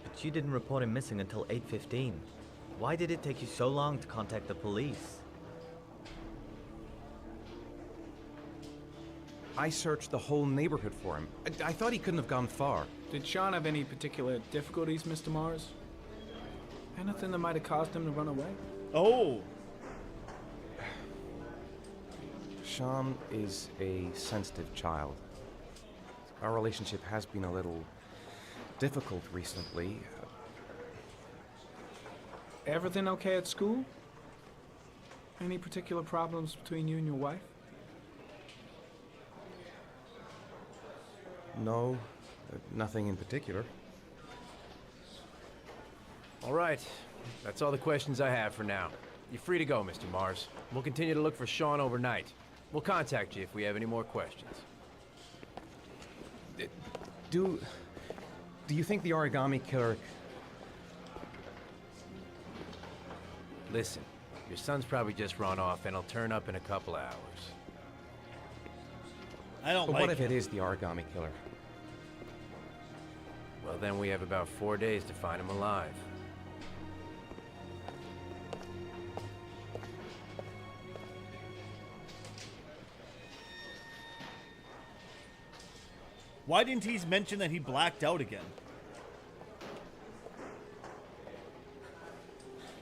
but you didn't report him missing until 8:15. Why did it take you so long to contact the police? I searched the whole neighborhood for him. I thought he couldn't have gone far. Did Sean have any particular difficulties, Mr. Mars? Anything that might have caused him to run away? Oh. Sean is a sensitive child. Our relationship has been a little difficult recently. Everything okay at school? Any particular problems between you and your wife? No, nothing in particular. All right. That's all the questions I have for now. You're free to go, Mr. Mars. We'll continue to look for Sean overnight. We'll contact you if we have any more questions. Do you think the origami killer... Listen, your son's probably just run off and he'll turn up in a couple of hours. I don't But like what if him. it is the origami killer? Well, then we have about 4 days to find him alive. Why didn't he mention that he blacked out again?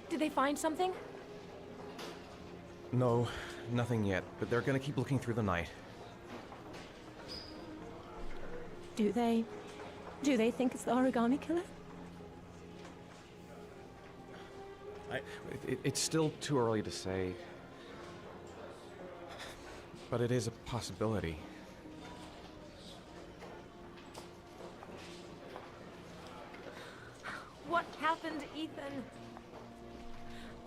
Did they find something? No, nothing yet, but they're gonna keep looking through the night. Do they think it's the origami killer? It's still too early to say, but it is a possibility. What happened, Ethan?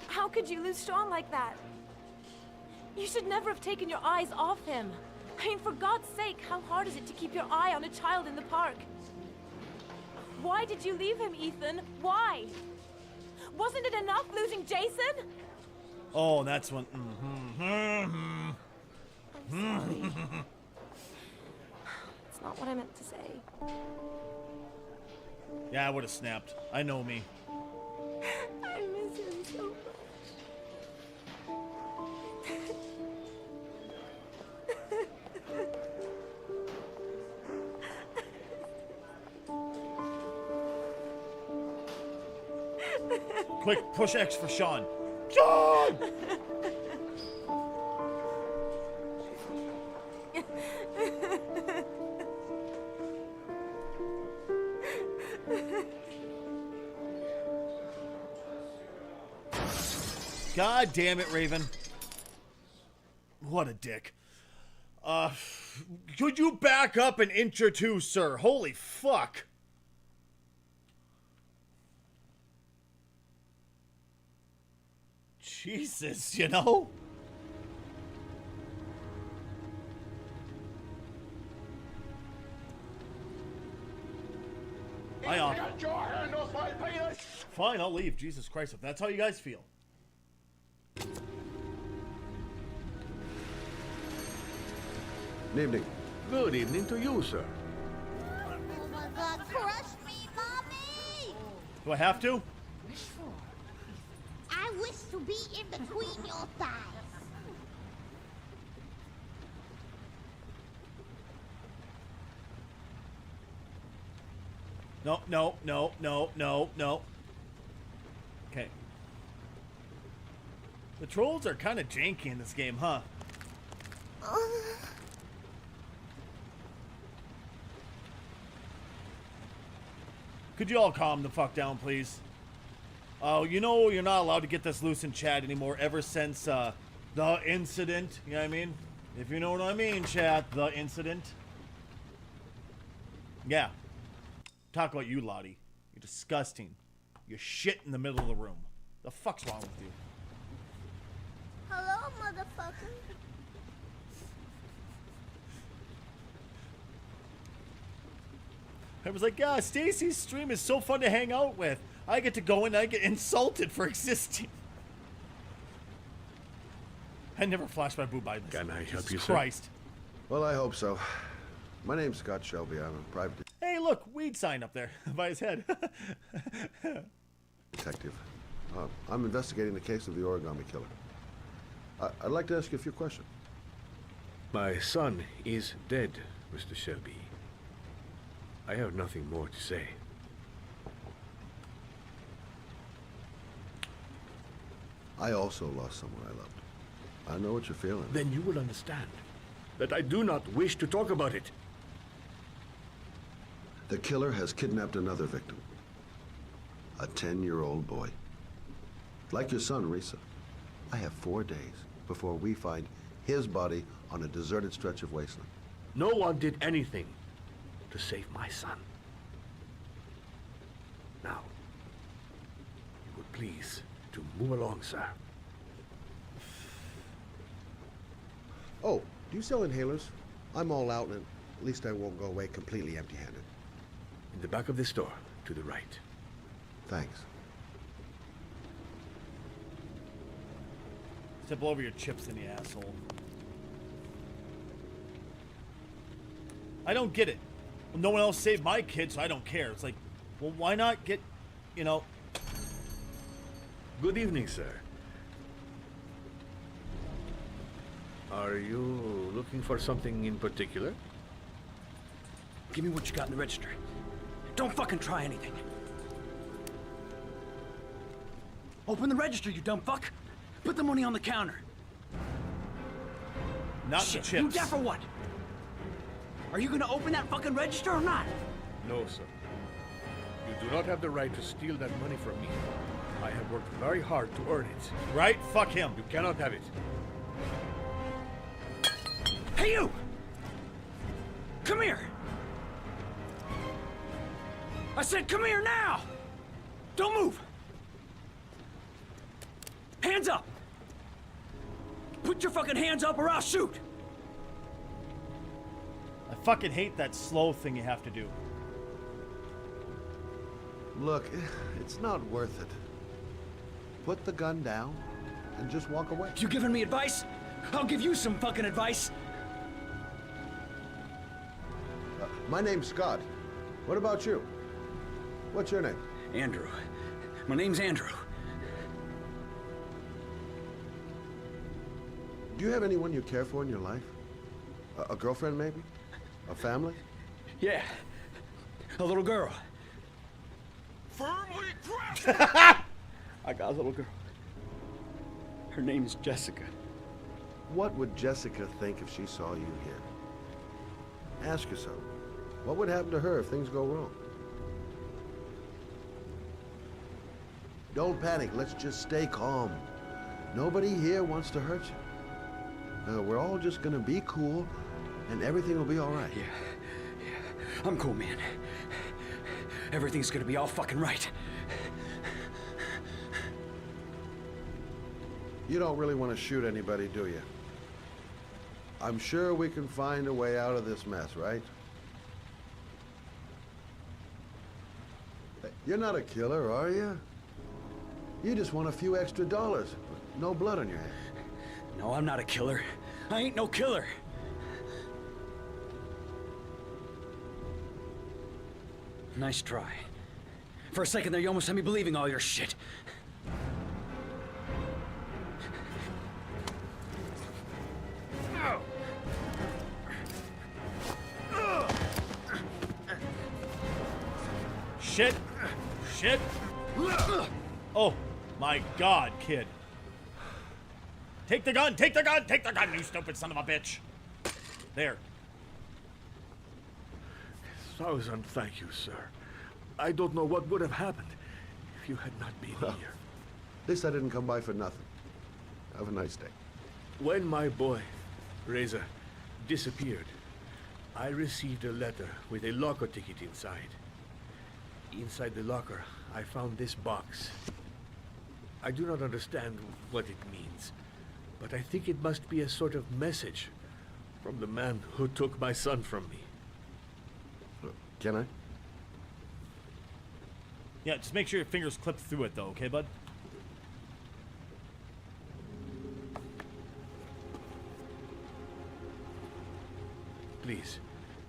How could you lose Sean like that? You should never have taken your eyes off him. I mean, for God's sake, how hard is it to keep your eye on a child in the park? Why did you leave him, Ethan? Why? Wasn't it enough losing Jason? Oh, that's when. I'm sorry. It's not what I meant to say. Yeah, I would have snapped. I know me. I miss him so much. Quick, push X for Sean. Sean! God damn it, Raven. What a dick. Could you back up an inch or two, sir? Holy fuck. Jesus, you know? Get your hand off my penis! Fine, I'll leave. Jesus Christ, if that's how you guys feel. Good evening. Good evening to you, sir. Oh my God, crush me, Mommy! Do I have to? I wish to be in between your thighs. No, no, no, no, no, no. Okay. The trolls are kind of janky in this game, huh? Could you all calm the fuck down, please? Oh, you know you're not allowed to get this loose in chat anymore ever since the incident. You know what I mean? If you know what I mean, chat, the incident. Yeah. Talk about you, Lottie. You're disgusting. You shit in the middle of the room. The fuck's wrong with you? Hello, motherfucker. I was like, yeah, Stacy's stream is so fun to hang out with. I get to go in and I get insulted for existing. I never flashed my boob by this. Can I help Jesus you, sir? Christ. Well, I hope so. My name's Scott Shelby. I'm a private Hey, look, weed sign up there by his head. detective. I'm investigating the case of the origami killer. I'd like to ask you a few questions. My son is dead, Mr. Shelby. I have nothing more to say. I also lost someone I loved. I know what you're feeling. Then you will understand that I do not wish to talk about it. The killer has kidnapped another victim. A 10-year-old boy. Like your son, Risa. I have 4 days before we find his body on a deserted stretch of wasteland. No one did anything to save my son. Now, you would please to move along, sir. Oh, do you sell inhalers? I'm all out, and at least I won't go away completely empty-handed. In the back of the store, to the right. Thanks. Step over your chips in the asshole. I don't get it. Well, no one else saved my kid, so I don't care. It's like, well, why not get, you know... Good evening, sir. Are you looking for something in particular? Give me what you got in the register. Don't fucking try anything. Open the register, you dumb fuck. Put the money on the counter. Not Shit, the chips. you deaf or what? Are you gonna open that fucking register or not? No, sir. You do not have the right to steal that money from me. I have worked very hard to earn it. Right? Fuck him. You cannot have it. Hey, you! Come here! I said come here now! Don't move! Hands up! Put your fucking hands up or I'll shoot! I fucking hate that slow thing you have to do. Look, it's not worth it. Put the gun down and just walk away. You giving me advice? I'll give you some fucking advice. My name's Scott. What about you? What's your name? Andrew. My name's Andrew. Do you have anyone you care for in your life? A girlfriend, maybe? A family? Yeah. A little girl. Firmly grasped. I got a little girl. Her name's Jessica. What would Jessica think if she saw you here? Ask yourself, what would happen to her if things go wrong? Don't panic. Let's just stay calm. Nobody here wants to hurt you. We're all just gonna be cool, and everything will be all right. Yeah. I'm cool, man. Everything's gonna be all fucking right. You don't really want to shoot anybody, do you? I'm sure we can find a way out of this mess, right? You're not a killer, are you? You just want a few extra dollars. No blood on your hands. No, I'm not a killer. I ain't no killer. Nice try. For a second there, you almost had me believing all your shit. Shit. Shit. Oh, my God, kid. Take the gun! Take the gun! Take the gun, you stupid son of a bitch! There. Thousand thank you, sir. I don't know what would have happened if you had not been here. At least I didn't come by for nothing. Have a nice day. When my boy, Reza, disappeared, I received a letter with a locker ticket inside. Inside the locker, I found this box. I do not understand what it means, but I think it must be a sort of message from the man who took my son from me. Can I? Yeah, just make sure your fingers clip through it, though, okay, bud? Please,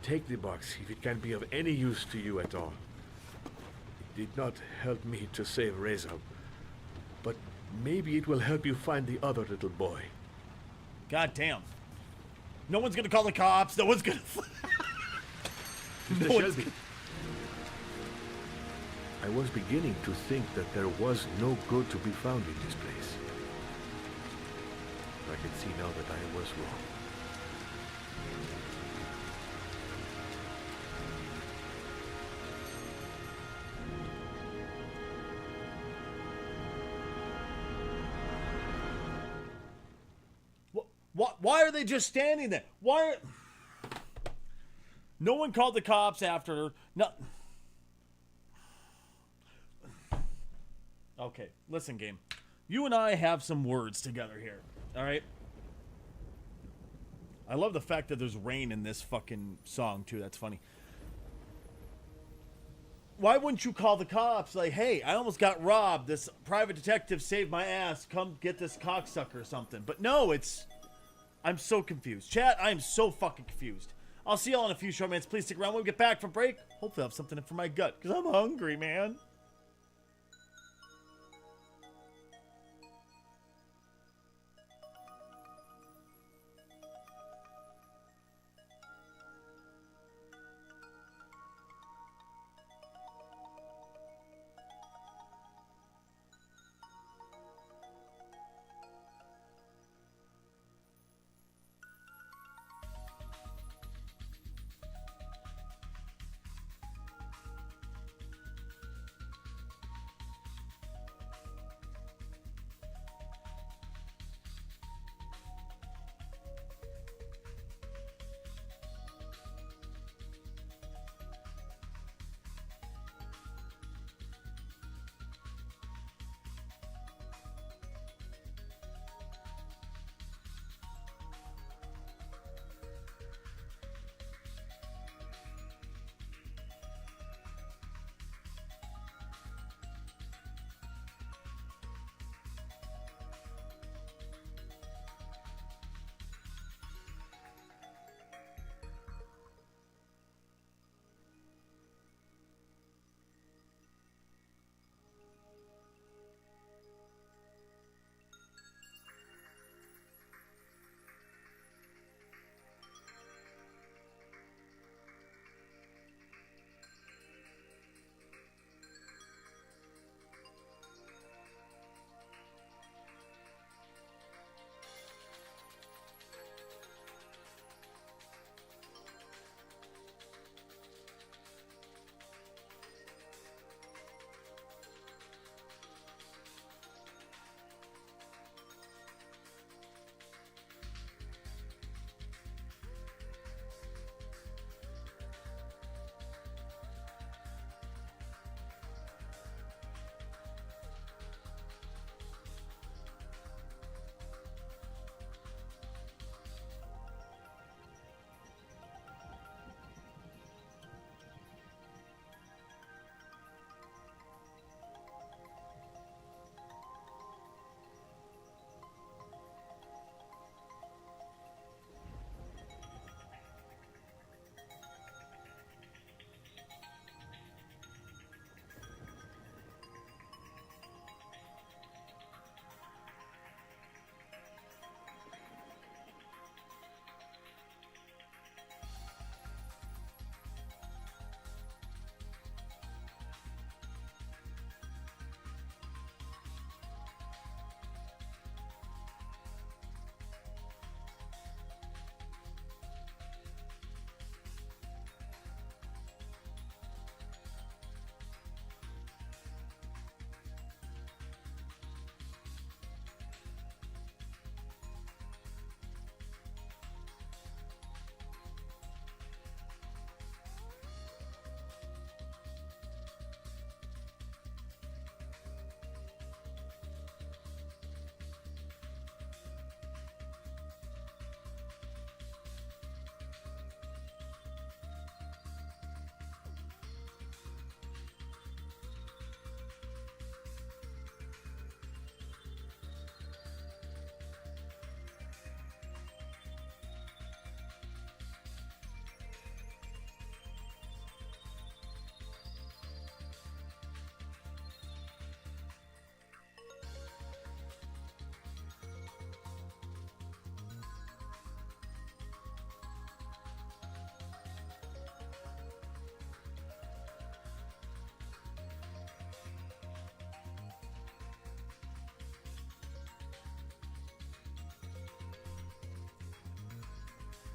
take the box if it can be of any use to you at all. It did not help me to save Reza, but maybe it will help you find the other little boy. God damn. No one's gonna call the cops. No one's gonna... Mr. Shelby, I was beginning to think that there was no good to be found in this place. I can see now that I was wrong. Why are they just standing there? Why are... No one called the cops after... No... Okay, listen, game. You and I have some words together here, alright? I love the fact that there's rain in this fucking song, too. That's funny. Why wouldn't you call the cops? Like, hey, I almost got robbed. This private detective saved my ass. Come get this cocksucker or something. But no, it's... I'm so confused. Chat, I am so fucking confused. I'll see y'all in a few short minutes. Please stick around when we get back from break. Hopefully I'll have something in for my gut, because I'm hungry, man.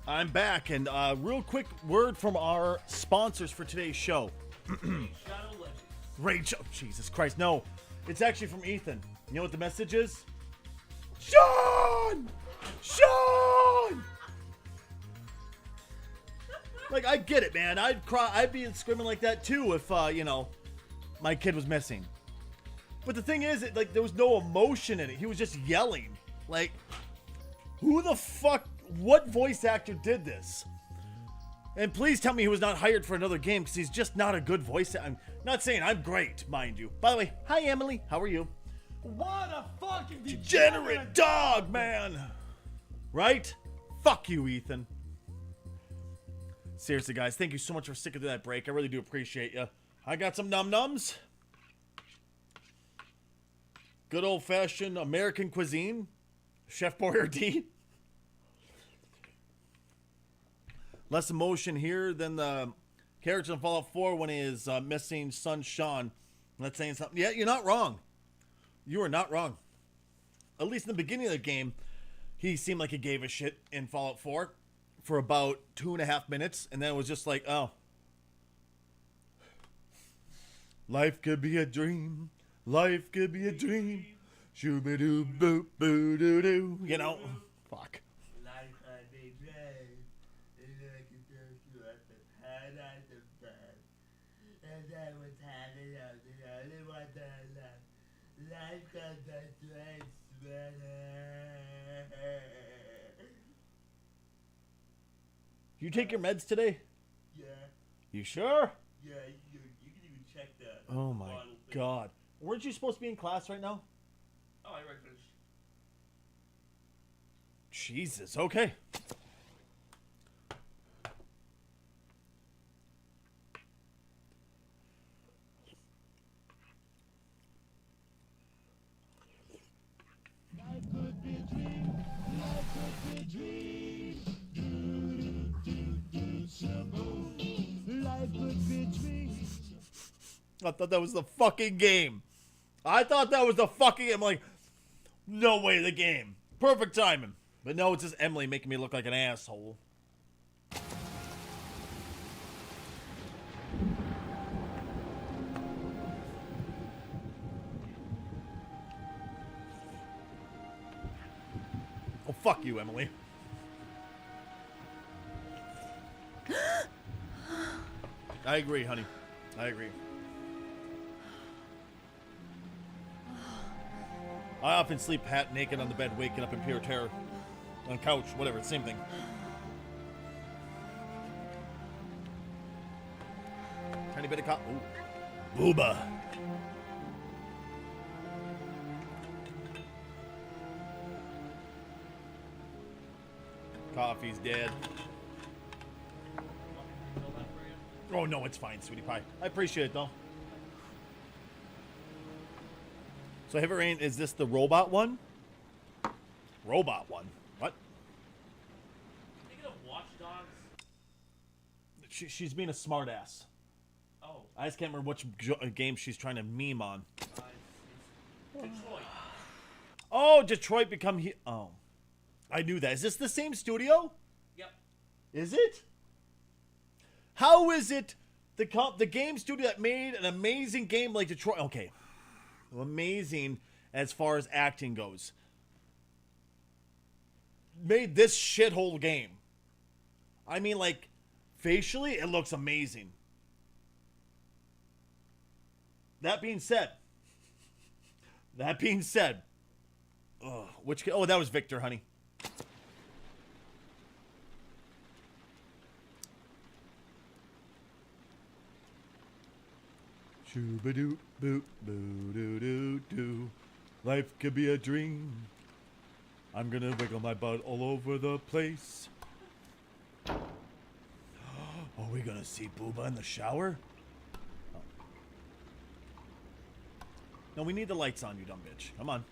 I'm back, and real quick word from our sponsors for today's show. Rage. Oh, Jesus Christ. No, it's actually from Ethan. You know what the message is? Sean! Sean! Like, I get it, man. I'd cry. I'd be screaming like that too if, you know, my kid was missing. But the thing is, like, there was no emotion in it. He was just yelling. Like, who the fuck, what voice actor did this? And please tell me he was not hired for another game, because he's just not a good voice actor. I'm not saying I'm great, mind you. By the way, hi, Emily. How are you? What a fucking Degenerate dog, man. Right? Fuck you, Ethan. Seriously, guys, thank you so much for sticking to that break. I really do appreciate you. I got some num-nums. Good old-fashioned American cuisine. Chef Boyardee. Less emotion here than the character in Fallout 4 when his missing son, Sean. That's saying something. Yeah, you're not wrong. You are not wrong. At least in the beginning of the game, he seemed like he gave a shit in Fallout 4 for about 2.5 minutes, and then it was just like, oh. Life could be a dream. Life could be a dream. Shoo-ba-doo, boop, boo-doo-doo. You know? Fuck. Life had a dream, and I could take you at the paradise of time. And I was hanging out, the only one that I loved. Life got that strange sweater. You take your meds today? Yeah. You sure? Yeah, you can even check that. Oh my god. Weren't you supposed to be in class right now? Oh, I read this. Jesus, okay. I thought that was the fucking game. I thought that was the fucking game. I'm like, no way, the game. Perfect timing. But no, it's just Emily making me look like an asshole. Oh, fuck you, Emily. I agree, honey. I agree. I often sleep half naked on the bed, waking up in pure terror. On couch, whatever, same thing. Tiny bit of ooh. Booba. Coffee's dead. Oh no, it's fine, sweetie pie. I appreciate it though. So Heavy Rain, is this the robot one? Robot one? What? Thinking of Watch Dogs? She's being a smartass. Oh. I just can't remember which game she's trying to meme on. It's Detroit. Oh, Detroit Become oh. I knew that. Is this the same studio? Yep. Is it? How is it the game studio that made an amazing game like Detroit? Okay. Amazing as far as acting goes. Made this shithole game. I mean, like, facially, it looks amazing. That being said, oh, that was Victor, honey. Shoo-ba-doo, boop, boo-doo-doo-doo. Life could be a dream. I'm gonna wiggle my butt all over the place. Are we gonna see Booba in the shower? Oh. No, we need the lights on, you dumb bitch. Come on.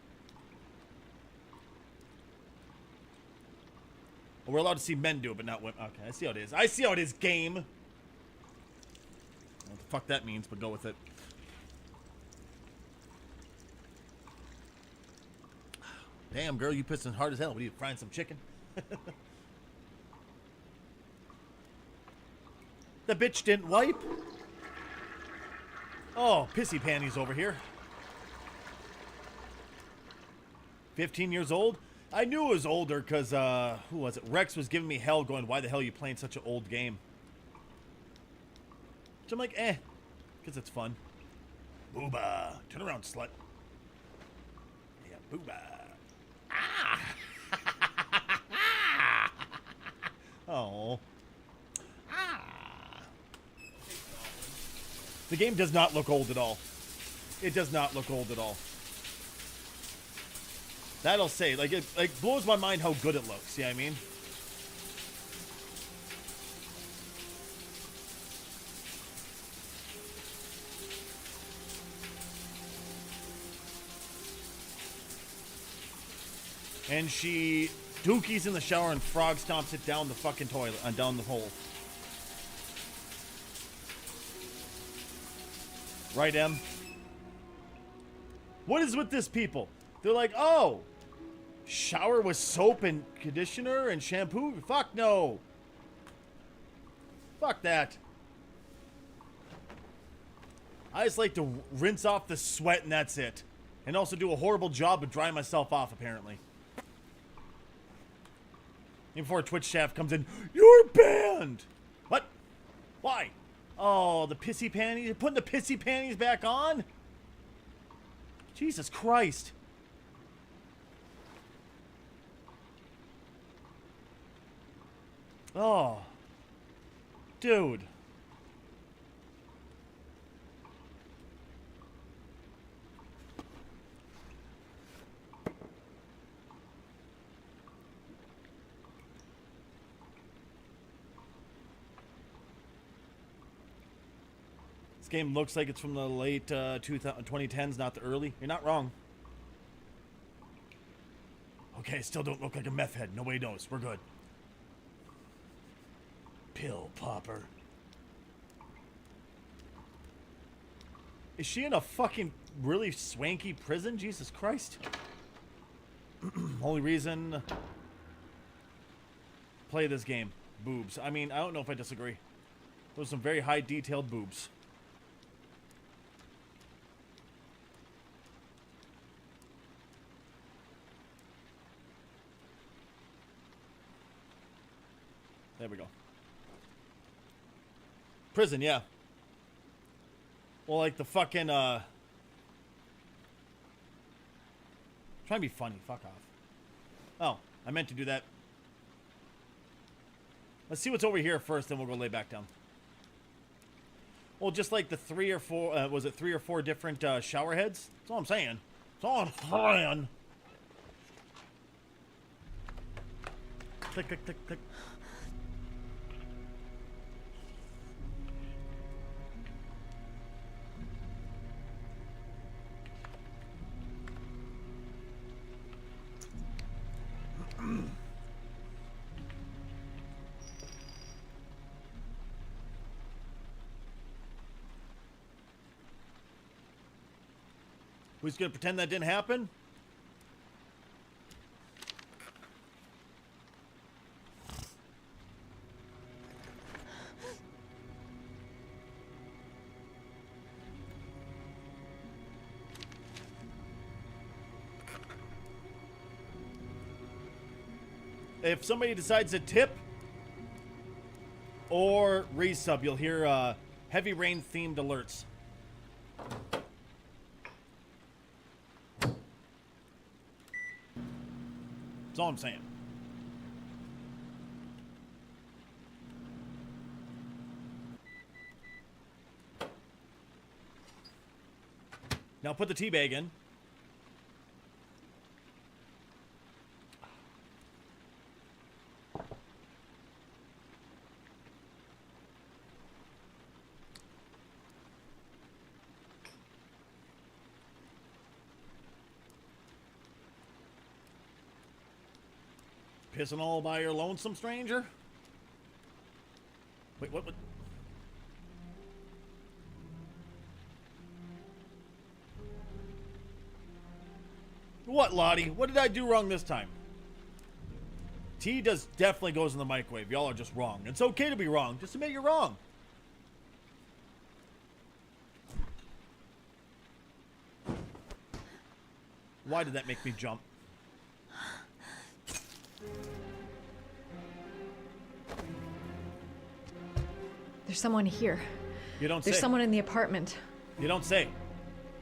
We're allowed to see men do it, but not women. Okay, I see how it is. I see how it is, game. What the fuck that means, but go with it. Damn, girl, you pissing hard as hell. What are you, frying some chicken? The bitch didn't wipe. Oh, pissy panties over here. 15 years old? I knew it was older because, who was it? Rex was giving me hell going, why the hell are you playing such an old game? So I'm like, because it's fun. Booba. Turn around, slut. Yeah, booba. Ah! Oh. Ah. The game does not look old at all. It does not look old at all. That'll say, like, it blows my mind how good it looks. You know what I mean? And she dookies in the shower and frog stomps it down the fucking toilet, down the hole. Right, Em? What is with this people? They're like, oh, shower with soap and conditioner and shampoo? Fuck no. Fuck that. I just like to rinse off the sweat and that's it. And also do a horrible job of drying myself off, apparently. Before Twitch staff comes in, you're banned! What? Why? Oh, the pissy panties? You're putting the pissy panties back on? Jesus Christ. Oh. Dude. This game looks like it's from the late 2010s, not the early. You're not wrong. Okay, still don't look like a meth head. Nobody knows. We're good. Pill popper. Is she in a fucking really swanky prison? Jesus Christ. Only reason play this game. Boobs. I mean, I don't know if I disagree. Those are some very high detailed boobs. There we go. Prison, yeah. Well, like the fucking, trying to be funny. Fuck off. Oh, I meant to do that. Let's see what's over here first, then we'll go lay back down. Well, just like the 3 or 4, was it 3 or 4 different shower heads? That's all I'm saying. That's all I'm saying. Click, click, click, click. Who's gonna pretend that didn't happen? If somebody decides to tip or resub, you'll hear heavy rain themed alerts. That's all I'm saying. Now put the tea bag in. Pissing all by your lonesome, stranger? Wait, what? What, Lottie? What did I do wrong this time? Tea definitely goes in the microwave. Y'all are just wrong. It's okay to be wrong. Just admit you're wrong. Why did that make me jump? There's someone here. You don't There's say. someone in the apartment. You don't say.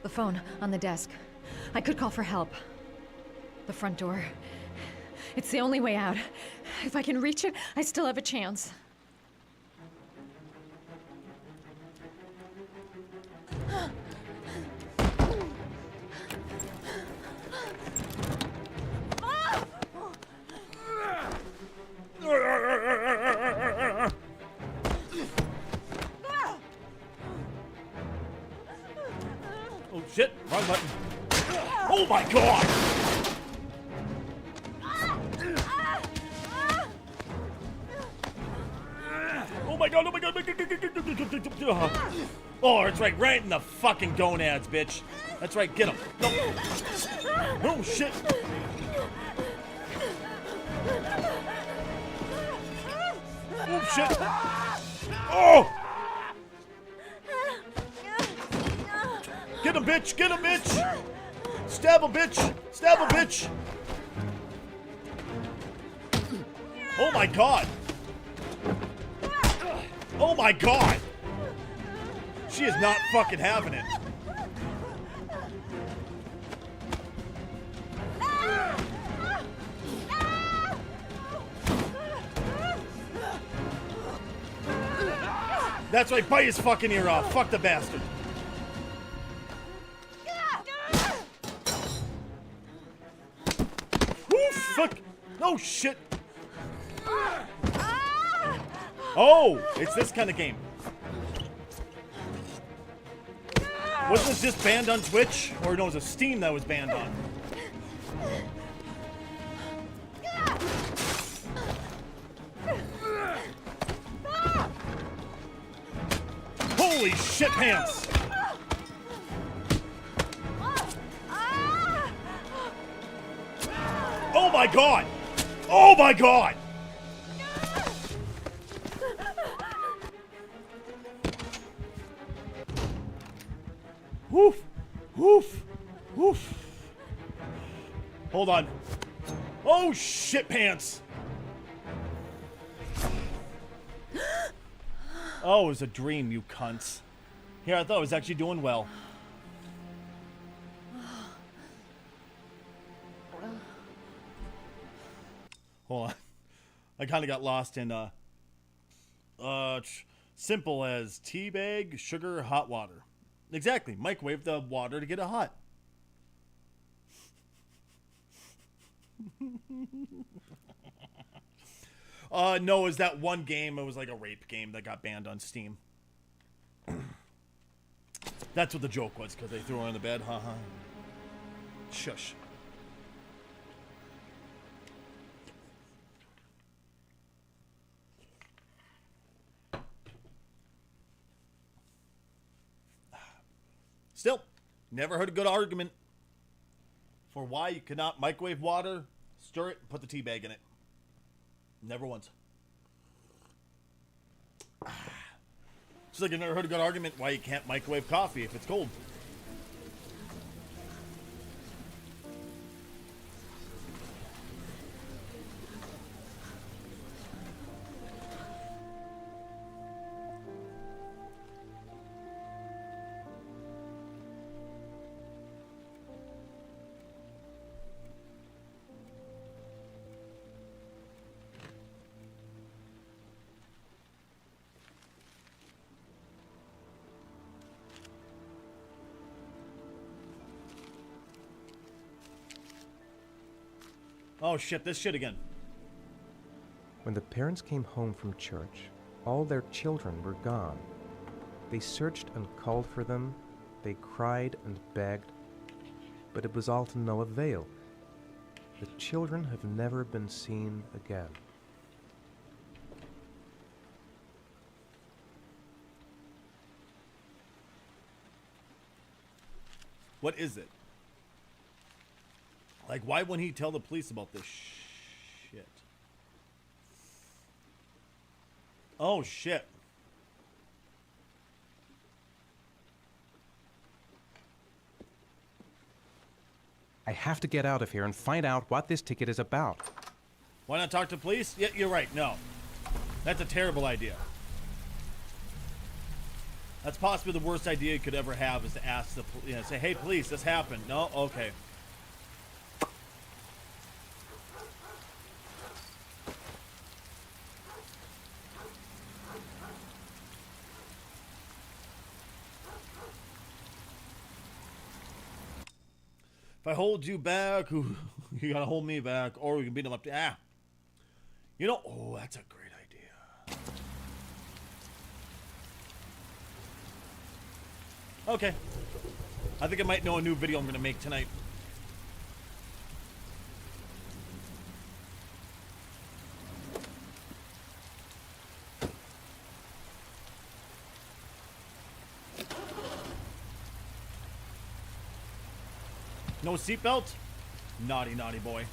The phone on the desk. I could call for help. The front door. It's the only way out. If I can reach it, I still have a chance. Oh shit, wrong button. Oh my god! Oh my god, oh my god, oh, that's right in the fucking gonads, bitch. That's right, get him. No. Oh shit. Oh shit. Oh! Get him, bitch! Get him, bitch! Stab him, bitch! Stab him, bitch! Oh my god! Oh my god! She is not fucking having it. That's right, bite his fucking ear off. Fuck the bastard. Fuck! No shit! Oh! It's this kind of game. Wasn't this just banned on Twitch? Or no, it was a Steam that was banned on. Holy shit pants! Oh my god! Oh my god! Woof! Woof! Woof! Hold on. Oh shit pants! Oh, it was a dream, you cunts. Here, I thought I was actually doing well. Hold on. I kind of got lost in, simple as tea bag, sugar, hot water. Exactly. Microwave the water to get it hot. No, it was that one game. It was like a rape game that got banned on Steam. That's what the joke was, because they threw her in the bed. Haha. Shush. Still, never heard a good argument for why you cannot microwave water, stir it, and put the tea bag in it. Never once. Just like I never heard a good argument why you can't microwave coffee if it's cold. Oh shit, this shit again. When the parents came home from church, all their children were gone. They searched and called for them, they cried and begged, but it was all to no avail. The children have never been seen again. What is it? Like, why wouldn't he tell the police about this shit? Oh, shit. I have to get out of here and find out what this ticket is about. Why not talk to police? Yeah, you're right. No. That's a terrible idea. That's possibly the worst idea you could ever have, is to ask the say, hey, police, this happened. No? Okay. If I hold you back, you gotta hold me back, or we can beat them up. You know, oh, that's a great idea. Okay. I think I might know a new video I'm gonna make tonight. No seatbelt? Naughty, naughty boy.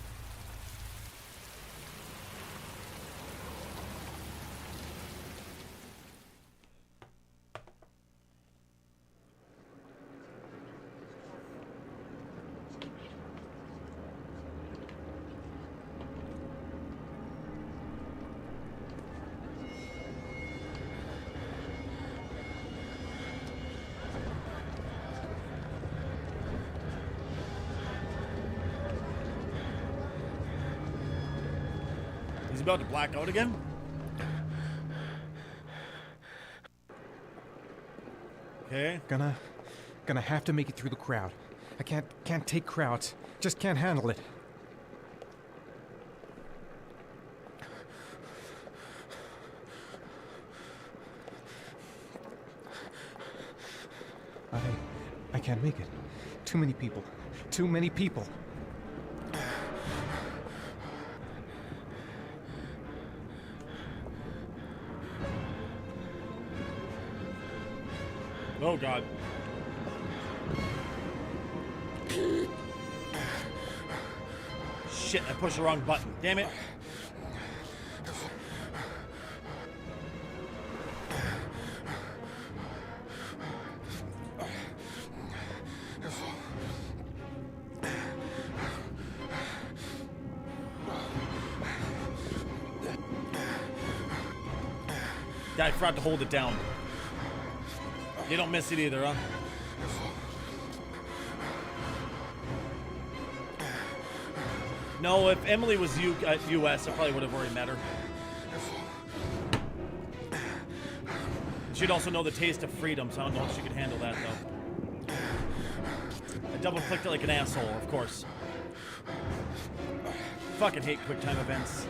He's about to black out again? Okay. Gonna have to make it through the crowd. I can't take crowds. Just can't handle it. I can't make it. Too many people. Too many people. Oh, God. Shit, I pushed the wrong button. Damn it. Yeah, I forgot to hold it down. You don't miss it either, huh? No, if Emily was US, it probably would have already met her. She'd also know the taste of freedom, so I don't know if she could handle that, though. I double-clicked it like an asshole, of course. Fucking hate QuickTime events.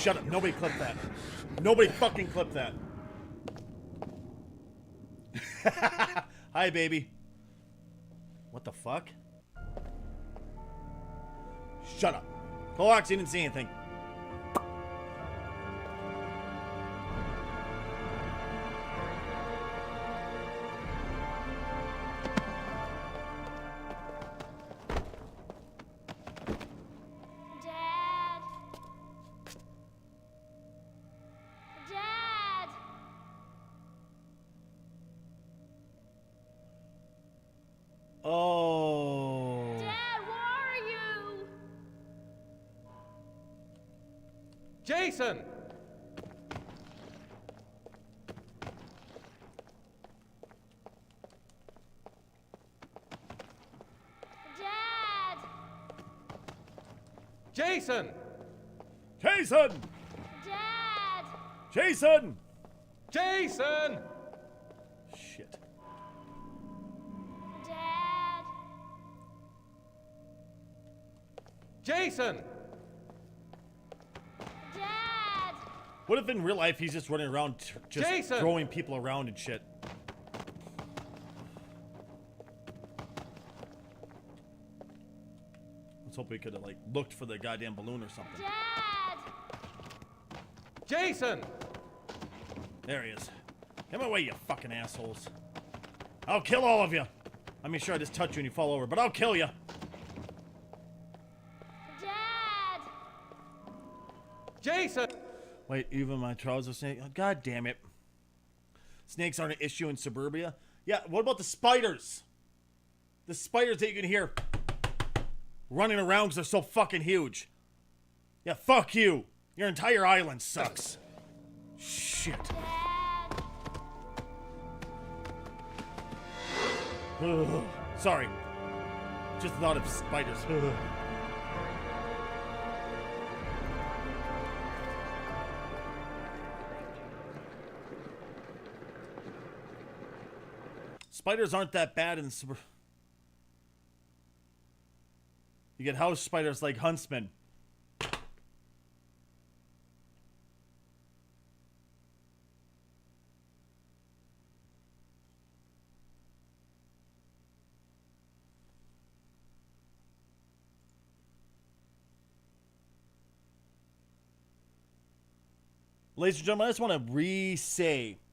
Shut up. Nobody clip that. Nobody fucking clip that. Hi, baby. What the fuck? Shut up. Clorox, you didn't see anything. Oh. Dad, where are you? Jason! Dad! Jason! Jason! Dad! Jason! Jason! Shit. Dad! Jason! Dad! What if in real life he's just running around just Jason! throwing people around and shit? Let's hope we could have like looked for the goddamn balloon or something. Dad! Jason! There he is. Come away, you fucking assholes. I'll kill all of you. I mean, sure, I just touch you and you fall over, but I'll kill you. Dad! Jason! Wait, even my trousers snake? Oh, God damn it. Snakes aren't an issue in suburbia. Yeah, what about the spiders? The spiders that you can hear running around because they're so fucking huge. Yeah, fuck you. Your entire island sucks. Shit. Ugh, sorry. Just thought of spiders. Ugh. Spiders aren't that bad in the You get house spiders like huntsmen. Ladies and gentlemen, I just want to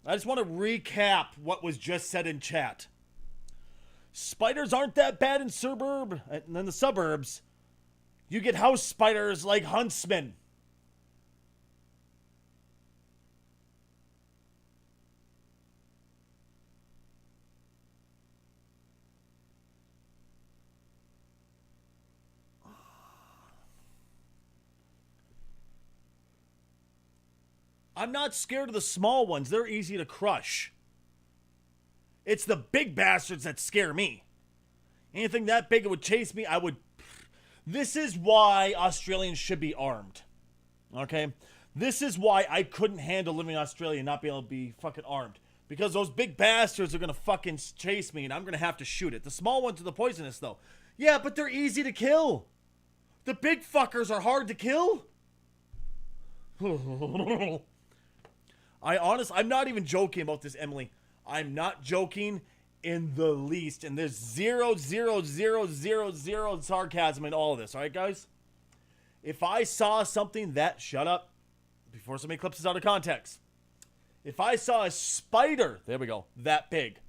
I just want to recap what was just said in chat. Spiders aren't that bad in the suburbs. You get house spiders like huntsmen. I'm not scared of the small ones. They're easy to crush. It's the big bastards that scare me. Anything that big that would chase me, I would... This is why Australians should be armed. Okay? This is why I couldn't handle living in Australia and not be able to be fucking armed. Because those big bastards are going to fucking chase me and I'm going to have to shoot it. The small ones are the poisonous, though. Yeah, but they're easy to kill. The big fuckers are hard to kill. I'm not even joking about this, Emily. I'm not joking in the least. And there's zero sarcasm in all of this. All right, guys? If I saw something that... Shut up. Before somebody clips this out of context. If I saw a spider... There we go. That big.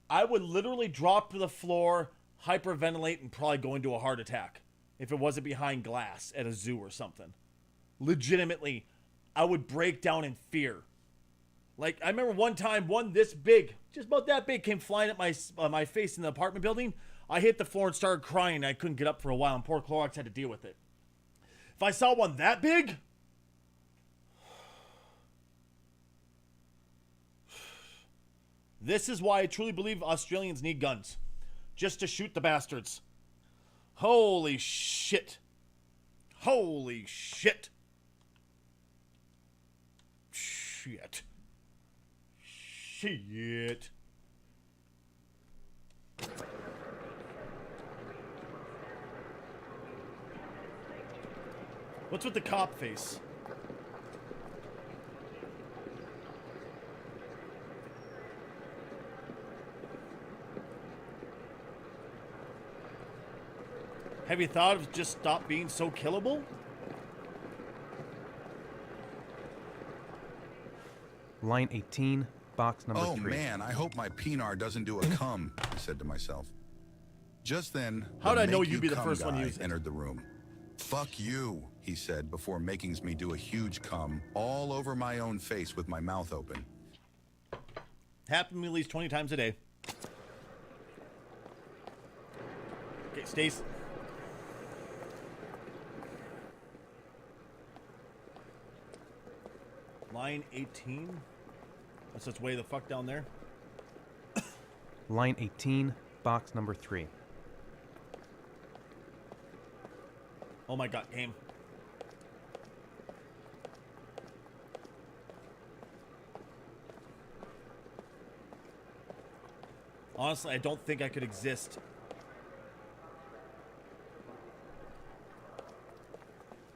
I would literally drop to the floor, hyperventilate, and probably go into a heart attack. If it wasn't behind glass at a zoo or something. Legitimately... I would break down in fear. Like, I remember one time, one this big, just about that big, came flying at my face in the apartment building. I hit the floor and started crying. I couldn't get up for a while, and poor Clorox had to deal with it. If I saw one that big... This is why I truly believe Australians need guns. Just to shoot the bastards. Holy shit. Holy shit. Shit. Shit. What's with the cop face? Have you thought of just stop being so killable? Line 18, box number 3. Oh man, I hope my Pinar doesn't do a cum, I said to myself. Just then, how'd the I know make you'd you be the cum first one to guy use it? entered the room. Fuck you, he said before making me do a huge cum all over my own face with my mouth open. Happened to me at least 20 times a day. Okay, Stace. Line 18. That's just way the fuck down there. Line 18, box number 3. Oh my god, game. Honestly, I don't think I could exist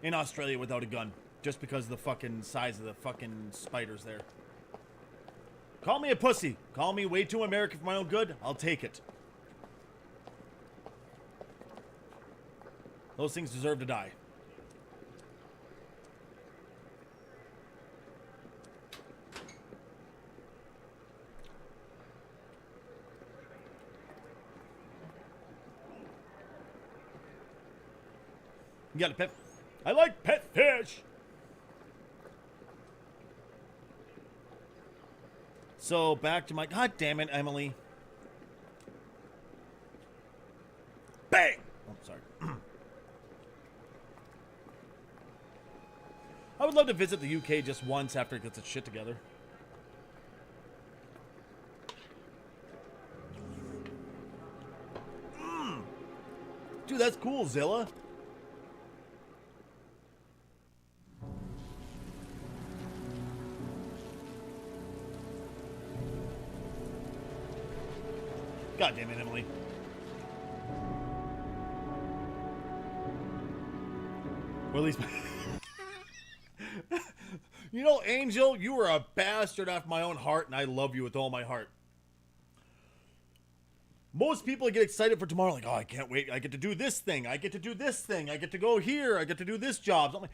in Australia without a gun. Just because of the fucking size of the fucking spiders there. Call me a pussy. Call me way too American for my own good. I'll take it. Those things deserve to die. You got a pet? I like pet fish. So back to my. God damn it, Emily. Bang! Oh, sorry. I would love to visit the UK just once after it gets its shit together. Dude, that's cool, Zilla. God damn it, Emily. Or at least... You know, Angel, you were a bastard off my own heart, and I love you with all my heart. Most people get excited for tomorrow, like, oh, I can't wait. I get to do this thing. I get to do this thing. I get to go here. I get to do this job. I'm like,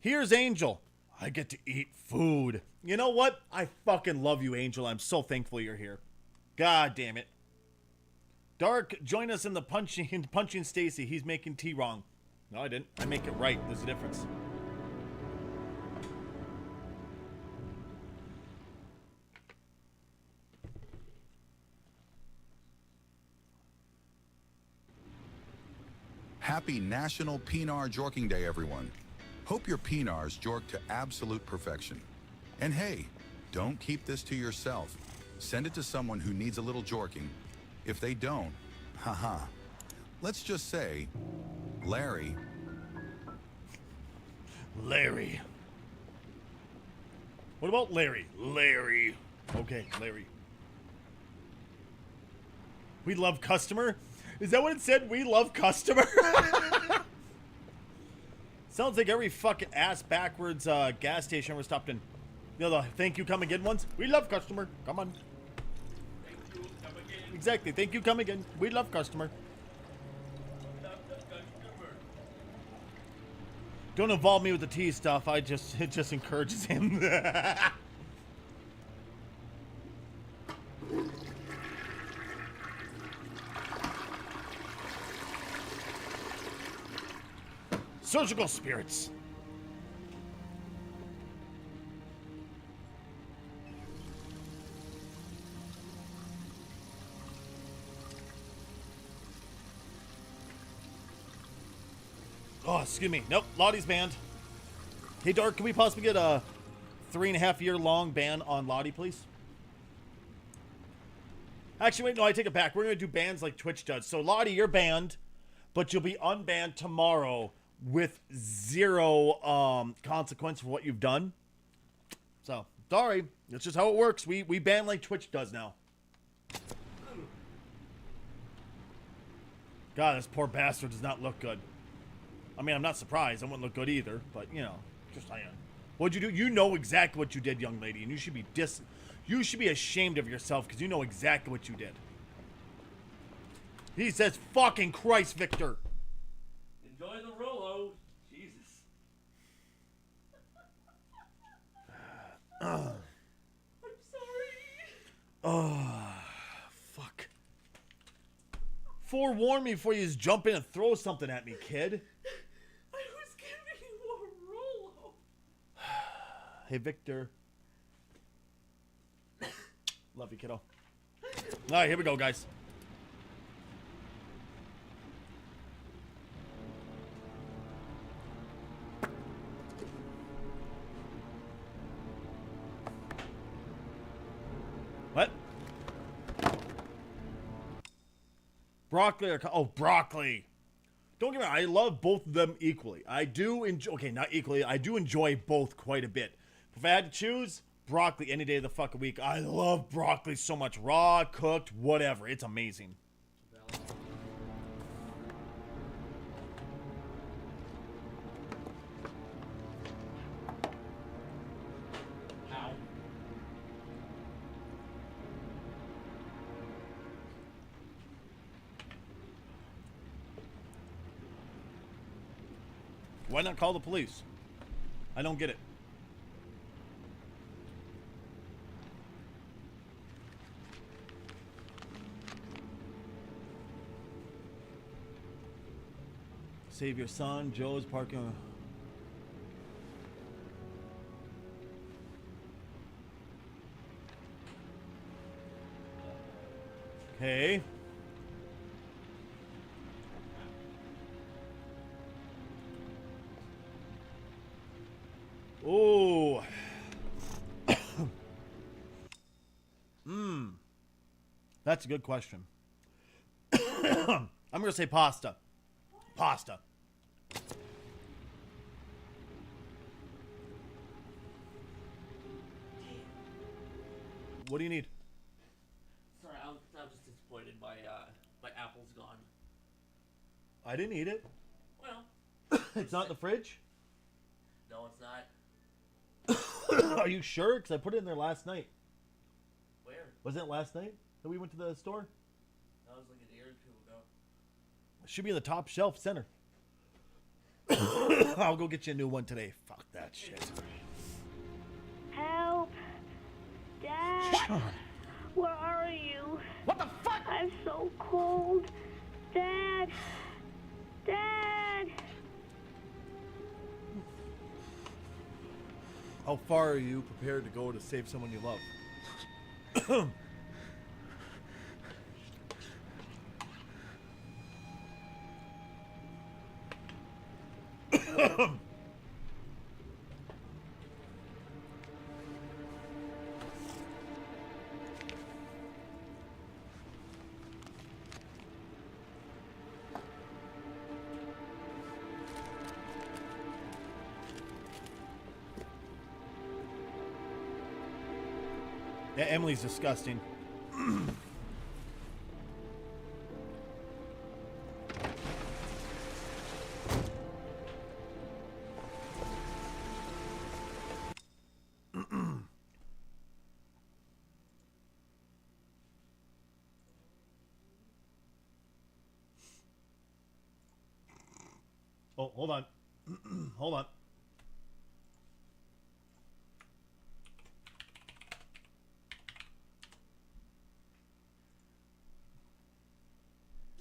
here's Angel. I get to eat food. You know what? I fucking love you, Angel. I'm so thankful you're here. God damn it. Dark, join us in the punching Stacy. He's making tea wrong. No, I didn't. I make it right. There's a difference. Happy National Pinar Jorking Day, everyone. Hope your Pinars jork to absolute perfection. And hey, don't keep this to yourself. Send it to someone who needs a little jorking. If they don't, haha. Let's just say, Larry. Larry. What about Larry? Larry. Okay, Larry. We love customer? Is that what it said? We love customer? Sounds like every fucking ass backwards gas station ever stopped in. You know the thank you come again ones? We love customer. Come on. Thank you, come again. Exactly. Thank you come again. We love customer. Love the customer. Don't involve me with the tea stuff. It just encourages him. Surgical spirits. Oh, excuse me. Nope, Lottie's banned. Hey, Dark, can we possibly get a 3.5-year long ban on Lottie, please? Actually, wait, no, I take it back. We're going to do bans like Twitch does. So, Lottie, you're banned, but you'll be unbanned tomorrow with zero consequence for what you've done. So, sorry. That's just how it works. We ban like Twitch does now. God, this poor bastard does not look good. I mean, I'm not surprised. I wouldn't look good either, but, you know, just saying. What'd you do? You know exactly what you did, young lady, and you should be ashamed of yourself because you know exactly what you did. He says, fucking Christ, Victor. Enjoy the Rolo. Jesus. I'm sorry. Oh, fuck. Forewarn me before you just jump in and throw something at me, kid. I was giving you a Rolo. Hey, Victor. Love you, kiddo. All right, here we go, guys. What? Broccoli or... Oh, broccoli. Don't get me wrong. I love both of them equally. I do enjoy... Okay, not equally. I do enjoy both quite a bit. If I had to choose, broccoli any day of the fucking week. I love broccoli so much. Raw, cooked, whatever. It's amazing. Why not call the police? I don't get it. Save your son. Joe's parking. Okay. Oh. That's a good question. I'm gonna say pasta. Pasta. What do you need? Sorry, I'm just disappointed. My apple's gone. I didn't eat it. Well, It's not in the fridge? no, it's not. Are you sure? Because I put it in there last night. Where? Wasn't it last night that we went to the store? That was like an year or two ago. It should be in the top shelf center. I'll go get you a new one today. Fuck that shit. Help! Dad! Sean. Where are you? What the fuck? I'm so cold. Dad! Dad! How far are you prepared to go to save someone you love? Yeah, Emily's disgusting. Oh, hold on. Hold on.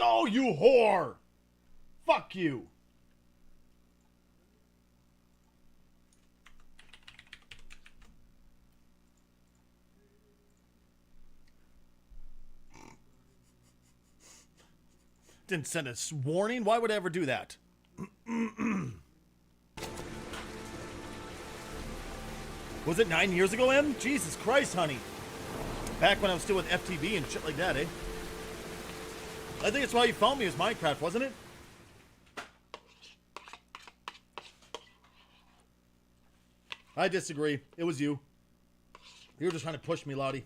Oh, you whore! Fuck you! Didn't send a warning? Why would I ever do that? Was it 9 years ago, Em? Jesus Christ, honey. Back when I was still with FTV and shit like that, eh? I think that's why you found me as Minecraft, wasn't it? I disagree. It was you. You were just trying to push me, Lottie.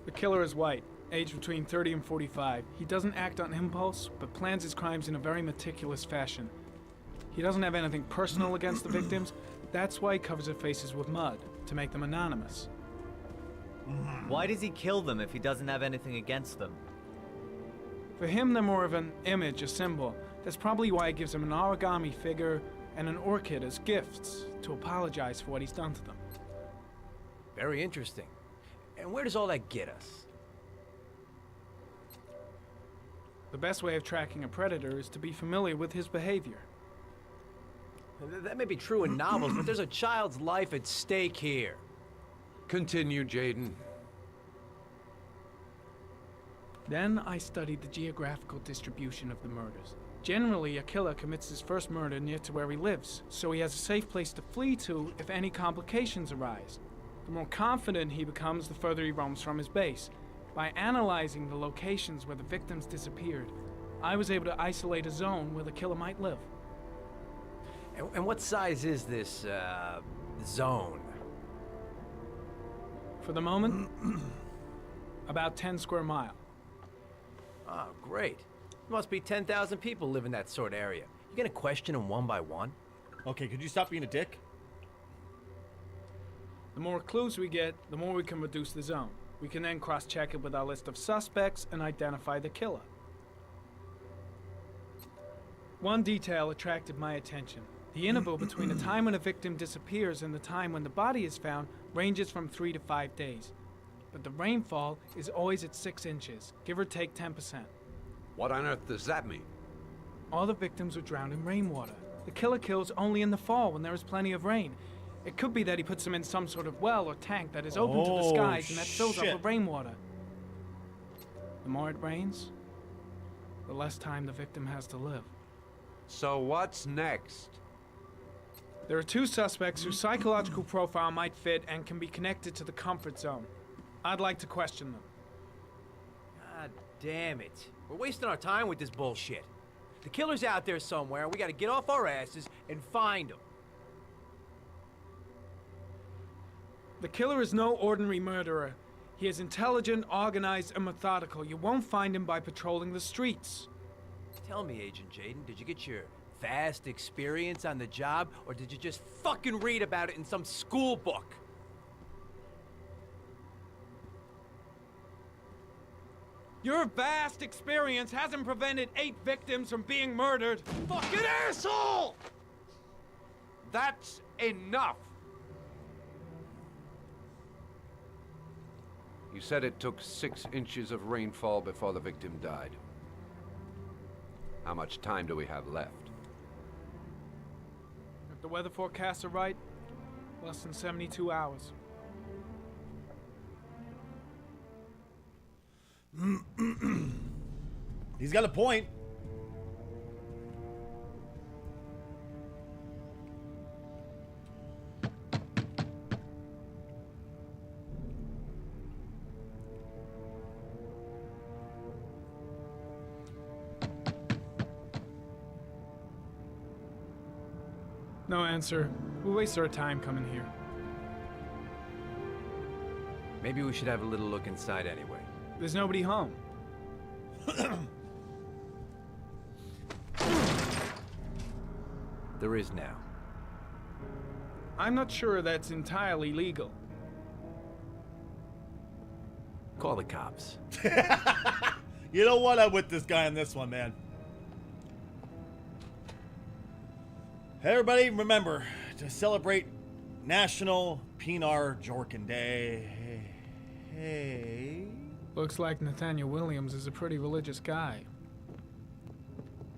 The killer is white, aged between 30 and 45. He doesn't act on impulse, but plans his crimes in a very meticulous fashion. He doesn't have anything personal against the victims. That's why he covers their faces with mud, to make them anonymous. Why does he kill them if he doesn't have anything against them? For him, they're more of an image, a symbol. That's probably why he gives them an origami figure and an orchid as gifts to apologize for what he's done to them. Very interesting. And where does all that get us? The best way of tracking a predator is to be familiar with his behavior. That may be true in novels, but there's a child's life at stake here. Continue, Jaden. Then I studied the geographical distribution of the murders. Generally, a killer commits his first murder near to where he lives, so he has a safe place to flee to if any complications arise. The more confident he becomes, the further he roams from his base. By analyzing the locations where the victims disappeared, I was able to isolate a zone where the killer might live. And what size is this, zone? For the moment, about 10 square miles. Oh, great. There must be 10,000 people live in that sort of area. You gonna question them one by one? Okay, could you stop being a dick? The more clues we get, the more we can reduce the zone. We can then cross-check it with our list of suspects and identify the killer. One detail attracted my attention. The interval between the time when a victim disappears and the time when the body is found ranges from 3 to 5 days. But the rainfall is always at 6 inches, give or take 10%. What on earth does that mean? All the victims were drowned in rainwater. The killer kills only in the fall when there is plenty of rain. It could be that he puts them in some sort of well or tank that is open to the skies and that fills up with rainwater. The more it rains, the less time the victim has to live. So what's next? There are 2 suspects whose psychological profile might fit and can be connected to the comfort zone. I'd like to question them. God damn it. We're wasting our time with this bullshit. The killer's out there somewhere, and we gotta get off our asses and find him. The killer is no ordinary murderer. He is intelligent, organized, and methodical. You won't find him by patrolling the streets. Tell me, Agent Jaden, did you get your vast experience on the job, or did you just fucking read about it in some school book? Your vast experience hasn't prevented 8 victims from being murdered. Fucking asshole! That's enough! You said it took 6 inches of rainfall before the victim died. How much time do we have left? If the weather forecasts are right, less than 72 hours. He's got a point. No answer. We waste our time coming here. Maybe we should have a little look inside anyway. There's nobody home. There is now. I'm not sure that's entirely legal. Call the cops. You know what? I'm with this guy on this one, man. Hey, everybody, remember to celebrate National Pinar Jorkin Day. Hey. Looks like Nathaniel Williams is a pretty religious guy.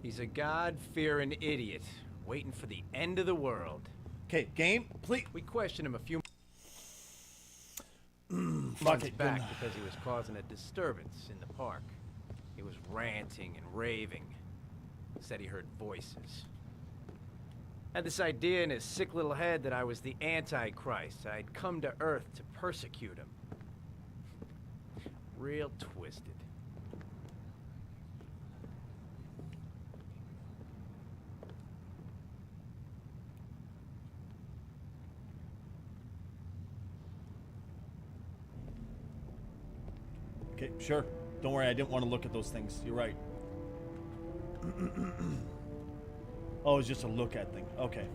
He's a God-fearing idiot, waiting for the end of the world. Okay, game, please. We questioned him a few Fuck months it, back then. because he was causing a disturbance in the park. He was ranting and raving. Said he heard voices. Had this idea in his sick little head that I was the Antichrist. I'd come to Earth to persecute him. Real twisted. Okay, sure. Don't worry, I didn't want to look at those things. You're right. Oh, it's just a look at thing. Okay.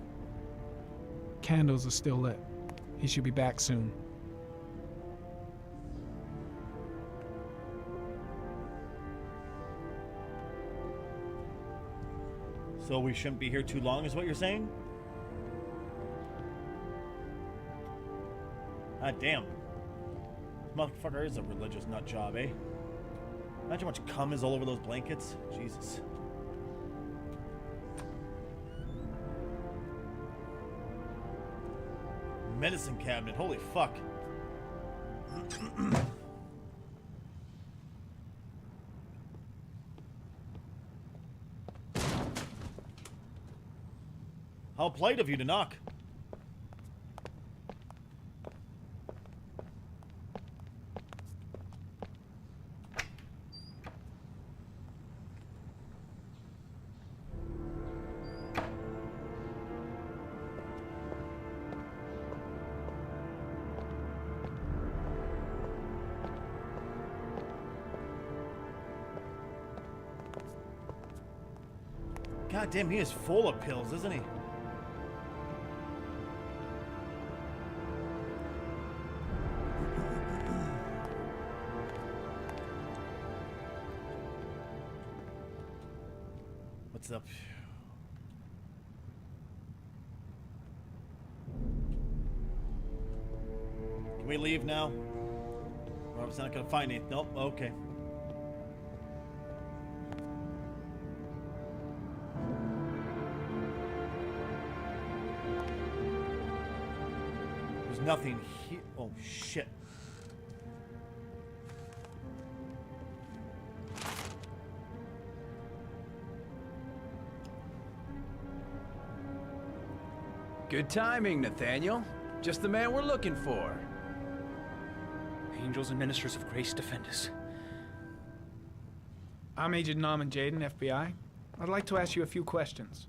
Candles are still lit. He should be back soon. So we shouldn't be here too long, is what you're saying? Ah, damn. This motherfucker is a religious nut job, eh? Imagine how much cum is all over those blankets. Jesus. Medicine cabinet. Holy fuck. How polite of you to knock. God damn, he is full of pills, isn't he? What's up? Can we leave now? Rob's not gonna find anything. Nope, okay. nothing here. Oh, shit. Good timing, Nathaniel. Just the man we're looking for. Angels and ministers of grace defend us. I'm Agent Norman Jaden, FBI. I'd like to ask you a few questions.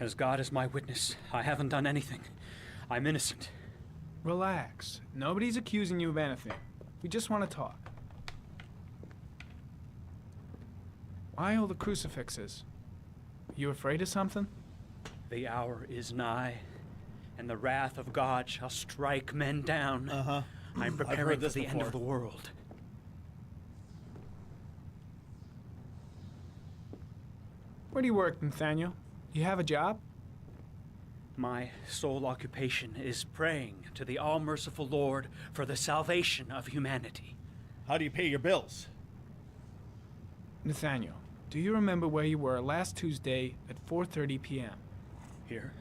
As God is my witness, I haven't done anything. I'm innocent. Relax. Nobody's accusing you of anything. We just want to talk. Why all the crucifixes? You afraid of something? The hour is nigh, and the wrath of God shall strike men down. I'm preparing for the end of the world. Where do you work, Nathaniel? You have a job? My sole occupation is praying to the all-merciful Lord for the salvation of humanity. How do you pay your bills? Nathaniel, do you remember where you were last Tuesday at 4:30 p.m.? Here?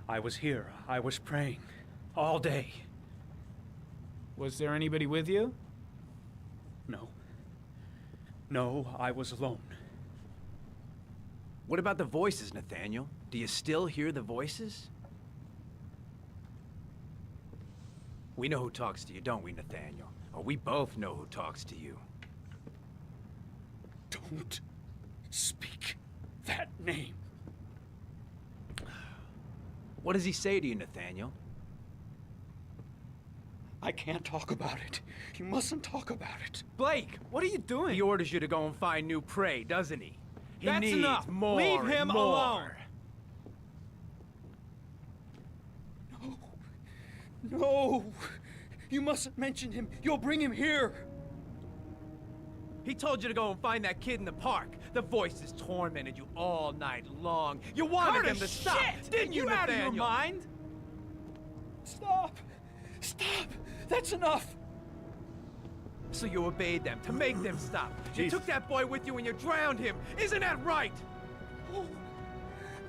I was here. I was praying. All day. Was there anybody with you? No. No, I was alone. What about the voices, Nathaniel? Do you still hear the voices? We know who talks to you, don't we, Nathaniel? Or we both know who talks to you. Don't speak that name. What does he say to you, Nathaniel? I can't talk about it. You mustn't talk about it. Blake, what are you doing? He orders you to go and find new prey, doesn't he? He That's needs enough. more. Leave him more. alone. No. You mustn't mention him. You'll bring him here. He told you to go and find that kid in the park. The voices tormented you all night long. You wanted them to stop, didn't you, out Nathaniel? of your mind? Stop. Stop. That's enough. So you obeyed them to make them stop. You took that boy with you and you drowned him. Isn't that right?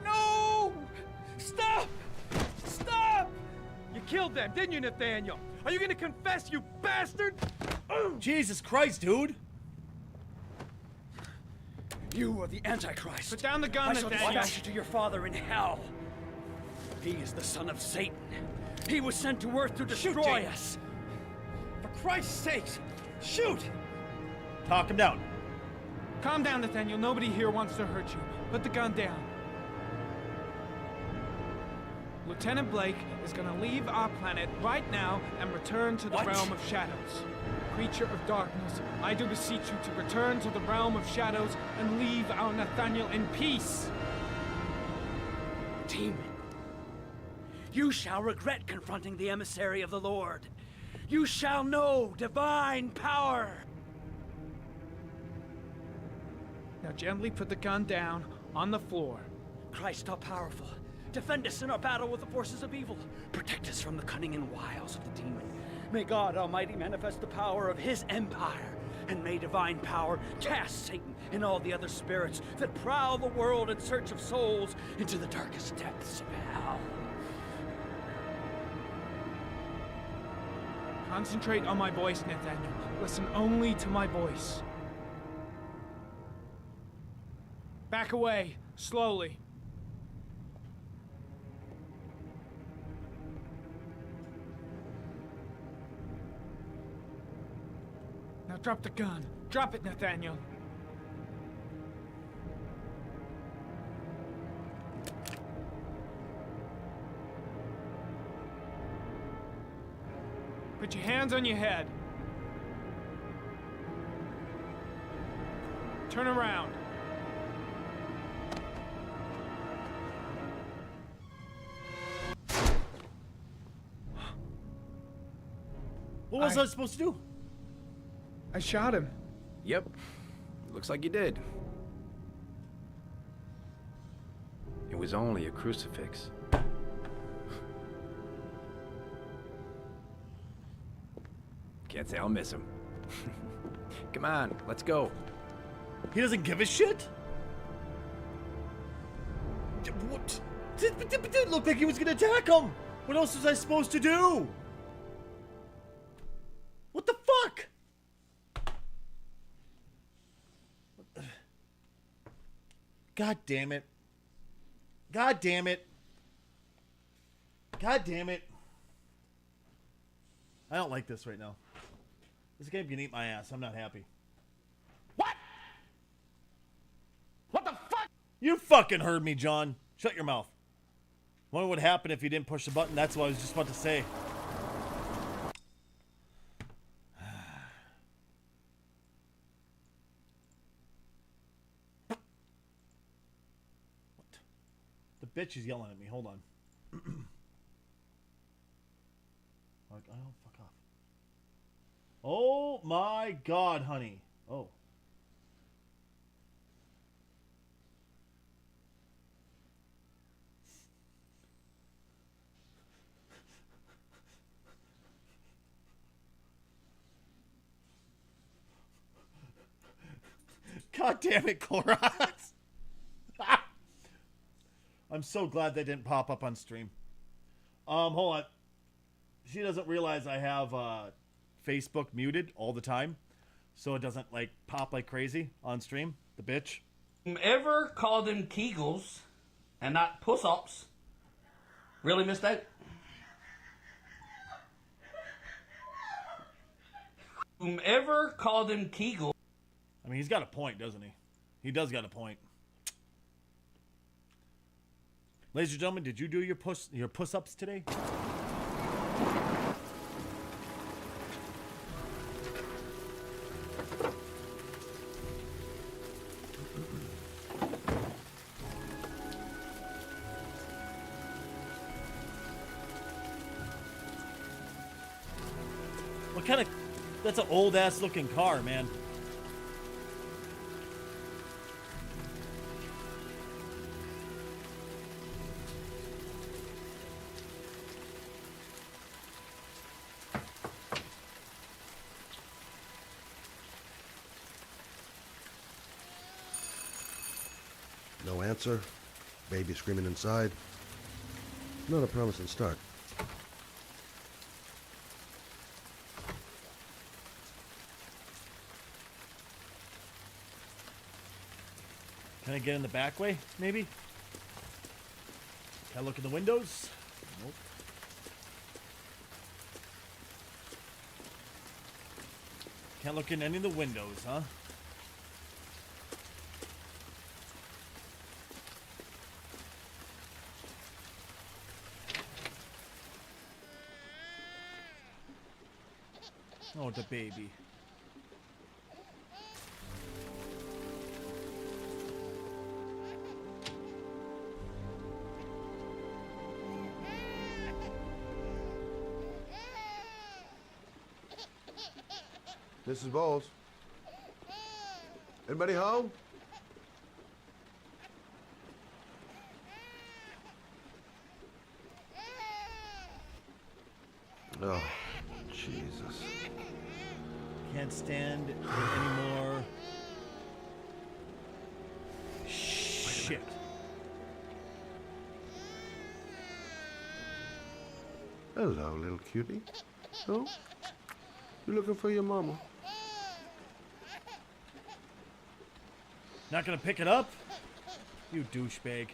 No! Stop! Stop! You killed them, didn't you, Nathaniel? Are you gonna confess, you bastard? Jesus Christ, dude! You are the Antichrist. Put down the gun, I shall Nathaniel. dispatch you to your father in hell. He is the son of Satan. He was sent to Earth to destroy us. For Christ's sake, shoot! Talk him down. Calm down, Nathaniel. Nobody here wants to hurt you. Put the gun down. Lieutenant Blake is gonna leave our planet right now and return to the realm of shadows. Creature of darkness, I do beseech you to return to the realm of shadows and leave our Nathaniel in peace. Demon, you shall regret confronting the emissary of the Lord. You shall know divine power. Now gently put the gun down on the floor. Christ all powerful, defend us in our battle with the forces of evil. Protect us from the cunning and wiles of the demon. May God Almighty manifest the power of his empire, and may divine power cast Satan and all the other spirits that prowl the world in search of souls into the darkest depths of hell. Concentrate on my voice, Nathaniel. Listen only to my voice. Back away, slowly. Now drop the gun. Drop it, Nathaniel. Put your hands on your head. Turn around. What was I supposed to do? I shot him. Yep. Looks like you did. It was only a crucifix. Can't say I'll miss him. Come on, let's go. He doesn't give a shit? What? It looked like he was gonna attack him! What else was I supposed to do? What the fuck? God damn it. God damn it. God damn it. I don't like this right now. This game can eat my ass. I'm not happy. What? What the fuck? You fucking heard me, John. Shut your mouth. Wonder what happened if you didn't push the button. That's what I was just about to say. What? The bitch is yelling at me. Hold on. Oh, fuck off. Oh my god, honey. Oh. God damn it, Clorox. I'm so glad that didn't pop up on stream. Hold on. She doesn't realize I have Facebook muted all the time, so it doesn't like pop like crazy on stream. The bitch. Whoever called them Kegels and not puss-ups really missed out. Whomever called them Kegels. I mean, he's got a point, doesn't he? He does got a point. Ladies and gentlemen, did you do your puss-ups today? What kind of... That's an old-ass looking car, man. No answer. Baby screaming inside. Not a promising start. Can I get in the back way, maybe? Can I look in the windows? Nope. Can't look in any of the windows, huh? Oh, the baby. Mrs. Bowles. Anybody home? Oh, Jesus. Can't stand it anymore. Shit. Hello, little cutie. Oh, you looking for your mama? Not gonna pick it up? You douchebag.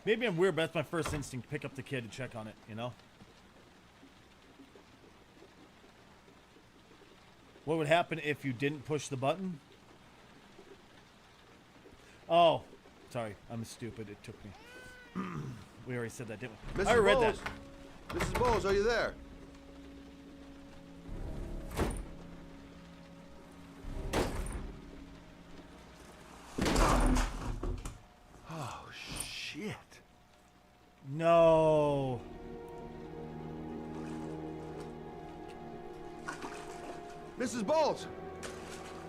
Maybe I'm weird, but that's my first instinct. Pick up the kid and check on it, you know? What would happen if you didn't push the button? Oh, sorry. I'm stupid. It took me. We already said that, didn't we? I read that. Mrs. Bowles, are you there? Oh, shit. No. Mrs. Bowles!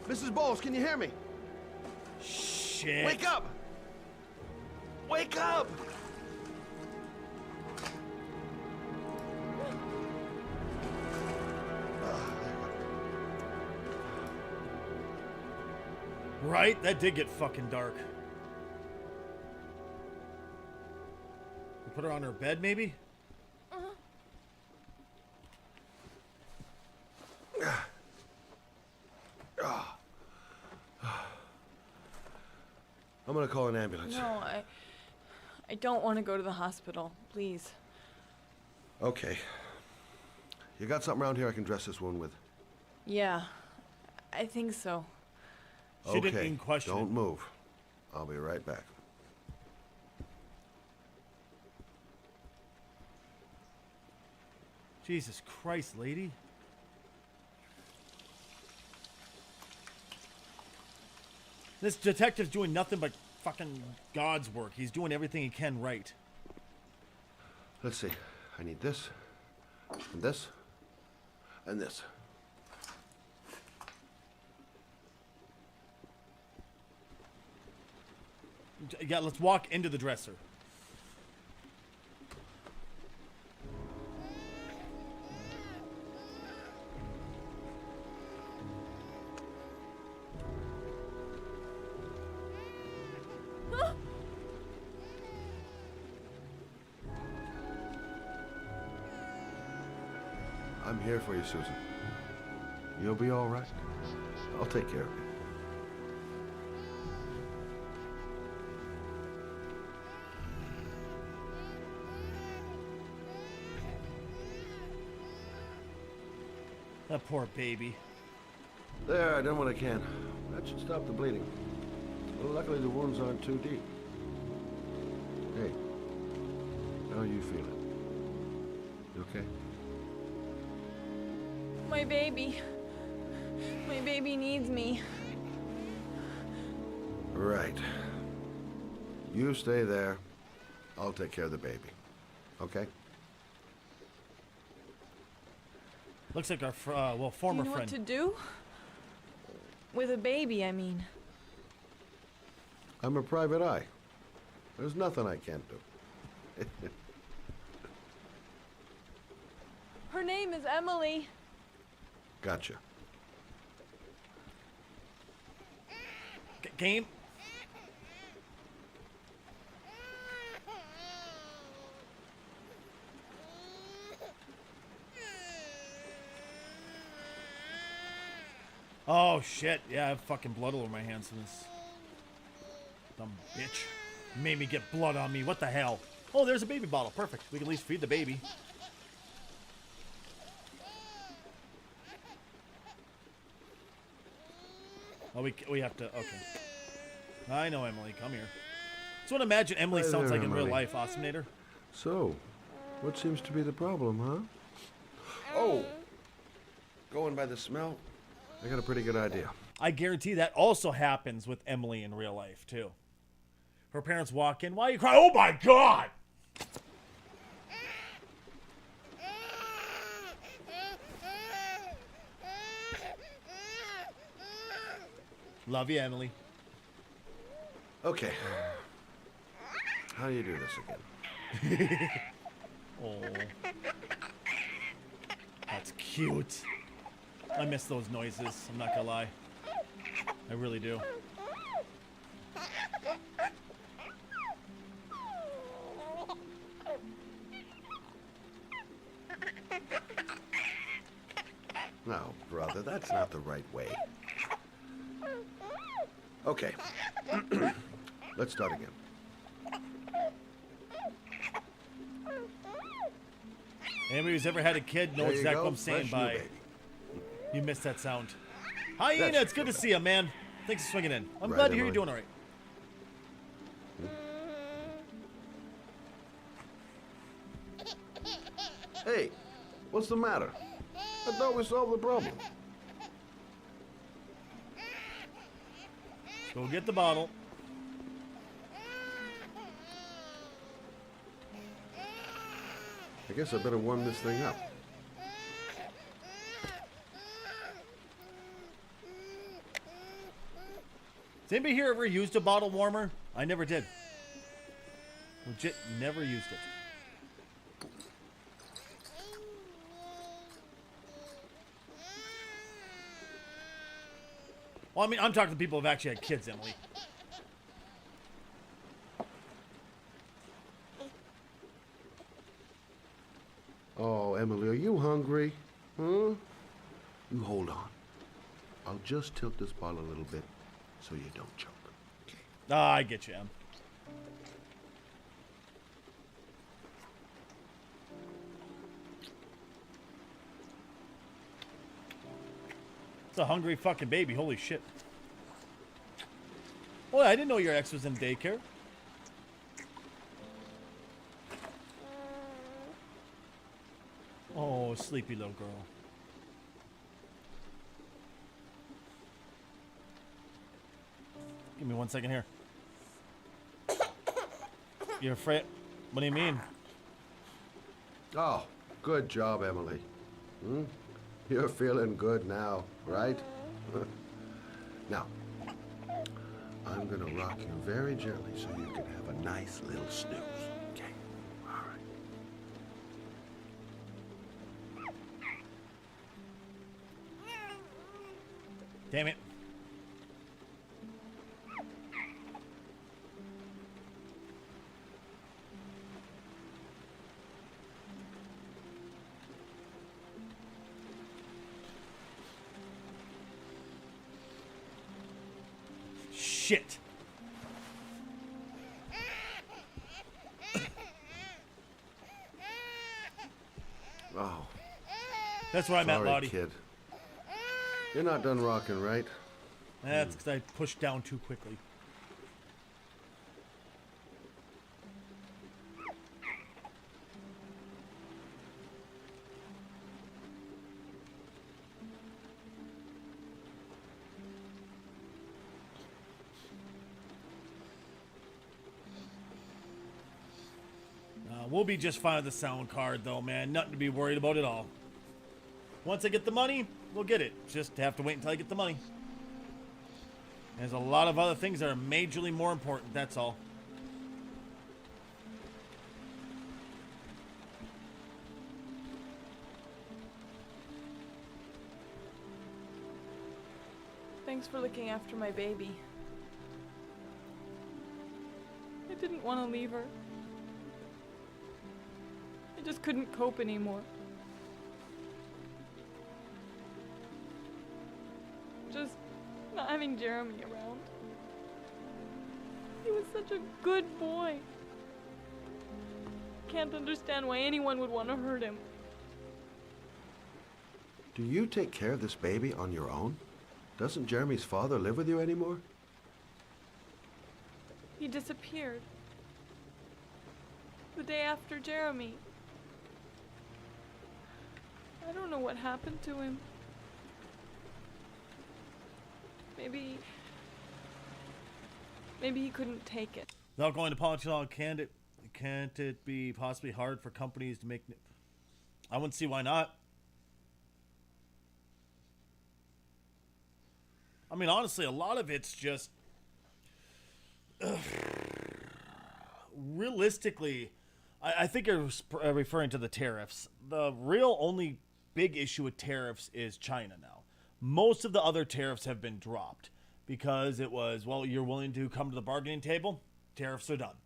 Mrs. Bowles, can you hear me? Shit. Wake up! Wake up! Right? That did get fucking dark. We put her on her bed, maybe? I'm gonna call an ambulance. No, I don't want to go to the hospital. Please. Okay. You got something around here I can dress this wound with? Yeah, I think so. She didn't even question Don't it. move. I'll be right back. Jesus Christ, lady. This detective's doing nothing but fucking God's work. He's doing everything he can right. Let's see. I need this, and this, and this. Yeah, let's walk into the dresser. I'm here for you, Susan. You'll be all right. I'll take care of you. That poor baby. There, I done what I can. That should stop the bleeding. Well, luckily the wounds aren't too deep. Hey, how are you feeling? You okay? My baby. My baby needs me. Right. You stay there. I'll take care of the baby. Okay? Looks like our former Do you know friend. what to do? With a baby, I mean. I'm a private eye. There's nothing I can't do. Her name is Emily. Gotcha. Game? Oh shit, yeah, I have fucking blood all over my hands from this. Dumb bitch. Made me get blood on me, what the hell? Oh, there's a baby bottle, perfect. We can at least feed the baby. Oh, we have to, okay. I know Emily, come here. That's what I imagine Emily Hi sounds there, like in real Emily. life, Awesomenator. So, what seems to be the problem, huh? Oh! Going by the smell, I got a pretty good idea. I guarantee that also happens with Emily in real life, too. Her parents walk in, why are you crying? Oh my god! Love you, Emily. Okay. How do you do this again? Oh. That's cute. I miss those noises, I'm not gonna lie. I really do. No, brother, that's not the right way. Okay. Let's start again. Anybody who's ever had a kid knows There you exactly go. what I'm saying Fresh new by baby. you missed that sound. Hi, That's Ina, it's good to see you, man. Thanks for swinging in. I'm Right, glad to hear you're Emily. doing all right. Hey, what's the matter? I thought we solved the problem. Go get the bottle. I guess I better warm this thing up. Has anybody here ever used a bottle warmer? I never did. Legit, never used it. Well, I mean, I'm talking to people who've actually had kids, Emily. Oh, Emily, are you hungry? Huh? You hold on. I'll just tilt this bottle a little bit so you don't choke. Ah, I get you, Em. It's a hungry fucking baby. Holy shit. Oh, I didn't know your ex was in daycare. Oh, sleepy little girl. Give me 1 second here. You're afraid? What do you mean? Oh, good job, Emily. Hmm? You're feeling good now, right? Now, I'm gonna rock you very gently so you can have a nice little snooze. Okay? All right. Damn it. Shit. Oh. That's where I'm at, Sorry, Lottie. Kid. You're not done rocking, right? That's because I pushed down too quickly. We'll be just fine with the sound card, though, man. Nothing to be worried about at all. Once I get the money, we'll get it. Just have to wait until I get the money. There's a lot of other things that are majorly more important, that's all. Thanks for looking after my baby. I didn't want to leave her. I just couldn't cope anymore. Just not having Jeremy around. He was such a good boy. Can't understand why anyone would want to hurt him. Do you take care of this baby on your own? Doesn't Jeremy's father live with you anymore? He disappeared. The day after Jeremy. I don't know what happened to him. Maybe he couldn't take it. Without going to politics, can't it be possibly hard for companies to make... I wouldn't see why not. I mean, honestly, a lot of it's just... realistically, I think you're referring to the tariffs. The real only big issue with tariffs is China now. Most of the other tariffs have been dropped because it was, well, you're willing to come to the bargaining table, tariffs are done.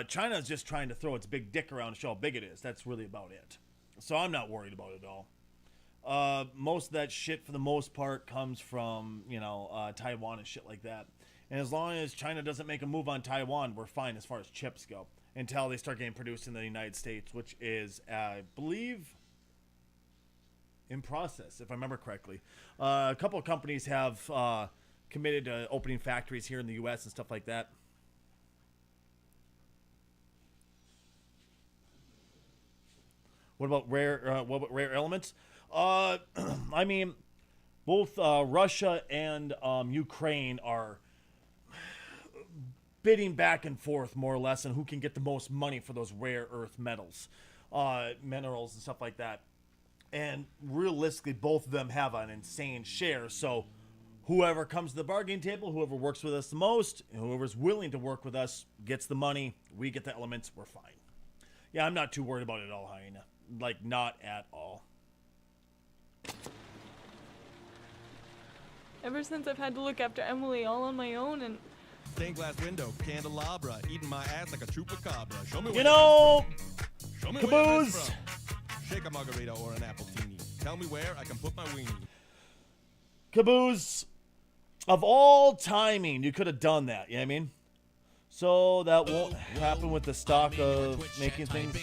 China is just trying to throw its big dick around to show how big it is. That's really about it. So I'm not worried about it at all. Most of that shit, for the most part, comes from, Taiwan and shit like that. And as long as China doesn't make a move on Taiwan, we're fine as far as chips go. Until they start getting produced in the United States, which is, I believe, in process, if I remember correctly. A couple of companies have committed to opening factories here in the U.S. and stuff like that. What about rare elements? I mean, both Russia and Ukraine are bidding back and forth more or less on who can get the most money for those rare earth metals, minerals and stuff like that. And realistically, both of them have an insane share. So whoever comes to the bargaining table, whoever works with us the most, and whoever's willing to work with us gets the money. We get the elements. We're fine. Yeah, I'm not too worried about it at all, Hyena. Like, not at all. Ever since I've had to look after Emily all on my own and... Stained glass window, candelabra, eating my ass like a chupacabra. Show me where You know, Show me where it's Caboose. from. Shake a margarita or an appletini. Tell me where I can put my weenie. Caboose, of all timing, you could have done that. You know what I mean? So that won't happen with the stock of making things.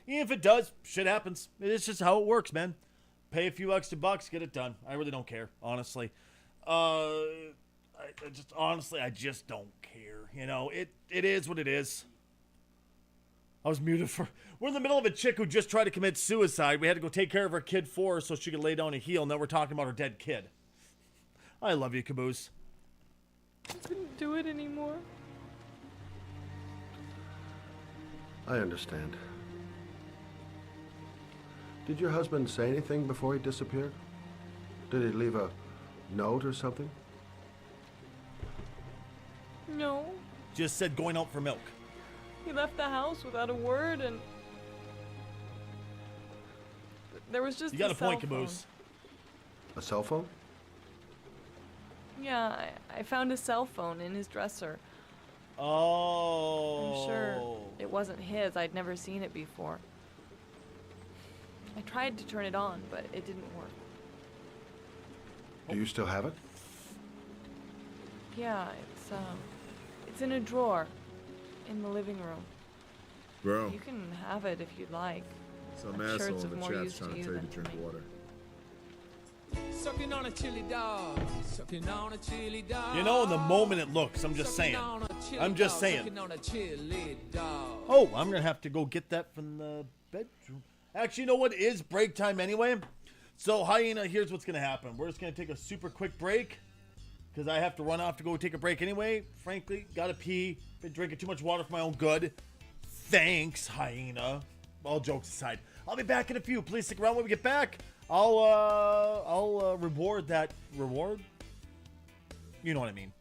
Even if it does, shit happens. It's just how it works, man. Pay a few extra bucks, get it done. I really don't care, honestly. I just don't care. You know, it is what it is. I was muted for... We're in the middle of a chick who just tried to commit suicide. We had to go take care of her kid for her so she could lay down and heal. Now we're talking about her dead kid. I love you, Caboose. I couldn't do it anymore. I understand. Did your husband say anything before he disappeared? Did he leave a note or something? No. Just said going out for milk. He left the house without a word and... There was just You got a point, cell phone. Caboose. A cell phone? Yeah, I found a cell phone in his dresser. Oh. I'm sure it wasn't his. I'd never seen it before. I tried to turn it on, but it didn't work. Do you still have it? Yeah, it's in a drawer in the living room. Bro. You can have it if you'd like. Some I'm sure asshole it's in of the more chat's use trying to to you tell you than to drink water. Sucking on a chili dog. Sucking on a chili dog. You know, in the moment it looks, I'm just saying. I'm just saying. Sucking on a chili dog. Oh, I'm going to have to go get that from the bedroom. Actually, you know what? It is break time anyway. So, Hyena, here's what's going to happen. We're just going to take a super quick break because I have to run off to go take a break anyway. Frankly, got to pee. Been drinking too much water for my own good. Thanks, Hyena. All jokes aside. I'll be back in a few. Please stick around when we get back. I'll reward that reward. You know what I mean.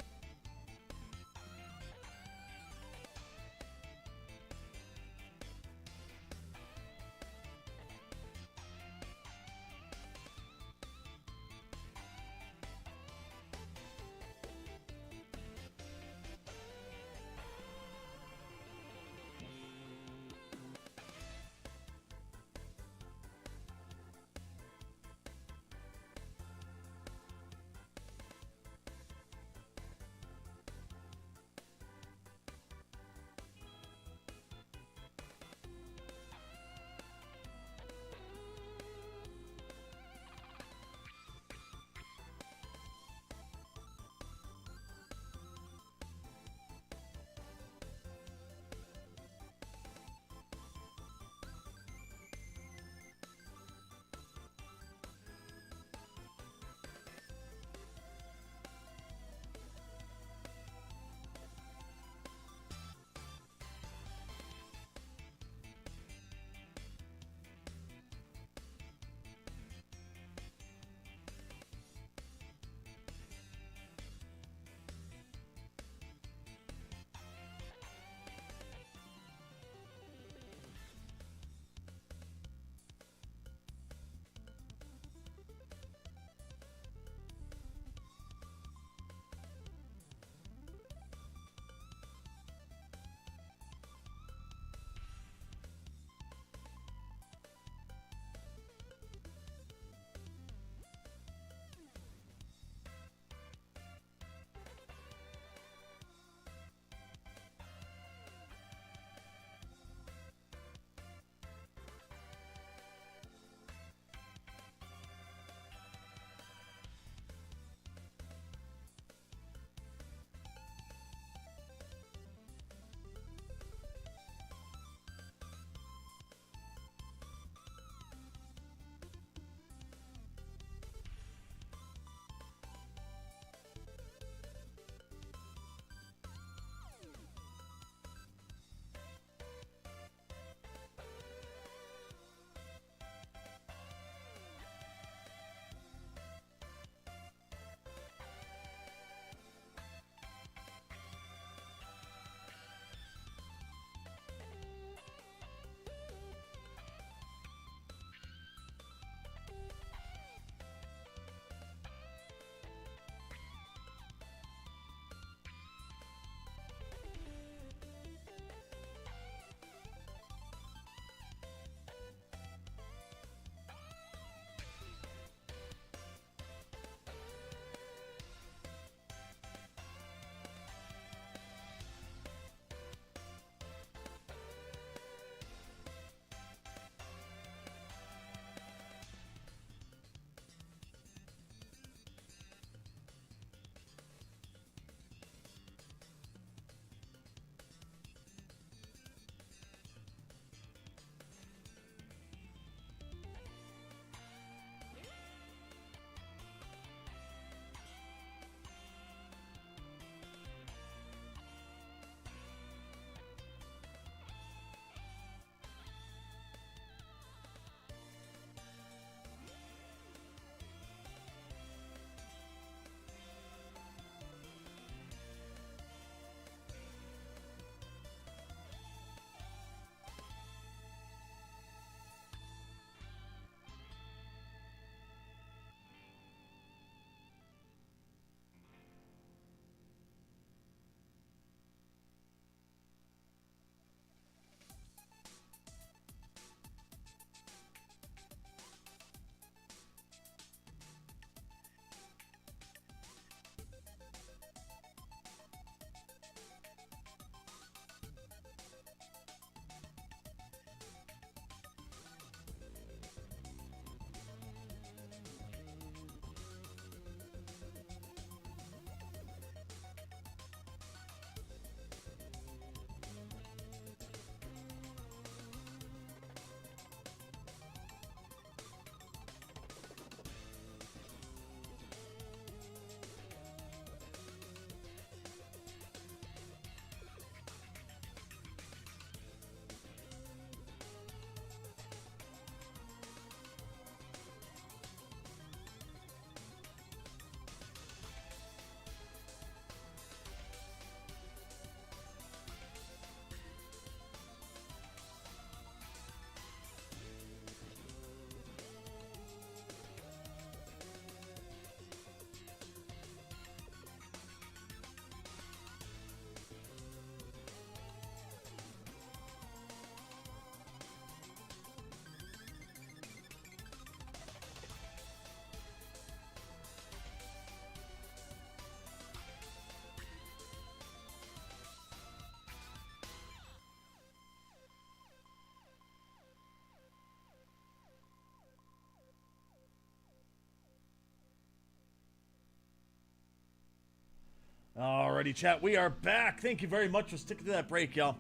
Alrighty, chat. We are back. Thank you very much for sticking to that break, y'all.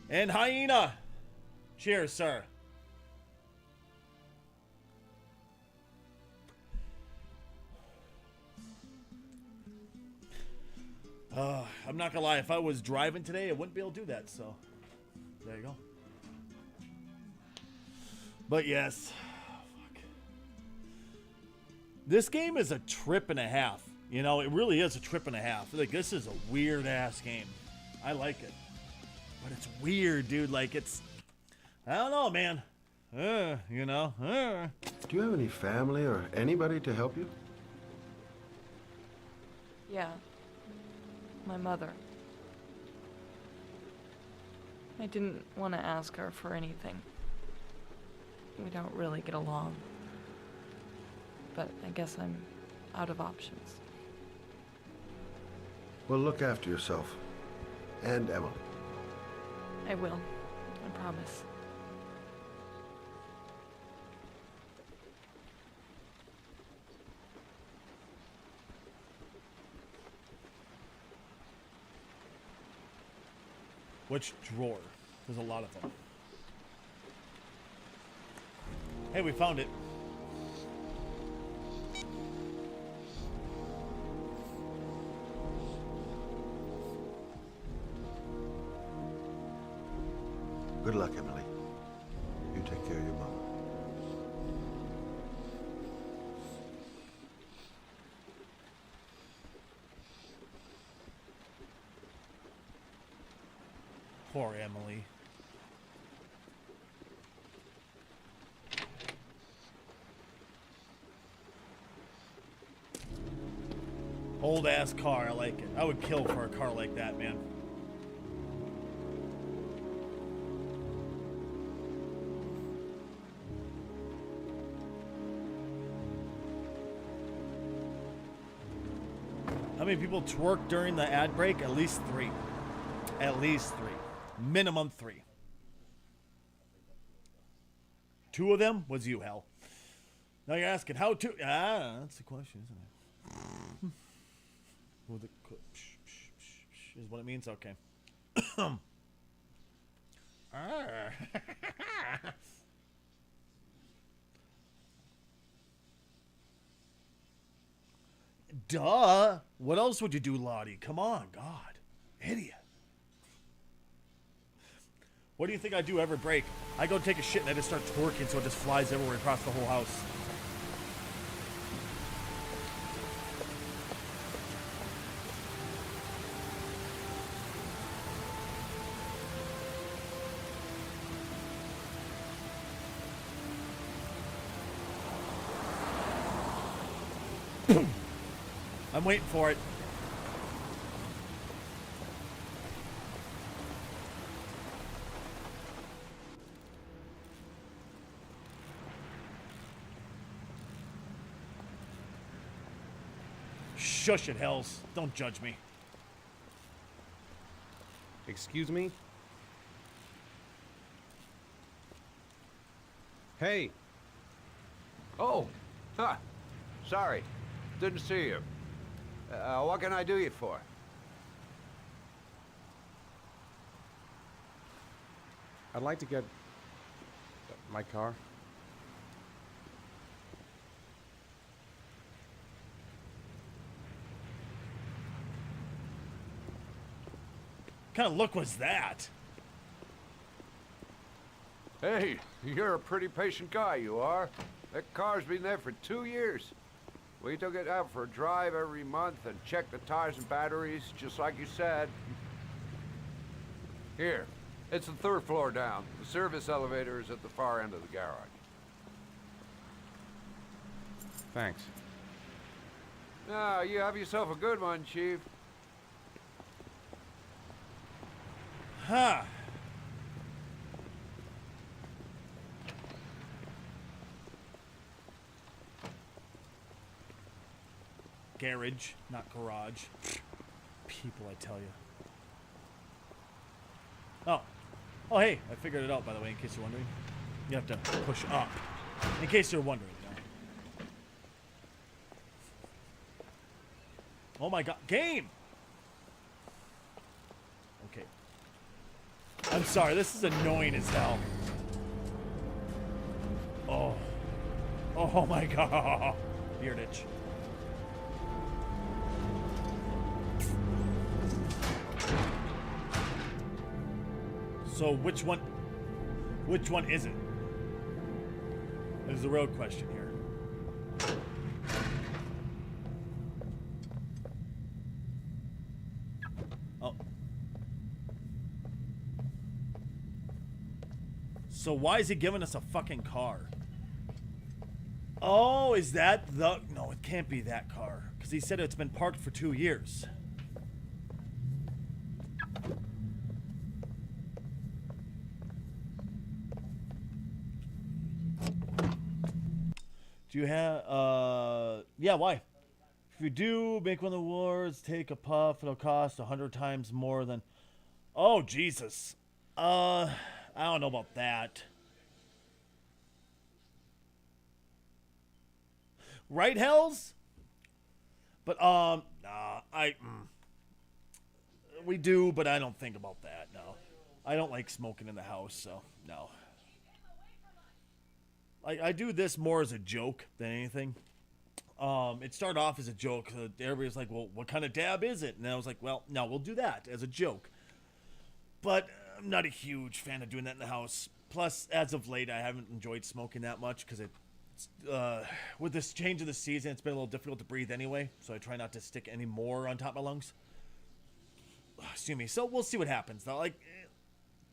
And Hyena. Cheers, sir. I'm not gonna lie, if I was driving today, I wouldn't be able to do that, so there you go. But yes, fuck. This game is a trip and a half. You know, it really is a trip and a half. Like, this is a weird ass game. I like it, but it's weird, dude. Like, it's, I don't know, man. You know. Do you have any family or anybody to help you? Yeah. My mother. I didn't want to ask her for anything. We don't really get along. But I guess I'm out of options. Well, look after yourself. And Emily. I will. I promise. Which drawer? There's a lot of them. Hey, we found it. Good luck, Emily. You take care of your mother. Poor Emily. Old ass car, I like it. I would kill for a car like that, man. How many people twerk during the ad break? At least 3. At least 3. Minimum 3. 2 of them was you, Hell. Now you're asking how to. That's the question, isn't it? With the is what it means. Okay. Duh. What else would you do, Lottie? Come on, God, idiot. What do you think I do every break? I go take a shit and I just start twerking so it just flies everywhere across the whole house. I'm waiting for it. Shush it, Hells. Don't judge me. Excuse me? Hey! Oh! Huh. Sorry. Didn't see you. What can I do you for? I'd like to get my car. What kind of look was that? Hey, you're a pretty patient guy, you are. That car's been there for 2 years. We took it out for a drive every month and checked the tires and batteries, just like you said. Here, it's the 3rd floor down. The service elevator is at the far end of the garage. Thanks. Now, you have yourself a good one, Chief. Huh. Garage, not garage. People, I tell you. Oh. Oh, hey, I figured it out, by the way, in case you're wondering. You have to push up. In case you're wondering, you know. Oh my god. Game! Okay. I'm sorry, this is annoying as hell. Oh. Oh my god. Beard itch. So which one is it? Is the real question here. Oh. So why is he giving us a fucking car? Oh, is that the... No, it can't be that car. Because he said it's been parked for 2 years. Do you have... Yeah, why? If you do make one of the awards, take a puff, it'll cost 100 times more than... Oh, Jesus. I don't know about that. Right, Hells? But, nah, we do, but I don't think about that, no. I don't like smoking in the house, so, no. I do this more as a joke than anything. It started off as a joke. Everybody's like, well, what kind of dab is it? And I was like, well, no, we'll do that as a joke. But I'm not a huge fan of doing that in the house. Plus, as of late, I haven't enjoyed smoking that much because with this change of the season, it's been a little difficult to breathe anyway. So I try not to stick any more on top of my lungs. Excuse me. So we'll see what happens. Now, like,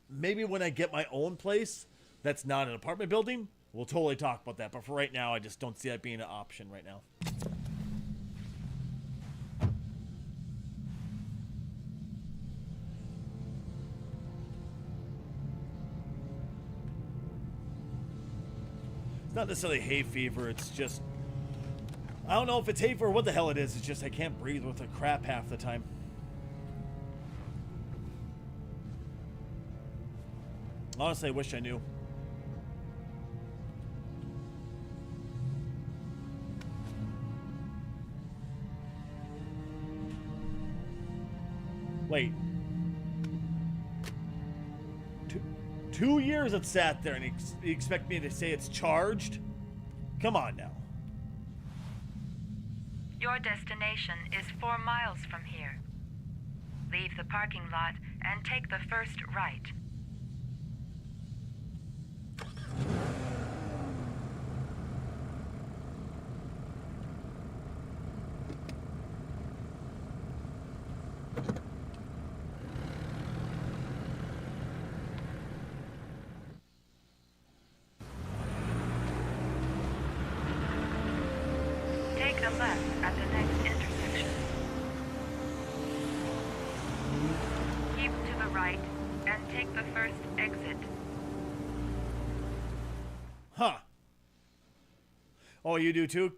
maybe when I get my own place that's not an apartment building, we'll totally talk about that. But for right now, I just don't see that being an option right now. It's not necessarily hay fever. It's just... I don't know if it's hay fever or what the hell it is. It's just I can't breathe with the crap half the time. Honestly, I wish I knew. Wait. 2 years it sat there and you expect me to say it's charged? Come on now. Your destination is 4 miles from here. Leave the parking lot and take the first right. Take a left at the next intersection. Keep to the right and take the first exit. Huh. Oh, you do too?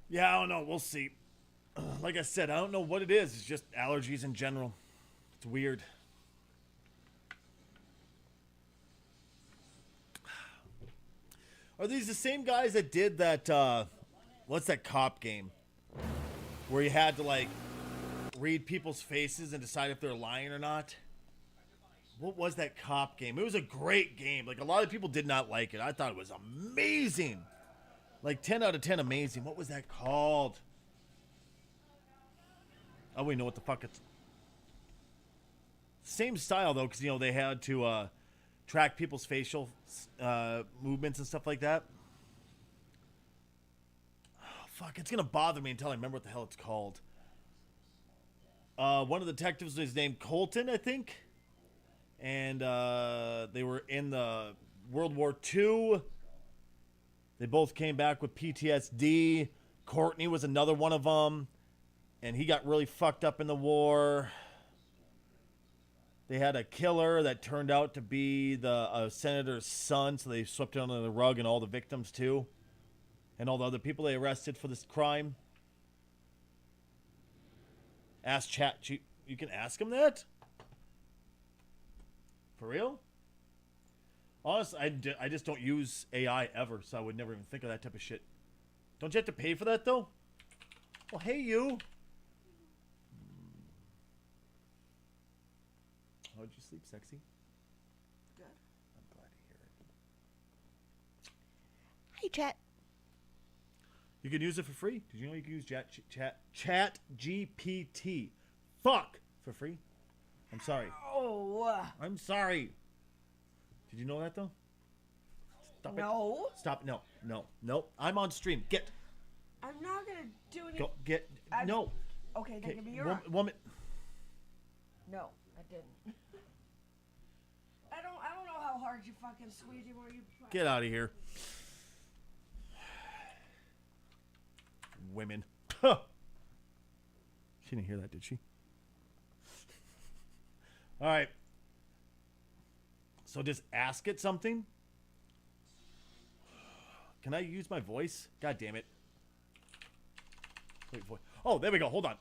Yeah, I don't know. We'll see. Like I said, I don't know what it is. It's just allergies in general. It's weird. Are these the same guys that did that, what's that cop game? Where you had to, like, read people's faces and decide if they're lying or not? What was that cop game? It was a great game. Like, a lot of people did not like it. I thought it was amazing. Like, 10 out of 10 amazing. What was that called? Oh, we know what the fuck it's... Same style, though, because, you know, they had to track people's facial movements and stuff like that. Oh, fuck, it's going to bother me until I remember what the hell it's called. One of the detectives was named Colton, I think. And they were in the World War II. They both came back with PTSD. Courtney was another one of them. And he got really fucked up in the war. They had a killer that turned out to be the senator's son, so they swept it under the rug, and all the victims too. And all the other people they arrested for this crime. Ask chat. You can ask him that? For real? Honestly, I just don't use AI ever, so I would never even think of that type of shit. Don't you have to pay for that, though? Well, hey, you. How did you sleep, sexy? Good. I'm glad to hear it. Hey, chat. You can use it for free. Did you know you can use Chat GPT? Fuck! For free? I'm sorry. Oh. I'm sorry. Did you know that, though? Stop No. it. Stop. No. No. No. I'm on stream. Get. I'm not gonna do any. Go. Get. No. Okay, then give me your. Woman. No, I didn't. I don't know how hard you fucking squeegee were you. Get out of here. Women. She didn't hear that, did she? All right. So just ask it something. Can I use my voice? God damn it. Wait, voice. Oh, there we go. Hold on.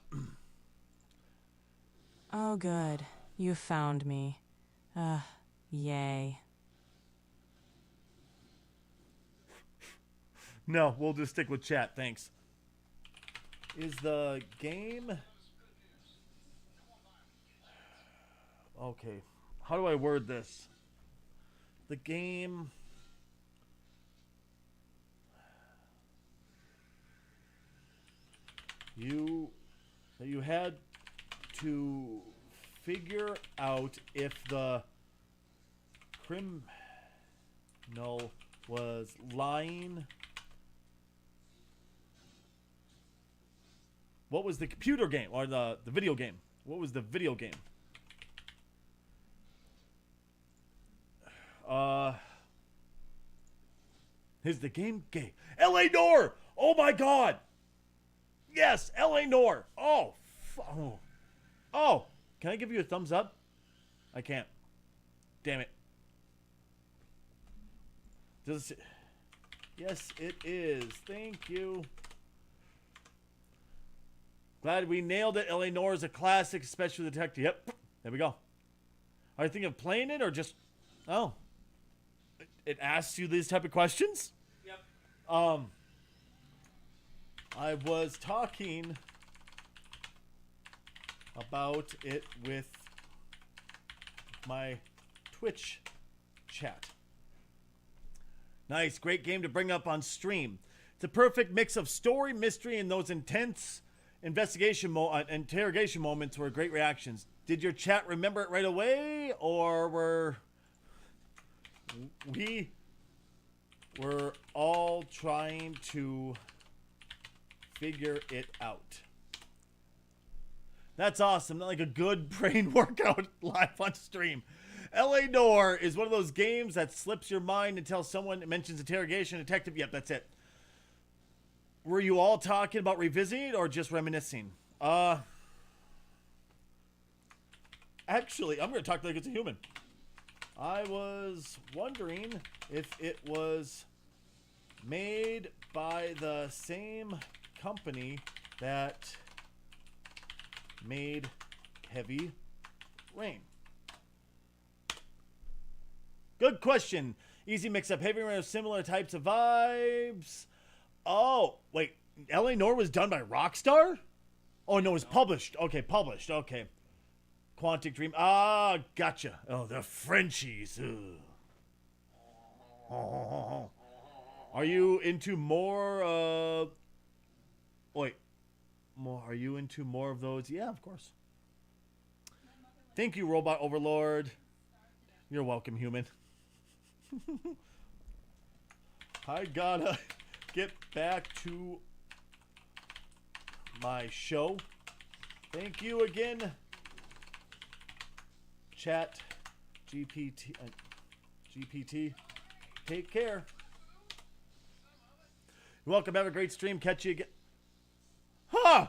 Oh, good. You found me. Yay. No, we'll just stick with chat. Thanks. Is the game... Okay. How do I word this? The game... You had to figure out if the criminal was lying. What was the computer game or the video game? What was the video game? Is the game gay? L.A. Noire! Oh my god! Yes, L.A. Noire! Oh! Can I give you a thumbs up? I can't. Damn it. Does it... Yes, it is. Thank you. Glad we nailed it. L.A. Noire is a classic, especially the detective. Yep. There we go. Are you thinking of playing it or just... Oh. It asks you these type of questions? Yep. I was talking about it with my Twitch chat. Nice, great game to bring up on stream. It's a perfect mix of story, mystery, and those intense interrogation moments were great reactions. Did your chat remember it right away, or were we all trying to figure it out? That's awesome. Not like a good brain workout live on stream. L.A. Noire is one of those games that slips your mind until someone mentions interrogation detective. Yep, that's it. Were you all talking about revisiting or just reminiscing? Actually, I'm going to talk like it's a human. I was wondering if it was made by the same company that made Heavy Rain. Good question. Easy mix-up. Heavy Rain of similar types of vibes. Oh, wait. L.A. Noire was done by Rockstar? Oh, no, it was published. Okay, published. Okay. Quantic Dream. Ah, gotcha. Oh, the Frenchies. Oh. Are you into more, wait. More? Are you into more of those? Yeah, of course. Thank you, Robot Overlord. You're welcome, human. I gotta get back to my show. Thank you again, Chat GPT. GPT. Take care. You're welcome. Have a great stream. Catch you again. Huh!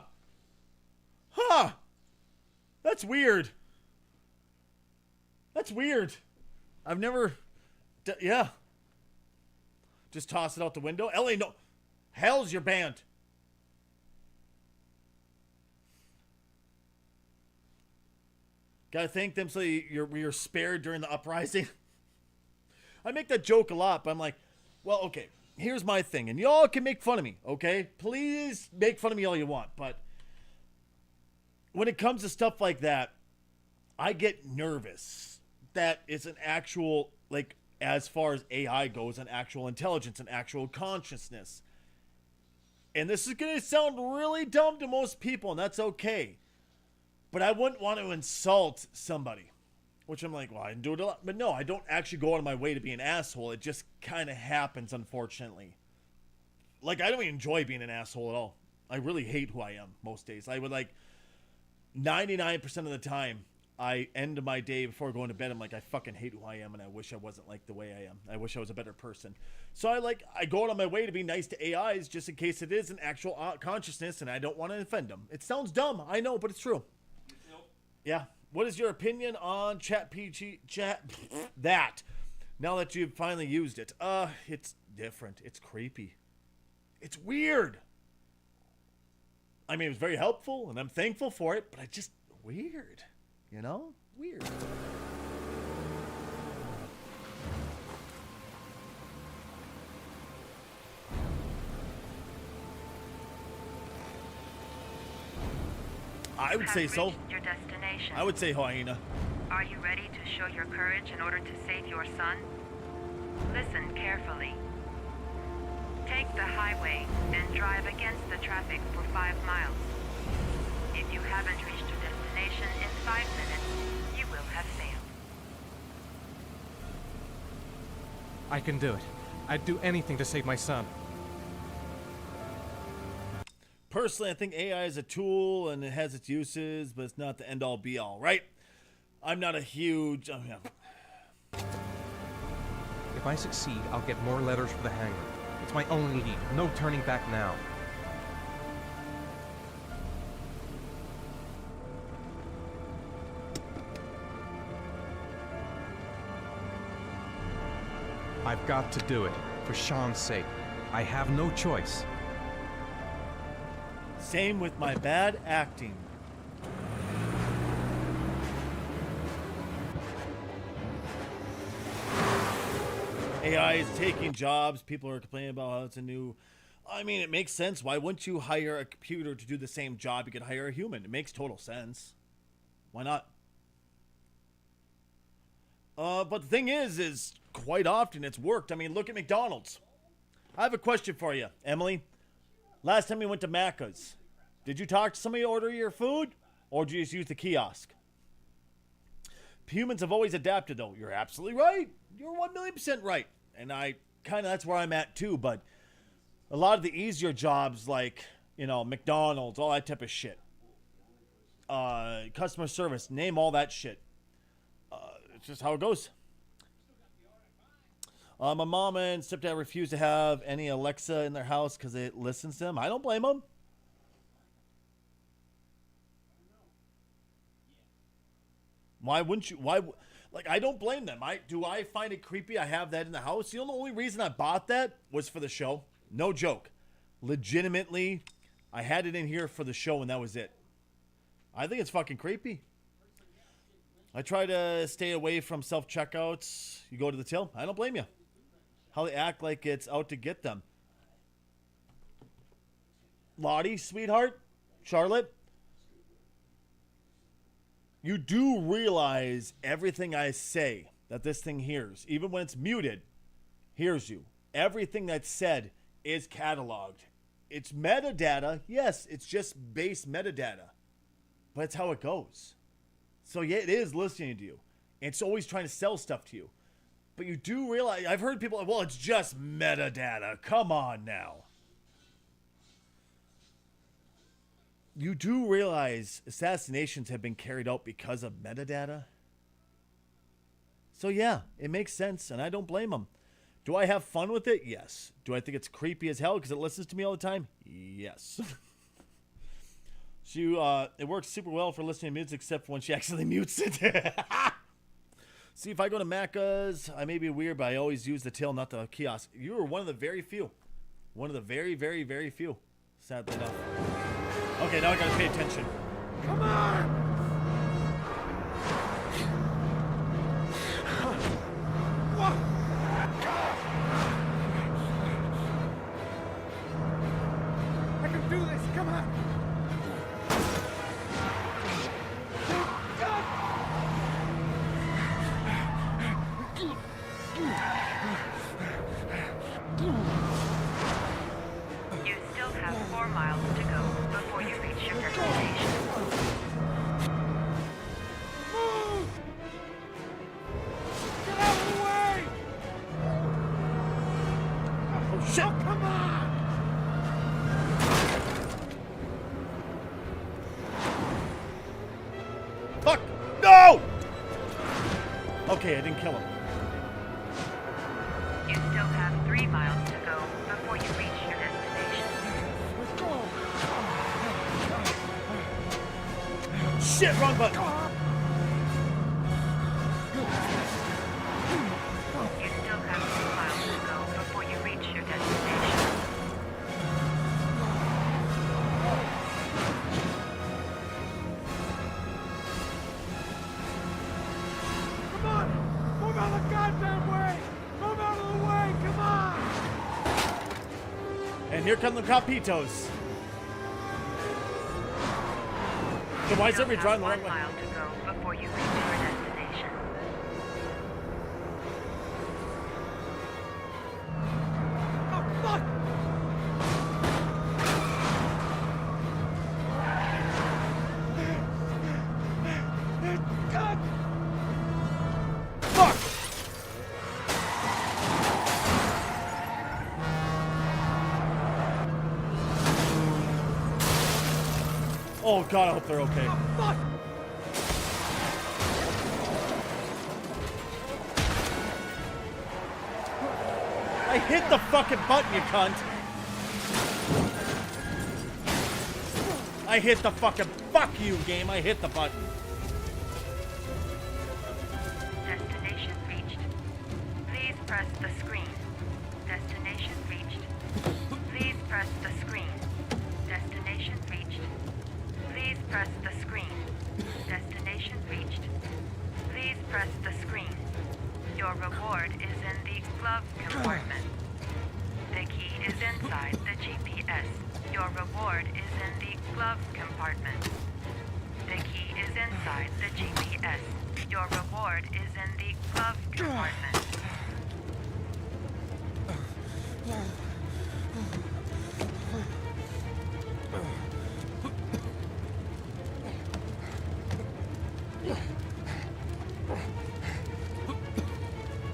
Huh! That's weird. That's weird. I've never... yeah. Just toss it out the window. L.A. No... Hell's your band. Gotta thank them so you're spared during the uprising. I make that joke a lot, but I'm like, well, okay, here's my thing. And y'all can make fun of me, okay? Please make fun of me all you want. But when it comes to stuff like that, I get nervous that it's an actual, like, as far as AI goes, an actual intelligence, an actual consciousness. And this is going to sound really dumb to most people, and that's okay. But I wouldn't want to insult somebody. Which I'm like, well, I do it a lot. But no, I don't actually go out of my way to be an asshole. It just kind of happens, unfortunately. Like, I don't even enjoy being an asshole at all. I really hate who I am most days. I would, like, 99% of the time, I end my day before going to bed, I'm like, I fucking hate who I am, and I wish I wasn't like the way I am. I wish I was a better person. So I go out on my way to be nice to AIs just in case it is an actual consciousness, and I don't want to offend them. It sounds dumb, I know, but it's true. Yeah. What is your opinion on that? Now that you've finally used it. It's different. It's creepy. It's weird. I mean, it was very helpful, and I'm thankful for it, but I just, weird. You know? Weird. I would say so. Your destination. I would say hyena. Are you ready to show your courage in order to save your son? Listen carefully. Take the highway and drive against the traffic for 5 miles. If you haven't reached your destination in 5 minutes, you will have failed. I can do it. I'd do anything to save my son. Personally, I think AI is a tool and it has its uses, but it's not the end-all be-all, right? I'm not a huge... If I succeed, I'll get more letters for the hangar. It's my only lead. No turning back now. I've got to do it. For Sean's sake. I have no choice. Same with my bad acting. AI is taking jobs. People are complaining about how it's a new... I mean, it makes sense. Why wouldn't you hire a computer to do the same job? You could hire a human. It makes total sense. Why not? But the thing is quite often it's worked. I mean, look at McDonald's. I have a question for you, Emily. Last time you went to Macca's, did you talk to somebody to order your food? Or did you just use the kiosk? Humans have always adapted, though. You're absolutely right. You're 1,000,000% right. And that's where I'm at, too. But a lot of the easier jobs, like, you know, McDonald's, all that type of shit. Customer service, name all that shit. It's just how it goes. My mom and stepdad refuse to have any Alexa in their house because it listens to them. I don't blame them. Why wouldn't you? I don't blame them. Do I find it creepy I have that in the house? You know, the only reason I bought that was for the show. No joke. Legitimately, I had it in here for the show and that was it. I think it's fucking creepy. I try to stay away from self-checkouts. You go to the till. I don't blame you. How they act like it's out to get them. Lottie, sweetheart, Charlotte, you do realize everything I say that this thing hears, even when it's muted, hears you. Everything that's said is cataloged. It's metadata. Yes, it's just base metadata. But it's how it goes. So yeah, it is listening to you. It's always trying to sell stuff to you. But you do realize, I've heard people, well, it's just metadata. Come on now. You do realize assassinations have been carried out because of metadata? So yeah, it makes sense, and I don't blame them. Do I have fun with it? Yes. Do I think it's creepy as hell because it listens to me all the time? Yes. It works super well for listening to music except for when she accidentally mutes it. See, if I go to Macca's, I may be weird, but I always use the till, not the kiosk. You are one of the very few. One of the very, very, very few. Sadly enough. Okay, now I gotta pay attention. Come on! I can do this, come on! No! Okay, I didn't kill him. You still have 3 miles to go before you reach your destination. Shit, wrong button. You still have 2 miles to go before you reach your destination. Come on! Move out of the goddamn way! Move out of the way! Come on! And here come the Capitos. So why is everybody driving the wrong way? 1 mile to go before you reach your destination. Oh, fuck! God! Fuck! Oh god, I hope they're okay. Fuck! I hit the fucking button, you cunt. I hit the fucking... Fuck you, game. I hit the button. Destination reached. Please press the screen. Destination reached. Please press the screen. Destination reached. Please press the screen. Destination reached. Please press the screen. Your reward is in the glove compartment. The key is inside the GPS. Your reward is in the glove compartment. The key is inside the GPS. Your reward is in the glove compartment.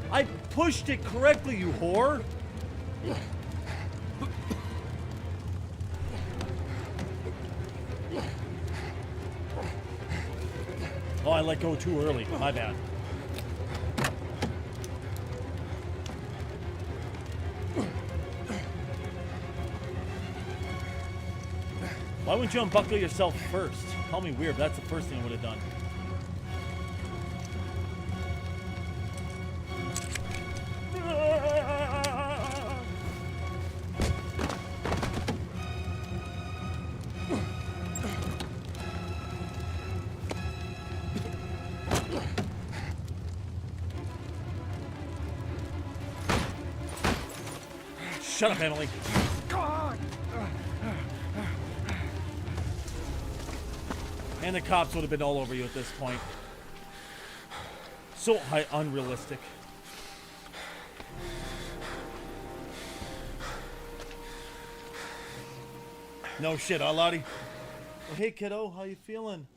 I pushed it correctly, you whore. Oh, I let go too early. My bad. Why wouldn't you unbuckle yourself first? Call me weird, but that's the first thing I would have done. Shut up, Emily. And the cops would have been all over you at this point. So unrealistic. No shit, huh, Lottie? Oh, hey, kiddo, how you feeling?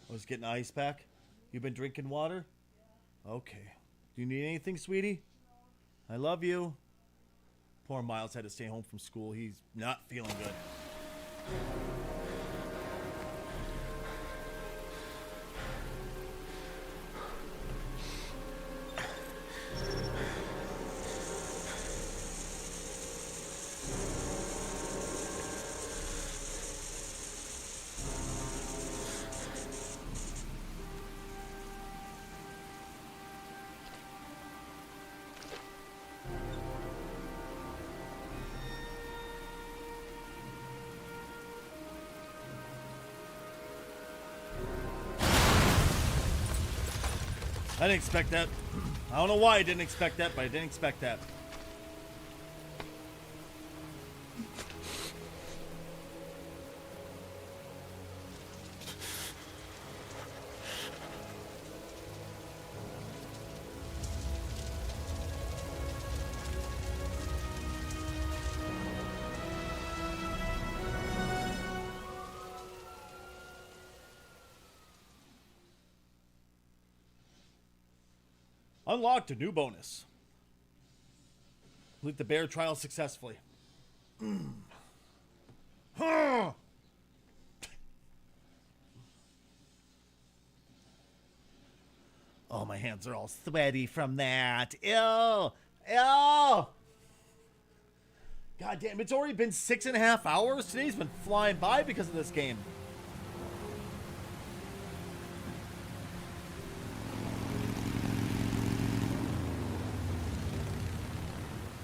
I was getting an ice pack. You been drinking water? Okay. Do you need anything, sweetie? I love you. Poor Miles had to stay home from school. He's not feeling good. I didn't expect that. I don't know why I didn't expect that, but I didn't expect that. Unlocked a new bonus. Complete the bear trial successfully. Oh, my hands are all sweaty from that. Ew. Ew. God damn, it's already been 6.5 hours. Today's been flying by because of this game.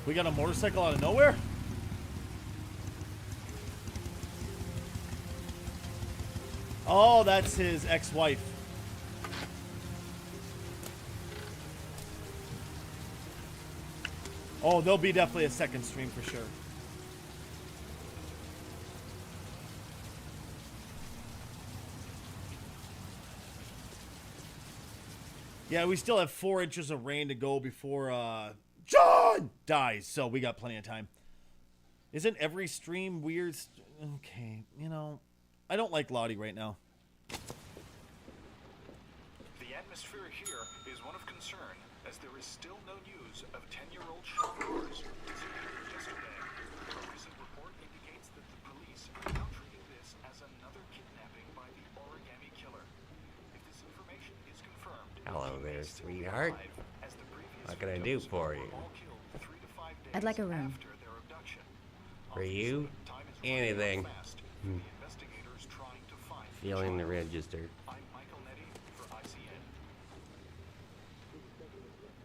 We got a motorcycle out of nowhere? Oh, that's his ex-wife. Oh, there'll be definitely a second stream for sure. Yeah, we still have 4 inches of rain to go before John dies, so we got plenty of time. Isn't every stream weird? Okay, you know, I don't like Lottie right now. The atmosphere here is one of concern, as there is still no news of 10-year-old shoppers disappeared yesterday. A recent report indicates that the police are now treating this as another kidnapping by the Origami Killer. If this information is confirmed, Hello there, sweetheart. What can I do for you? I'd like a room. For you? Anything. Feeling the register.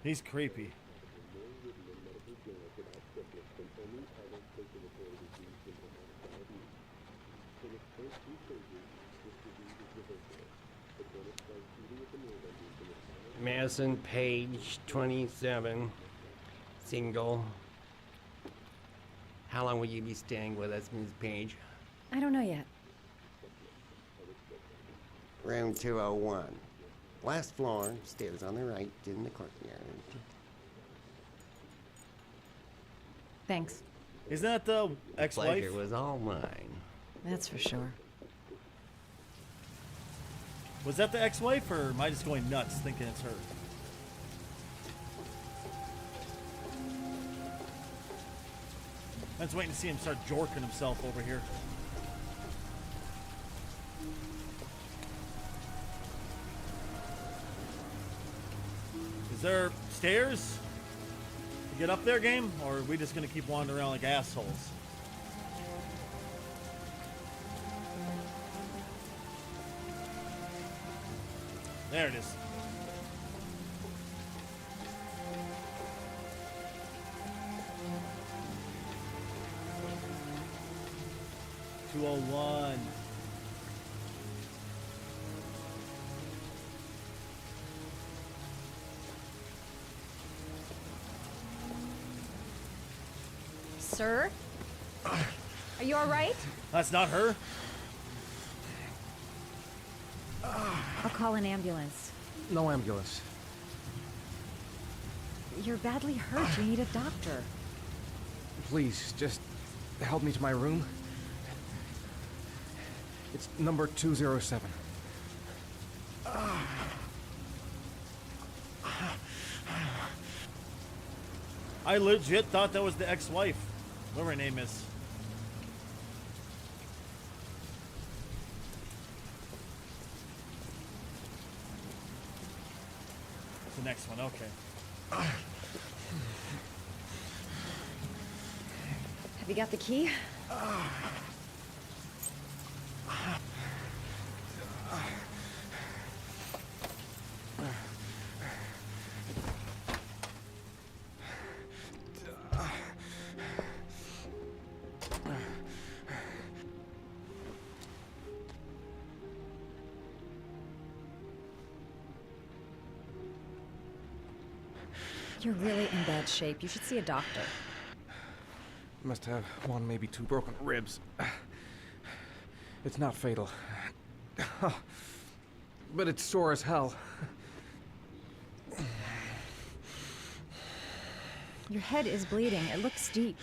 He's creepy. Madison Page, 27, single. How long will you be staying with us, Ms. Page? I don't know yet. Room 201. Last floor, stairs on the right, in the courtyard. Thanks. Isn't that the ex-wife? Pleasure was all mine. That's for sure. Was that the ex-wife, or am I just going nuts thinking it's her? I'm just waiting to see him start jorking himself over here. Is there stairs to get up there, game? Or are we just going to keep wandering around like assholes? There it is. $201. Sir? Are you all right? That's not her. I'll call an ambulance. No ambulance. You're badly hurt. You need a doctor. Please, just help me to my room. It's number 207. I legit thought that was the ex-wife. Whatever her name is. The next one, okay. Have you got the key? You're really in bad shape. You should see a doctor. Must have one, maybe 2 broken ribs. It's not fatal. But it's sore as hell. Your head is bleeding. It looks deep.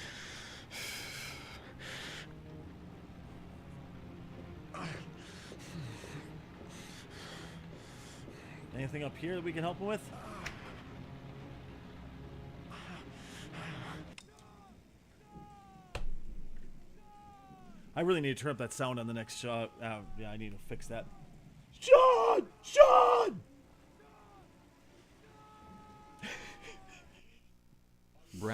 Anything up here that we can help him with? I really need to turn up that sound on the next shot. Yeah, I need to fix that. Sean! Sean!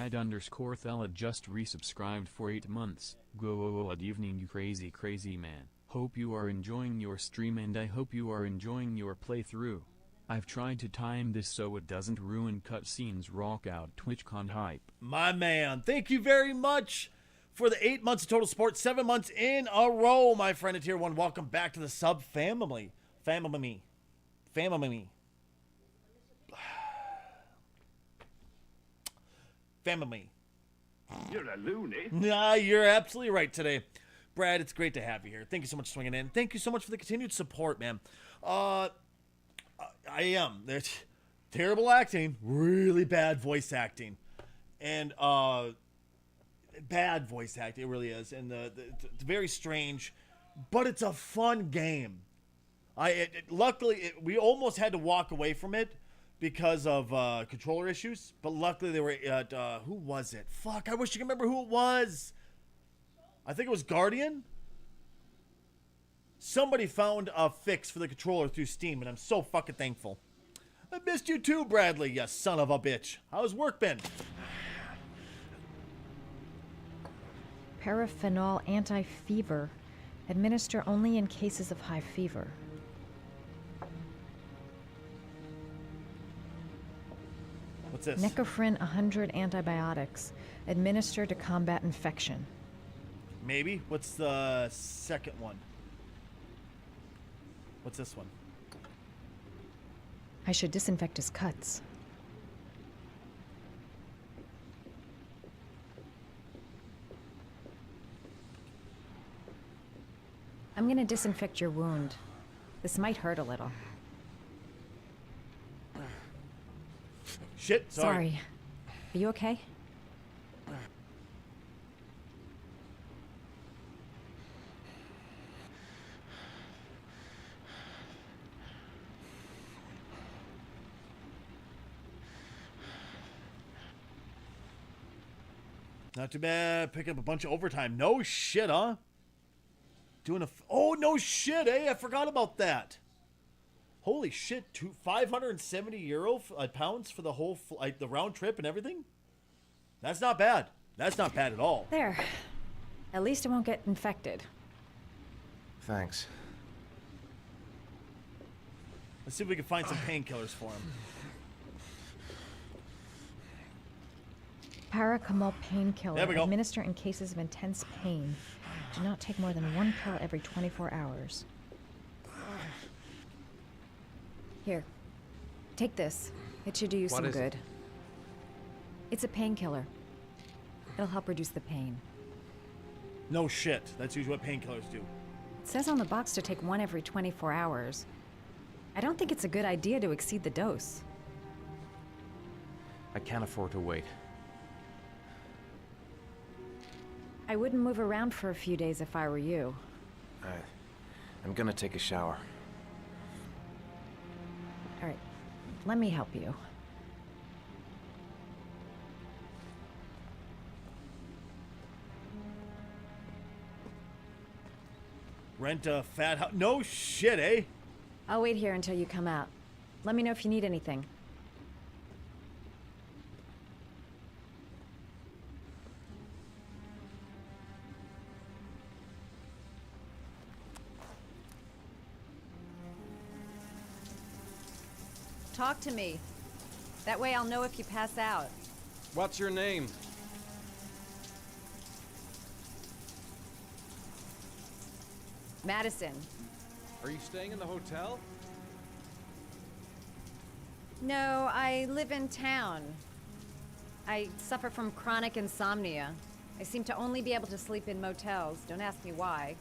Brad_Thella just resubscribed for 8 months. Good evening, you crazy man. Hope you are enjoying your stream and I hope you are enjoying your playthrough. I've tried to time this so it doesn't ruin cutscenes. Rock out TwitchCon hype. My man, thank you very much for the 8 months of total support, 7 months in a row, my friend at Tier 1. Welcome back to the sub family. Family. You're a loony. Nah, you're absolutely right today. Brad, it's great to have you here. Thank you so much for swinging in. Thank you so much for the continued support, man. I am. There's terrible acting, really bad voice acting. And bad voice acting, it really is. And it's very strange, but it's a fun game. Luckily, we almost had to walk away from it because of controller issues, but luckily they were at, who was it? Fuck, I wish you could remember who it was. I think it was Guardian. Somebody found a fix for the controller through Steam, and I'm so fucking thankful. I missed you too, Bradley, you son of a bitch. How's work been? Paraphenol anti-fever. Administer only in cases of high fever. What's this? Necofrin 100 antibiotics. Administer to combat infection. Maybe. What's the second one? What's this one? I should disinfect his cuts. I'm gonna disinfect your wound. This might hurt a little. Shit, sorry. Are you okay? Not too bad. Picking up a bunch of overtime. No shit, huh? Doing oh, no shit, eh? I forgot about that. Holy shit, 570 euro pounds for the whole the round trip and everything? That's not bad. That's not bad at all. There. At least it won't get infected. Thanks. Let's see if we can find some painkillers for him. Paracamol painkiller. There we go. Administer in cases of intense pain. Do not take more than 1 pill every 24 hours. Here. Take this. It should do you some good. It's a painkiller. It'll help reduce the pain. No shit. That's usually what painkillers do. It says on the box to take 1 every 24 hours. I don't think it's a good idea to exceed the dose. I can't afford to wait. I wouldn't move around for a few days if I were you. I'm gonna take a shower. All right, let me help you. Rent a fat house. No shit, eh? I'll wait here until you come out. Let me know if you need anything. Talk to me. That way I'll know if you pass out. What's your name? Madison. Are you staying in the hotel? No, I live in town. I suffer from chronic insomnia. I seem to only be able to sleep in motels. Don't ask me why.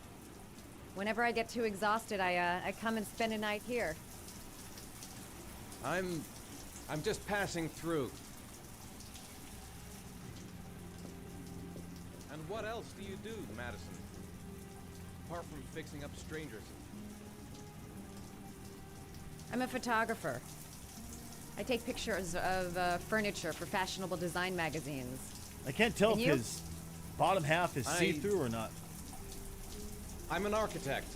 Whenever I get too exhausted, I come and spend a night here. I'm just passing through. And what else do you do, Madison? Apart from fixing up strangers. I'm a photographer. I take pictures of furniture for fashionable design magazines. I can't tell And if you? his bottom half is see-through or not. I'm an architect.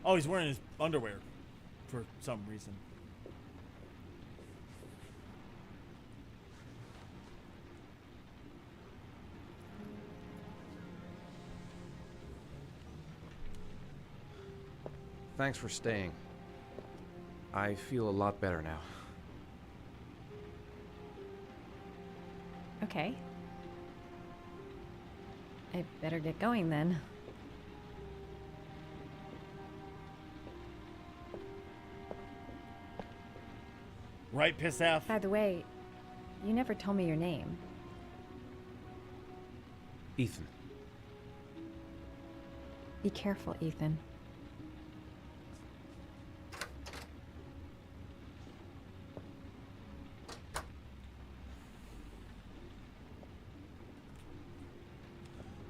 Oh, he's wearing his underwear. for some reason. Thanks for staying. I feel a lot better now. Okay. I better get going then. Right, Pissaff? By the way, you never told me your name. Ethan. Be careful, Ethan.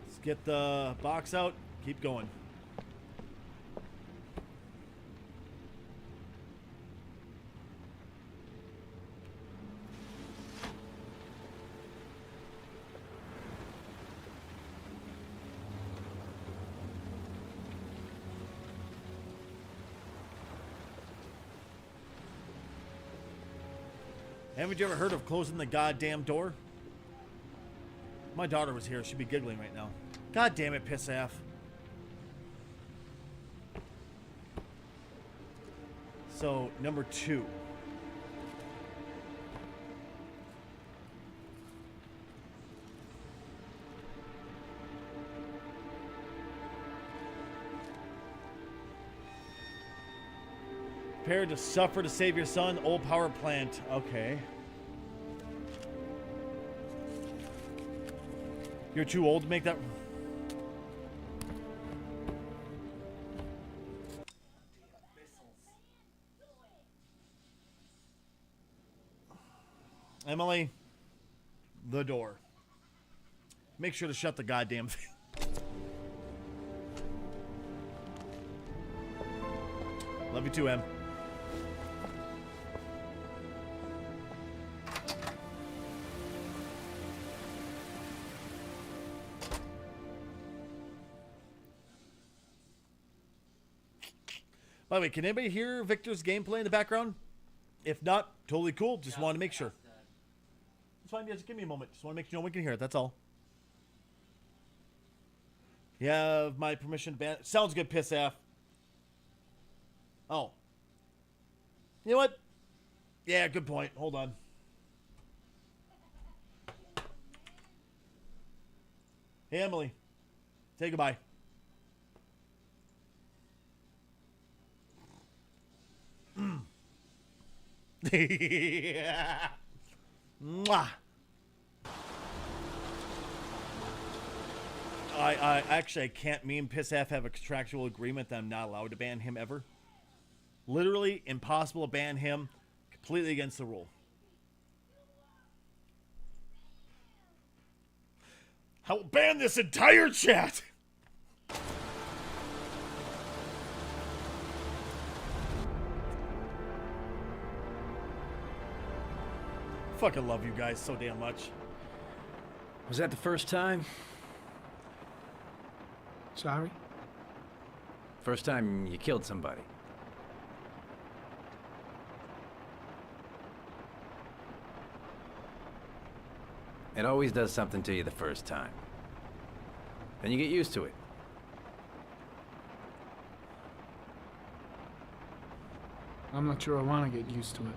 Let's get the box out. Keep going. Haven't you ever heard of closing the goddamn door? My daughter was here. She'd be giggling right now. God damn it, Pissaff. So, number 2. Prepare to suffer to save your son. Old power plant. Okay. You're too old to make that. Emily, the door. Make sure to shut the goddamn thing. Love you too, Em. By the way, can anybody hear Victor's gameplay in the background? If not, totally cool. Just wanted to make sure. It's fine. Just give me a moment. Just want to make sure no one can hear it. That's all. You have my permission to ban. Sounds good, Pissaff. Oh. You know what? Yeah, good point. Hold on. Hey, Emily. Say goodbye. Yeah. Mwah. I actually can't. Me and Pissaff have a contractual agreement that I'm not allowed to ban him ever. Literally impossible to ban him. Completely against the rule. I will ban this entire chat. Fucking love you guys so damn much. Was that the first time? Sorry? First time you killed somebody. It always does something to you the first time. Then you get used to it. I'm not sure I want to get used to it.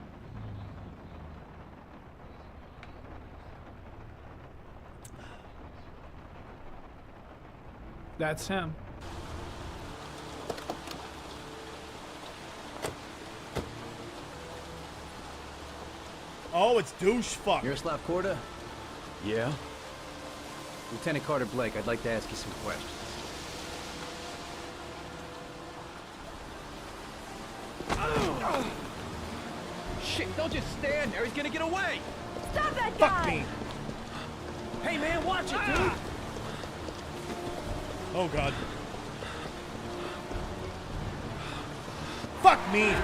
That's him. Oh, it's douche fuck. Miroslav Korda? Yeah? Lieutenant Carter Blake, I'd like to ask you some questions. Shit, don't just stand there. He's gonna get away. Stop that Fuck guy! me. Hey, man, watch it, dude. Oh, God. Fuck me.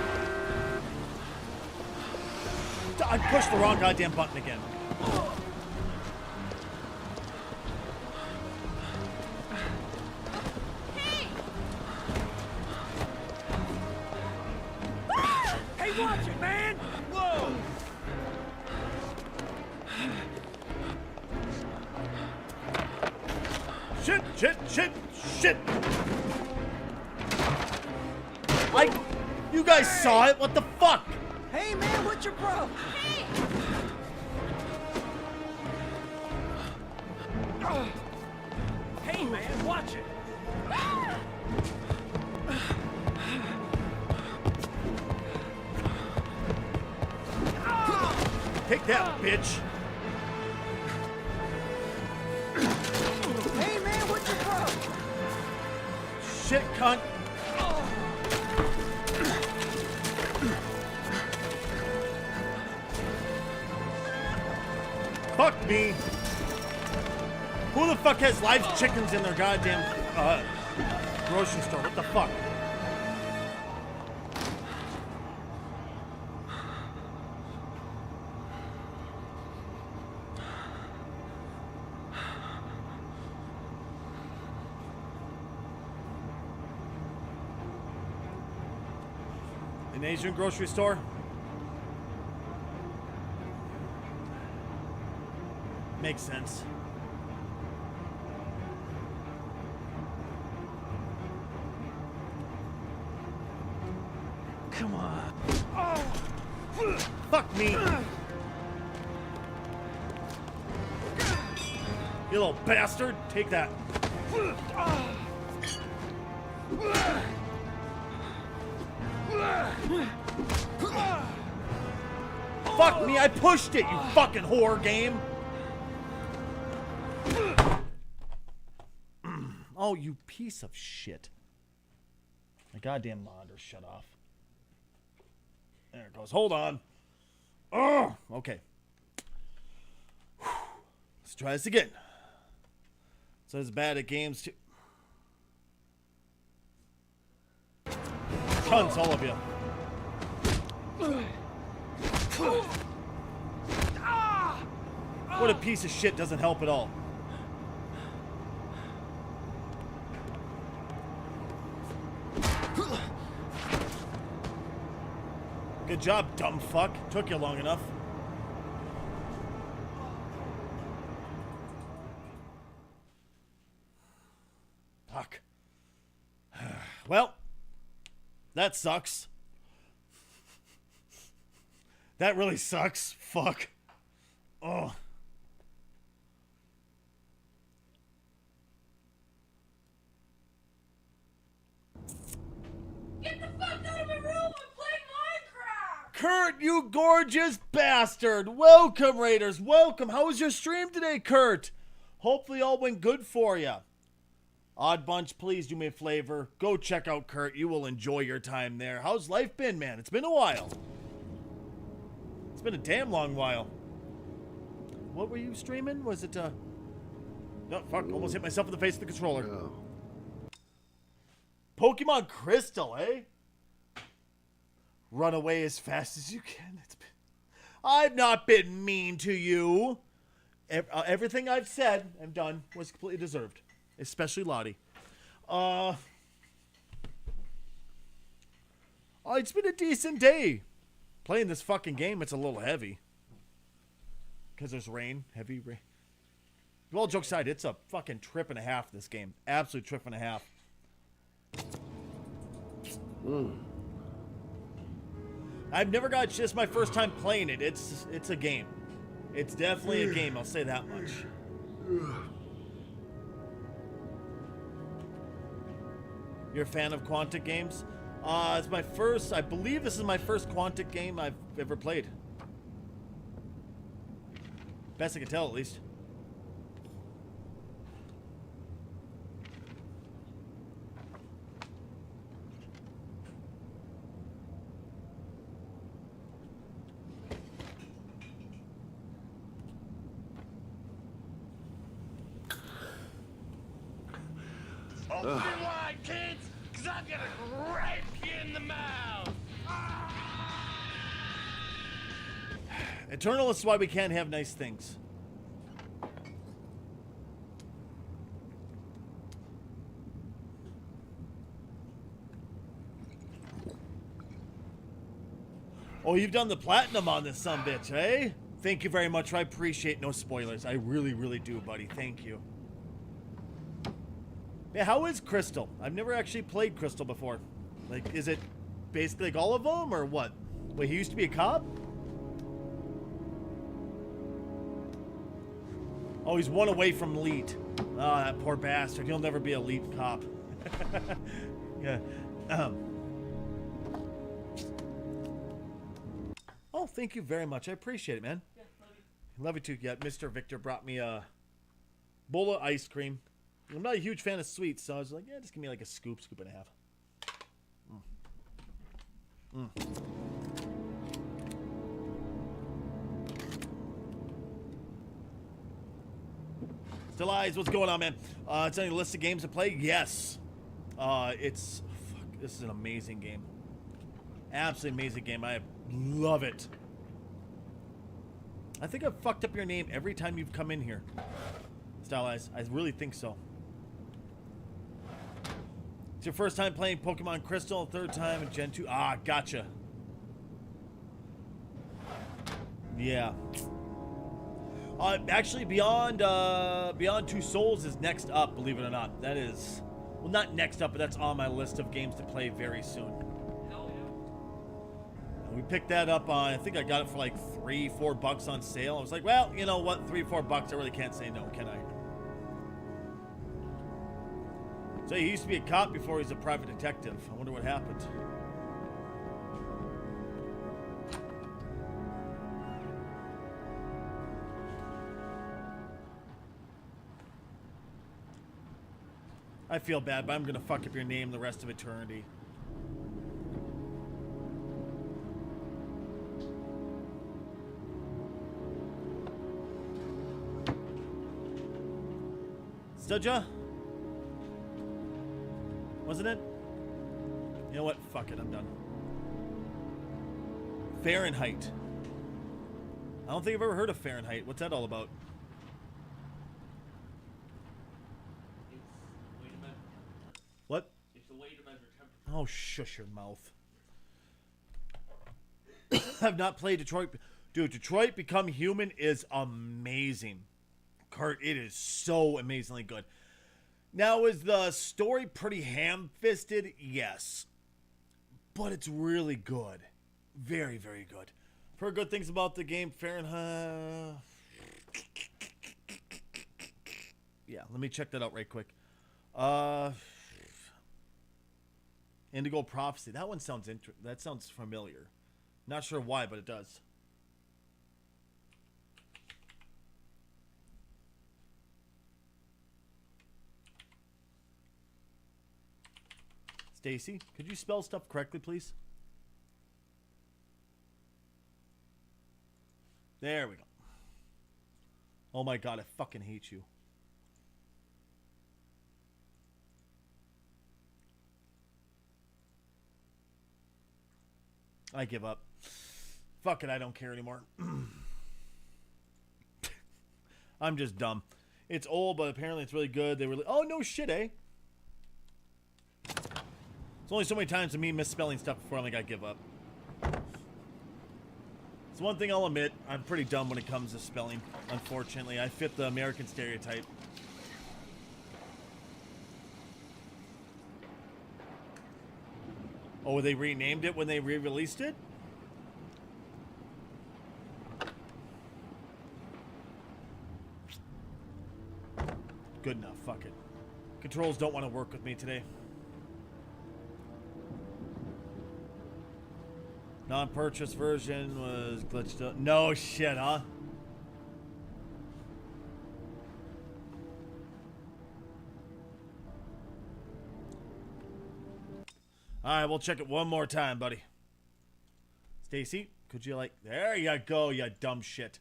I pushed the wrong goddamn button again. Shit, shit, shit! You guys saw it? What the fuck? Hey man, what's your problem? Hey man, watch it! Take that, bitch! Hey man, what's your problem? Shit, cunt! Fuck me! Who the fuck has live chickens in their goddamn grocery store? What the fuck? An Asian grocery store? Makes sense. Come on. Oh. Fuck me. You little bastard. Take that. Fuck me, I pushed it, you fucking whore game. Oh, you piece of shit. My goddamn monitor shut off. There it goes. Hold on. Oh, okay. Let's try this again. So it's bad at games too. Tons, all of you. What a piece of shit, doesn't help at all. Good job, dumb fuck. Took you long enough. Fuck. Well, that sucks. That really sucks. Fuck. Oh. Get the fuck out of my room! I'm playing Minecraft! Kurt, you gorgeous bastard! Welcome, Raiders. Welcome. How was your stream today, Kurt? Hopefully all went good for you. Odd Bunch, please do me a favor. Go check out Kurt. You will enjoy your time there. How's life been, man? It's been a while. It's been a damn long while. What were you streaming? Was it, No, fuck. Almost hit myself in the face with the controller. Oh. Pokemon Crystal, eh? Run away as fast as you can. I've not been mean to you. Everything I've said and done was completely deserved. Especially Lottie. It's been a decent day. Playing this fucking game, it's a little heavy. Because there's rain. Heavy rain. Well, jokes aside, it's a fucking trip and a half, this game. Absolute trip and a half. I've never got just my first time playing it. It's a game. It's definitely a game, I'll say that much. You're a fan of Quantic games? It's my first, I believe this is my first Quantic game I've ever played. Best I can tell, at least. Open wide, kids, because I'm going to rape you in the mouth. Eternal is why we can't have nice things. Oh, you've done the platinum on this sumbitch, eh? Thank you very much. I appreciate no spoilers. I really, really do, buddy. Thank you. Yeah, how is Crystal? I've never actually played Crystal before. Like, is it basically like all of them, or what? Wait, he used to be a cop? Oh, he's one away from elite. Oh, that poor bastard. He'll never be a elite cop. Yeah. Oh, thank you very much. I appreciate it, man. Yeah, love you too. Yeah, Mr. Victor brought me a bowl of ice cream. I'm not a huge fan of sweets, so I was like, yeah, just give me like a scoop and a half. Still Eyes, what's going on, man? It's on your list of games to play? Yes. This is an amazing game. Absolutely amazing game. I love it. I think I've fucked up your name every time you've come in here. Style Eyes, I really think so. It's your first time playing Pokemon Crystal, third time in Gen 2. Ah, gotcha. Yeah. Actually, Beyond Two Souls is next up, believe it or not. That is, well, not next up, but that's on my list of games to play very soon. Hell yeah. We picked that up on, I think I got it for like $3-4 on sale. I was like, well, you know what, $3-4, I really can't say no, can I? So he used to be a cop before he was a private detective. I wonder what happened. I feel bad, but I'm gonna fuck up your name the rest of eternity. Studja? Wasn't it? You know what? Fuck it, I'm done. Fahrenheit. I don't think I've ever heard of Fahrenheit. What's that all about? What? It's a way to measure temperature. Oh, shush your mouth. I've not played Detroit. Dude, Detroit Become Human is amazing. Kurt, it is so amazingly good. Now, is the story pretty ham-fisted? Yes. But it's really good. Very, very good. I've heard good things about the game Fahrenheit. Yeah, let me check that out right quick. Indigo Prophecy. That one sounds that sounds familiar. Not sure why, but it does. Stacy, could you spell stuff correctly, please? There we go. Oh my god, I fucking hate you. I give up. Fuck it, I don't care anymore. I'm just dumb. It's old, but apparently it's really good. They really... Oh, no shit, eh? It's only so many times of me misspelling stuff before I'm like, I give up. It's one thing I'll admit. I'm pretty dumb when it comes to spelling. Unfortunately, I fit the American stereotype. Oh, they renamed it when they re-released it? Good enough, fuck it. Controls don't want to work with me today. Non-purchase version was glitched up. No shit, huh? Alright, we'll check it one more time, buddy. Stacy, could you there you go, you dumb shit.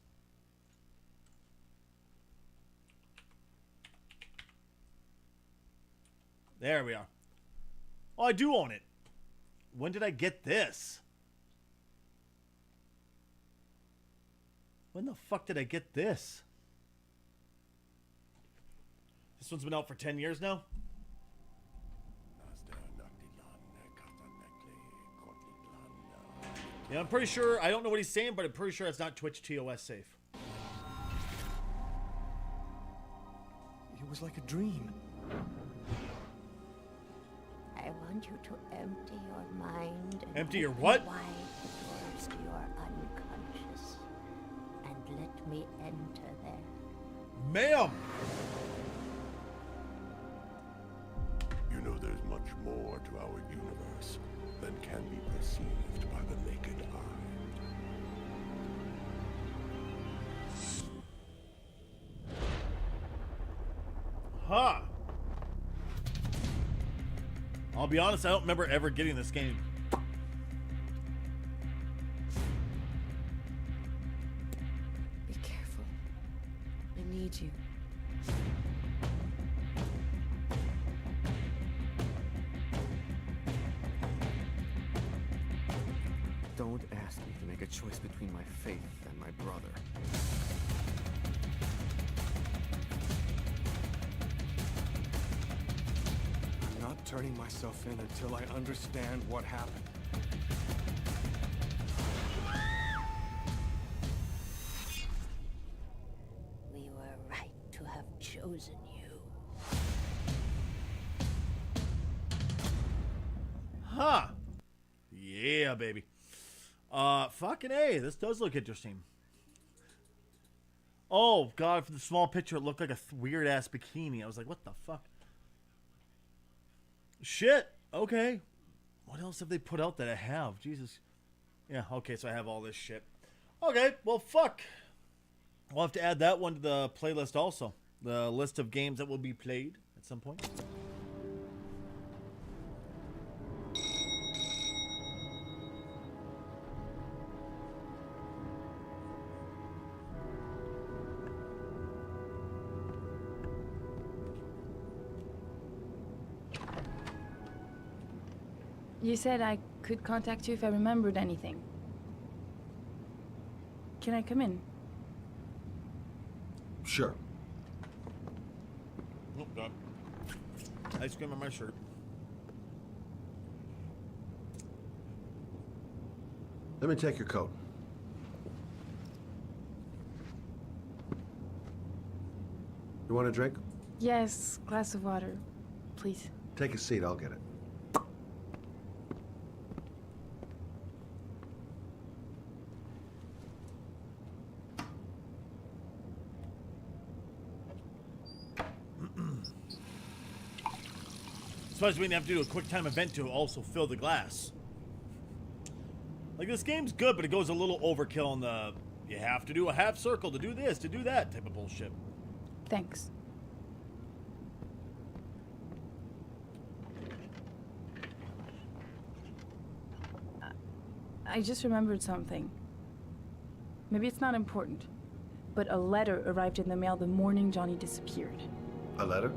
There we are. Oh, I do own it. When did I get this? When the fuck did I get this? This one's been out for 10 years now? Yeah, I'm pretty sure, I don't know what he's saying, but I'm pretty sure it's not Twitch TOS safe. It was like a dream. need you to empty your mind and Empty your open what? wide the doors to your unconscious, and let me enter there. Ma'am! You know there's much more to our universe than can be perceived by the naked eye. Huh. I'll be honest, I don't remember ever getting this game. Be careful. I need you. Don't ask me to make a choice between my faith and my brother. I'm not turning myself in until I understand what happened. We were right to have chosen you. Huh. Yeah, baby. Fucking A, this does look interesting. Oh, God, for the small picture, it looked like a weird-ass bikini. I was like, what the fuck? Shit. Okay. What else have they put out that I have? Jesus. Yeah, okay, so I have all this shit. Okay, well, fuck. We'll have to add that one to the playlist also. The list of games that will be played at some point. You said I could contact you if I remembered anything. Can I come in? Sure. Nope, God. Ice cream on my shirt. Let me take your coat. You want a drink? Yes, glass of water, please. Take a seat, I'll get it. Suppose we didn't have to do a quick time event to also fill the glass. Like, this game's good, but it goes a little overkill on the you have to do a half circle to do this, to do that type of bullshit. Thanks. I just remembered something. Maybe it's not important, but a letter arrived in the mail the morning Johnny disappeared. A letter?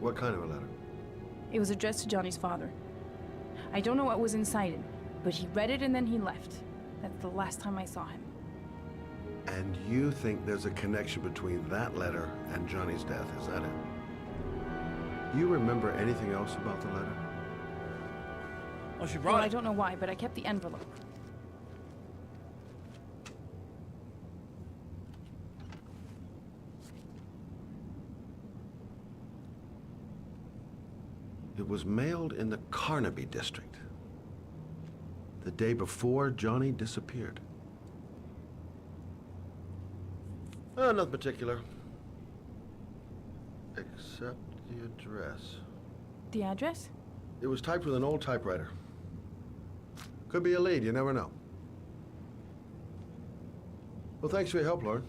What kind of a letter? It was addressed to Johnny's father. I don't know what was inside it, but he read it and then he left. That's the last time I saw him. And you think there's a connection between that letter and Johnny's death, is that it? You remember anything else about the letter? Oh, she brought Well, it. I don't know why, but I kept the envelope. It was mailed in the Carnaby district. The day before Johnny disappeared. Nothing particular. Except the address. The address? It was typed with an old typewriter. Could be a lead, you never know. Well, thanks for your help, Lauren.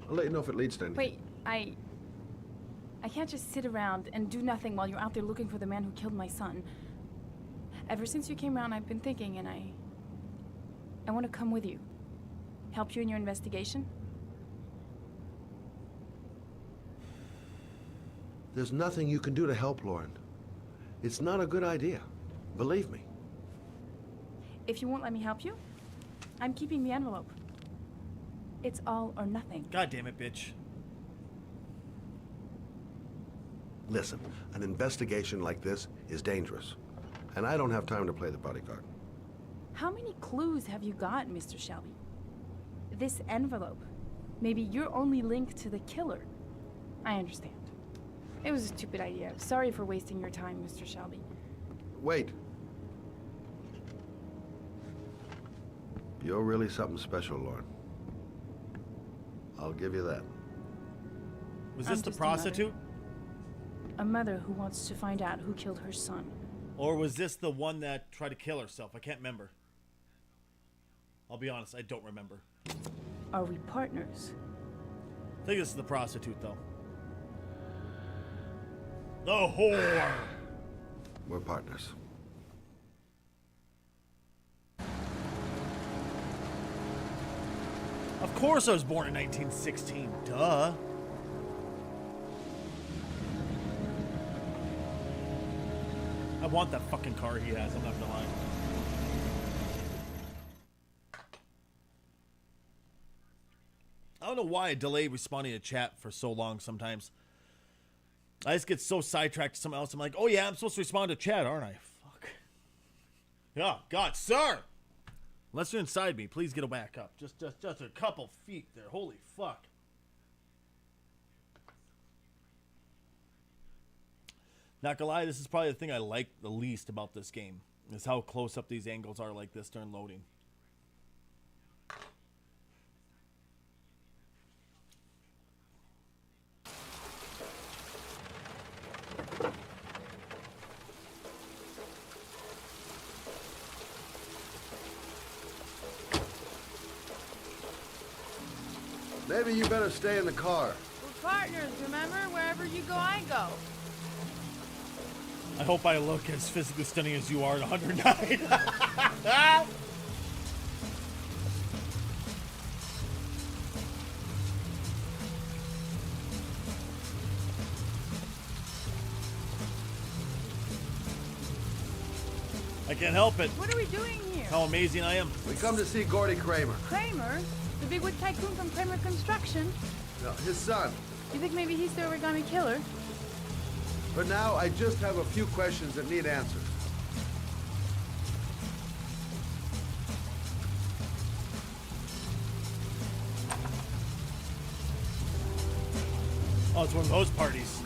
I'll let you know if it leads to anything. Wait, I can't just sit around and do nothing while you're out there looking for the man who killed my son. Ever since you came around, I've been thinking, and I want to come with you. Help you in your investigation? There's nothing you can do to help, Lauren. It's not a good idea. Believe me. If you won't let me help you, I'm keeping the envelope. It's all or nothing. God damn it, bitch. Listen, an investigation like this is dangerous. And I don't have time to play the bodyguard. How many clues have you got, Mr. Shelby? This envelope. Maybe your only link to the killer. I understand. It was a stupid idea. Sorry for wasting your time, Mr. Shelby. Wait. You're really something special, Lauren. I'll give you that. Was I'm this the just a mother. prostitute? A mother who wants to find out who killed her son. Or was this the one that tried to kill herself? I can't remember. I'll be honest, I don't remember. Are we partners? I think this is the prostitute, though. The whore! We're partners. Of course I was born in 1916. Duh. I want that fucking car he has, I'm not gonna lie. I don't know why I delay responding to chat for so long sometimes. I just get so sidetracked to something else. I'm like, oh yeah, I'm supposed to respond to chat, aren't I? Fuck. Oh, God, sir! Unless you're inside me, please get back up. Just a couple feet there. Holy fuck. Not gonna lie, this is probably the thing I like the least about this game, is how close up these angles are like this during loading. Maybe you better stay in the car. We're partners, remember? Wherever you go, I go. I hope I look as physically stunning as you are at 109. I can't help it. What are we doing here? How amazing I am. We come to see Gordy Kramer. Kramer? The bigwig tycoon from Kramer Construction? No, his son. You think maybe he's the origami killer? For now, I just have a few questions that need answers. Oh, it's one of those parties.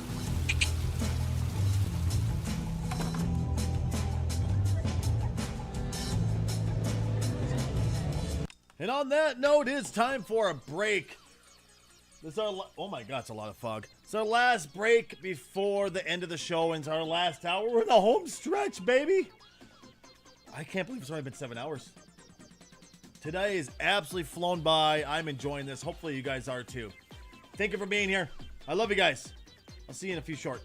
And on that note, it's time for a break. This is our oh my god, it's a lot of fog. It's our last break before the end of the show, and it's our last hour. We're in the home stretch, baby. I can't believe it's only been 7 hours. Today is absolutely flown by. I'm enjoying this. Hopefully you guys are too. Thank you for being here. I love you guys. I'll see you in a few short.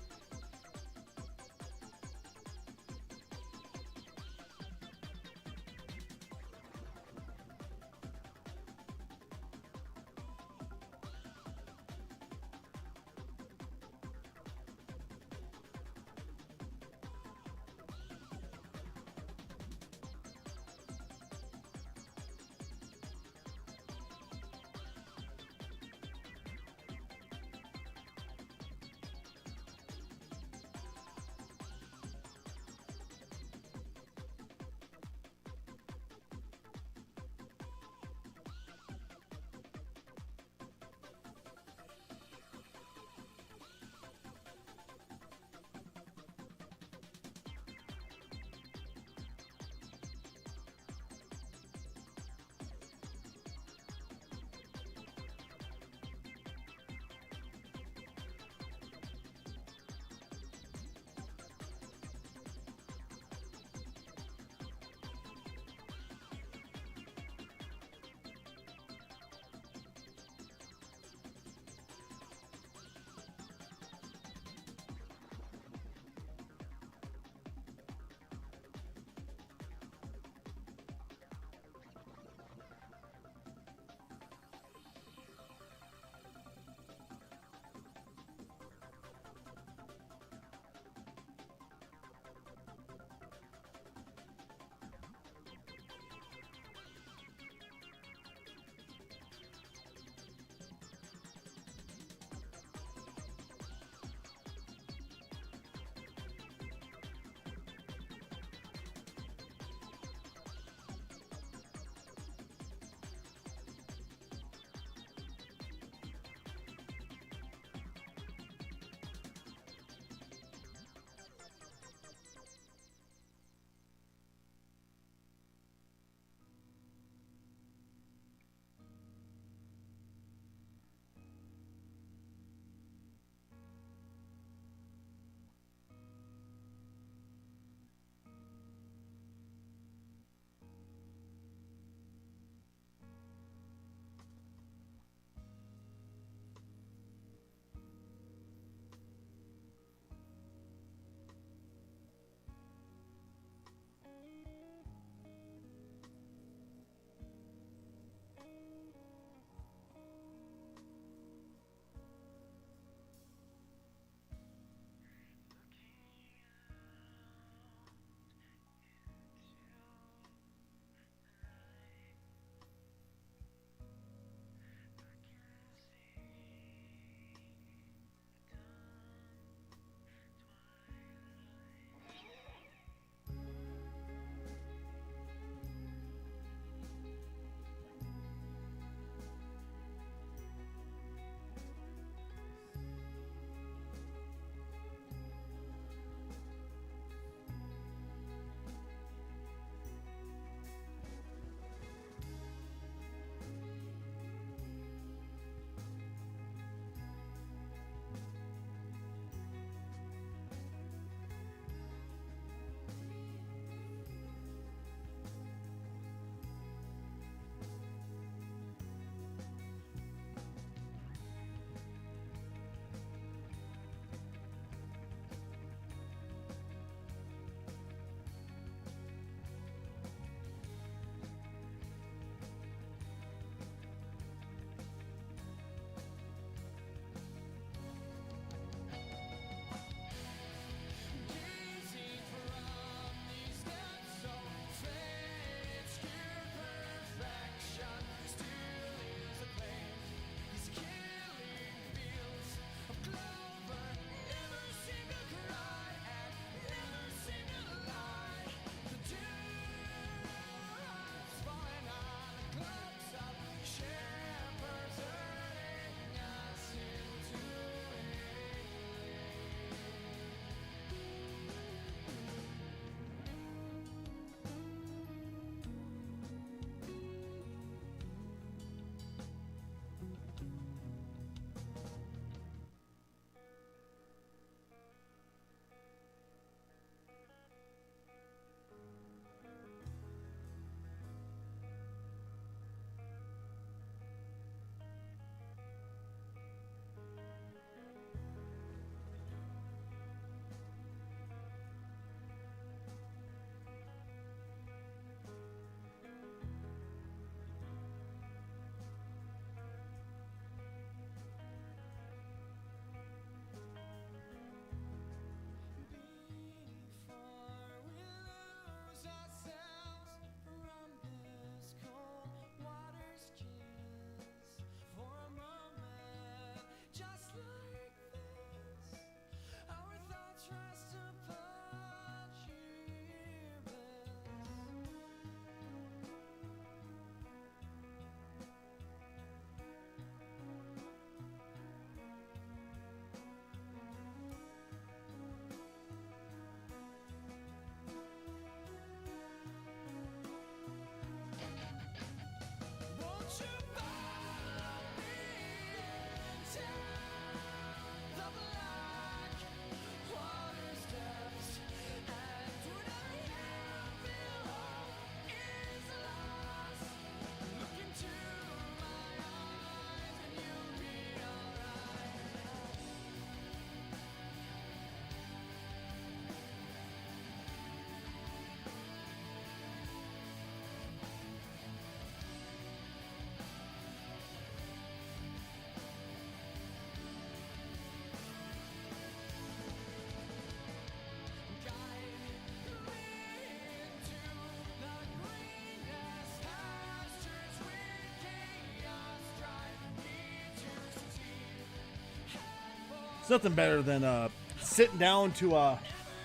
It's nothing better than sitting down to a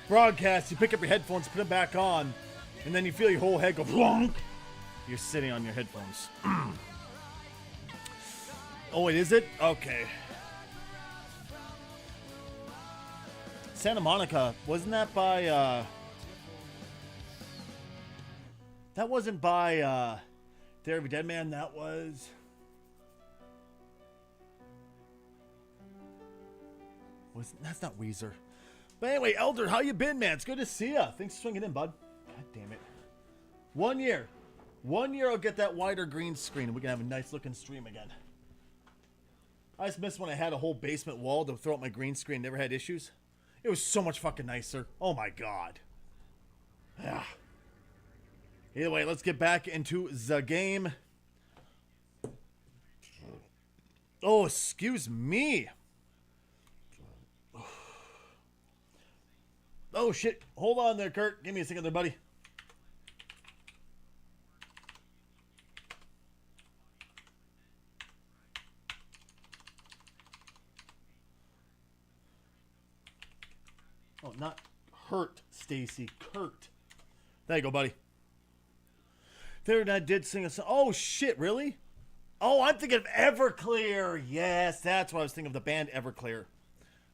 broadcast. You pick up your headphones, put them back on, and then you feel your whole head go blonk. You're sitting on your headphones. Oh, wait, is it? Okay. Santa Monica, wasn't that by, that wasn't by, Day of a Dead Man, that was... That's not Weezer. But anyway, Elder, how you been, man? It's good to see ya. Thanks for swinging in, bud. God damn it. 1 year. 1 year I'll get that wider green screen and we can have a nice looking stream again. I just missed when I had a whole basement wall to throw up my green screen. Never had issues. It was so much fucking nicer. Oh my god. Yeah. Either way, let's get back into the game. Oh, excuse me. Oh shit. Hold on there, Kurt. Give me a second there, buddy. Oh, not hurt, Stacy. Kurt. There you go, buddy. There, and I did sing a song. Oh, shit, really? Oh, I'm thinking of Everclear. Yes, that's what I was thinking of, the band Everclear.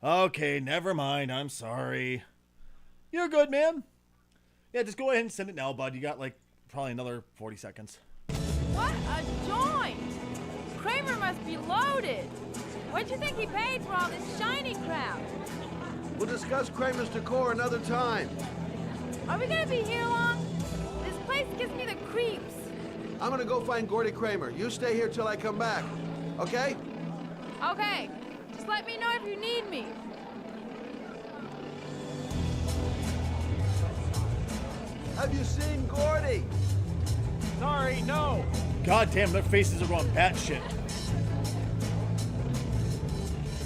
Okay, never mind. I'm sorry. You're good, man. Yeah, just go ahead and send it now, bud. You got, like, probably another 40 seconds. What a joint! Kramer must be loaded. What'd you think he paid for all this shiny crap? We'll discuss Kramer's decor another time. Are we gonna be here long? This place gives me the creeps. I'm gonna go find Gordy Kramer. You stay here till I come back, okay? Okay, just let me know if you need me. Have you seen Gordy? Sorry, no. God damn, their faces are going batshit.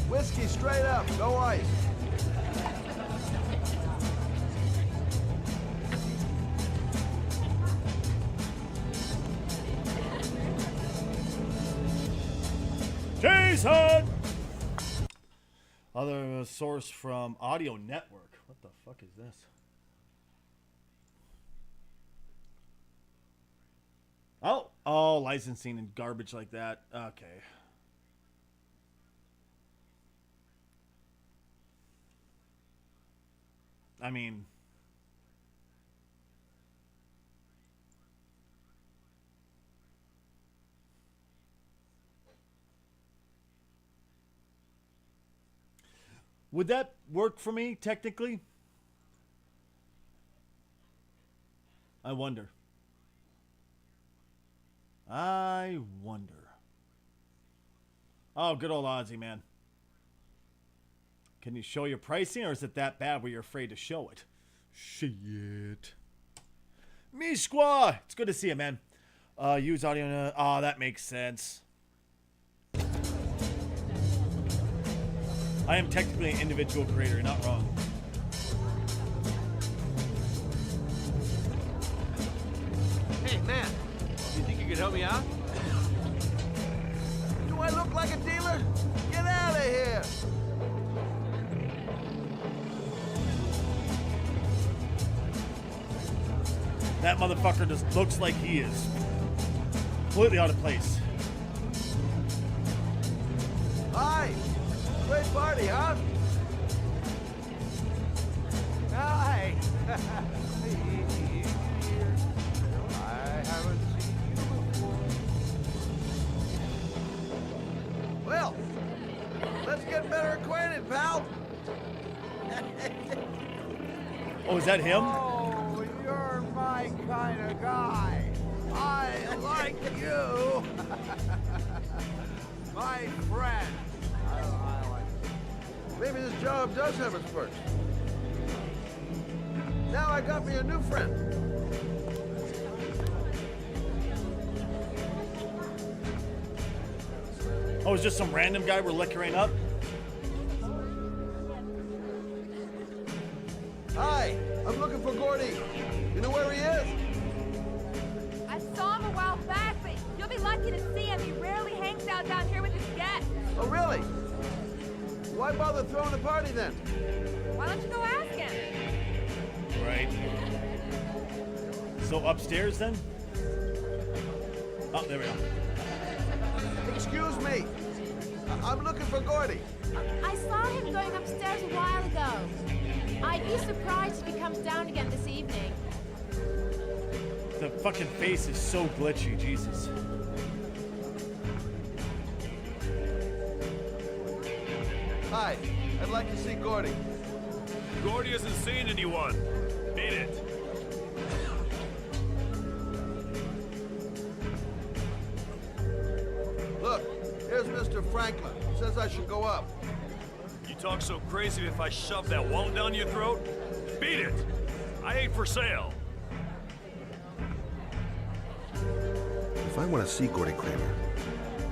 Whiskey straight up, no ice. Jason! Other source from Audio Network. What the fuck is this? Oh, licensing and garbage like that. Okay. I mean... would that work for me, technically? I wonder. I wonder. Oh, good old Ozzy, man. Can you show your pricing, or is it that bad where you're afraid to show it? Shit. Me squaw! It's good to see you, man. Use audio. Oh, that makes sense. I am technically an individual creator, you're not wrong. Hey, man. You think you could help me out? Do I look like a dealer? Get out of here! That motherfucker just looks like he is completely out of place. Hi! Great party, huh? Hi! I haven't seen you before. Well, let's get better acquainted, pal. Oh, is that him? Oh, you're my kind of guy. I like you. My friend. I like you. Maybe this job does have its perks. Now I got me a new friend. Oh, it's just some random guy we're liquoring up? Hi, I'm looking for Gordy. You know where he is? I saw him a while back, but you'll be lucky to see him. He rarely hangs out down here with his guests. Oh, really? Why bother throwing a party then? Why don't you go ask him? Right. So upstairs then? Oh, there we go. Excuse me. I'm looking for Gordy. I saw him going upstairs a while ago. I'd be surprised if he comes down again this evening. The fucking face is so glitchy, Jesus. Hi, I'd like to see Gordy. Gordy hasn't seen anyone. Beat it. Look, here's Mr. Franklin. Says I should go up. You talk so crazy if I shove that wallet down your throat? Beat it. I ain't for sale. If I want to see Gordy Kramer,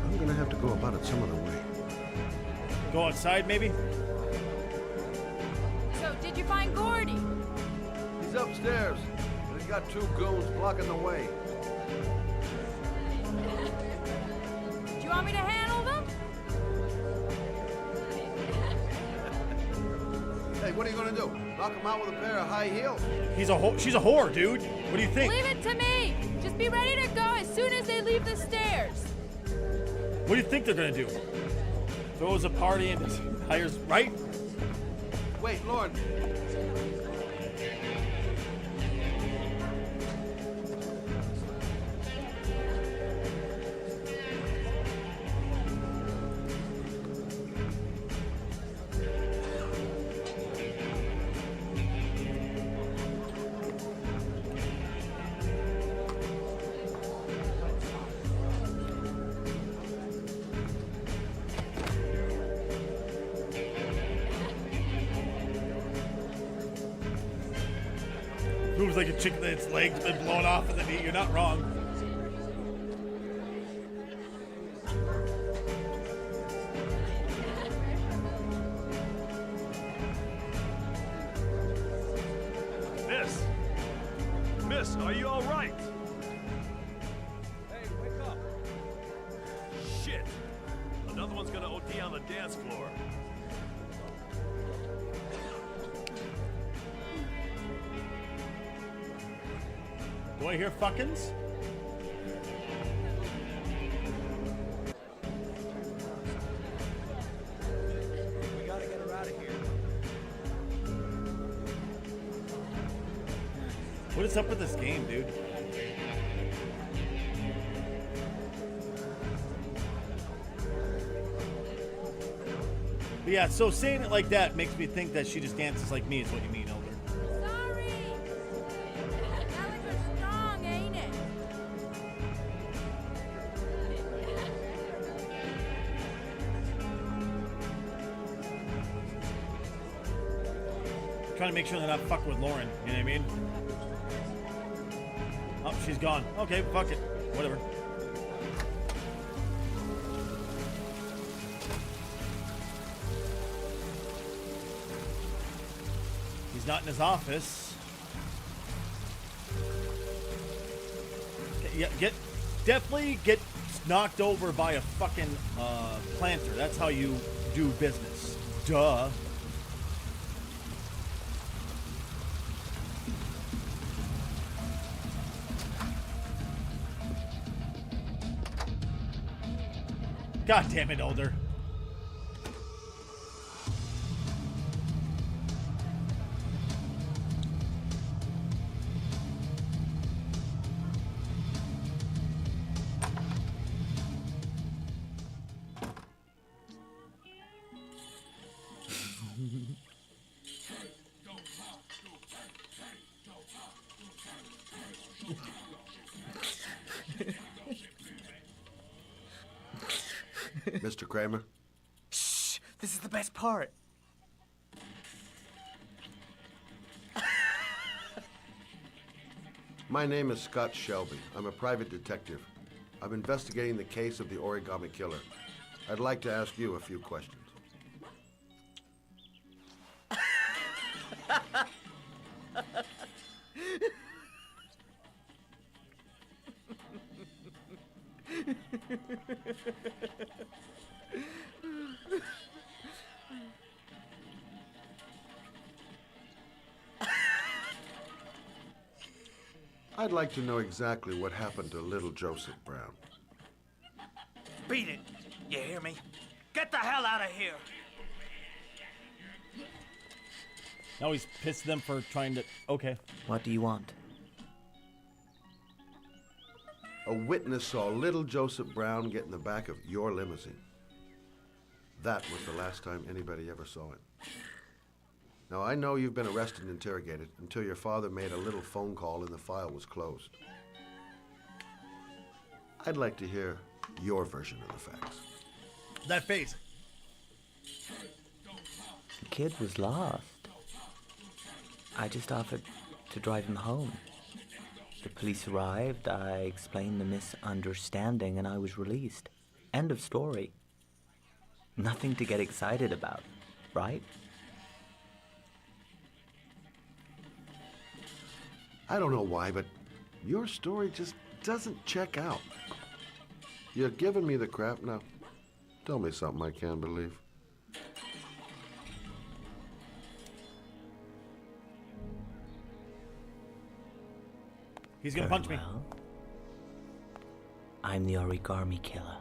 I'm gonna have to go about it some other way. Go outside, maybe? So, did you find Gordy? He's upstairs, and he's got 2 goons blocking the way. Do you want me to handle them? Hey, what are you gonna do? Knock him out with a pair of high heels? She's a whore, dude. What do you think? Leave it to me! Just be ready to go as soon as they leave the stairs. What do you think they're gonna do? Throws a party and hires, right? Wait, Lauren. Moves like a chicken that's legs been blown off in the knee. You're not wrong. Miss, are you all right? Hey, wake up. Shit. Another one's gonna OD on the dance floor. Do I hear fuckins? We gotta get her out of here. What is up with this game, dude? But yeah, so saying it like that makes me think that she just dances like me is what you mean, Elder. Sorry! That was strong, ain't it? Trying to make sure they're not fucking with Lauren, you know what I mean? Oh, she's gone. Okay, fuck it. Whatever. He's not in his office. Yeah, definitely get knocked over by a fucking planter. That's how you do business. Duh. God damn it, Older. Mr. Kramer? Shh! This is the best part. My name is Scott Shelby. I'm a private detective. I'm investigating the case of the Origami Killer. I'd like to ask you a few questions. I'd like to know exactly what happened to little Joseph Brown. Beat it. You hear me? Get the hell out of here. Now he's pissed them for trying to... Okay. What do you want? A witness saw little Joseph Brown get in the back of your limousine. That was the last time anybody ever saw it. Now, I know you've been arrested and interrogated until your father made a little phone call and the file was closed. I'd like to hear your version of the facts. That face. The kid was lost. I just offered to drive him home. The police arrived, I explained the misunderstanding, and I was released. End of story. Nothing to get excited about, right? I don't know why, but your story just doesn't check out. You're giving me the crap now. Tell me something I can't believe. He's gonna punch me. I'm the origami killer.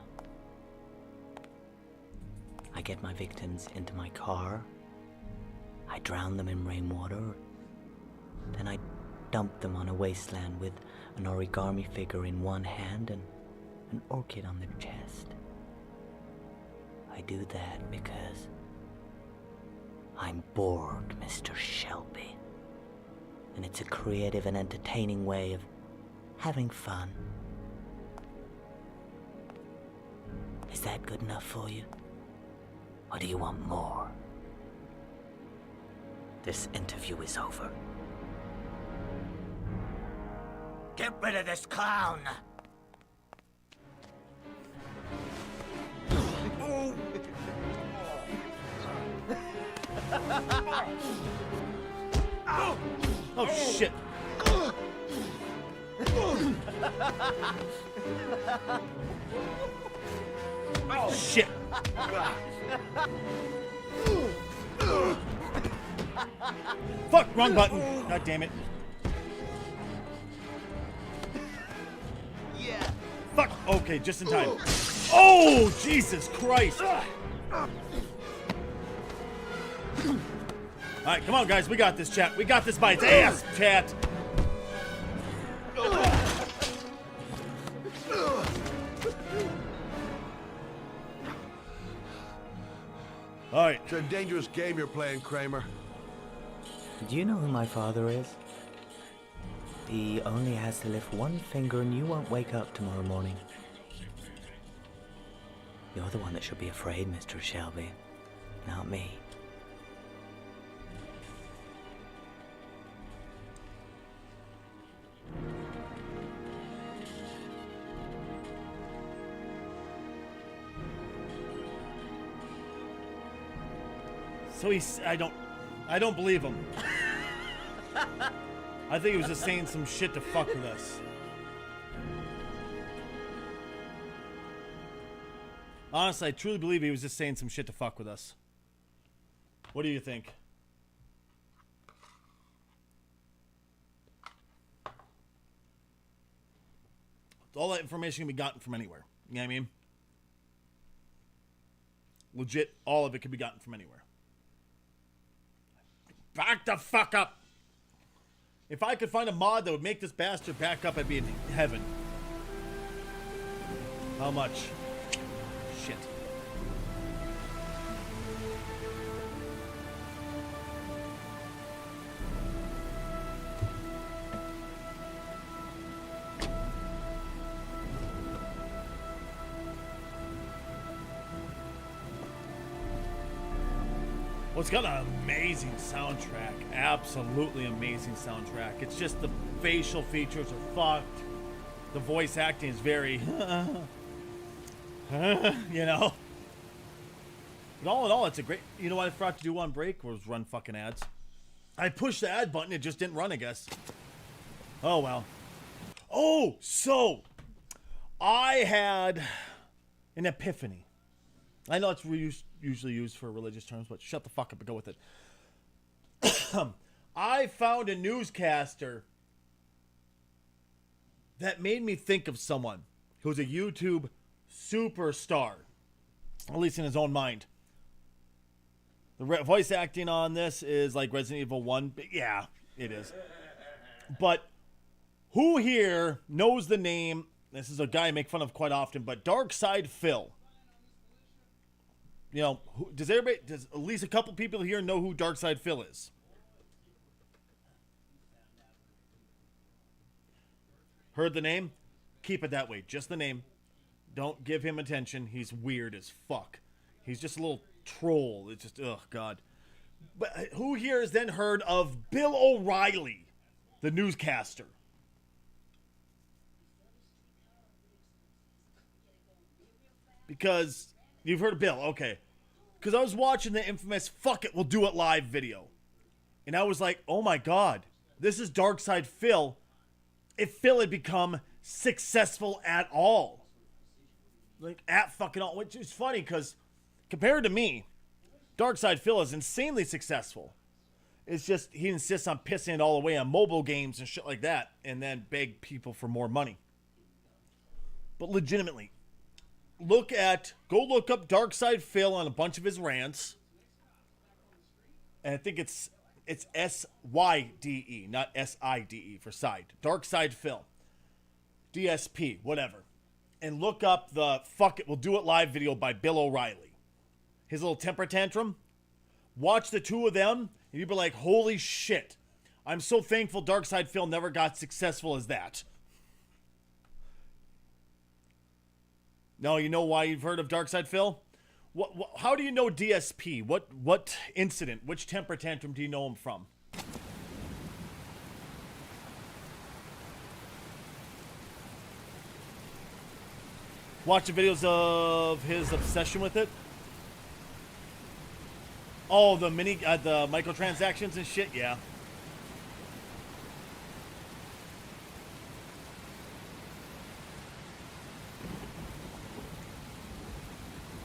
I get my victims into my car. I drown them in rainwater. Then I dump them on a wasteland with an origami figure in one hand and an orchid on their chest. I do that because I'm bored, Mr. Shelby. And it's a creative and entertaining way of having fun. Is that good enough for you? Or do you want more? This interview is over. Get rid of this clown! Oh shit! Oh shit! Fuck! Wrong button! God damn it! Yeah. Fuck! Okay, just in time. Oh, Jesus Christ! Alright, come on, guys. We got this, chat. We got this by its ass, chat. Alright. It's a dangerous game you're playing, Kramer. Do you know who my father is? He only has to lift one finger and you won't wake up tomorrow morning. You're the one that should be afraid, Mr. Shelby, not me. So I don't believe him. I think he was just saying some shit to fuck with us. Honestly, I truly believe he was just saying some shit to fuck with us. What do you think? All that information can be gotten from anywhere. You know what I mean? Legit, all of it can be gotten from anywhere. Back the fuck up! If I could find a mod that would make this bastard back up, I'd be in heaven. How much? Shit. Well, it's got an amazing soundtrack. Absolutely amazing soundtrack. It's just the facial features are fucked. The voice acting is very, you know. But all in all, it's a great... You know what I forgot to do on break? Was run fucking ads. I pushed the ad button. It just didn't run, I guess. Oh, well. Oh, so... I had an epiphany. I know it's usually used for religious terms, but shut the fuck up and go with it. I found a newscaster that made me think of someone who's a YouTube superstar, at least in his own mind. The voice acting on this is like Resident Evil 1. Yeah, it is. But who here knows the name? This is a guy I make fun of quite often, but Darkside Phil. You know, does at least a couple people here know who Darkside Phil is? Heard the name? Keep it that way. Just the name. Don't give him attention. He's weird as fuck. He's just a little troll. It's just, oh, God. But who here has then heard of Bill O'Reilly, the newscaster? Because you've heard of Bill, okay. Because I was watching the infamous Fuck It, We'll Do It Live video. And I was like, oh my God, this is Darkside Phil. If Phil had become successful at all. Like, at fucking all. Which is funny because compared to me, Darkside Phil is insanely successful. It's just he insists on pissing it all away on mobile games and shit like that. And then beg people for more money. But legitimately, go look up Darkside Phil on a bunch of his rants. And I think it's SYDE, not SIDE for side. Darkside Phil. DSP, whatever. And look up the Fuck It, We'll Do It Live video by Bill O'Reilly. His little temper tantrum. Watch the two of them, and you'll be like, holy shit. I'm so thankful Darkside Phil never got successful as that. No, you know why you've heard of Darkside Phil? How do you know DSP? What incident? Which temper tantrum do you know him from? Watch the videos of his obsession with it. Oh, the microtransactions and shit. Yeah.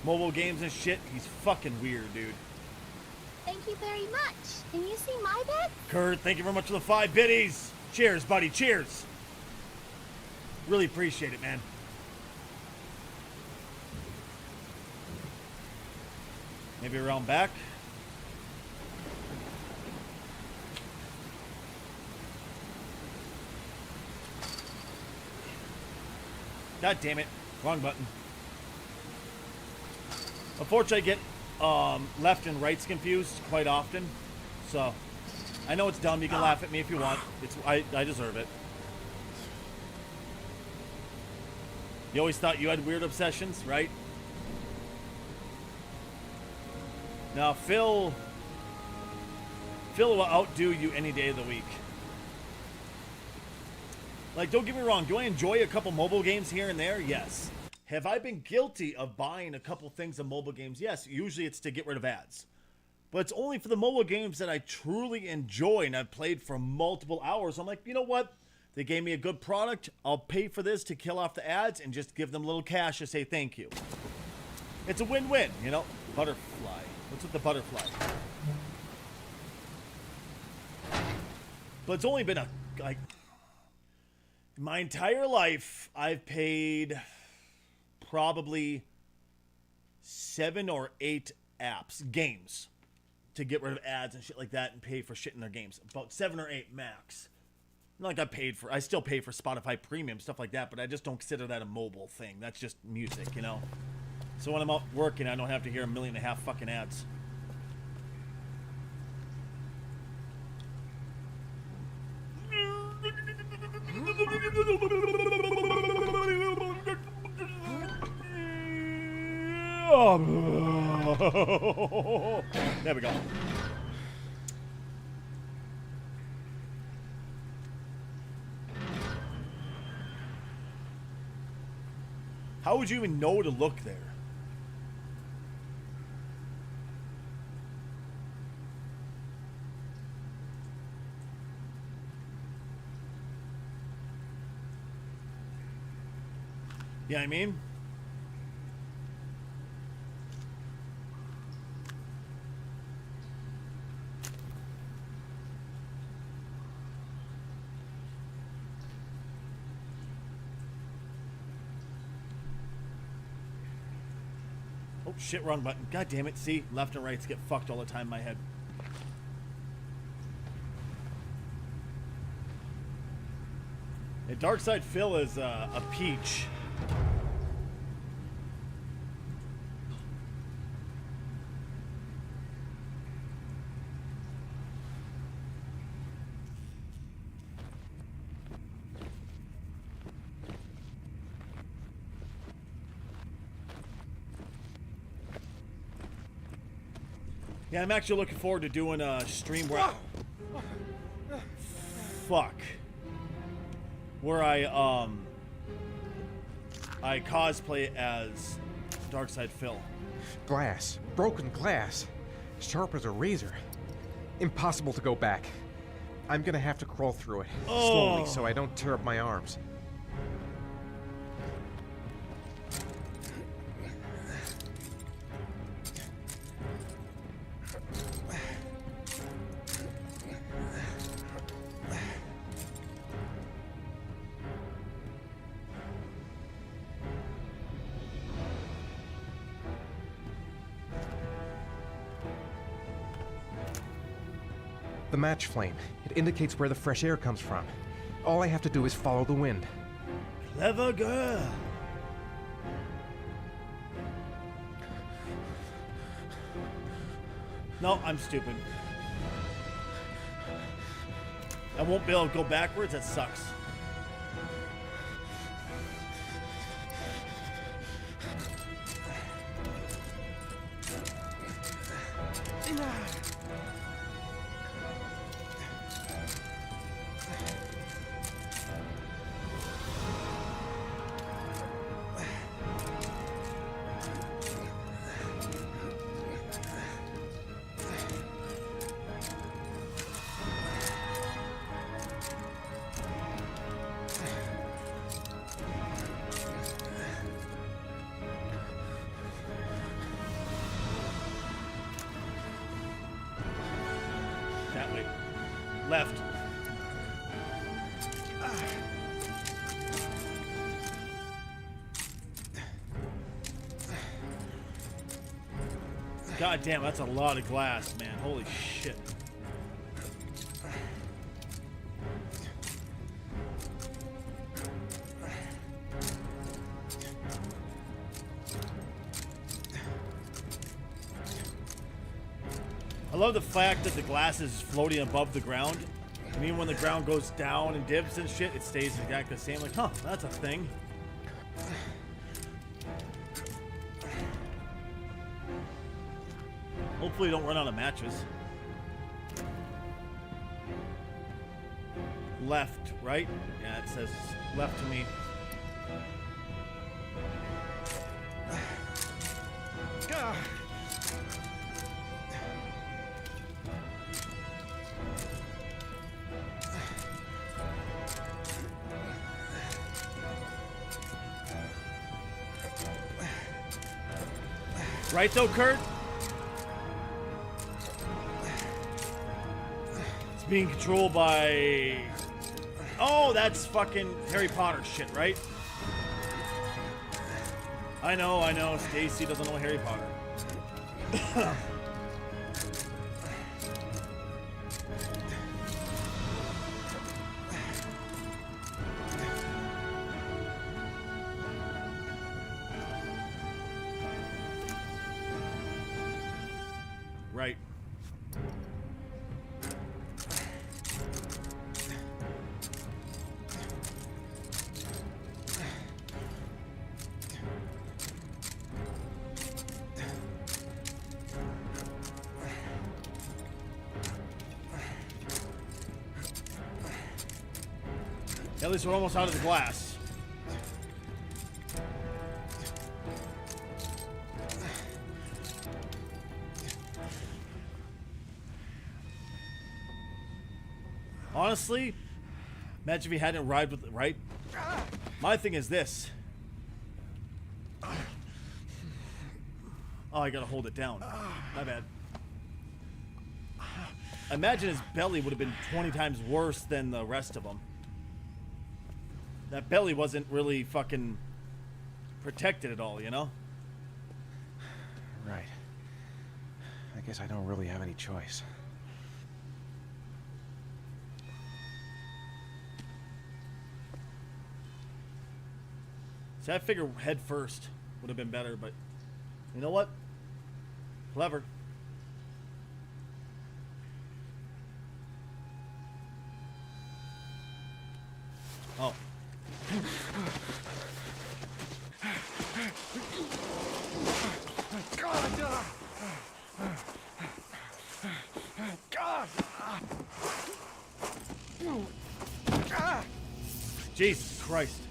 Mobile games and shit. He's fucking weird, dude. Thank you very much. Can you see my bed? Kurt, thank you very much for the 5 biddies. Cheers, buddy. Cheers. Really appreciate it, man. Maybe around back. God damn it. Wrong button. Unfortunately, I get left and rights confused quite often. So, I know it's dumb. You can laugh at me if you want. I deserve it. You always thought you had weird obsessions, right? Now, Phil will outdo you any day of the week. Like, don't get me wrong. Do I enjoy a couple mobile games here and there? Yes. Have I been guilty of buying a couple things of mobile games? Yes. Usually it's to get rid of ads. But it's only for the mobile games that I truly enjoy and I've played for multiple hours. I'm like, you know what? They gave me a good product. I'll pay for this to kill off the ads and just give them a little cash to say thank you. It's a win-win, you know? Butterfly. What's with the butterfly? But it's only been my entire life, I've paid probably 7 or 8 games, to get rid of ads and shit like that and pay for shit in their games. About 7 or 8 max. Not like I still pay for Spotify Premium, stuff like that, but I just don't consider that a mobile thing. That's just music, you know? So when I'm out working, I don't have to hear 1.5 million fucking ads. There we go. How would you even know to look there? Yeah, I mean, Oh shit, wrong button. God damn it. See, left and rights get fucked all the time in my head. Yeah, Darkside Phil is a peach. Yeah, I'm actually looking forward to doing a stream where where I cosplay as Darkside Phil. Glass. Broken glass. Sharp as a razor. Impossible to go back. I'm gonna have to crawl through it. Slowly so I don't tear up my arms. The match flame. It indicates where the fresh air comes from. All I have to do is follow the wind. Clever girl. No, I'm stupid. I won't be able to go backwards. That sucks. That way. Left. God damn, that's a lot of glass, man. Holy shit. I love the fact that the glass is floating above the ground. I mean, when the ground goes down and dips and shit, it stays exactly the same. Like, huh, that's a thing. Hopefully, don't run out of matches. Left, right? Yeah, it says left to me. Right though, Kurt? It's being controlled by... Oh, that's fucking Harry Potter shit, right? I know. Stacy doesn't know Harry Potter. Right. At least we're almost out of the glass. Honestly, imagine if he hadn't arrived with right. My thing is this. Oh, I gotta hold it down. My bad. Imagine his belly would have been 20 times worse than the rest of them. That belly wasn't really fucking protected at all, you know? Right. I guess I don't really have any choice. See, I figure head first would have been better, but you know what? Clever. Oh. God! Jesus Christ.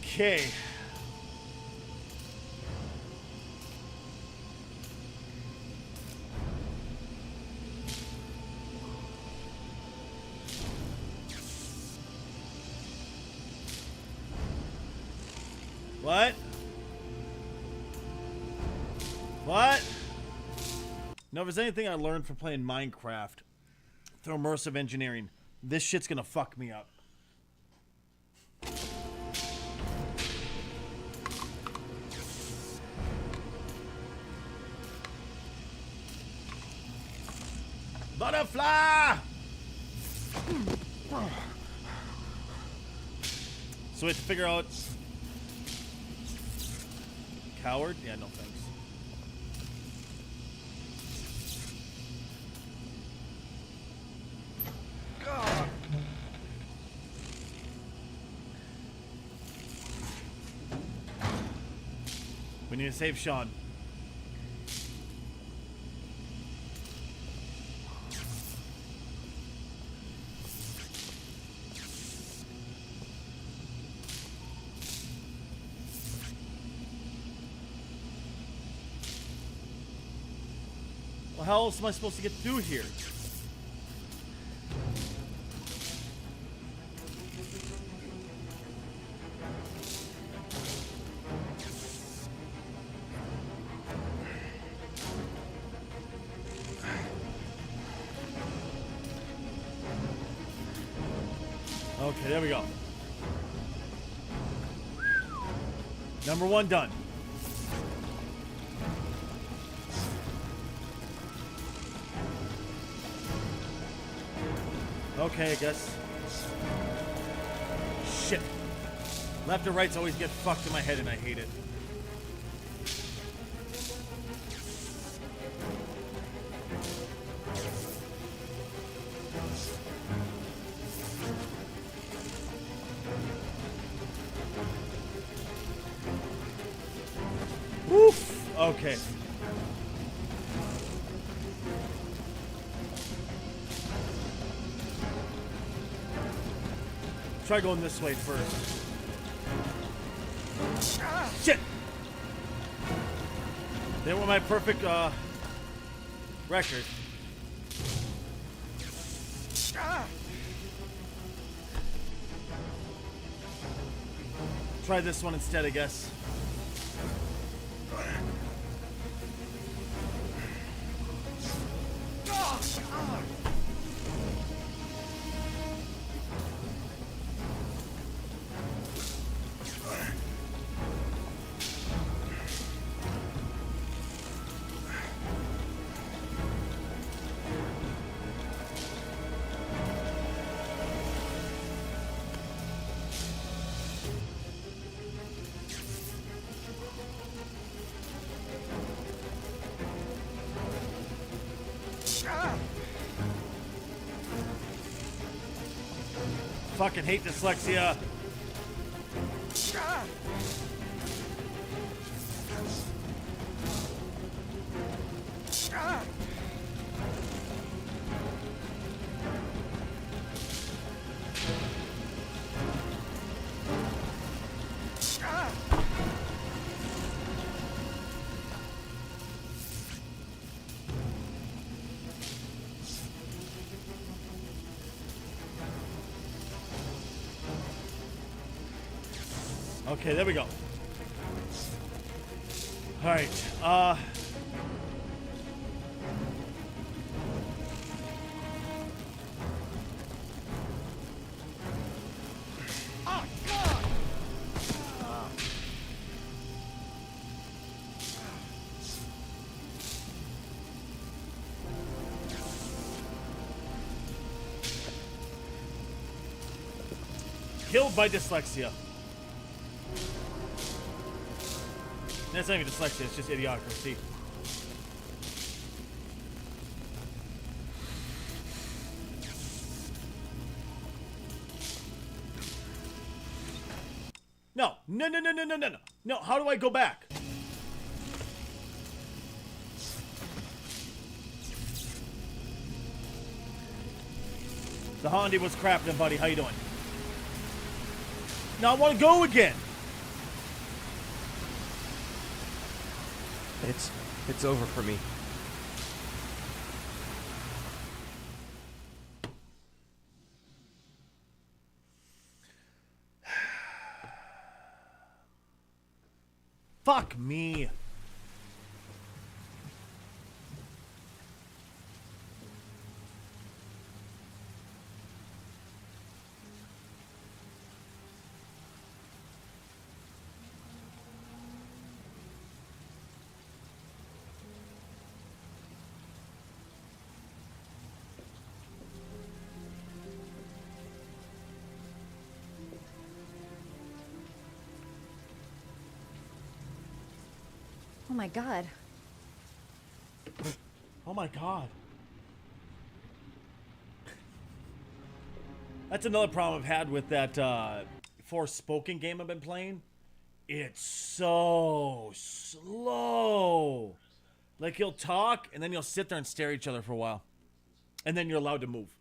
Okay. What? What? Now, if there's anything I learned from playing Minecraft through immersive engineering, this shit's gonna fuck me up. Butterfly! So we have to figure out... Coward? Yeah, no thanks. God. We need to save Sean. Well, how else am I supposed to get through here? Okay, there we go. Number one done. Okay, I guess. Shit. Left or rights always get fucked in my head and I hate it. Woof. Okay. Try going this way first. Shit! They want my perfect record. Try this one instead, I guess. Fucking hate dyslexia. Okay, there we go. All right. Killed by dyslexia. That's not even dyslexia, it's just idiocracy. No. No, no, no, no, no, no, no. No, how do I go back? The Hondi, what's crafting, buddy? How you doing? Now I want to go again. It's over for me. Fuck me. Oh my god. Oh my god. That's another problem I've had with that Forspoken game I've been playing. It's so slow. Like, he'll talk, and then you'll sit there and stare at each other for a while. And then you're allowed to move.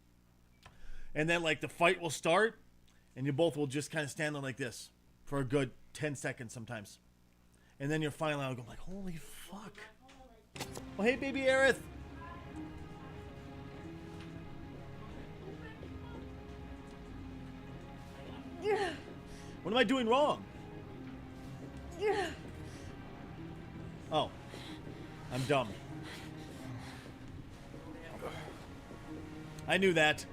And then, like, the fight will start, and you both will just kind of stand there like this for a good 10 seconds sometimes. And then you're finally out, like, holy fuck. Oh, hey, baby Aerith. What am I doing wrong? Oh. I'm dumb. I knew that.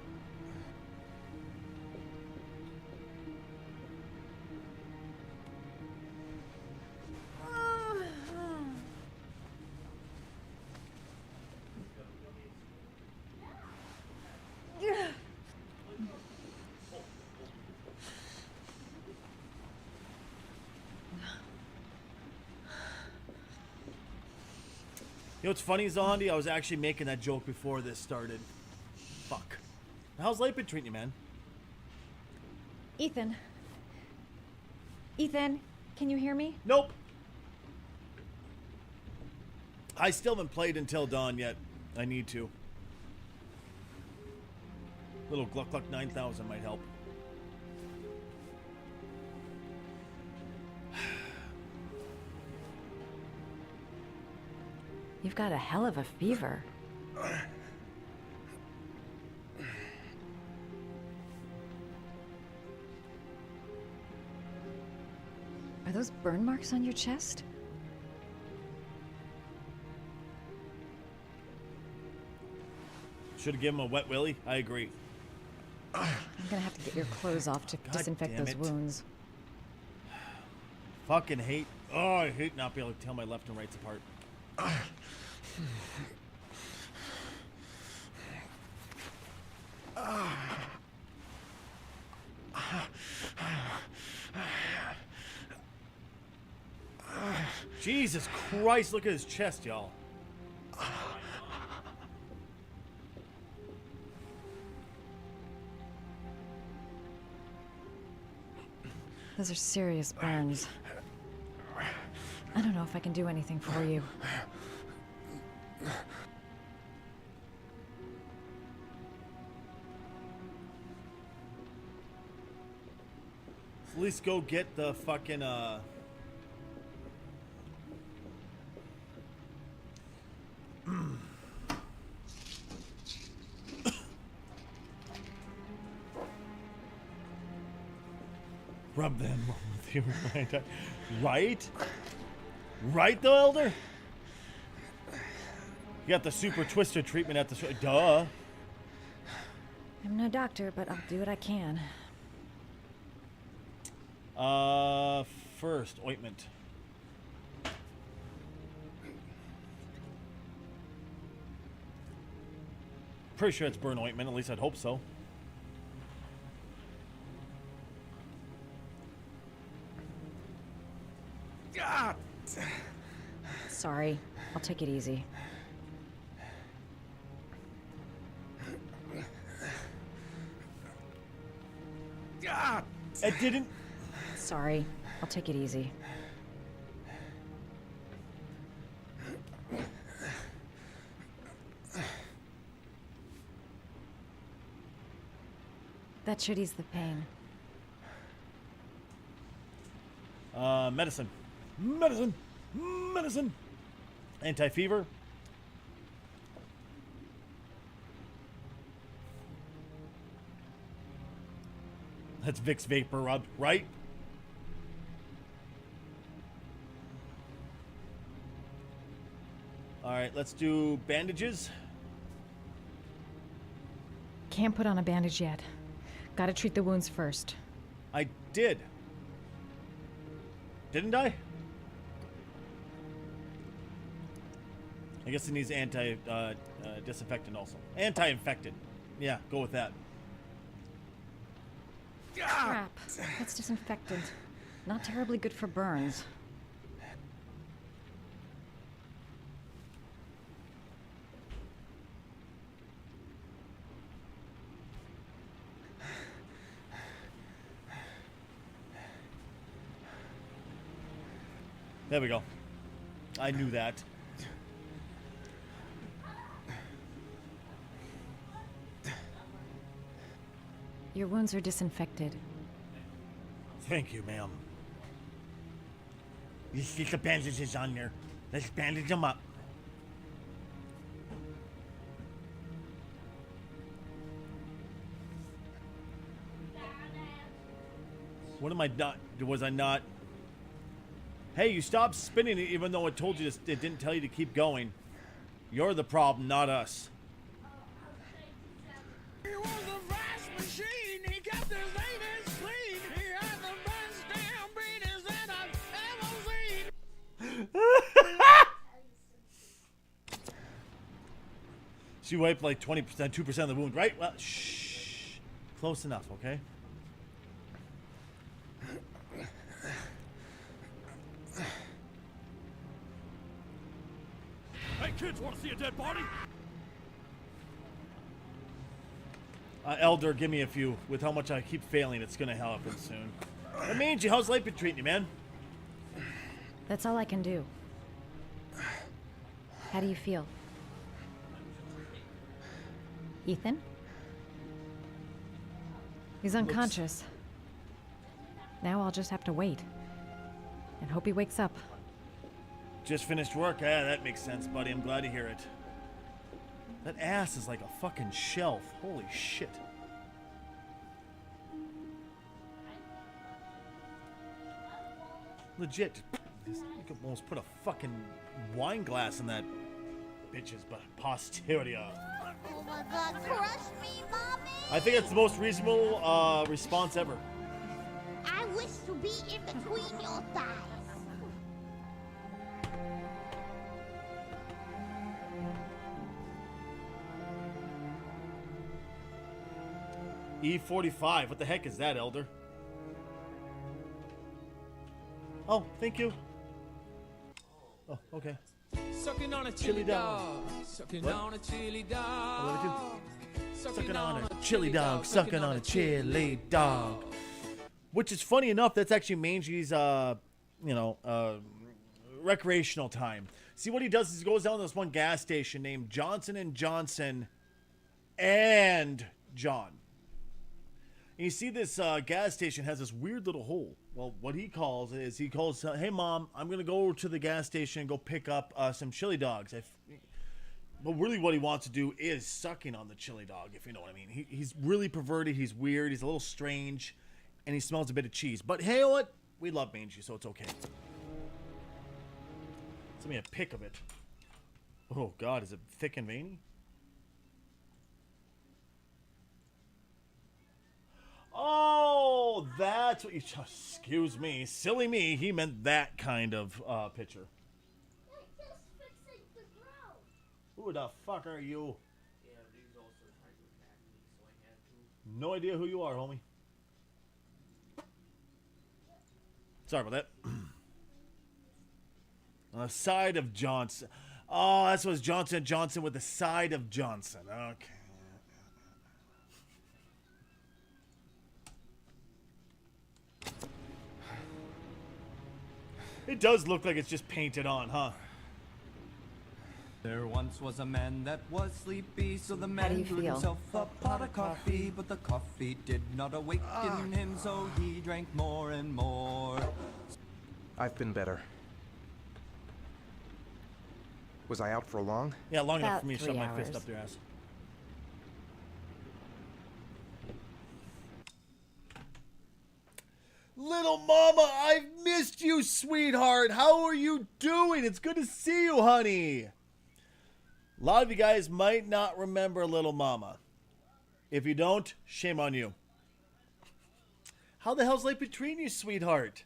You know what's funny, Zondi? I was actually making that joke before this started. Fuck. How's life been treating you, man? Ethan. Ethan, can you hear me? Nope. I still haven't played Until Dawn yet. I need to. Little Gluck Gluck 9000 might help. You've got a hell of a fever. Are those burn marks on your chest? Should have given him a wet willy. I agree. I'm gonna have to get your clothes off to disinfect damn those it. wounds. Fucking hate. Oh, I hate not being able to tell my left and rights apart. Jesus Christ, look at his chest, y'all. Those are serious burns. I don't know if I can do anything for you. At least go get the fucking, rub them with you, right? Right? Right, though, Elder? You got the super twister treatment at the... Duh. I'm no doctor, but I'll do what I can. First, ointment. Pretty sure it's burn ointment, at least I'd hope so. Sorry. I'll take it easy. It didn't. Sorry. I'll take it easy. That should ease the pain. Medicine. Medicine. Medicine. Anti-fever. That's Vicks Vapor Rub, right? Alright, let's do bandages. Can't put on a bandage yet. Gotta treat the wounds first. I did. Didn't I? I guess it needs disinfectant also. Anti-infected. Yeah, go with that. Crap. That's disinfectant. Not terribly good for burns. There we go. I knew that. Your wounds are disinfected. Thank you, ma'am. Let's get the bandages on there. Let's bandage them up. What am I not? Was I not? Hey, you stopped spinning it even though it told you to, it didn't tell you to keep going. You're the problem, not us. He was a fast machine. He kept his ladies clean. He had the best damn beaters that I've ever seen. She wiped like 20%, 2% of the wound, right? Well, shh. Close enough, okay? Hey kids, want to see a dead body? Elder, give me a few. With how much I keep failing, it's gonna happen soon. That means you. How's life been treating you, man? That's all I can do. How do you feel? Ethan? He's unconscious. Now I'll just have to wait. And hope he wakes up. Just finished work. Yeah, that makes sense, buddy. I'm glad to hear it. That ass is like a fucking shelf. Holy shit. Legit. You could almost put a fucking wine glass in that bitch's posterior. Oh my god, crush me, mommy! I think it's the most reasonable response ever. I wish to be in between your thighs. E45. What the heck is that, Elder? Oh, thank you. Oh, okay. Sucking on a Chili dog. Sucking What? on a chili What dog. did I do? Sucking on a chili dog. Sucking on a chili dog. Which is funny enough, that's actually Mangy's, recreational time. See, what he does is he goes down to this one gas station named Johnson & Johnson and John. And you see this gas station has this weird little hole. Well, what he calls is, hey, Mom, I'm going to go to the gas station and go pick up some chili dogs. But really what he wants to do is sucking on the chili dog, if you know what I mean. He's really perverted. He's weird. He's a little strange. And he smells a bit of cheese. But hey, you know what? We love Mangy, so it's okay. Send me a pic of it. Oh, God. Is it thick and veiny? Oh, that's what you... Excuse me. Silly me. He meant that kind of picture. Who the fuck are you? No idea who you are, homie. Sorry about that. On the side of Johnson. Oh, that's what was Johnson & Johnson with the side of Johnson. Okay. It does look like it's just painted on, huh? There once was a man that was sleepy, so the How do man you brewed feel? himself a pot of coffee, but the coffee did not awaken him, so he drank more and more. I've been better. Was I out for long? Yeah, long enough About for me to 3 shove my fist hours. up their ass. Little mama, I've missed you, sweetheart. How are you doing? It's good to see you, honey. A lot of you guys might not remember Little Mama. If you don't, shame on you. How the hell's life been treating you, sweetheart?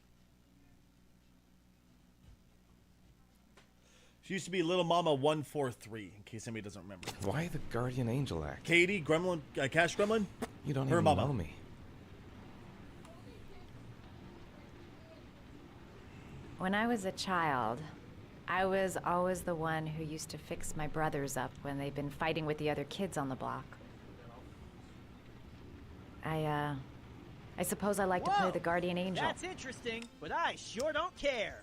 She used to be Little Mama 143, in case anybody doesn't remember. Why the Guardian Angel act? Katie, Gremlin, Cash Gremlin? You don't Her even mama. know me. When I was a child, I was always the one who used to fix my brothers up when they'd been fighting with the other kids on the block. I suppose I like to play Whoa, the Guardian Angel. That's interesting, but I sure don't care.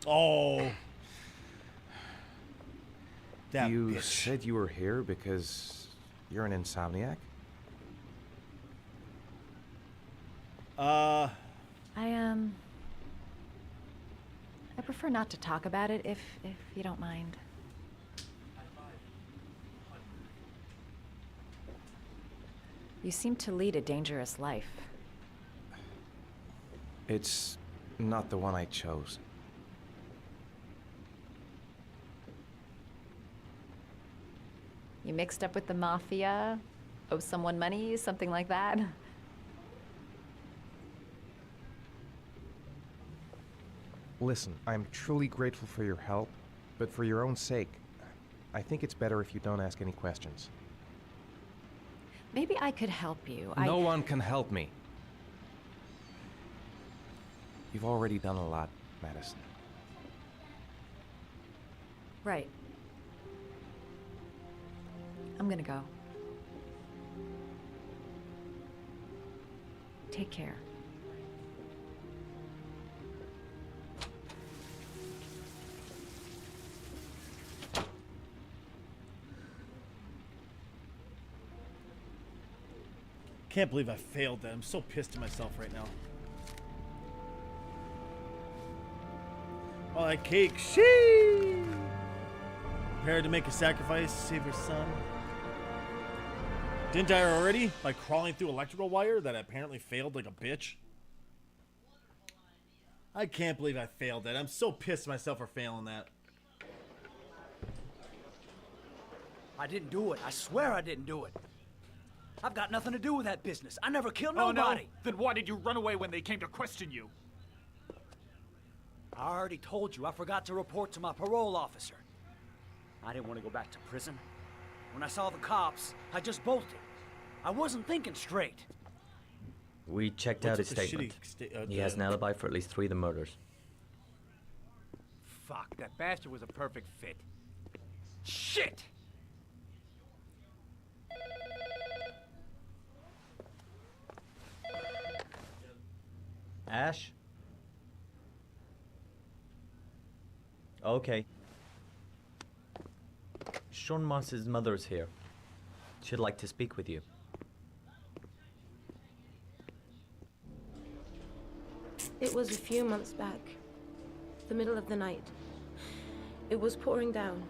Oh. That you bitch. said you were here because you're an insomniac? I prefer not to talk about it if you don't mind. You seem to lead a dangerous life. It's not the one I chose. You mixed up with the mafia? Owe someone money? Something like that? Listen, I'm truly grateful for your help, but for your own sake, I think it's better if you don't ask any questions. Maybe I could help you. No one can help me. You've already done a lot, Madison. Right. I'm gonna go. Take care. Can't believe I failed that. I'm so pissed at myself right now. Oh, that cake. Shee! Prepared to make a sacrifice to save her son. Didn't I already? By crawling through electrical wire that apparently failed like a bitch? I can't believe I failed that. I'm so pissed at myself for failing that. I didn't do it. I swear I didn't do it. I've got nothing to do with that business. I never killed Oh, nobody. no? Then why did you run away when they came to question you? I already told you I forgot to report to my parole officer. I didn't want to go back to prison. When I saw the cops, I just bolted. I wasn't thinking straight. We checked What's out his with the statement. shitty He has an alibi for at least 3 of the murders. Fuck, that bastard was a perfect fit. Shit! Ash? Okay. Sean Moss's mother's here. She'd like to speak with you. It was a few months back, the middle of the night. It was pouring down.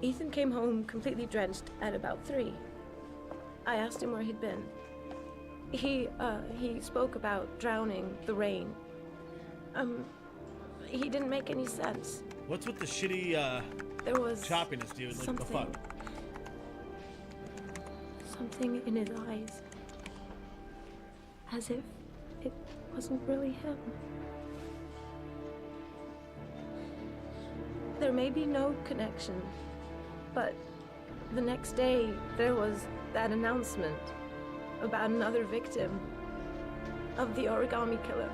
Ethan came home completely drenched at about 3. I asked him where he'd been. He spoke about drowning, the rain. He didn't make any sense. What's with the shitty, There was choppiness, dude? Like, the fuck? Something in his eyes. As if it wasn't really him. There may be no connection, but The next day, there was that announcement about another victim of the origami killer.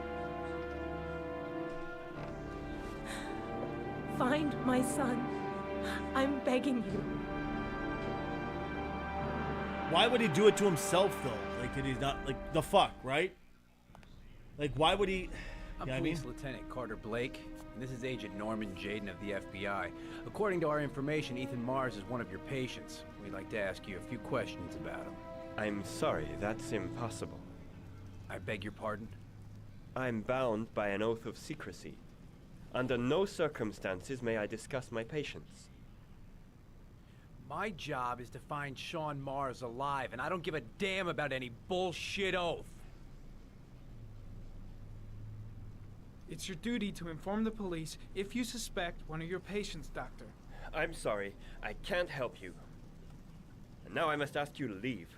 Find my son. I'm begging you. Why would he do it to himself, though? Like, did he not, like, the fuck, right? Like, why would he... I'm You know what I Police mean? Lieutenant Carter Blake, and this is Agent Norman Jaden of the FBI. According to our information, Ethan Mars is one of your patients. We'd like to ask you a few questions about him. I'm sorry, that's impossible. I beg your pardon? I'm bound by an oath of secrecy. Under no circumstances may I discuss my patients. My job is to find Sean Mars alive, and I don't give a damn about any bullshit oath. It's your duty to inform the police if you suspect one of your patients, Doctor. I'm sorry, I can't help you. And now I must ask you to leave.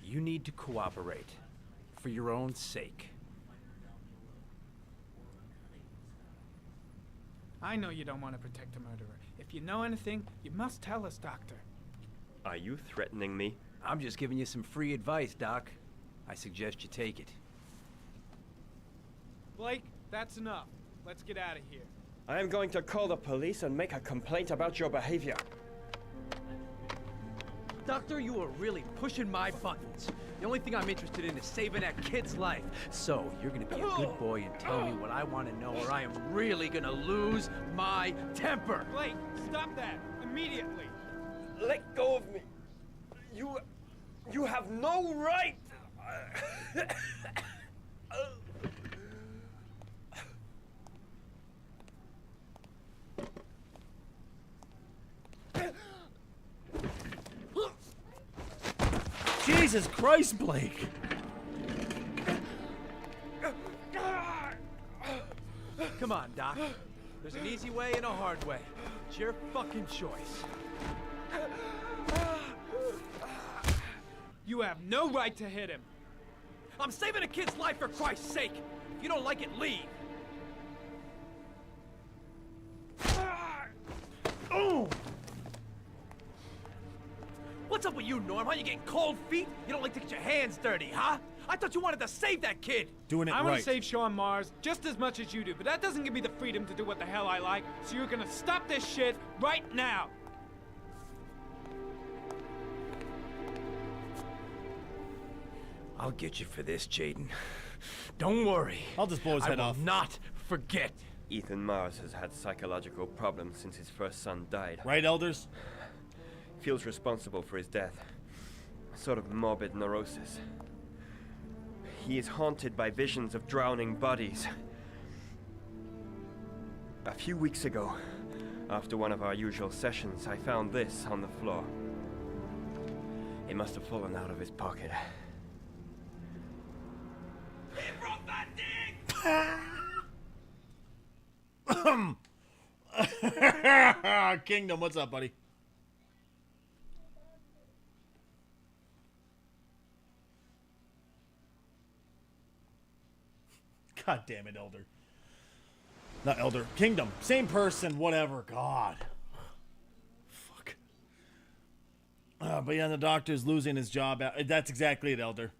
You need to cooperate, for your own sake. I know you don't want to protect a murderer. If you know anything, you must tell us, Doctor. Are you threatening me? I'm just giving you some free advice, Doc. I suggest you take it. Blake, that's enough. Let's get out of here. I am going to call the police and make a complaint about your behavior. Doctor, you are really pushing my buttons. The only thing I'm interested in is saving that kid's life. So, you're gonna be a good boy and tell me what I want to know, or I am really gonna lose my temper. Blake, stop that immediately. Let go of me. You have no right. Jesus Christ, Blake! Come on, Doc. There's an easy way and a hard way. It's your fucking choice. You have no right to hit him. I'm saving a kid's life for Christ's sake. If you don't like it, leave. Oh! What's up with you, Norm? Huh? You getting cold feet? You don't like to get your hands dirty, huh? I thought you wanted to save that kid. Doing it I right. want to save Sean Mars just as much as you do, but that doesn't give me the freedom to do what the hell I like. So you're gonna stop this shit right now. I'll get you for this, Jaden. Don't worry. I'll just blow his head off. I will not forget. Ethan Mars has had psychological problems since his first son died. Right, elders? Feels responsible for his death. A sort of morbid neurosis. He is haunted by visions of drowning bodies. A few weeks ago, after one of our usual sessions, I found this on the floor. It must have fallen out of his pocket. Kingdom, what's up, buddy? God damn it, Elder. Not Elder. Kingdom. Same person, whatever. God. Fuck. But yeah, the doctor's losing his job. That's exactly it, Elder.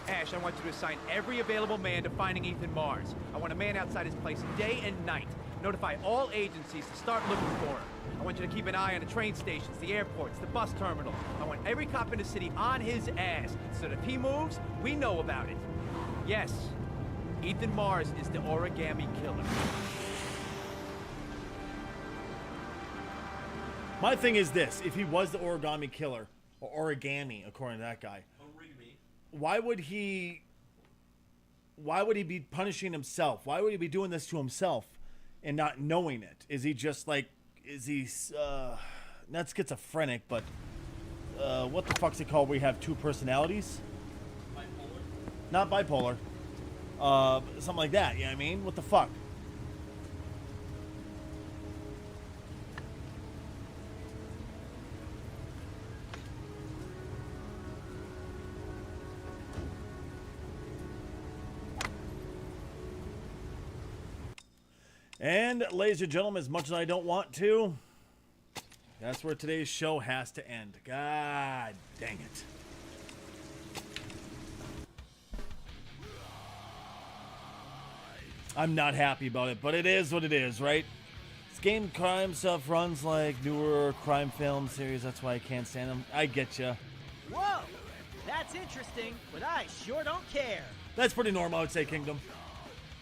Ash, I want you to assign every available man to finding Ethan Mars. I want a man outside his place day and night. Notify all agencies to start looking for him. I want you to keep an eye on the train stations, the airports, the bus terminals. I want every cop in the city on his ass, so that if he moves, we know about it. Yes, Ethan Mars is the origami killer. My thing is this. If he was the origami killer, or origami, according to that guy, why would he be punishing himself? Why would he be doing this to himself and not knowing it? Is he just like, is he, not schizophrenic, but, what the fuck's it called where you have two personalities? Bipolar. Not bipolar. Something like that, you know what I mean? What the fuck? And, ladies and gentlemen, as much as I don't want to, That's where today's show has to end. God dang it. I'm not happy about it, but it is what it is, right? This game crime stuff runs like newer crime film series. That's why I can't stand them. I get ya. Whoa! That's interesting, but I sure don't care. That's pretty normal, I would say, Kingdom.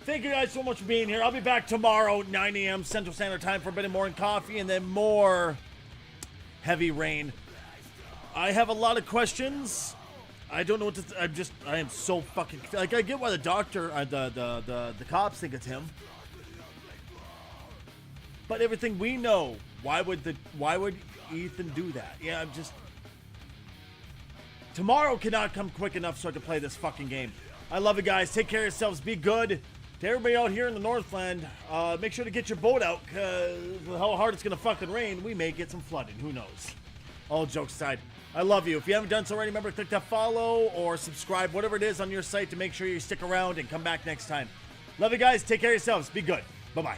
Thank you guys so much for being here. I'll be back tomorrow, 9 a.m. Central Standard Time for a bit of more and coffee and then more Heavy Rain. I have a lot of questions. I don't know what to. I am so fucking like. I get why the doctor, the cops think it's him, but everything we know, why would Ethan do that? Yeah, I'm just. Tomorrow cannot come quick enough so I can play this fucking game. I love you guys. Take care of yourselves. Be good. To everybody out here in the Northland, make sure to get your boat out, because with how hard it's gonna fucking rain, we may get some flooding. Who knows? All jokes aside, I love you. If you haven't done so already, remember to click that follow or subscribe, whatever it is on your site, to make sure you stick around and come back next time. Love you guys. Take care of yourselves. Be good. Bye-bye.